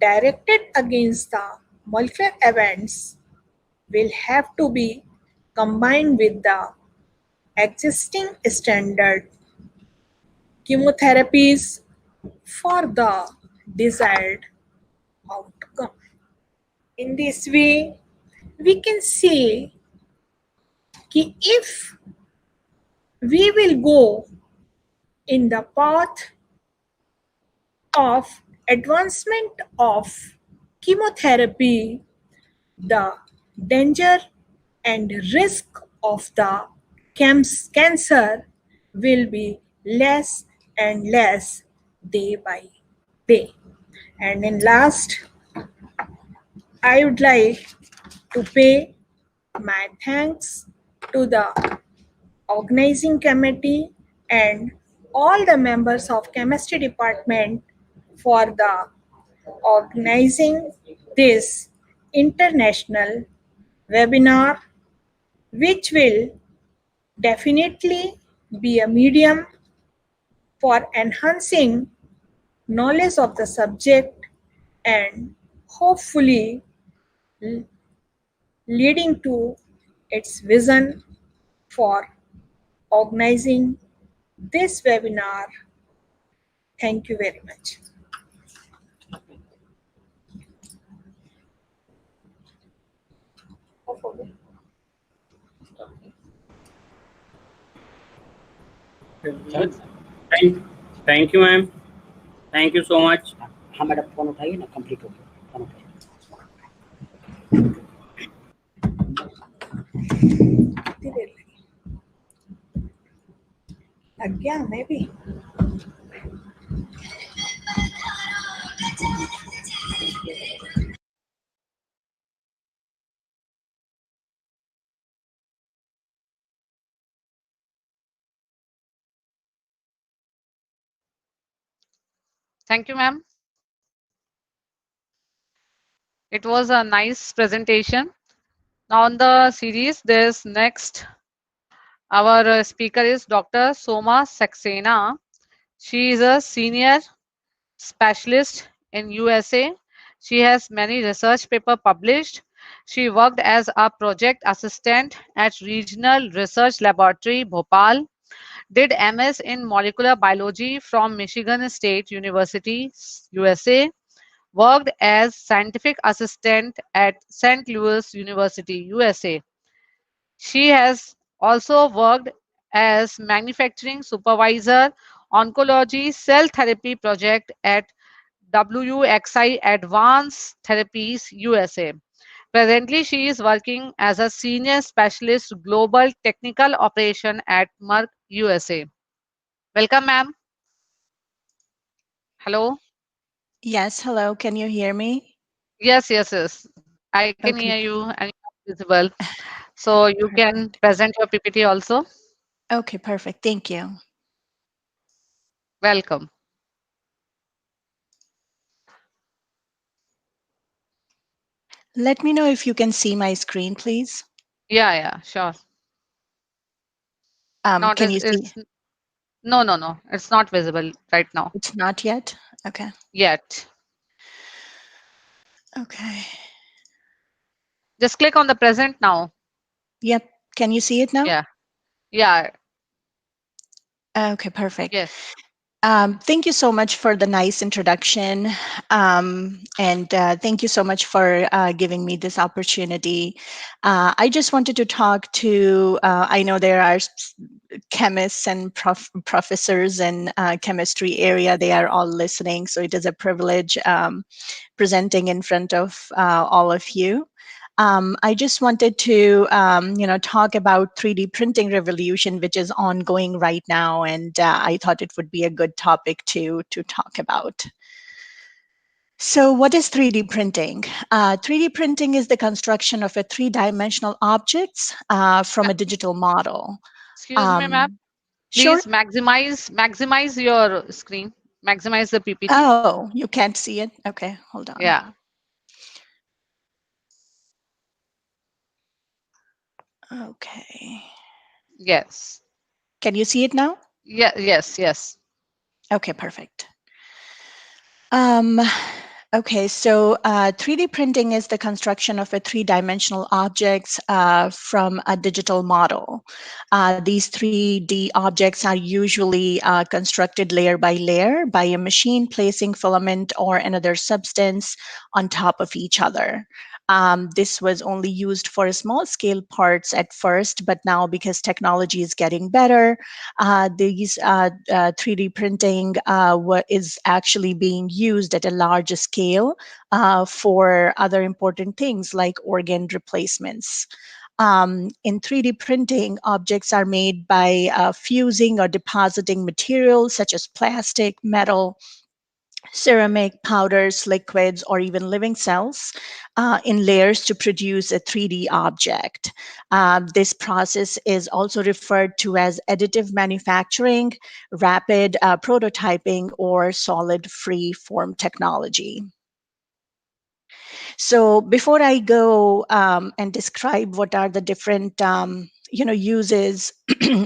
directed against the molecular events will have to be combined with the existing standard chemotherapies for the desired outcome. In this way, we can say that if we will go in the path of advancement of chemotherapy, the danger and risk of the cancer will be less and less day by day. And in last, I would like to pay my thanks to the organizing committee and all the members of chemistry department for the organizing this international webinar, which will definitely be a medium for enhancing knowledge of the subject and hopefully leading to its vision for organizing this webinar. Thank you very much. Thank you, ma'am. Thank you so much. हाँ madam phone उठाइए ना, complete हो गया, phone उठाइए। आज्ञा में भी Thank you, ma'am. It was a nice presentation. Now on the series, there's next. Our speaker is Dr. Soma Saxena. She is a senior specialist in USA. She has many research papers published. She worked as a project assistant at Regional Research Laboratory, Bhopal. Did MS in molecular biology from Michigan State University, USA. Worked as scientific assistant at St. Louis University, USA. She has also worked as manufacturing supervisor, oncology cell therapy project at WXI Advanced Therapies, USA. Presently, she is working as a senior specialist global technical operation at Merck, USA. Welcome, ma'am. Hello. Yes, hello. Can you hear me? Yes. I can Okay. hear you and you're visible. So you can present your PPT also. Okay, perfect. Thank you. Welcome. Let me know if you can see my screen, please. Yeah, sure. Can you see? No. It's not visible right now. It's not yet? Okay. Yet. Okay. Just click on the present now. Yep. Can you see it now? Yeah. Okay, perfect. Yes. Thank you so much for the nice introduction. And thank you so much for giving me this opportunity. I just wanted to talk to, I know there are chemists and professors in chemistry area. They are all listening. So it is a privilege presenting in front of all of you. I just wanted to, talk about 3D printing revolution, which is ongoing right now, and I thought it would be a good topic to talk about. So what is 3D printing? 3D printing is the construction of a three-dimensional objects from a digital model. Excuse me, ma'am. Sure. Please maximize your screen. Maximize the PPT. Oh, you can't see it? Okay, hold on. Yeah. Okay. Yes. Can you see it now? Yeah. Yes. Okay, perfect. Okay, so 3D printing is the construction of a three-dimensional objects from a digital model. These 3D objects are usually constructed layer by layer by a machine placing filament or another substance on top of each other. This was only used for small scale parts at first, but now because technology is getting better, these 3D printing is actually being used at a large scale for other important things like organ replacements. In 3D printing, objects are made by fusing or depositing materials such as plastic, metal, ceramic, powders, liquids, or even living cells in layers to produce a 3D object. This process is also referred to as additive manufacturing, rapid prototyping, or solid free form technology. So before I go and describe what are the different uses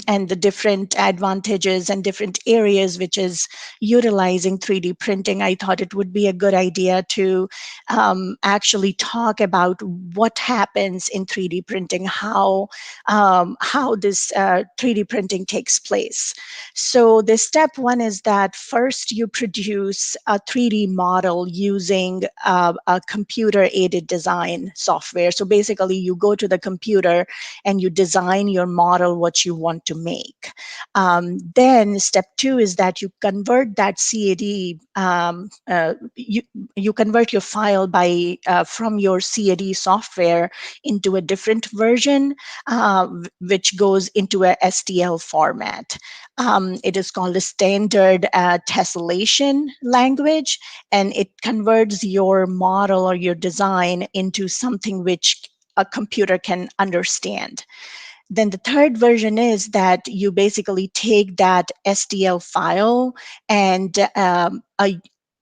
and the different advantages and different areas which is utilizing 3D printing, I thought it would be a good idea to actually talk about what happens in 3D printing, how this 3D printing takes place. So the step one is that first you produce a 3D model using a computer-aided design software. So basically you go to the computer and you design your model what you want to make. Then step two is that you convert that CAD, you convert your file by from your CAD software into a different version, which goes into a STL format. It is called a standard tessellation language, and it converts your model or your design into something which a computer can understand. Then the third version is that you basically take that STL file and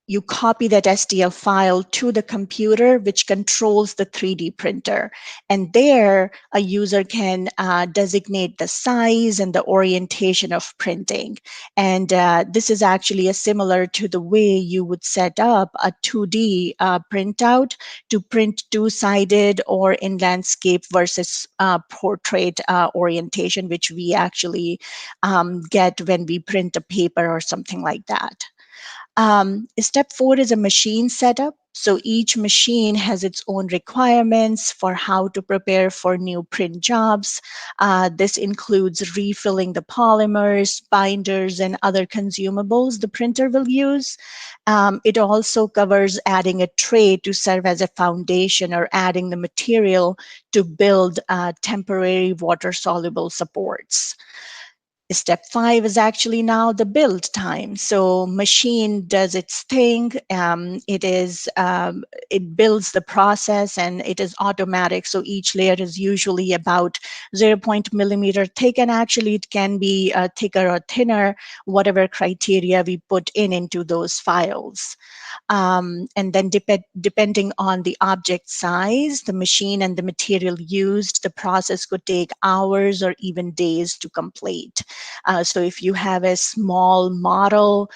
you copy that STL file to the computer, which controls the 3D printer. And there, a user can designate the size and the orientation of printing. And this is actually similar to the way you would set up a 2D printout to print two-sided or in landscape versus portrait orientation, which we actually get when we print a paper or something like that. Step 4 is a machine setup. So each machine has its own requirements for how to prepare for new print jobs. This includes refilling the polymers, binders, and other consumables the printer will use. It also covers adding a tray to serve as a foundation or adding the material to build temporary water-soluble supports. Step 5 is actually now the build time. So machine does its thing. It builds the process and it is automatic. So each layer is usually about 0.0 millimeter thick, and actually it can be thicker or thinner, whatever criteria we put into those files. And then depending on the object size, the machine and the material used, the process could take hours or even days to complete. So if you have a small model,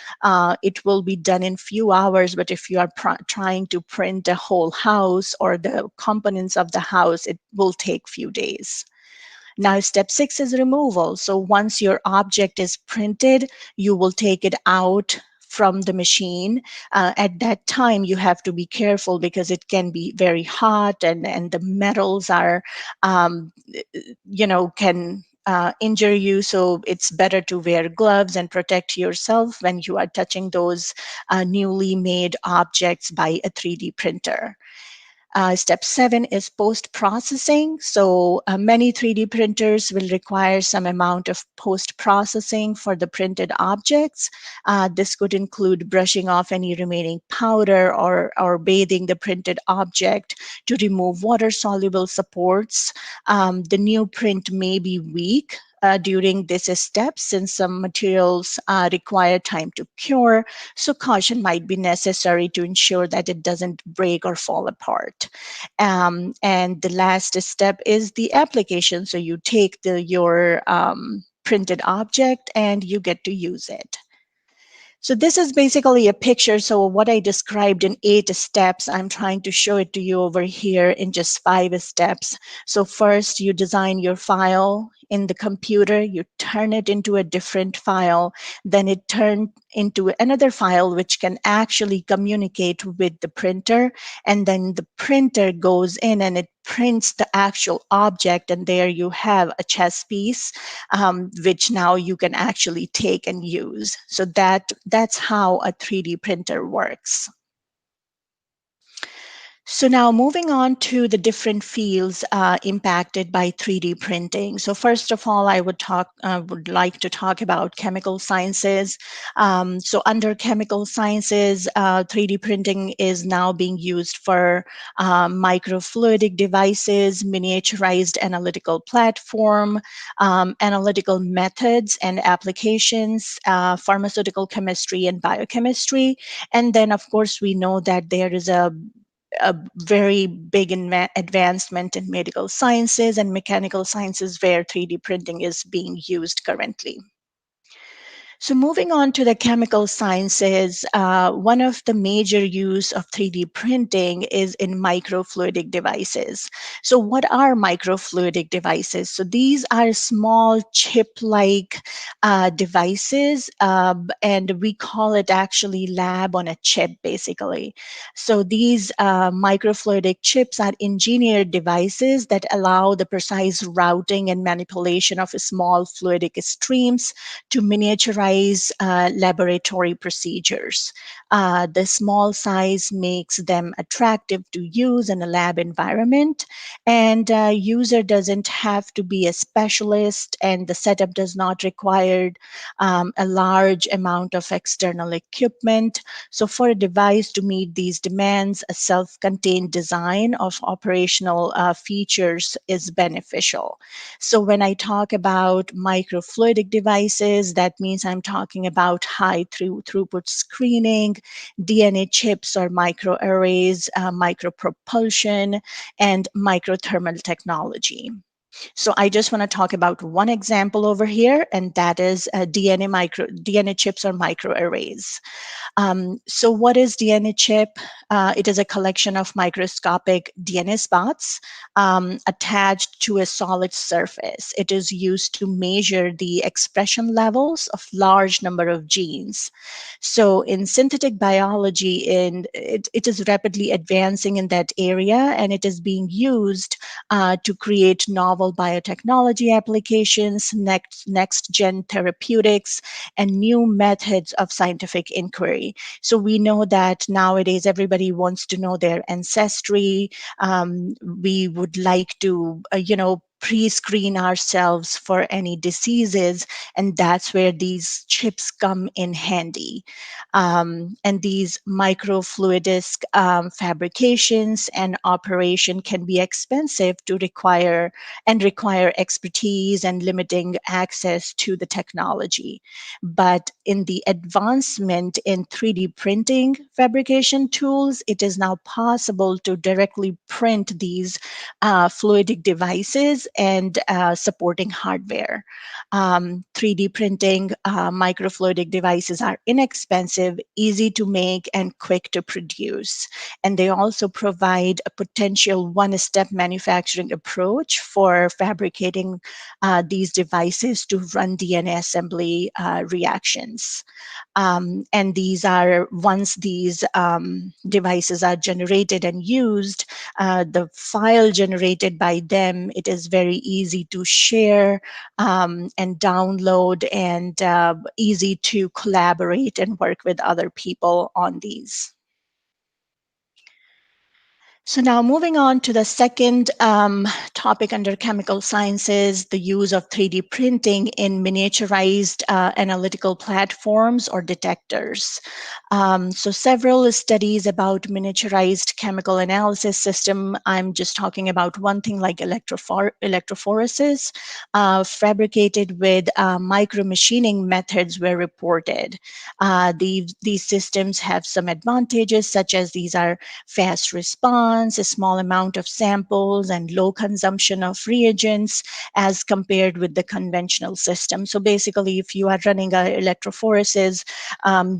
it will be done in few hours, but if you are trying to print a whole house or the components of the house, it will take few days. Now, step 6 is removal. So once your object is printed, you will take it out from the machine. At that time, you have to be careful because it can be very hot, and the metals are, can injure you. So it's better to wear gloves and protect yourself when you are touching those newly made objects by a 3D printer. Step 7 is post-processing. So many 3D printers will require some amount of post-processing for the printed objects. This could include brushing off any remaining powder or bathing the printed object to remove water-soluble supports. The new print may be weak during this step, since some materials require time to cure, so caution might be necessary to ensure that it doesn't break or fall apart. And the last step is the application. So you take your printed object and you get to use it. So this is basically a picture. So what I described in 8 steps, I'm trying to show it to you over here in just 5 steps. So first, you design your file in the computer, you turn it into a different file, then it turns into another file which can actually communicate with the printer, and then the printer goes in and it prints the actual object, and there you have a chess piece, which now you can actually take and use. So that's how a 3D printer works. So now moving on to the different fields impacted by 3D printing. So first of all, I would like to talk about chemical sciences. So under chemical sciences, 3D printing is now being used for microfluidic devices, miniaturized analytical platform, analytical methods and applications, pharmaceutical chemistry and biochemistry. And then, of course, we know that there is a very big advancement in medical sciences and mechanical sciences where 3D printing is being used currently. So moving on to the chemical sciences, one of the major use of 3D printing is in microfluidic devices. So what are microfluidic devices? So these are small chip-like devices, and we call it actually lab on a chip, basically. So these microfluidic chips are engineered devices that allow the precise routing and manipulation of small fluidic streams to miniaturize laboratory procedures. The small size makes them attractive to use in a lab environment, and user doesn't have to be a specialist, and the setup does not require a large amount of external equipment. So for a device to meet these demands, a self-contained design of operational features is beneficial. So when I talk about microfluidic devices, that means I'm talking about high throughput screening, DNA chips or microarrays, micropropulsion, and microthermal technology. So I just want to talk about one example over here, and that is DNA chips or microarrays. So what is DNA chip? It is a collection of microscopic DNA spots attached to a solid surface. It is used to measure the expression levels of large number of genes. So in synthetic biology, it is rapidly advancing in that area, and it is being used to create novel biotechnology applications, next-gen therapeutics, and new methods of scientific inquiry. So we know that nowadays everybody wants to know their ancestry. We would like to, pre-screen ourselves for any diseases, and that's where these chips come in handy. And these microfluidic fabrications and operation can be expensive to require expertise and limiting access to the technology. But in the advancement in 3D printing fabrication tools, it is now possible to directly print these fluidic devices and supporting hardware. 3D printing microfluidic devices are inexpensive, easy to make, and quick to produce. And they also provide a potential one-step manufacturing approach for fabricating these devices to run DNA assembly reactions. And these are, once these devices are generated and used, the file generated by them, it is very easy to share and download, and easy to collaborate and work with other people on these. So now moving on to the second topic under chemical sciences, the use of 3D printing in miniaturized analytical platforms or detectors. So several studies about miniaturized chemical analysis system. I'm just talking about one thing like electrophoresis, fabricated with micromachining methods were reported. These systems have some advantages, such as these are fast response, a small amount of samples, and low consumption of reagents as compared with the conventional system. So basically, if you are running an electrophoresis,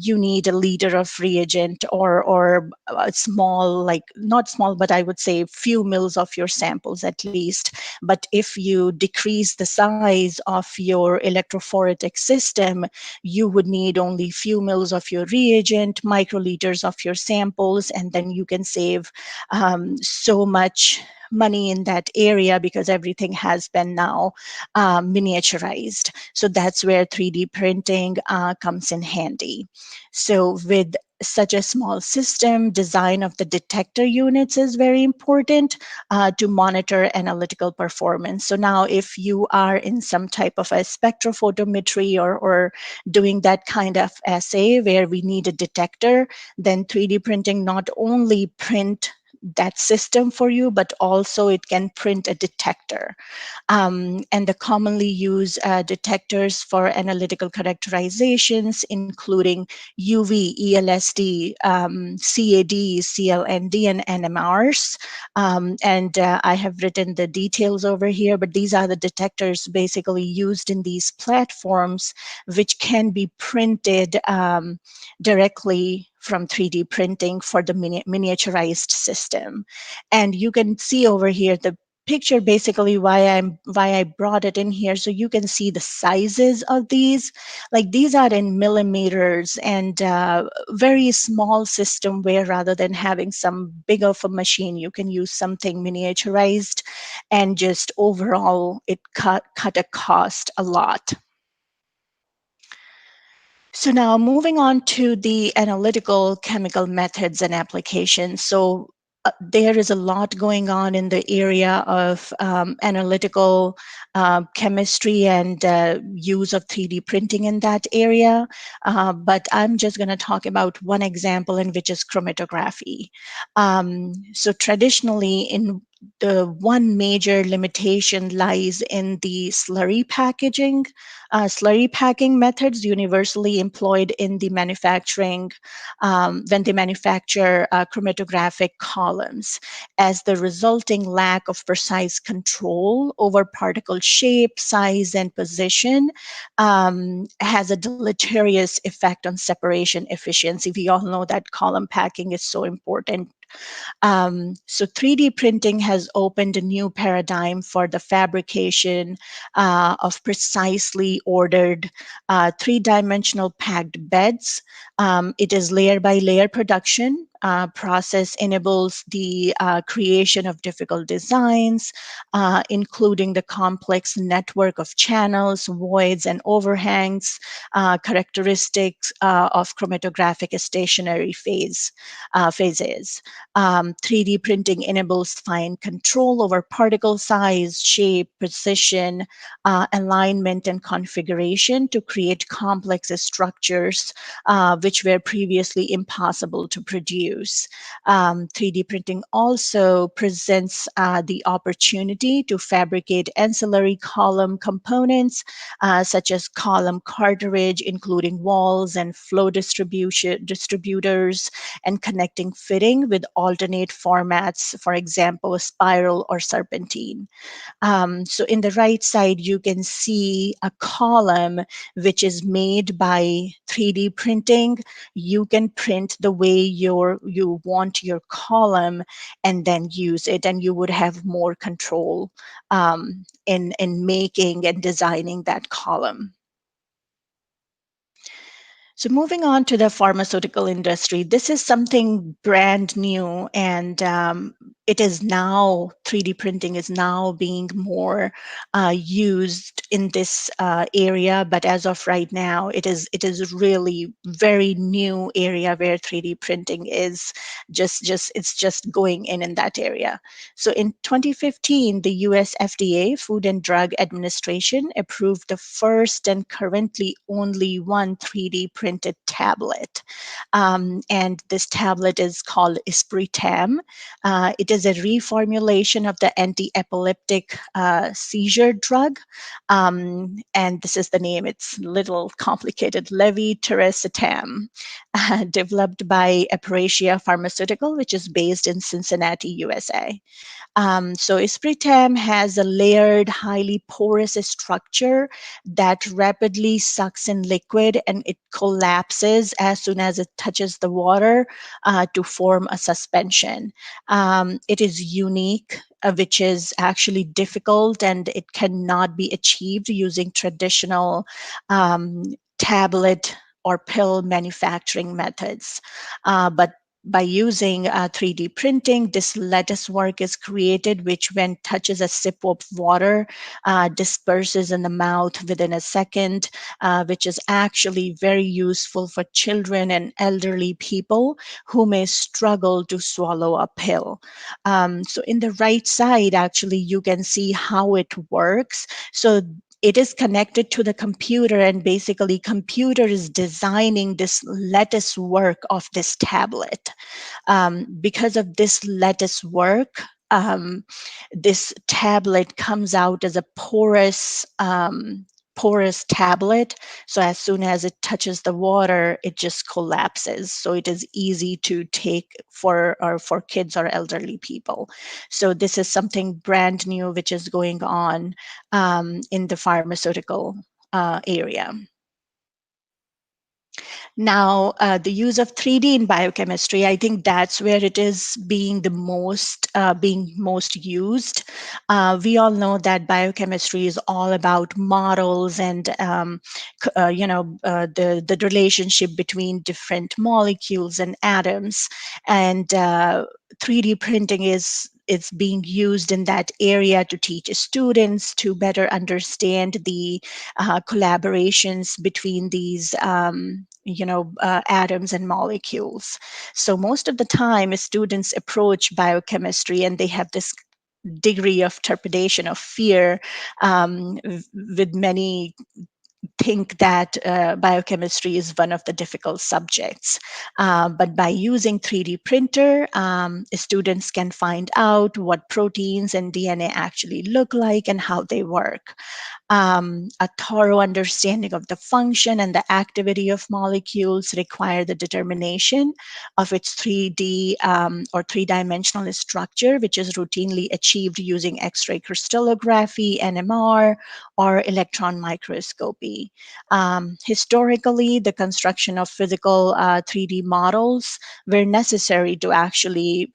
you need a liter of reagent or a small, like not small, but I would say few mils of your samples at least. But if you decrease the size of your electrophoretic system, you would need only few mils of your reagent, microliters of your samples, and then you can save so much money in that area because everything has been now miniaturized. So that's where 3D printing comes in handy. So with such a small system, design of the detector units is very important to monitor analytical performance. So now if you are in some type of a spectrophotometry or doing that kind of assay where we need a detector, then 3D printing not only print that system for you, but also it can print a detector. And the commonly used detectors for analytical characterizations, including UV, ELSD, CAD, CLND, and NMRs. I have written the details over here, but these are the detectors basically used in these platforms, which can be printed directly from 3D printing for the miniaturized system. And you can see over here the picture, basically why I brought it in here, so you can see the sizes of these. Like these are in millimeters, and very small system where rather than having some big of a machine, you can use something miniaturized, and just overall it cut a cost a lot. So now moving on to the analytical chemical methods and applications. So there is a lot going on in the area of analytical chemistry and use of 3D printing in that area. But I'm just going to talk about one example, in which is chromatography. So traditionally, in the one major limitation lies in the slurry packaging. Slurry packing methods universally employed in the manufacturing when they manufacture chromatographic columns, as the resulting lack of precise control over particle shape, size, and position has a deleterious effect on separation efficiency. We all know that column packing is so important. So 3D printing has opened a new paradigm for the fabrication of precisely ordered three-dimensional packed beds. It is layer by layer production. Process enables the creation of difficult designs, including the complex network of channels, voids, and overhangs, characteristics of chromatographic stationary phases. 3D printing enables fine control over particle size, shape, precision, alignment, and configuration to create complex structures which were previously impossible to produce. use. 3D printing also presents the opportunity to fabricate ancillary column components such as column cartridge, including walls and flow distributors, and connecting fitting with alternate formats, for example, a spiral or serpentine. So in the right side, you can see a column which is made by 3D printing. You can print the way you want your column and then use it, and you would have more control in making and designing that column. So moving on to the pharmaceutical industry, this is something brand new, and it is now, 3D printing is now being more used in this area, but as of right now, it is really very new area where 3D printing is it's just going in that area. So in 2015, the US FDA, Food and Drug Administration, approved the first and currently only one 3D printed tablet. And this tablet is called Espritam. It is a reformulation of the anti-epileptic seizure drug. And this is the name, it's a little complicated, levetiracetam, developed by Aparicia Pharmaceutical, which is based in Cincinnati, USA. So Espritam has a layered, highly porous structure that rapidly sucks in liquid, and it collapses as soon as it touches the water to form a suspension. It is unique, which is actually difficult, and it cannot be achieved using traditional tablet or pill manufacturing methods. But by using 3D printing, this lattice work is created, which when touches a sip of water, disperses in the mouth within a second, which is actually very useful for children and elderly people who may struggle to swallow a pill. So in the right side, actually, you can see how it works. So it is connected to the computer, and basically computer is designing this lattice work of this tablet. Because of this lattice work, this tablet comes out as a porous tablet. So as soon as it touches the water, it just collapses. So it is easy to take for kids or elderly people. So this is something brand new which is going on in the pharmaceutical area. Now, the use of 3D in biochemistry, I think that's where it is being most used. We all know that biochemistry is all about models and the relationship between different molecules and atoms, and 3D printing is being used in that area to teach students to better understand the collaborations between these atoms and molecules. So most of the time, students approach biochemistry and they have this degree of trepidation, of fear, with many think that biochemistry is one of the difficult subjects. But by using 3D printer, students can find out what proteins and DNA actually look like and how they work. A thorough understanding of the function and the activity of molecules require the determination of its 3D or three-dimensional structure, which is routinely achieved using X-ray crystallography, NMR, or electron microscopy. Historically, the construction of physical 3D models were necessary to actually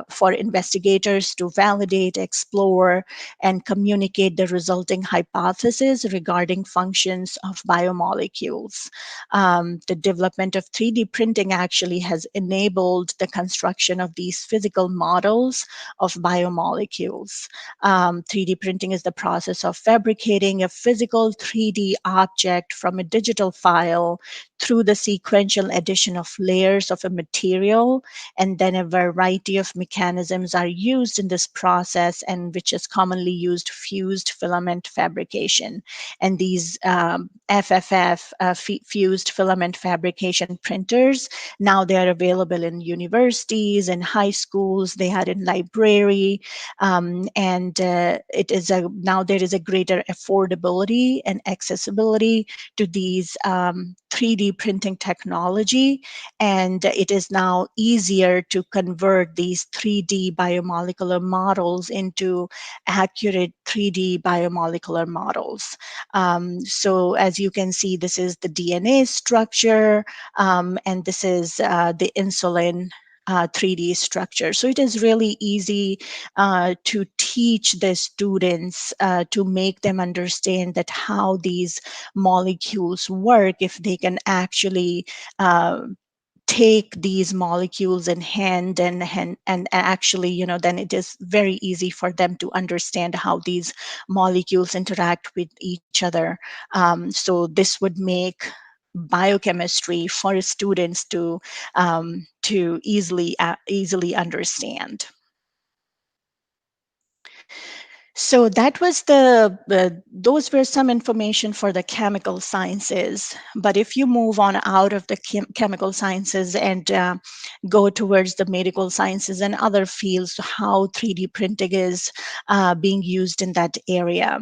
for investigators to validate, explore, and communicate the resulting hypothesis regarding functions of biomolecules. The development of 3D printing actually has enabled the construction of these physical models of biomolecules. 3D printing is the process of fabricating a physical 3D object from a digital file through the sequential addition of layers of a material, and then a variety of mechanisms are used in this process, and which is commonly used fused filament fabrication. And these FFF, fused filament fabrication printers, now they are available in universities and high schools, they are in library, and it is now there is a greater affordability and accessibility to these 3D printing technology, and it is now easier to convert these 3D biomolecular models into accurate 3D biomolecular models. So as you can see, this is the DNA structure, and this is the insulin 3D structure. So it is really easy to teach the students, to make them understand that how these molecules work, if they can actually take these molecules in hand and actually, you know, then it is very easy for them to understand how these molecules interact with each other. So this would make biochemistry for students to easily understand. So that was those were some information for the chemical sciences. But if you move on out of the chemical sciences and go towards the medical sciences and other fields, how 3D printing is being used in that area.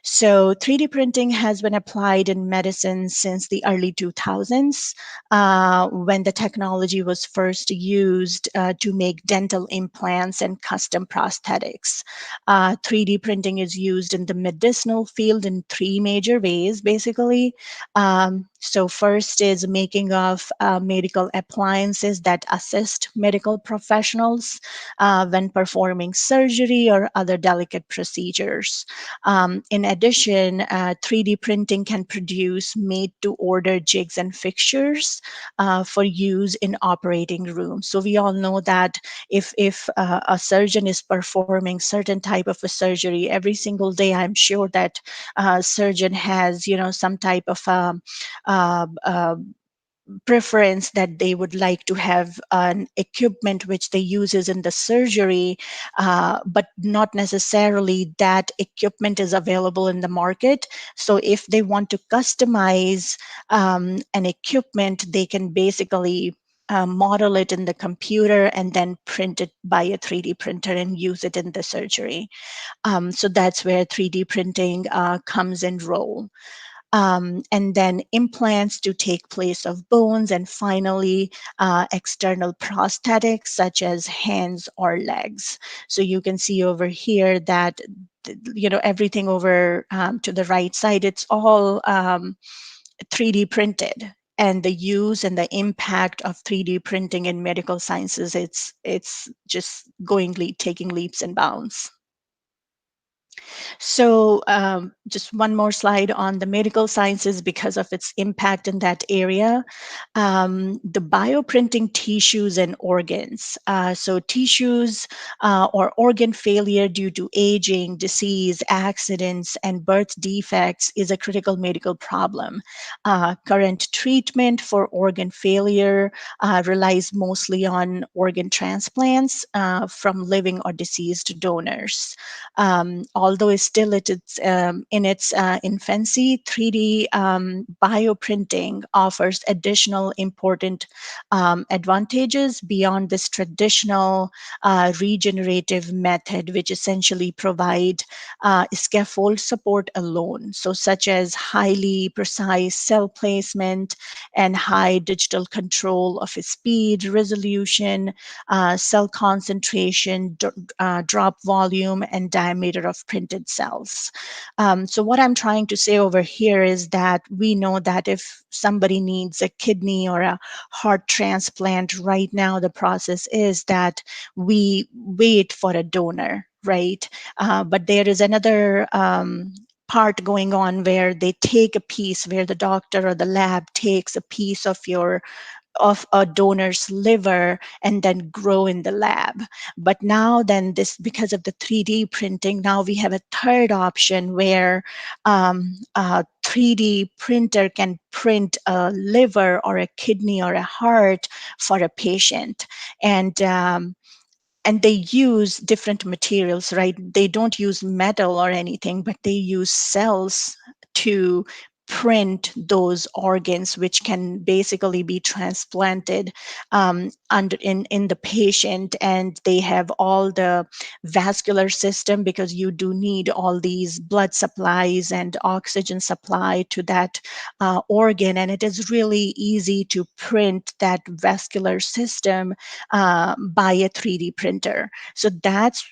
So 3D printing has been applied in medicine since the early 2000s, when the technology was first used to make dental implants and custom prosthetics. 3D printing is used in the medicinal field in three major ways, basically. So first is making of medical appliances that assist medical professionals when performing surgery or other delicate procedures. In addition, 3D printing can produce made-to-order jigs and fixtures for use in operating rooms. So we all know that if a surgeon is performing certain type of a surgery every single day, I'm sure that surgeon has, you know, some type of preference that they would like to have an equipment which they uses in the surgery, but not necessarily that equipment is available in the market. So if they want to customize an equipment, they can basically model it in the computer and then print it by a 3D printer and use it in the surgery. So that's where 3D printing comes in role. And then implants to take place of bones, and finally external prosthetics such as hands or legs. So you can see over here that, you know, everything over to the right side, it's all 3D printed. And the use and the impact of 3D printing in medical sciences, it's just taking leaps and bounds. So just one more slide on the medical sciences because of its impact in that area. The bioprinting tissues and organs. So tissues or organ failure due to aging, disease, accidents, and birth defects is a critical medical problem. Current treatment for organ failure relies mostly on organ transplants from living or deceased donors. Although it's still in its infancy, 3D bioprinting offers additional important advantages beyond this traditional regenerative method, which essentially provide scaffold support alone. So such as highly precise cell placement and high digital control of speed, resolution, cell concentration, drop volume, and diameter of printed cells. So what I'm trying to say over here is that we know that if somebody needs a kidney or a heart transplant right now, the process is that we wait for a donor, right? But there is another part going on where they take a piece, where the doctor or the lab takes a piece of a donor's liver and then grow in the lab. But now then this, because of the 3D printing, now we have a third option where 3D printer can print a liver or a kidney or a heart for a patient. And they use different materials, right? They don't use metal or anything, but they use cells to print those organs, which can basically be transplanted in the patient. And they have all the vascular system, because you do need all these blood supplies and oxygen supply to that organ. And it is really easy to print that vascular system by a 3D printer. So that's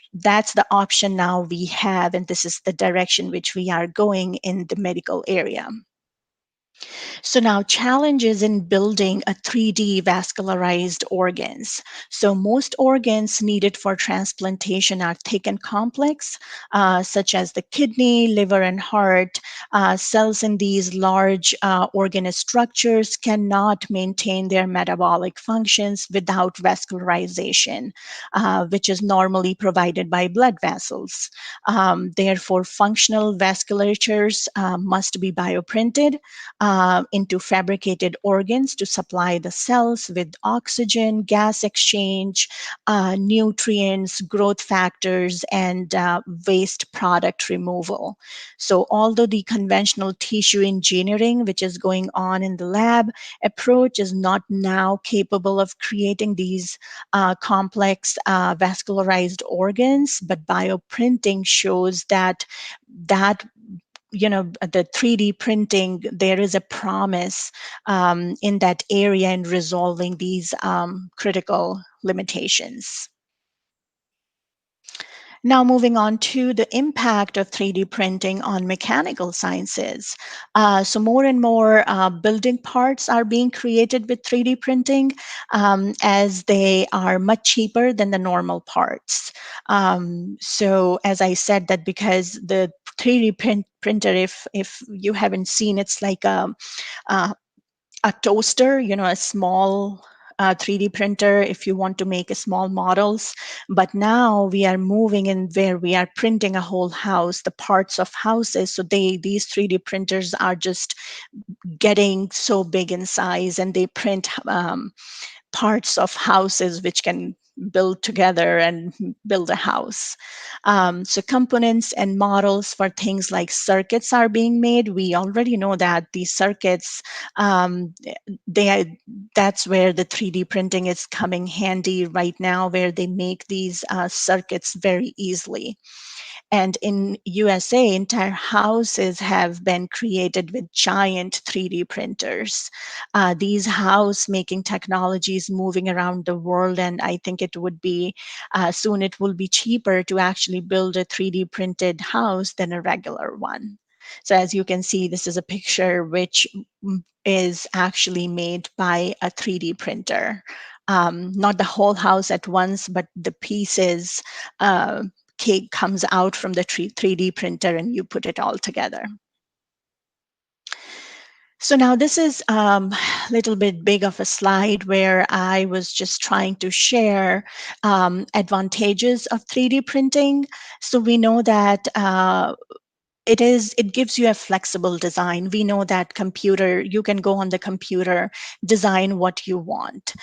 the option now we have, and this is the direction which we are going in the medical area. So now, challenges in building a 3D vascularized organs. So most organs needed for transplantation are thick and complex, such as the kidney, liver, and heart. Cells in these large organ structures cannot maintain their metabolic functions without vascularization, which is normally provided by blood vessels. Therefore, functional vasculatures must be bioprinted into fabricated organs to supply the cells with oxygen, gas exchange, nutrients, growth factors, and waste product removal. So although the conventional tissue engineering, which is going on in the lab approach, is not now capable of creating these complex vascularized organs, but bioprinting shows that the 3D printing, there is a promise in that area in resolving these critical limitations. Now moving on to the impact of 3D printing on mechanical sciences. So more and more building parts are being created with 3D printing, as they are much cheaper than the normal parts. So as I said, that because the 3D printer, if you haven't seen, it's like a toaster, a small 3D printer if you want to make small models. But now we are moving in where we are printing a whole house, the parts of houses. So these 3D printers are just getting so big in size, and they print parts of houses which can build together and build a house. So components and models for things like circuits are being made. We already know that these circuits, that's where the 3D printing is coming handy right now, where they make these circuits very easily. And in USA, entire houses have been created with giant 3D printers. These house making technologies moving around the world, and I think it would be, soon it will be cheaper to actually build a 3D printed house than a regular one. So as you can see, this is a picture which is actually made by a 3D printer. Not the whole house at once, but the pieces cake comes out from the 3D printer and you put it all together. So now this is a little bit big of a slide where I was just trying to share advantages of 3D printing. So we know that it gives you a flexible design. We know that you can go on the computer, design what you want.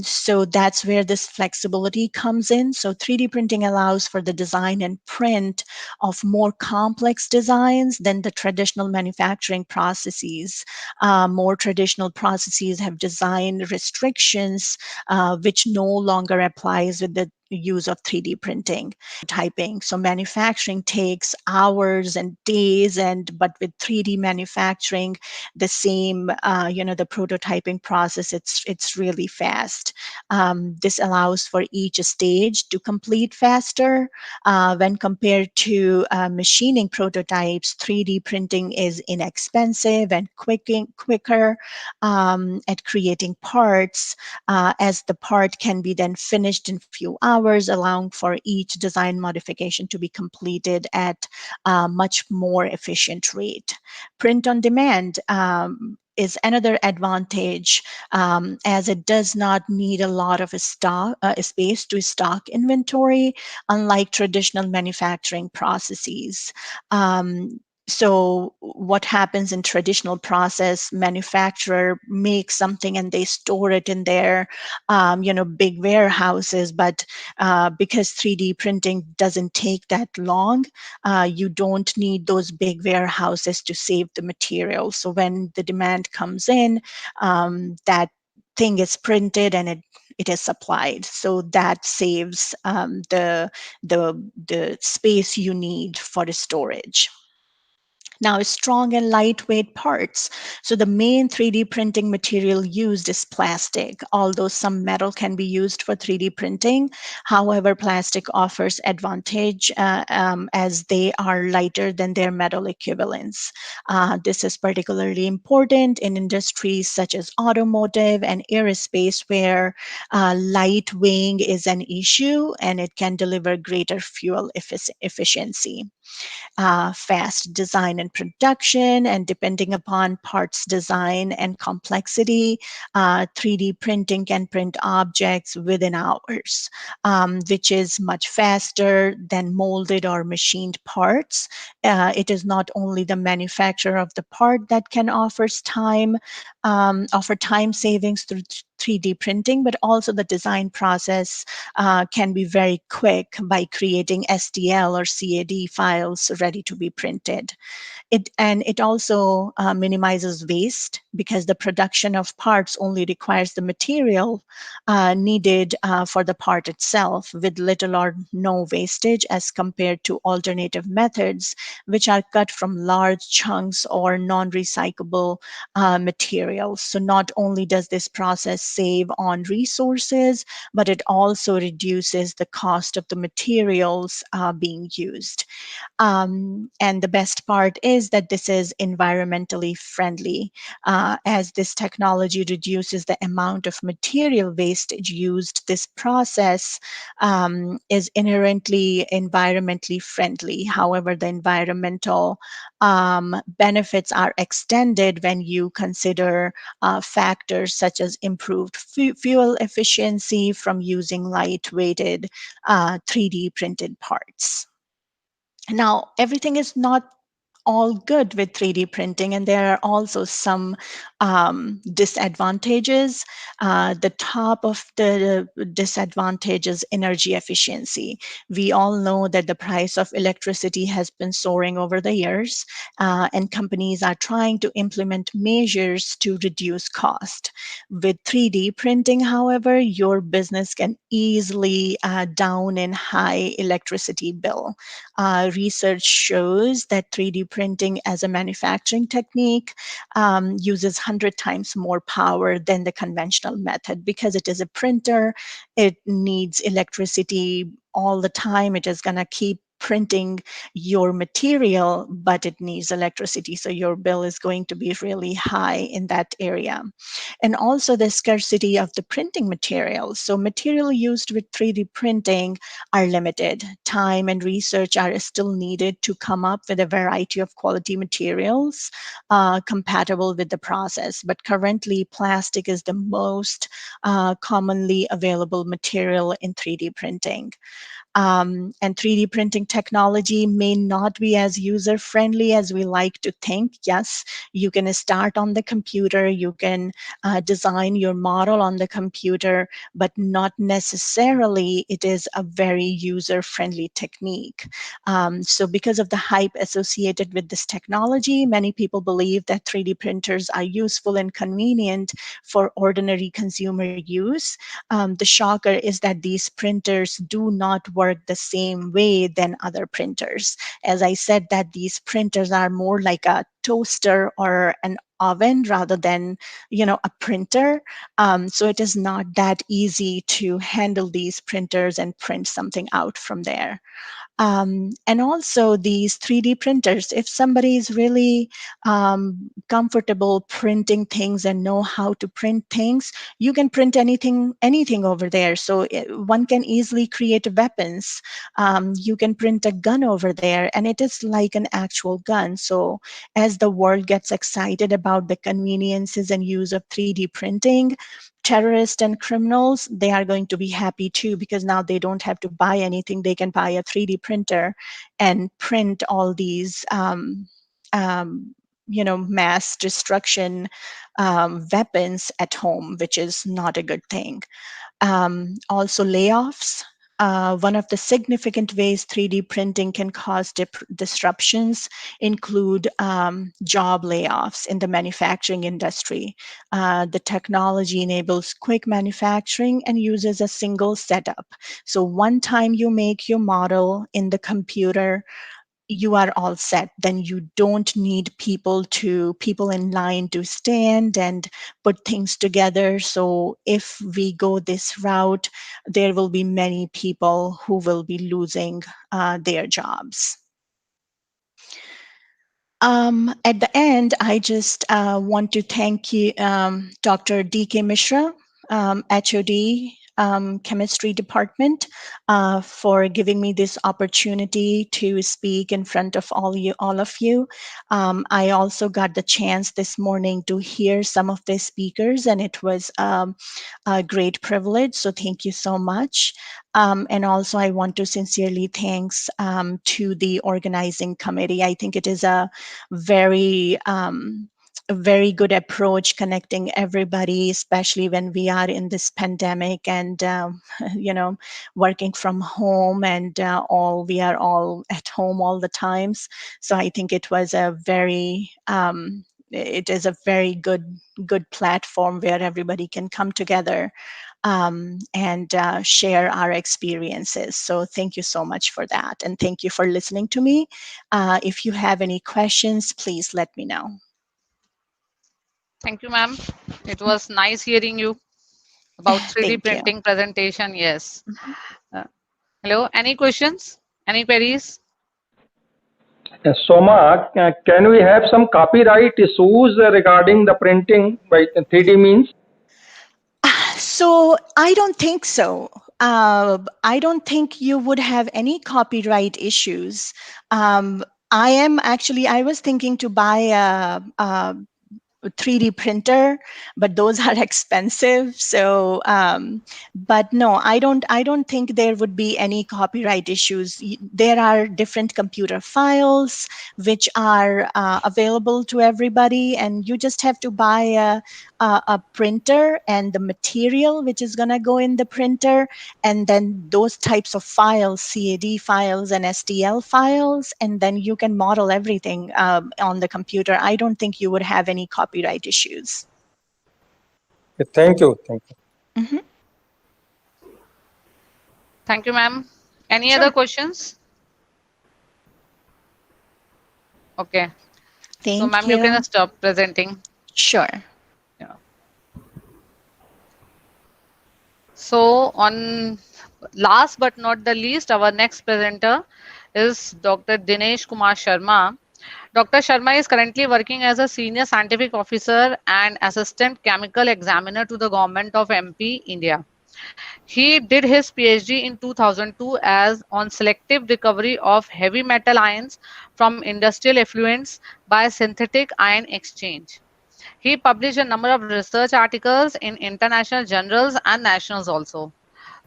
So that's where this flexibility comes in. So 3D printing allows for the design and print of more complex designs than the traditional manufacturing processes. More traditional processes have design restrictions, which no longer applies with the use of 3D printing, typing. So manufacturing takes hours and days, but with 3D manufacturing, the same, the prototyping process, it's really fast. This allows for each stage to complete faster. When compared to machining prototypes, 3D printing is inexpensive and quicker at creating parts, as the part can be then finished in few hours, allowing for each design modification to be completed at a much more efficient rate. Print on demand is another advantage, as it does not need a lot of space to stock inventory, unlike traditional manufacturing processes. So what happens in traditional process, manufacturer makes something and they store it in their big warehouses, but because 3D printing doesn't take that long, you don't need those big warehouses to save the material. So when the demand comes in, that thing is printed and it is supplied. So that saves the space you need for the storage. Now, strong and lightweight parts. So the main 3D printing material used is plastic, although some metal can be used for 3D printing. However, plastic offers advantage as they are lighter than their metal equivalents. This is particularly important in industries such as automotive and aerospace, where light weighing is an issue and it can deliver greater fuel efficiency. Fast design and production, and depending upon parts design and complexity, 3D printing can print objects within hours, which is much faster than molded or machined parts. It is not only the manufacturer of the part that can offer time savings through 3D printing, but also the design process can be very quick by creating STL or CAD files ready to be printed. It also minimizes waste because the production of parts only requires the material needed for the part itself, with little or no wastage as compared to alternative methods, which are cut from large chunks or non-recyclable materials. So not only does this process save on resources, but it also reduces the cost of the materials being used. And the best part is that this is environmentally friendly, as this technology reduces the amount of material wastage used. This process is inherently environmentally friendly. However, the environmental benefits are extended when you consider factors such as improved fuel efficiency from using light-weighted 3D printed parts. Now, everything is not all good with 3D printing, and there are also some disadvantages. The top of the disadvantage is energy efficiency. We all know that the price of electricity has been soaring over the years, and companies are trying to implement measures to reduce cost. With 3D printing, however, your business can easily down in high electricity bill. Research shows that 3D printing as a manufacturing technique uses 100 times more power than the conventional method. Because it is a printer, it needs electricity all the time. It is going to keep printing your material, but it needs electricity. So your bill is going to be really high in that area. And also the scarcity of the printing materials. So material used with 3D printing are limited. Time and research are still needed to come up with a variety of quality materials compatible with the process. But currently, plastic is the most commonly available material in 3D printing. And 3D printing technology may not be as user-friendly as we like to think. Yes, you can start on the computer, you can design your model on the computer, but not necessarily it is a very user-friendly technique. So because of the hype associated with this technology, many people believe that 3D printers are useful and convenient for ordinary consumer use. The shocker is that these printers do not work the same way than other printers. As I said, that these printers are more like a toaster or an oven rather than, a printer. So it is not that easy to handle these printers and print something out from there. And also these 3D printers, if somebody is really comfortable printing things and know how to print things, you can print anything over there. So one can easily create weapons. You can print a gun over there, and it is like an actual gun. So as the world gets excited about the conveniences and use of 3D printing, terrorists and criminals, they are going to be happy too, because now they don't have to buy anything. They can buy a 3D printer and print all these mass destruction weapons at home, which is not a good thing. Also layoffs. One of the significant ways 3D printing can cause disruptions include job layoffs in the manufacturing industry. The technology enables quick manufacturing and uses a single setup. So one time you make your model in the computer, you are all set. Then you don't need people in line to stand and put things together. So if we go this route, there will be many people who will be losing their jobs. At the end, I just want to thank you, Dr. D.K. Mishra, HOD, Chemistry Department, for giving me this opportunity to speak in front of all of you. I also got the chance this morning to hear some of the speakers, and it was a great privilege. So thank you so much. And also, I want to sincerely thanks to the organizing committee. I think it is a very good approach, connecting everybody, especially when we are in this pandemic and working from home, and we are all at home all the times. So I think it was a very it is a very good platform where everybody can come together and share our experiences. So thank you so much for that. And thank you for listening to me. If you have any questions, please let me know. Thank you, ma'am. It was nice hearing you about 3D printing presentation. Yes. Hello, any questions? Any queries? Soma, can we have some copyright issues regarding the printing by 3D means? So I don't think so. I don't think you would have any copyright issues. I was thinking to buy a 3D printer, but those are expensive. So, but no, I don't think there would be any copyright issues. There are different computer files which are available to everybody, and you just have to buy a printer and the material which is gonna go in the printer, and then those types of files, CAD files and STL files, and then you can model everything on the computer. I don't think you would have any copyright issues. Thank you. Thank you. Mm-hmm. Thank you, ma'am. Any other questions? Okay. So, ma'am, you can stop presenting. Sure. Yeah. So, on last but not the least, our next presenter is Dr. Dinesh Kumar Sharma. Dr. Sharma is currently working as a senior scientific officer and assistant chemical examiner to the government of MP, India. He did his PhD in 2002 as on selective recovery of heavy metal ions from industrial effluents by synthetic ion exchange. He published a number of research articles in international journals and nationals also.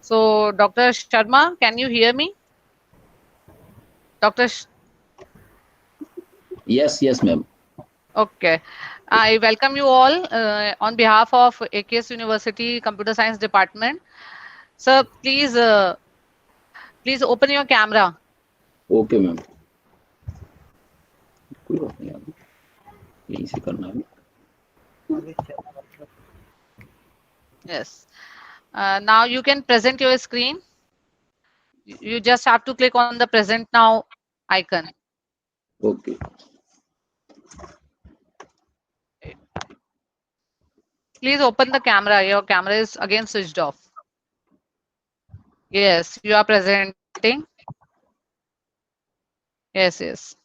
So, Dr. Sharma, can you hear me? Dr. Yes, ma'am. Okay. I welcome you all on behalf of AKS University Computer Science Department. Sir, please open your camera. Okay, ma'am. कोई बात नहीं आगे यहीं से करना है. Yes. Now you can present your screen. You just have to click on the present now icon. Okay. Please open the camera. Your camera is again switched off. Yes, you are presenting. Yes.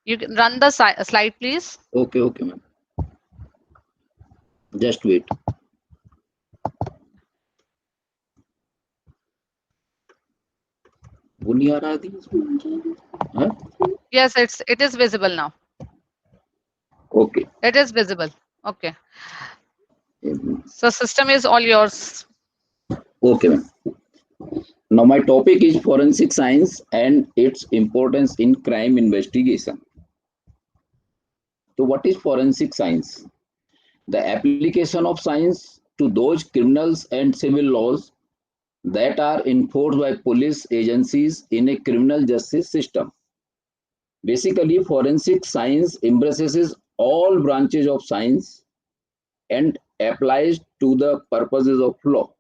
You can run the slide, please. Okay, ma'am. Just wait. वो नहीं आ रहा थी इसमें? Yes, it is visible now. Okay. It is visible. Okay. So system is all yours. Okay, ma'am. Now my topic is forensic science and its importance in crime investigation. So what is forensic science? The application of science to those criminals and civil laws that are enforced by police agencies in a criminal justice system. Basically, forensic science embraces all branches of science and applies to the purposes of law.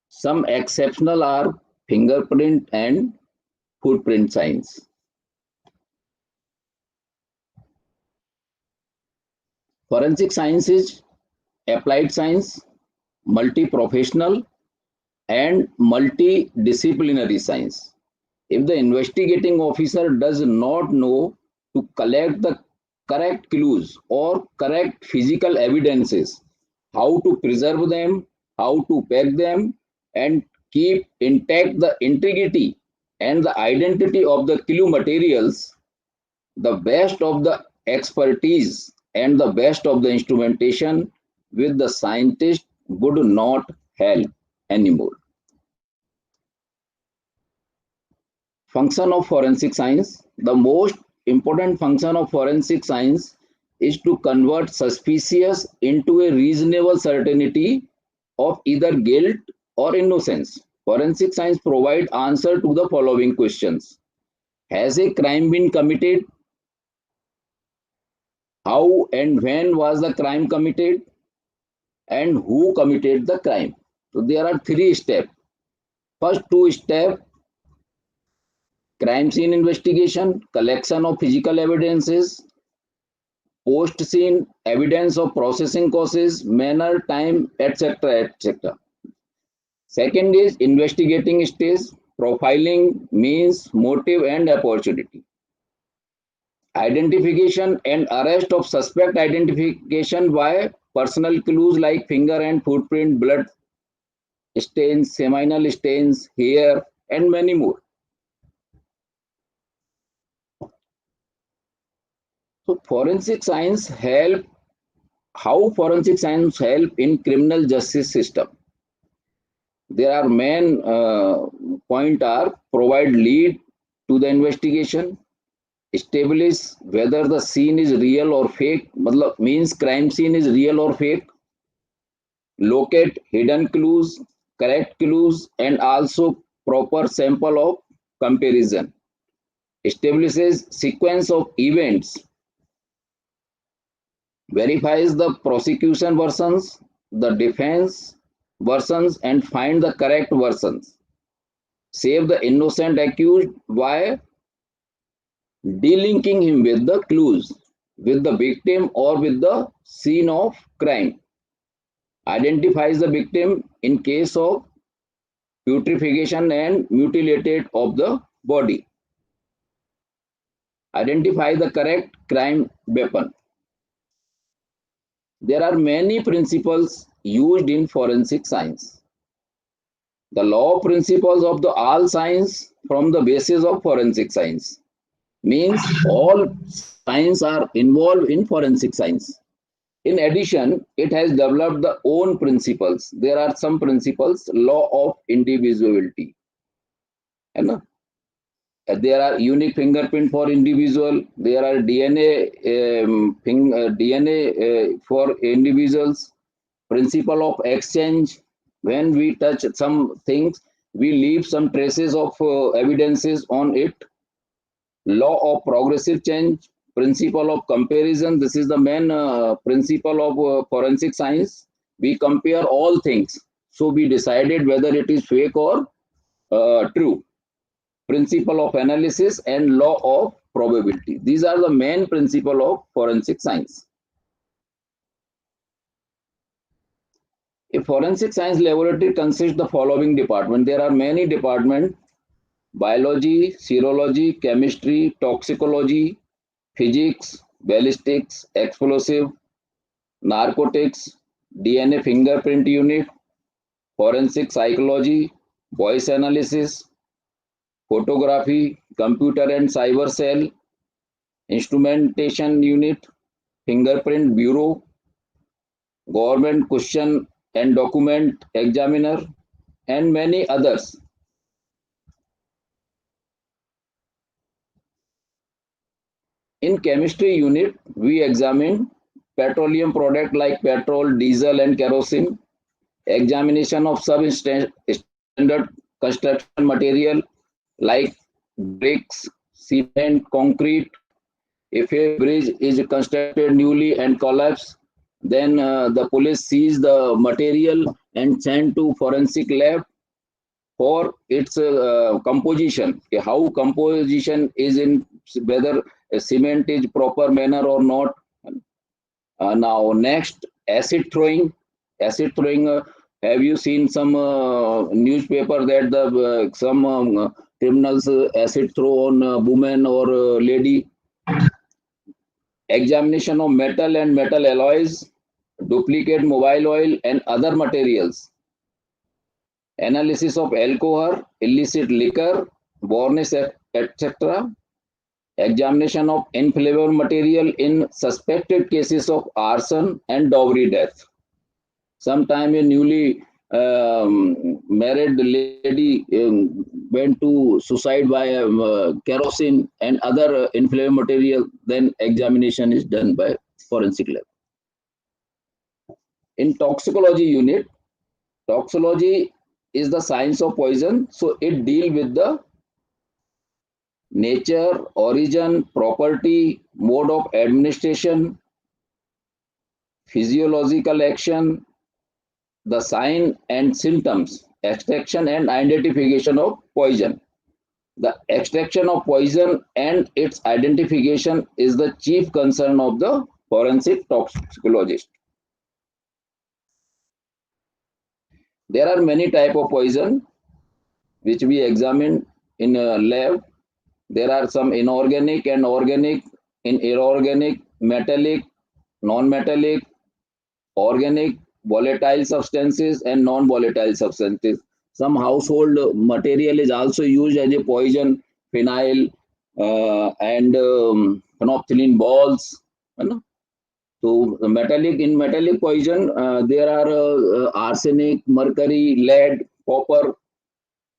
Some exceptional are fingerprint and footprint science. Forensic science is applied science, multi-professional, and multidisciplinary science. If the investigating officer does not know to collect the correct clues or correct physical evidences, how to preserve them, how to pack them, and keep intact the integrity and the identity of the clue materials, the best of the expertise and the best of the instrumentation with the scientist would not help anymore. Function of forensic science. The most important function of forensic science is to convert suspicious into a reasonable certainty of either guilt or innocence. Forensic science provides answer to the following questions. Has a crime been committed? How and when was the crime committed? And who committed the crime? So there are 3 steps. First 2 steps, crime scene investigation, collection of physical evidences, post-scene evidence of processing causes, manner, time, etc., etc. Second is investigating stage, profiling, means, motive, and opportunity. Identification and arrest of suspect, identification by personal clues like finger and footprint, blood stains, seminal stains, hair, and many more. So forensic science help, how forensic science help in criminal justice system? There are main point are provide lead to the investigation, establish whether the scene is real or fake, means crime scene is real or fake, locate hidden clues, correct clues, and also proper sample of comparison, establishes sequence of events, verifies the prosecution versions, the defense versions, and find the correct versions, save the innocent accused by delinking him with the clues, with the victim or with the scene of crime, identifies the victim in case of putrefaction and mutilated of the body, identify the correct crime weapon. There are many principles used in forensic science. The law principles of the all science form the basis of forensic science. Means all science are involved in forensic science. In addition, it has developed the own principles. There are some principles, law of individuality. There are unique fingerprint for individual. There are DNA for individuals. Principle of exchange. When we touch some things, we leave some traces of evidences on it. Law of progressive change. Principle of comparison. This is the main principle of forensic science. We compare all things. So we decided whether it is fake or true. Principle of analysis and law of probability. These are the main principle of forensic science. A forensic science laboratory consists the following department. There are many departments: biology, serology, chemistry, toxicology, physics, ballistics, explosive, narcotics, DNA fingerprint unit, forensic psychology, voice analysis, photography, computer and cyber cell, instrumentation unit, fingerprint bureau, government question and document examiner, and many others. In chemistry unit, we examine petroleum product like petrol, diesel, and kerosene, examination of substandard construction material like bricks, cement, concrete. If a bridge is constructed newly and collapsed, then the police seize the material and send to forensic lab for its composition. How composition is in, whether cement is proper manner or not. Now next, acid throwing. Acid throwing. Have you seen some newspaper that the some criminals acid throw on woman or lady? Examination of metal and metal alloys, duplicate mobile oil and other materials. Analysis of alcohol, illicit liquor, varnish, etc. Examination of inflammable material in suspected cases of arson and dowry death. Sometime a newly married lady went to suicide by kerosene and other inflammable material, then examination is done by forensic lab. In toxicology unit, toxicology is the science of poison, so it deals with the nature, origin, property, mode of administration, physiological action, the sign and symptoms, extraction and identification of poison. The extraction of poison and its identification is the chief concern of the forensic toxicologist. There are many types of poison which we examine in a lab. There are some inorganic and organic, inorganic, metallic, non-metallic, organic, volatile substances and non-volatile substances. Some household material is also used as a poison, phenyl and phenolphthalein balls. So metallic, in metallic poison, there are arsenic, mercury, lead, copper.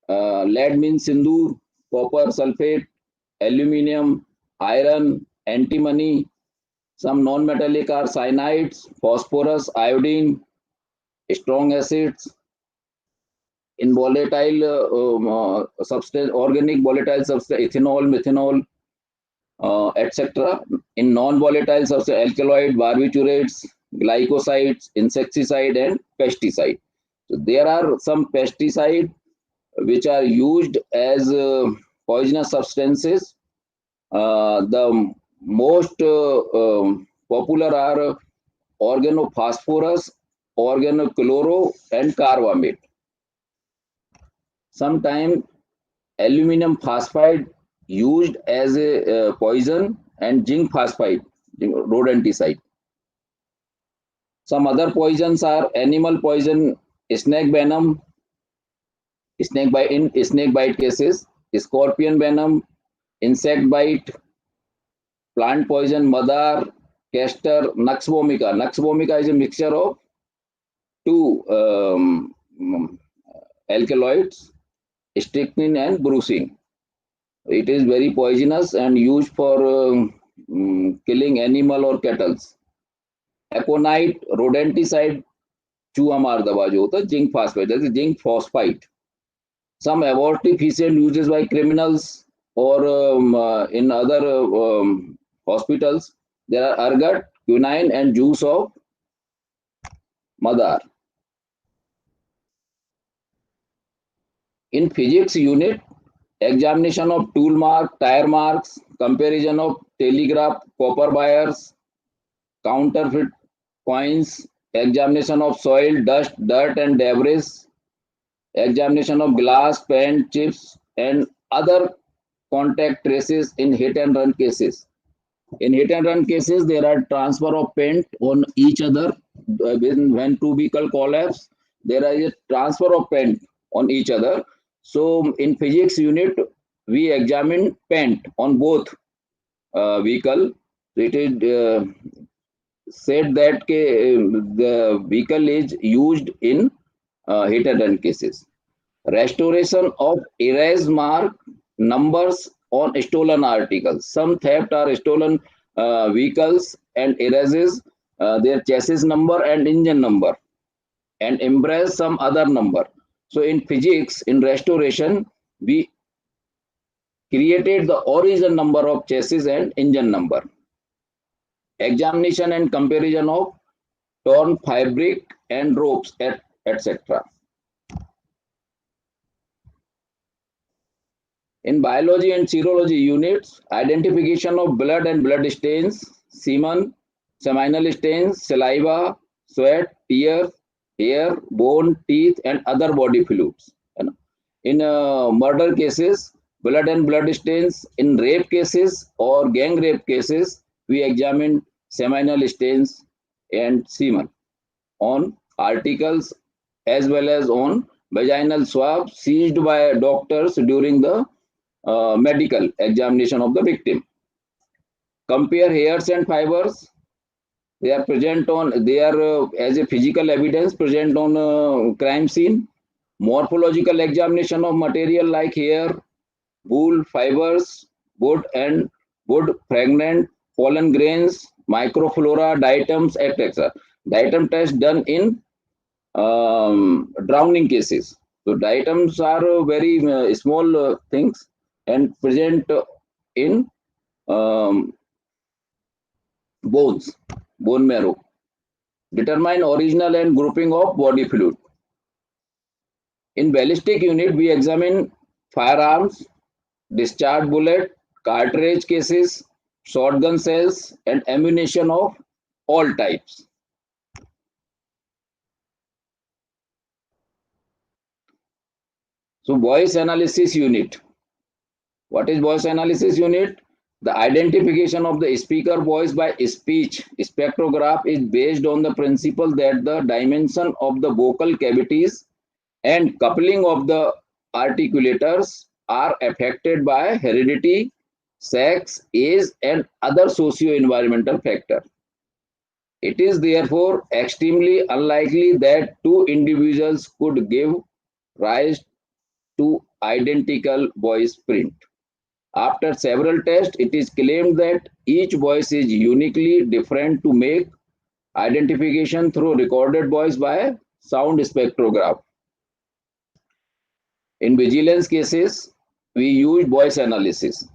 Lead means sindoor, copper sulfate, aluminium, iron, antimony. Some non-metallic are cyanides, phosphorus, iodine, strong acids. In volatile substance, organic volatile substance, ethanol, methanol, etc. In non-volatile substance, alkaloid, barbiturates, glycosides, insecticide, and pesticide. So there are some pesticides which are used as poisonous substances. The most popular are organophosphorus, organochloro, and carbamate. Sometimes aluminum phosphide used as a poison, and zinc phosphide, rodenticide. Some other poisons are animal poison, snake venom, snake bite in snake bite cases, scorpion venom, insect bite, plant poison, madar, castor, nux vomica. Nux vomica is a mixture of two alkaloids, strychnine and brucine. It is very poisonous and used for killing animal or cattle. Aconite, rodenticide, चूहा मार दवा जो होता है, zinc phosphide, that is zinc phosphide. Some abortifacient uses by criminals or in other hospitals. There are ergot, quinine, and juice of madar. In physics unit, examination of tool mark, tire marks, comparison of telegraph copper wires, counterfeit coins, examination of soil, dust, dirt, and debris, examination of glass, paint, chips, and other contact traces in hit and run cases. In hit and run cases, there are transfer of paint on each other. When two vehicles collapse, there is a transfer of paint on each other. So in physics unit, we examine paint on both vehicle. It is said that the vehicle is used in hit and run cases. restoration of erased mark numbers on stolen articles. Some theft are stolen vehicles and erases their chassis number and engine number and embrace some other number. So in physics, in restoration, we created the origin number of chassis and engine number. Examination and comparison of torn fabric and ropes, etc. In biology and serology units, identification of blood and blood stains, semen, seminal stains, saliva, sweat, tears, hair, bone, teeth, and other body fluids. In murder cases, blood and blood stains. In rape cases or gang rape cases, we examine seminal stains and semen on articles as well as on vaginal swabs seized by doctors during the medical examination of the victim. Compare hairs and fibers. They are present on, they are as a physical evidence present on crime scene. Morphological examination of material like hair, wool, fibers, wood and wood fragment, pollen grains, microflora, diatoms, etc. Diatom test done in drowning cases. So diatoms are very small things and present in bones, bone marrow. Determine original and grouping of body fluid. In ballistic unit, we examine firearms, discharge bullet, cartridge cases, shotgun shells, and ammunition of all types. So voice analysis unit. What is voice analysis unit? The identification of the speaker voice by speech spectrograph is based on the principle that the dimension of the vocal cavities and coupling of the articulators are affected by heredity, sex, age, and other socio-environmental factors. It is therefore extremely unlikely that two individuals could give rise to identical voice print. After several tests, it is claimed that each voice is uniquely different to make identification through recorded voice by sound spectrograph. In vigilance cases, we use voice analysis.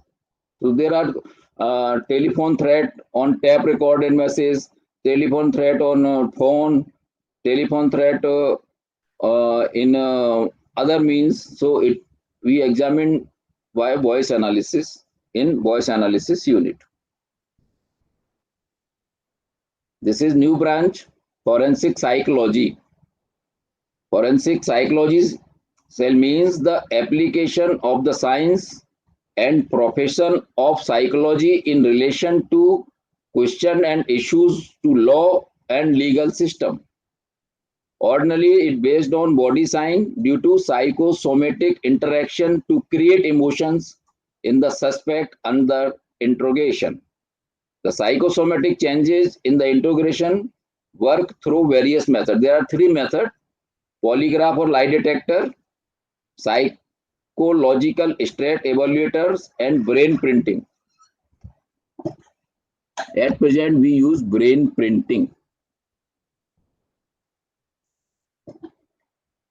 So there are telephone threat on tape recorded message, telephone threat on phone, telephone threat in other means. So we examine by voice analysis in voice analysis unit. This is new branch, forensic psychology. Forensic psychology means the application of the science and profession of psychology in relation to question and issues to law and legal system. Ordinarily, it based on body sign due to psychosomatic interaction to create emotions in the suspect under interrogation. The psychosomatic changes in the interrogation work through various methods. There are three methods: polygraph or lie detector, psychological state evaluators, and brain printing. At present, we use brain printing.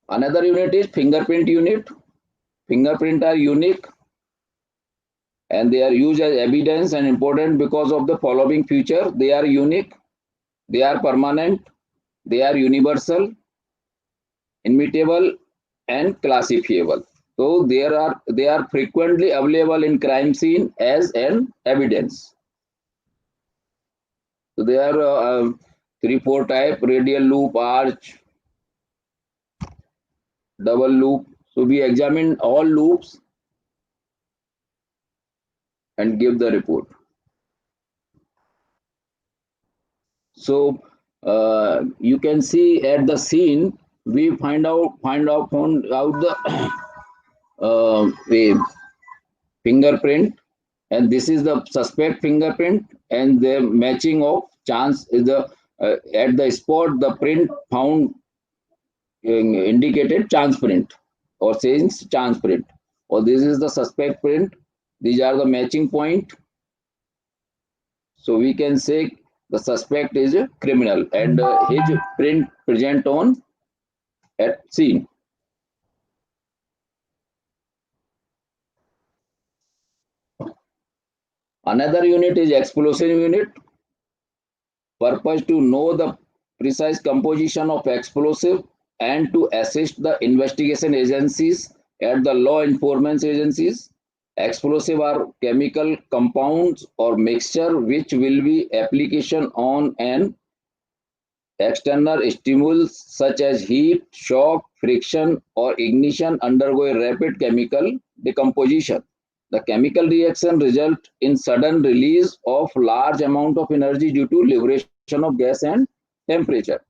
Another unit is fingerprint unit. Fingerprint are unique and they are used as evidence and important because of the following feature. They are unique, they are permanent, they are universal, immutable, and classifiable. So they are frequently available in crime scene as an evidence. So there are 3-4 type: radial loop, arch, double loop. So we examine all loops and give the report. So you can see at the scene we find out the fingerprint, and this is the suspect fingerprint, and the matching of chance is the at the spot the print found indicated chance print or change chance print, or this is the suspect print. These are the matching point. So we can say the suspect is a criminal and his print present on at scene. Another unit is explosive unit. Purpose to know the precise composition of explosive and to assist the investigation agencies at the law enforcement agencies. Explosive are chemical compounds or mixture which will be application on an external stimulus such as heat, shock, friction, or ignition undergo a rapid chemical decomposition. The chemical reaction results in sudden release of large amount of energy due to liberation of gas and temperature.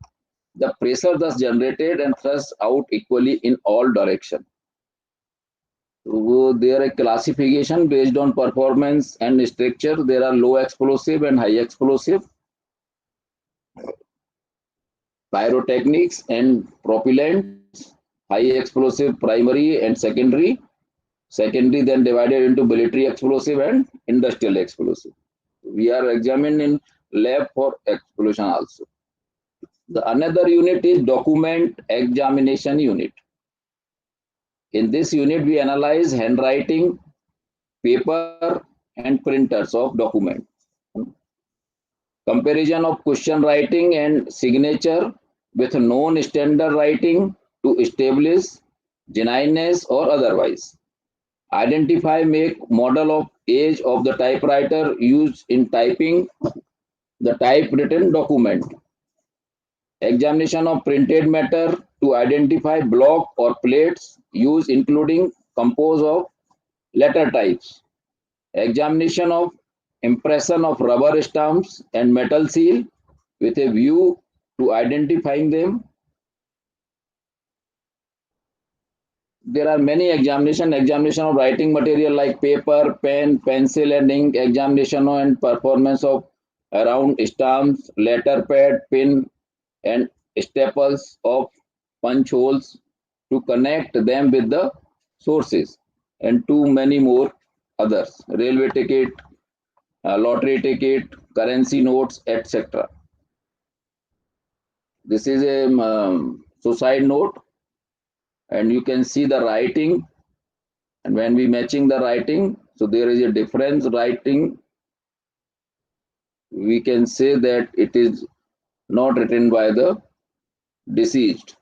The pressure thus generated and thrust out equally in all directions. So there are classification based on performance and structure. There are low explosive and high explosive, pyrotechnics and propellants, high explosive primary and secondary. Secondary then divided into military explosive and industrial explosive. We are examined in lab for explosion also. The another unit is document examination unit. In this unit, we analyze handwriting, paper, and printers of document. Comparison of question writing and signature with known standard writing to establish genuineness or otherwise. Identify make model of age of the typewriter used in typing the typewritten document. Examination of printed matter to identify block or plates used including composed of letter types. Examination of impression of rubber stamps and metal seal with a view to identifying them. There are many examination of writing material like paper, pen, pencil and ink, examination and performance of round stamps, letter pad, pin and staples of punch holes to connect them with the sources, and too many more others, railway ticket, lottery ticket, currency notes, etc. This is a suicide note, and you can see the writing, and when we matching the writing, so there is a difference writing. We can say that it is not written by the deceased.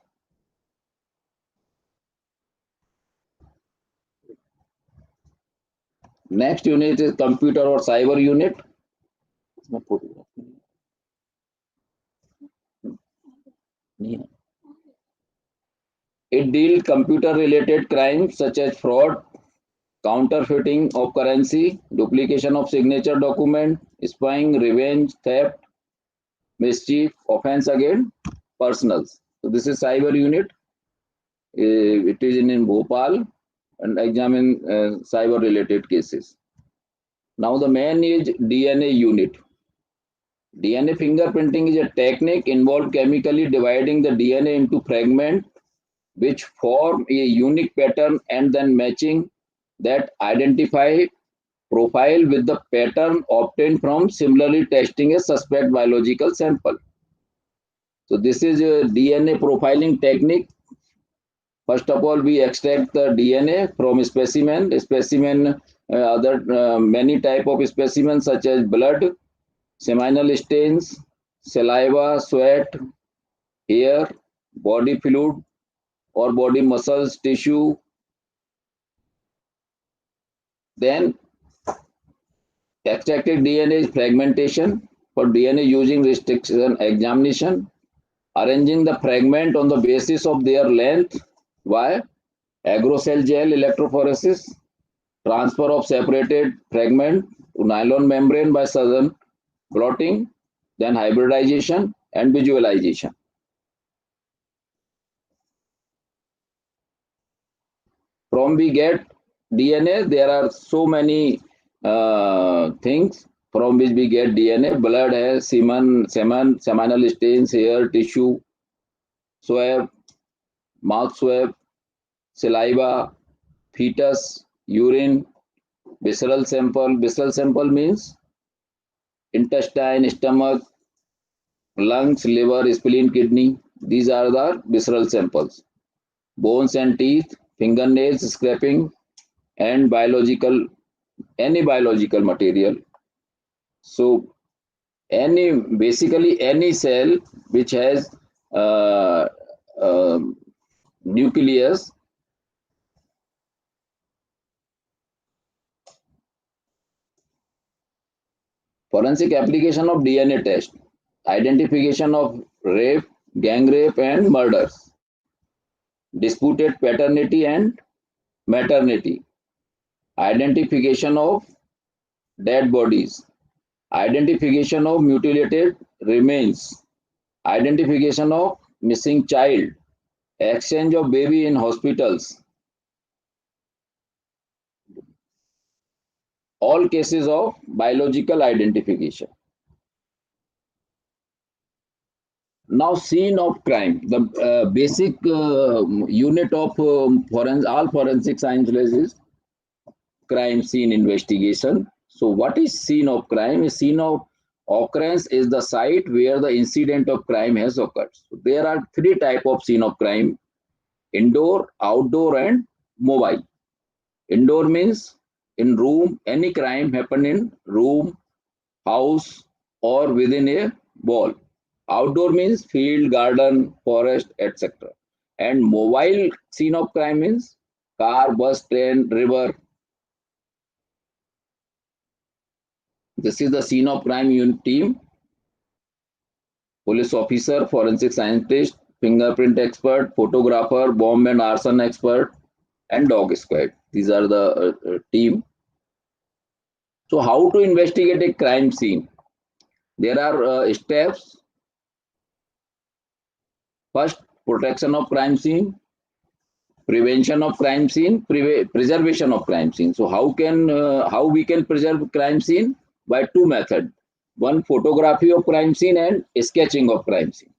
Next unit is computer or cyber unit. It deals computer related crimes such as fraud, counterfeiting of currency, duplication of signature document, spying, revenge, theft, mischief, offense against personals. So this is cyber unit. It is in Bhopal and examine cyber related cases. Now the main is DNA unit. DNA fingerprinting is a technique involved chemically dividing the DNA into fragments which form a unique pattern and then matching that identify profile with the pattern obtained from similarly testing a suspect biological sample. So this is a DNA profiling technique. First of all, we extract the DNA from a specimen. Many type of specimens such as blood, seminal stains, saliva, sweat, hair, body fluid or body muscles, tissue. Then extracted DNA is fragmentation for DNA using restriction examination, arranging the fragment on the basis of their length by agrocell gel electrophoresis, transfer of separated fragment to nylon membrane by Southern blotting, then hybridization and visualization. From we get DNA, there are so many things from which we get DNA. Blood has seminal stains, hair, tissue, swab, mouth swab, saliva, fetus, urine, visceral sample. Visceral sample means intestine, stomach, lungs, liver, spleen, kidney. These are the visceral samples. Bones and teeth, fingernails, scraping, and any biological material. So basically any cell which has uh, nucleus, forensic application of DNA test, identification of rape, gang rape and murders, disputed paternity and maternity, identification of dead bodies, identification of mutilated remains, identification of missing child, exchange of baby in hospitals, all cases of biological identification. Now, scene of crime, the basic unit of all forensic sciences is crime scene investigation. So what is scene of crime? A scene of occurrence is the site where the incident of crime has occurred. So there are three types of scene of crime: indoor, outdoor and mobile. Indoor means in room, any crime happen in room, house or within a wall. Outdoor means field, garden, forest, etc. And mobile scene of crime means car, bus, train, river. This is the scene of crime unit team: police officer, forensic scientist, fingerprint expert, photographer, bomb and arson expert, and dog squad. These are the team. So how to investigate a crime scene? There are steps. First, protection of crime scene, prevention of crime scene, preservation of crime scene. So how we can preserve crime scene? By two methods: one, photography of crime scene and sketching of crime scene.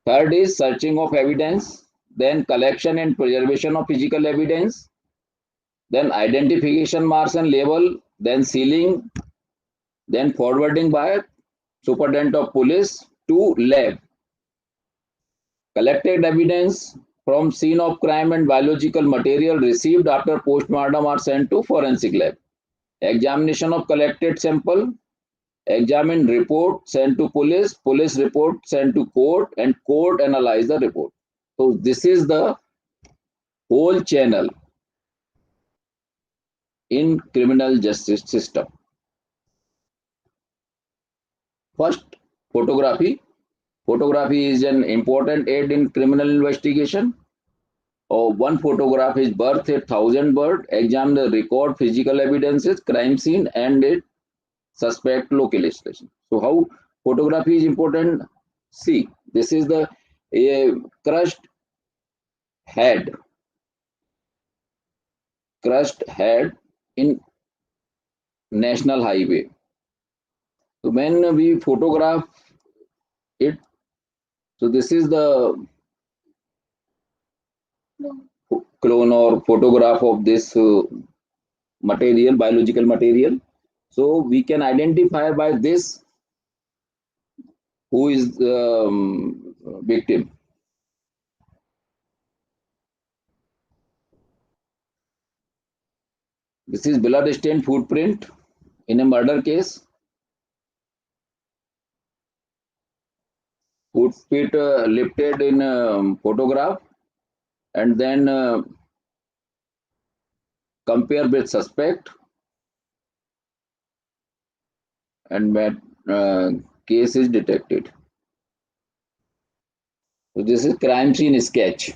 Third is searching of evidence, then collection and preservation of physical evidence, then identification marks and label, then sealing, then forwarding by superintendent of police to lab. Collected evidence from scene of crime and biological material received after postmortem are sent to forensic lab. Examination of collected sample, examine report sent to police, police report sent to court, and court analyze the report. So this is the whole channel in criminal justice system. First, photography. Photography is an important aid in criminal investigation. One photograph is worth 1,000 words. Examine the record, physical evidences, crime scene, and its suspect localization. So how photography is important? See, this is the crushed head in national highway. So when we photograph it, so this is the clone or photograph of this material, biological material. So we can identify by this who is victim. This is blood stain footprint in a murder case. Footprint lifted in a photograph and then compare with suspect, and case is detected. So this is crime scene sketch.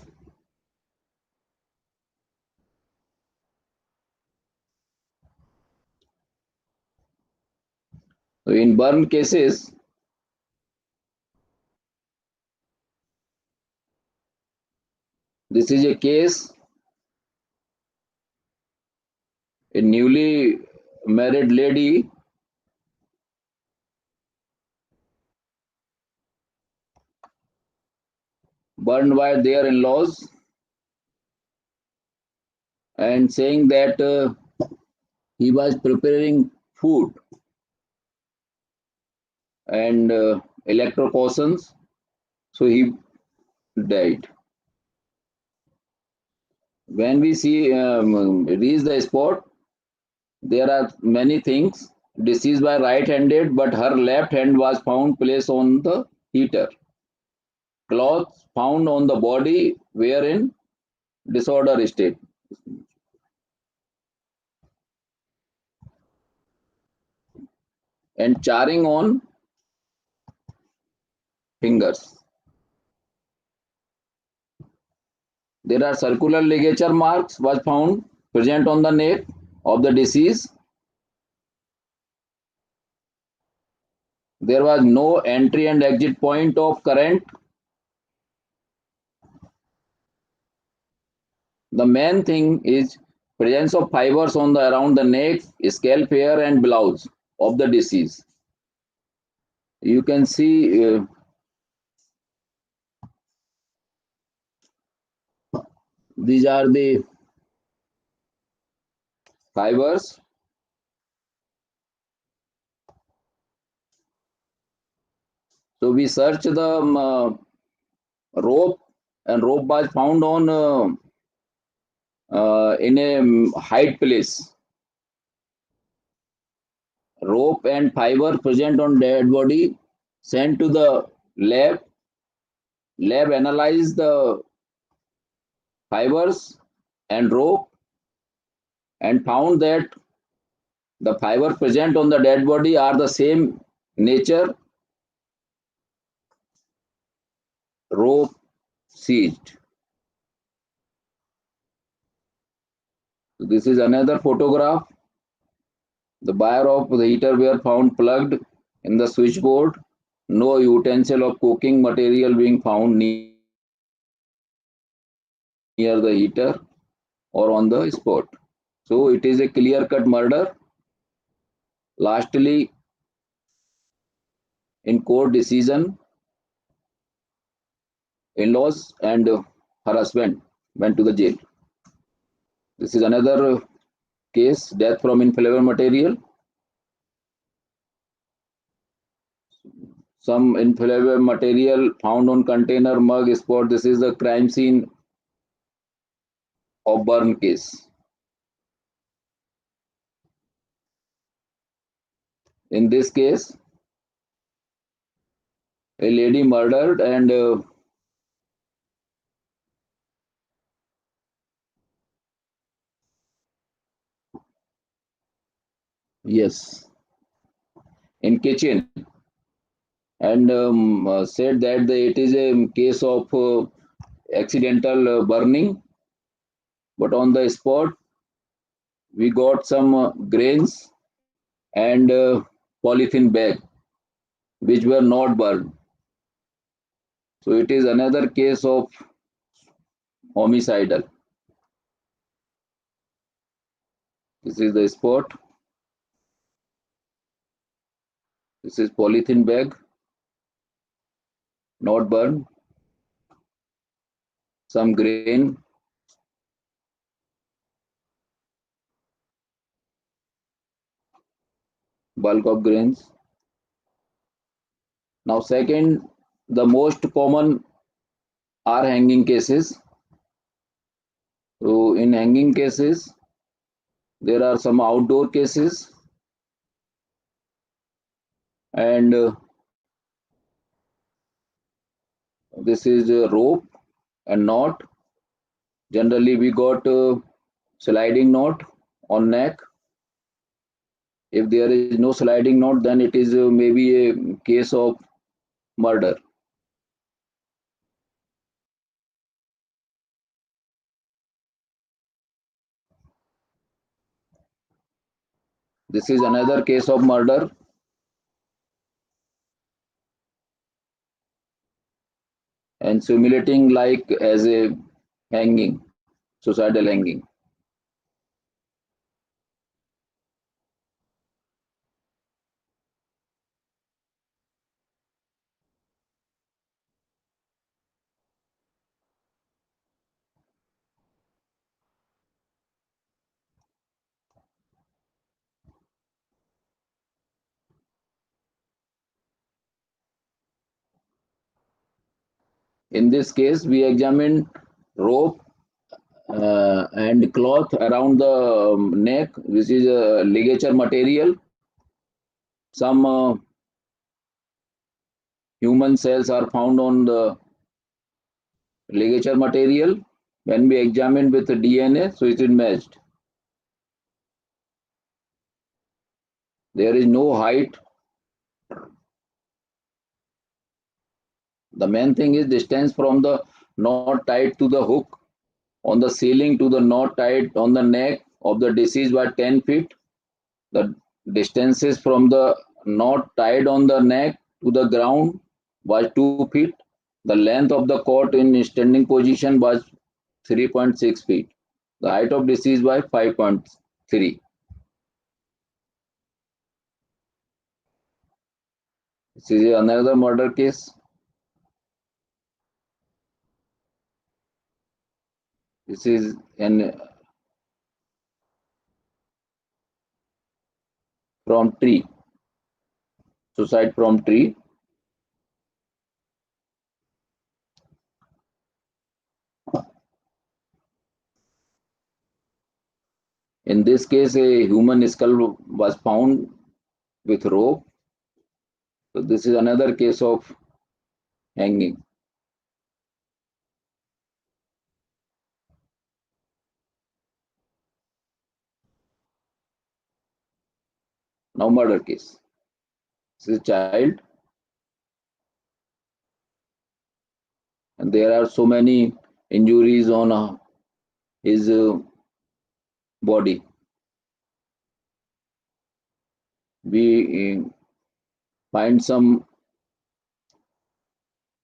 So in burn cases, this is a case: a newly married lady burned by their in-laws and saying that he was preparing food and electrocutions, so he died. When we reach the spot, there are many things. Deceased by right-handed, but her left hand was found placed on the heater. Clothes found on the body were in disorder state. And charring on fingers. There are circular ligature marks was found present on the neck of the deceased. There was no entry and exit point of current. The main thing is presence of fibers on the around the neck, scalp hair and blouse of the deceased. You can see these are the fibers. So we search the rope, and rope was found on in a hide place. Rope and fiber present on dead body sent to the lab. Lab analyzed the fibers and rope and found that the fiber present on the dead body are the same nature. Rope seized. So this is another photograph. The wire of the heater were found plugged in the switchboard. No utensil of cooking material being found near the heater or on the spot. So it is a clear-cut murder. Lastly, in court decision, in-laws and her husband went to the jail. This is another case, death from inflammable material. Some inflammable material found on container, mug, spot. This is the crime scene of burn case. In this case, a lady murdered and yes, in kitchen, and said that it is a case of accidental burning, but on the spot we got some grains and polythene bag which were not burned. So it is another case of homicidal. This is the spot. This is polythene bag, not burned. Some grain. Bulk of grains. Now second, the most common are hanging cases. So in hanging cases, there are some outdoor cases, and this is a rope and knot. Generally we got sliding knot on neck. If there is no sliding knot, then it is maybe a case of murder. This is another case of murder. And simulating like as a hanging, suicidal hanging. In this case, we examine rope and cloth around the neck, which is a ligature material. Some human cells are found on the ligature material. When we examine with the DNA, so it is matched. There is no height. The main thing is distance from the knot tied to the hook on the ceiling to the knot tied on the neck of the deceased by 10 feet. The distances from the knot tied on the neck to the ground was 2 feet. The length of the cord in standing position was 3.6 feet. The height of deceased was 5.3. This is another murder case. This is an from tree, suicide from tree. In this case, a human skull was found with rope. So this is another case of hanging. Now murder case. This is a child. And there are so many injuries on his body. We find some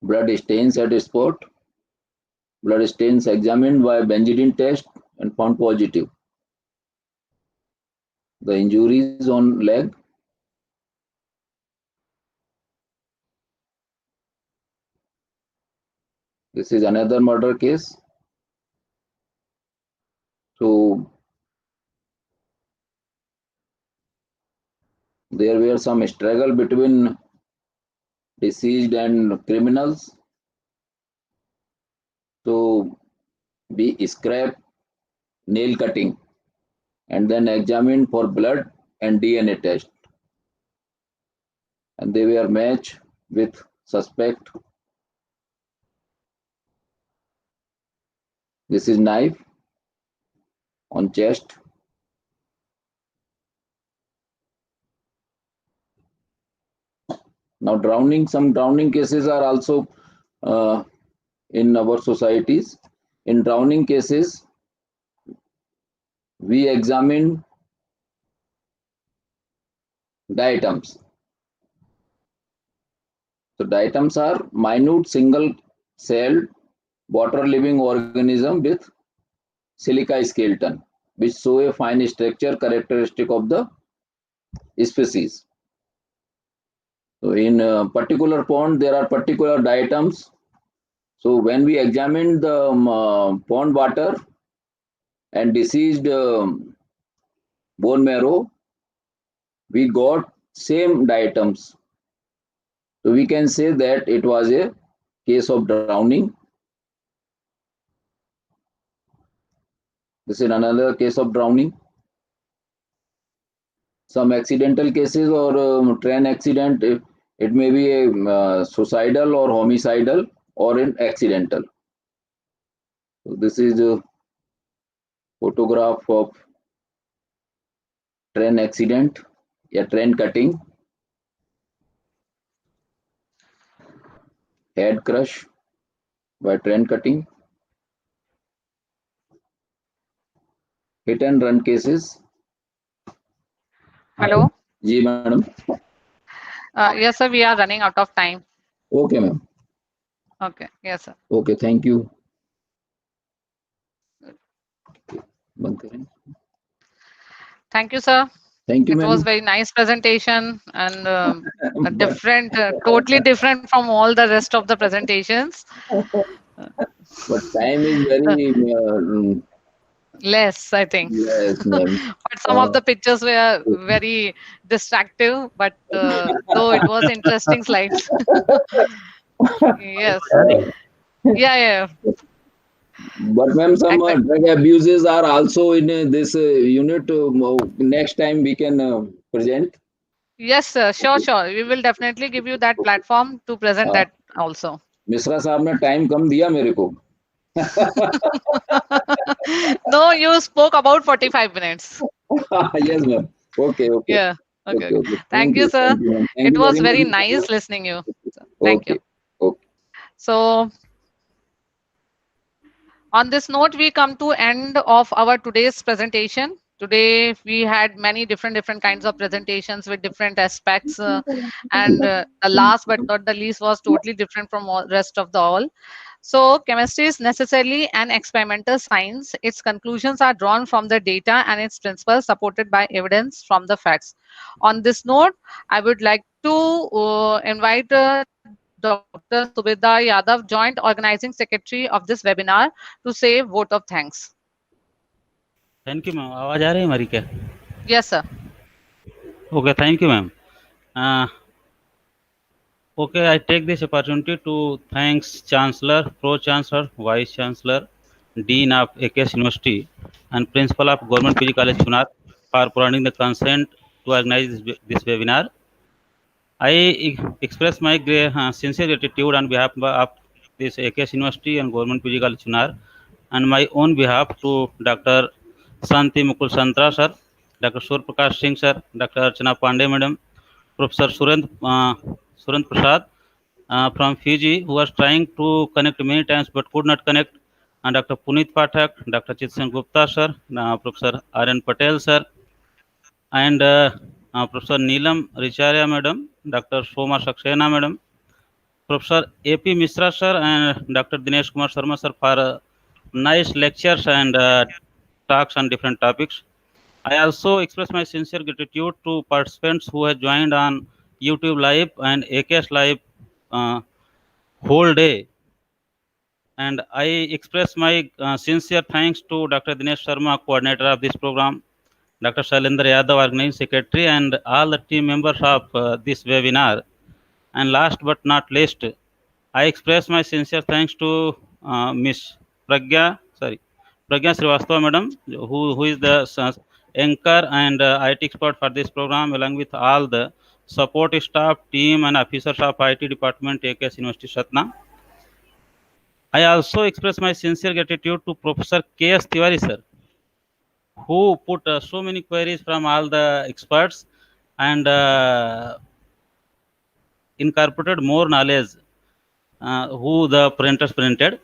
blood stains at a spot. Blood stains examined by benzidine test and found positive. The injuries on leg. This is another murder case. So there were some struggle between deceased and criminals. So we scrap nail cutting and then examine for blood and DNA test. And they were matched with suspect. This is knife on chest. Now drowning, some drowning cases are also in our societies. In drowning cases, we examine diatoms. So diatoms are minute single-celled water-living organism with silica skeleton, which show a fine structure characteristic of the species. So in a particular pond, there are particular diatoms. So when we examine the pond water and deceased bone marrow, we got same diatoms. So we can say that it was a case of drowning. This is another case of drowning. Some accidental cases or train accident, it may be a suicidal or homicidal or an accidental. So this is a photograph of train accident, a train cutting, head crush by train cutting, hit and run cases. Hello. Ji, madam. Yes, sir. We are running out of time. Okay, ma'am. Okay. Yes, sir. Okay, thank you. Thank you, sir. Thank you, It was ma'am. very nice presentation and a different, totally different from all the rest of the presentations. But time is very Less, I think. less, ma'am. But some of the pictures were very distractive, but though it was interesting slides. Yes. Yeah. But ma'am, some drug abuses are also in this unit. Next time we can present. Yes, sir. Sure. We will definitely give you that platform to present that also. Mishra साहब ने time कम दिया मेरे को. No, you spoke about 45 minutes. Yes, ma'am. Okay. Yeah. Okay. Thank Thank you, you. sir. Thank you, ma'am. Thank It you was very very much. nice listening you. Thank you. Okay. So on this note, we come to end of our today's presentation. Today we had many different kinds of presentations with different aspects, and the last but not the least was totally different from all rest of the all. So chemistry is necessarily an experimental science. Its conclusions are drawn from the data and its principles supported by evidence from the facts. On this note, I would like to invite Dr. Subedar Yadav, Joint Organizing Secretary of this webinar, to say vote of thanks. Thank you, ma'am. आवाज आ रही है हमारी क्या? Yes, sir. Okay, thank you, ma'am. Okay, I take this opportunity to thanks Chancellor, Pro-Chancellor, Vice-Chancellor, Dean of AKS University, and Principal of Government PG College Chunar for providing the consent to organize this webinar. I express my sincere gratitude on behalf of this AKS University and Government PG College Chunar, and my own behalf to Dr. Santi Mukul Santra sir, Dr. Surya Prakash Singh sir, Dr. Archana Pandey madam, Professor Surendra Prasad from Fiji, who was trying to connect many times but could not connect, and Dr. Puneet Pathak, Dr. Chitsan Gupta sir, Professor R.N. Patel sir, and Professor Neelam Richaria madam, Dr. Soma Saxena madam, Professor A.P. Mishra sir, and Dr. Dinesh Kumar Sharma sir for nice lectures and talks on different topics. I also express my sincere gratitude to participants who have joined on YouTube Live and AKS Live whole day. And I express my sincere thanks to Dr. Dinesh Sharma, coordinator of this program, Dr. Shailendra Yadav, organizing secretary, and all the team members of this webinar. And last but not least, I express my sincere thanks to Miss Pragya Srivastava madam, who is the anchor and IT expert for this program, along with all the support staff, team, and officers of IT department, AKS University Satna. I also express my sincere gratitude to Professor K.S. Tiwari sir, who put so many queries from all the experts and incorporated more knowledge who the presenters presented.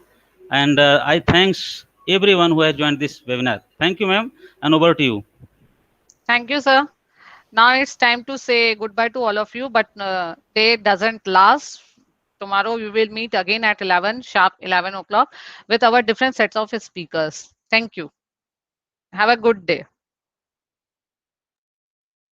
And I thanks everyone who has joined this webinar. Thank you, ma'am, and over to you. Thank you, sir. Now it's time to say goodbye to all of you, but day doesn't last. Tomorrow we will meet again at 11 sharp 11 o'clock with our different sets of speakers. Thank you. Have a good day.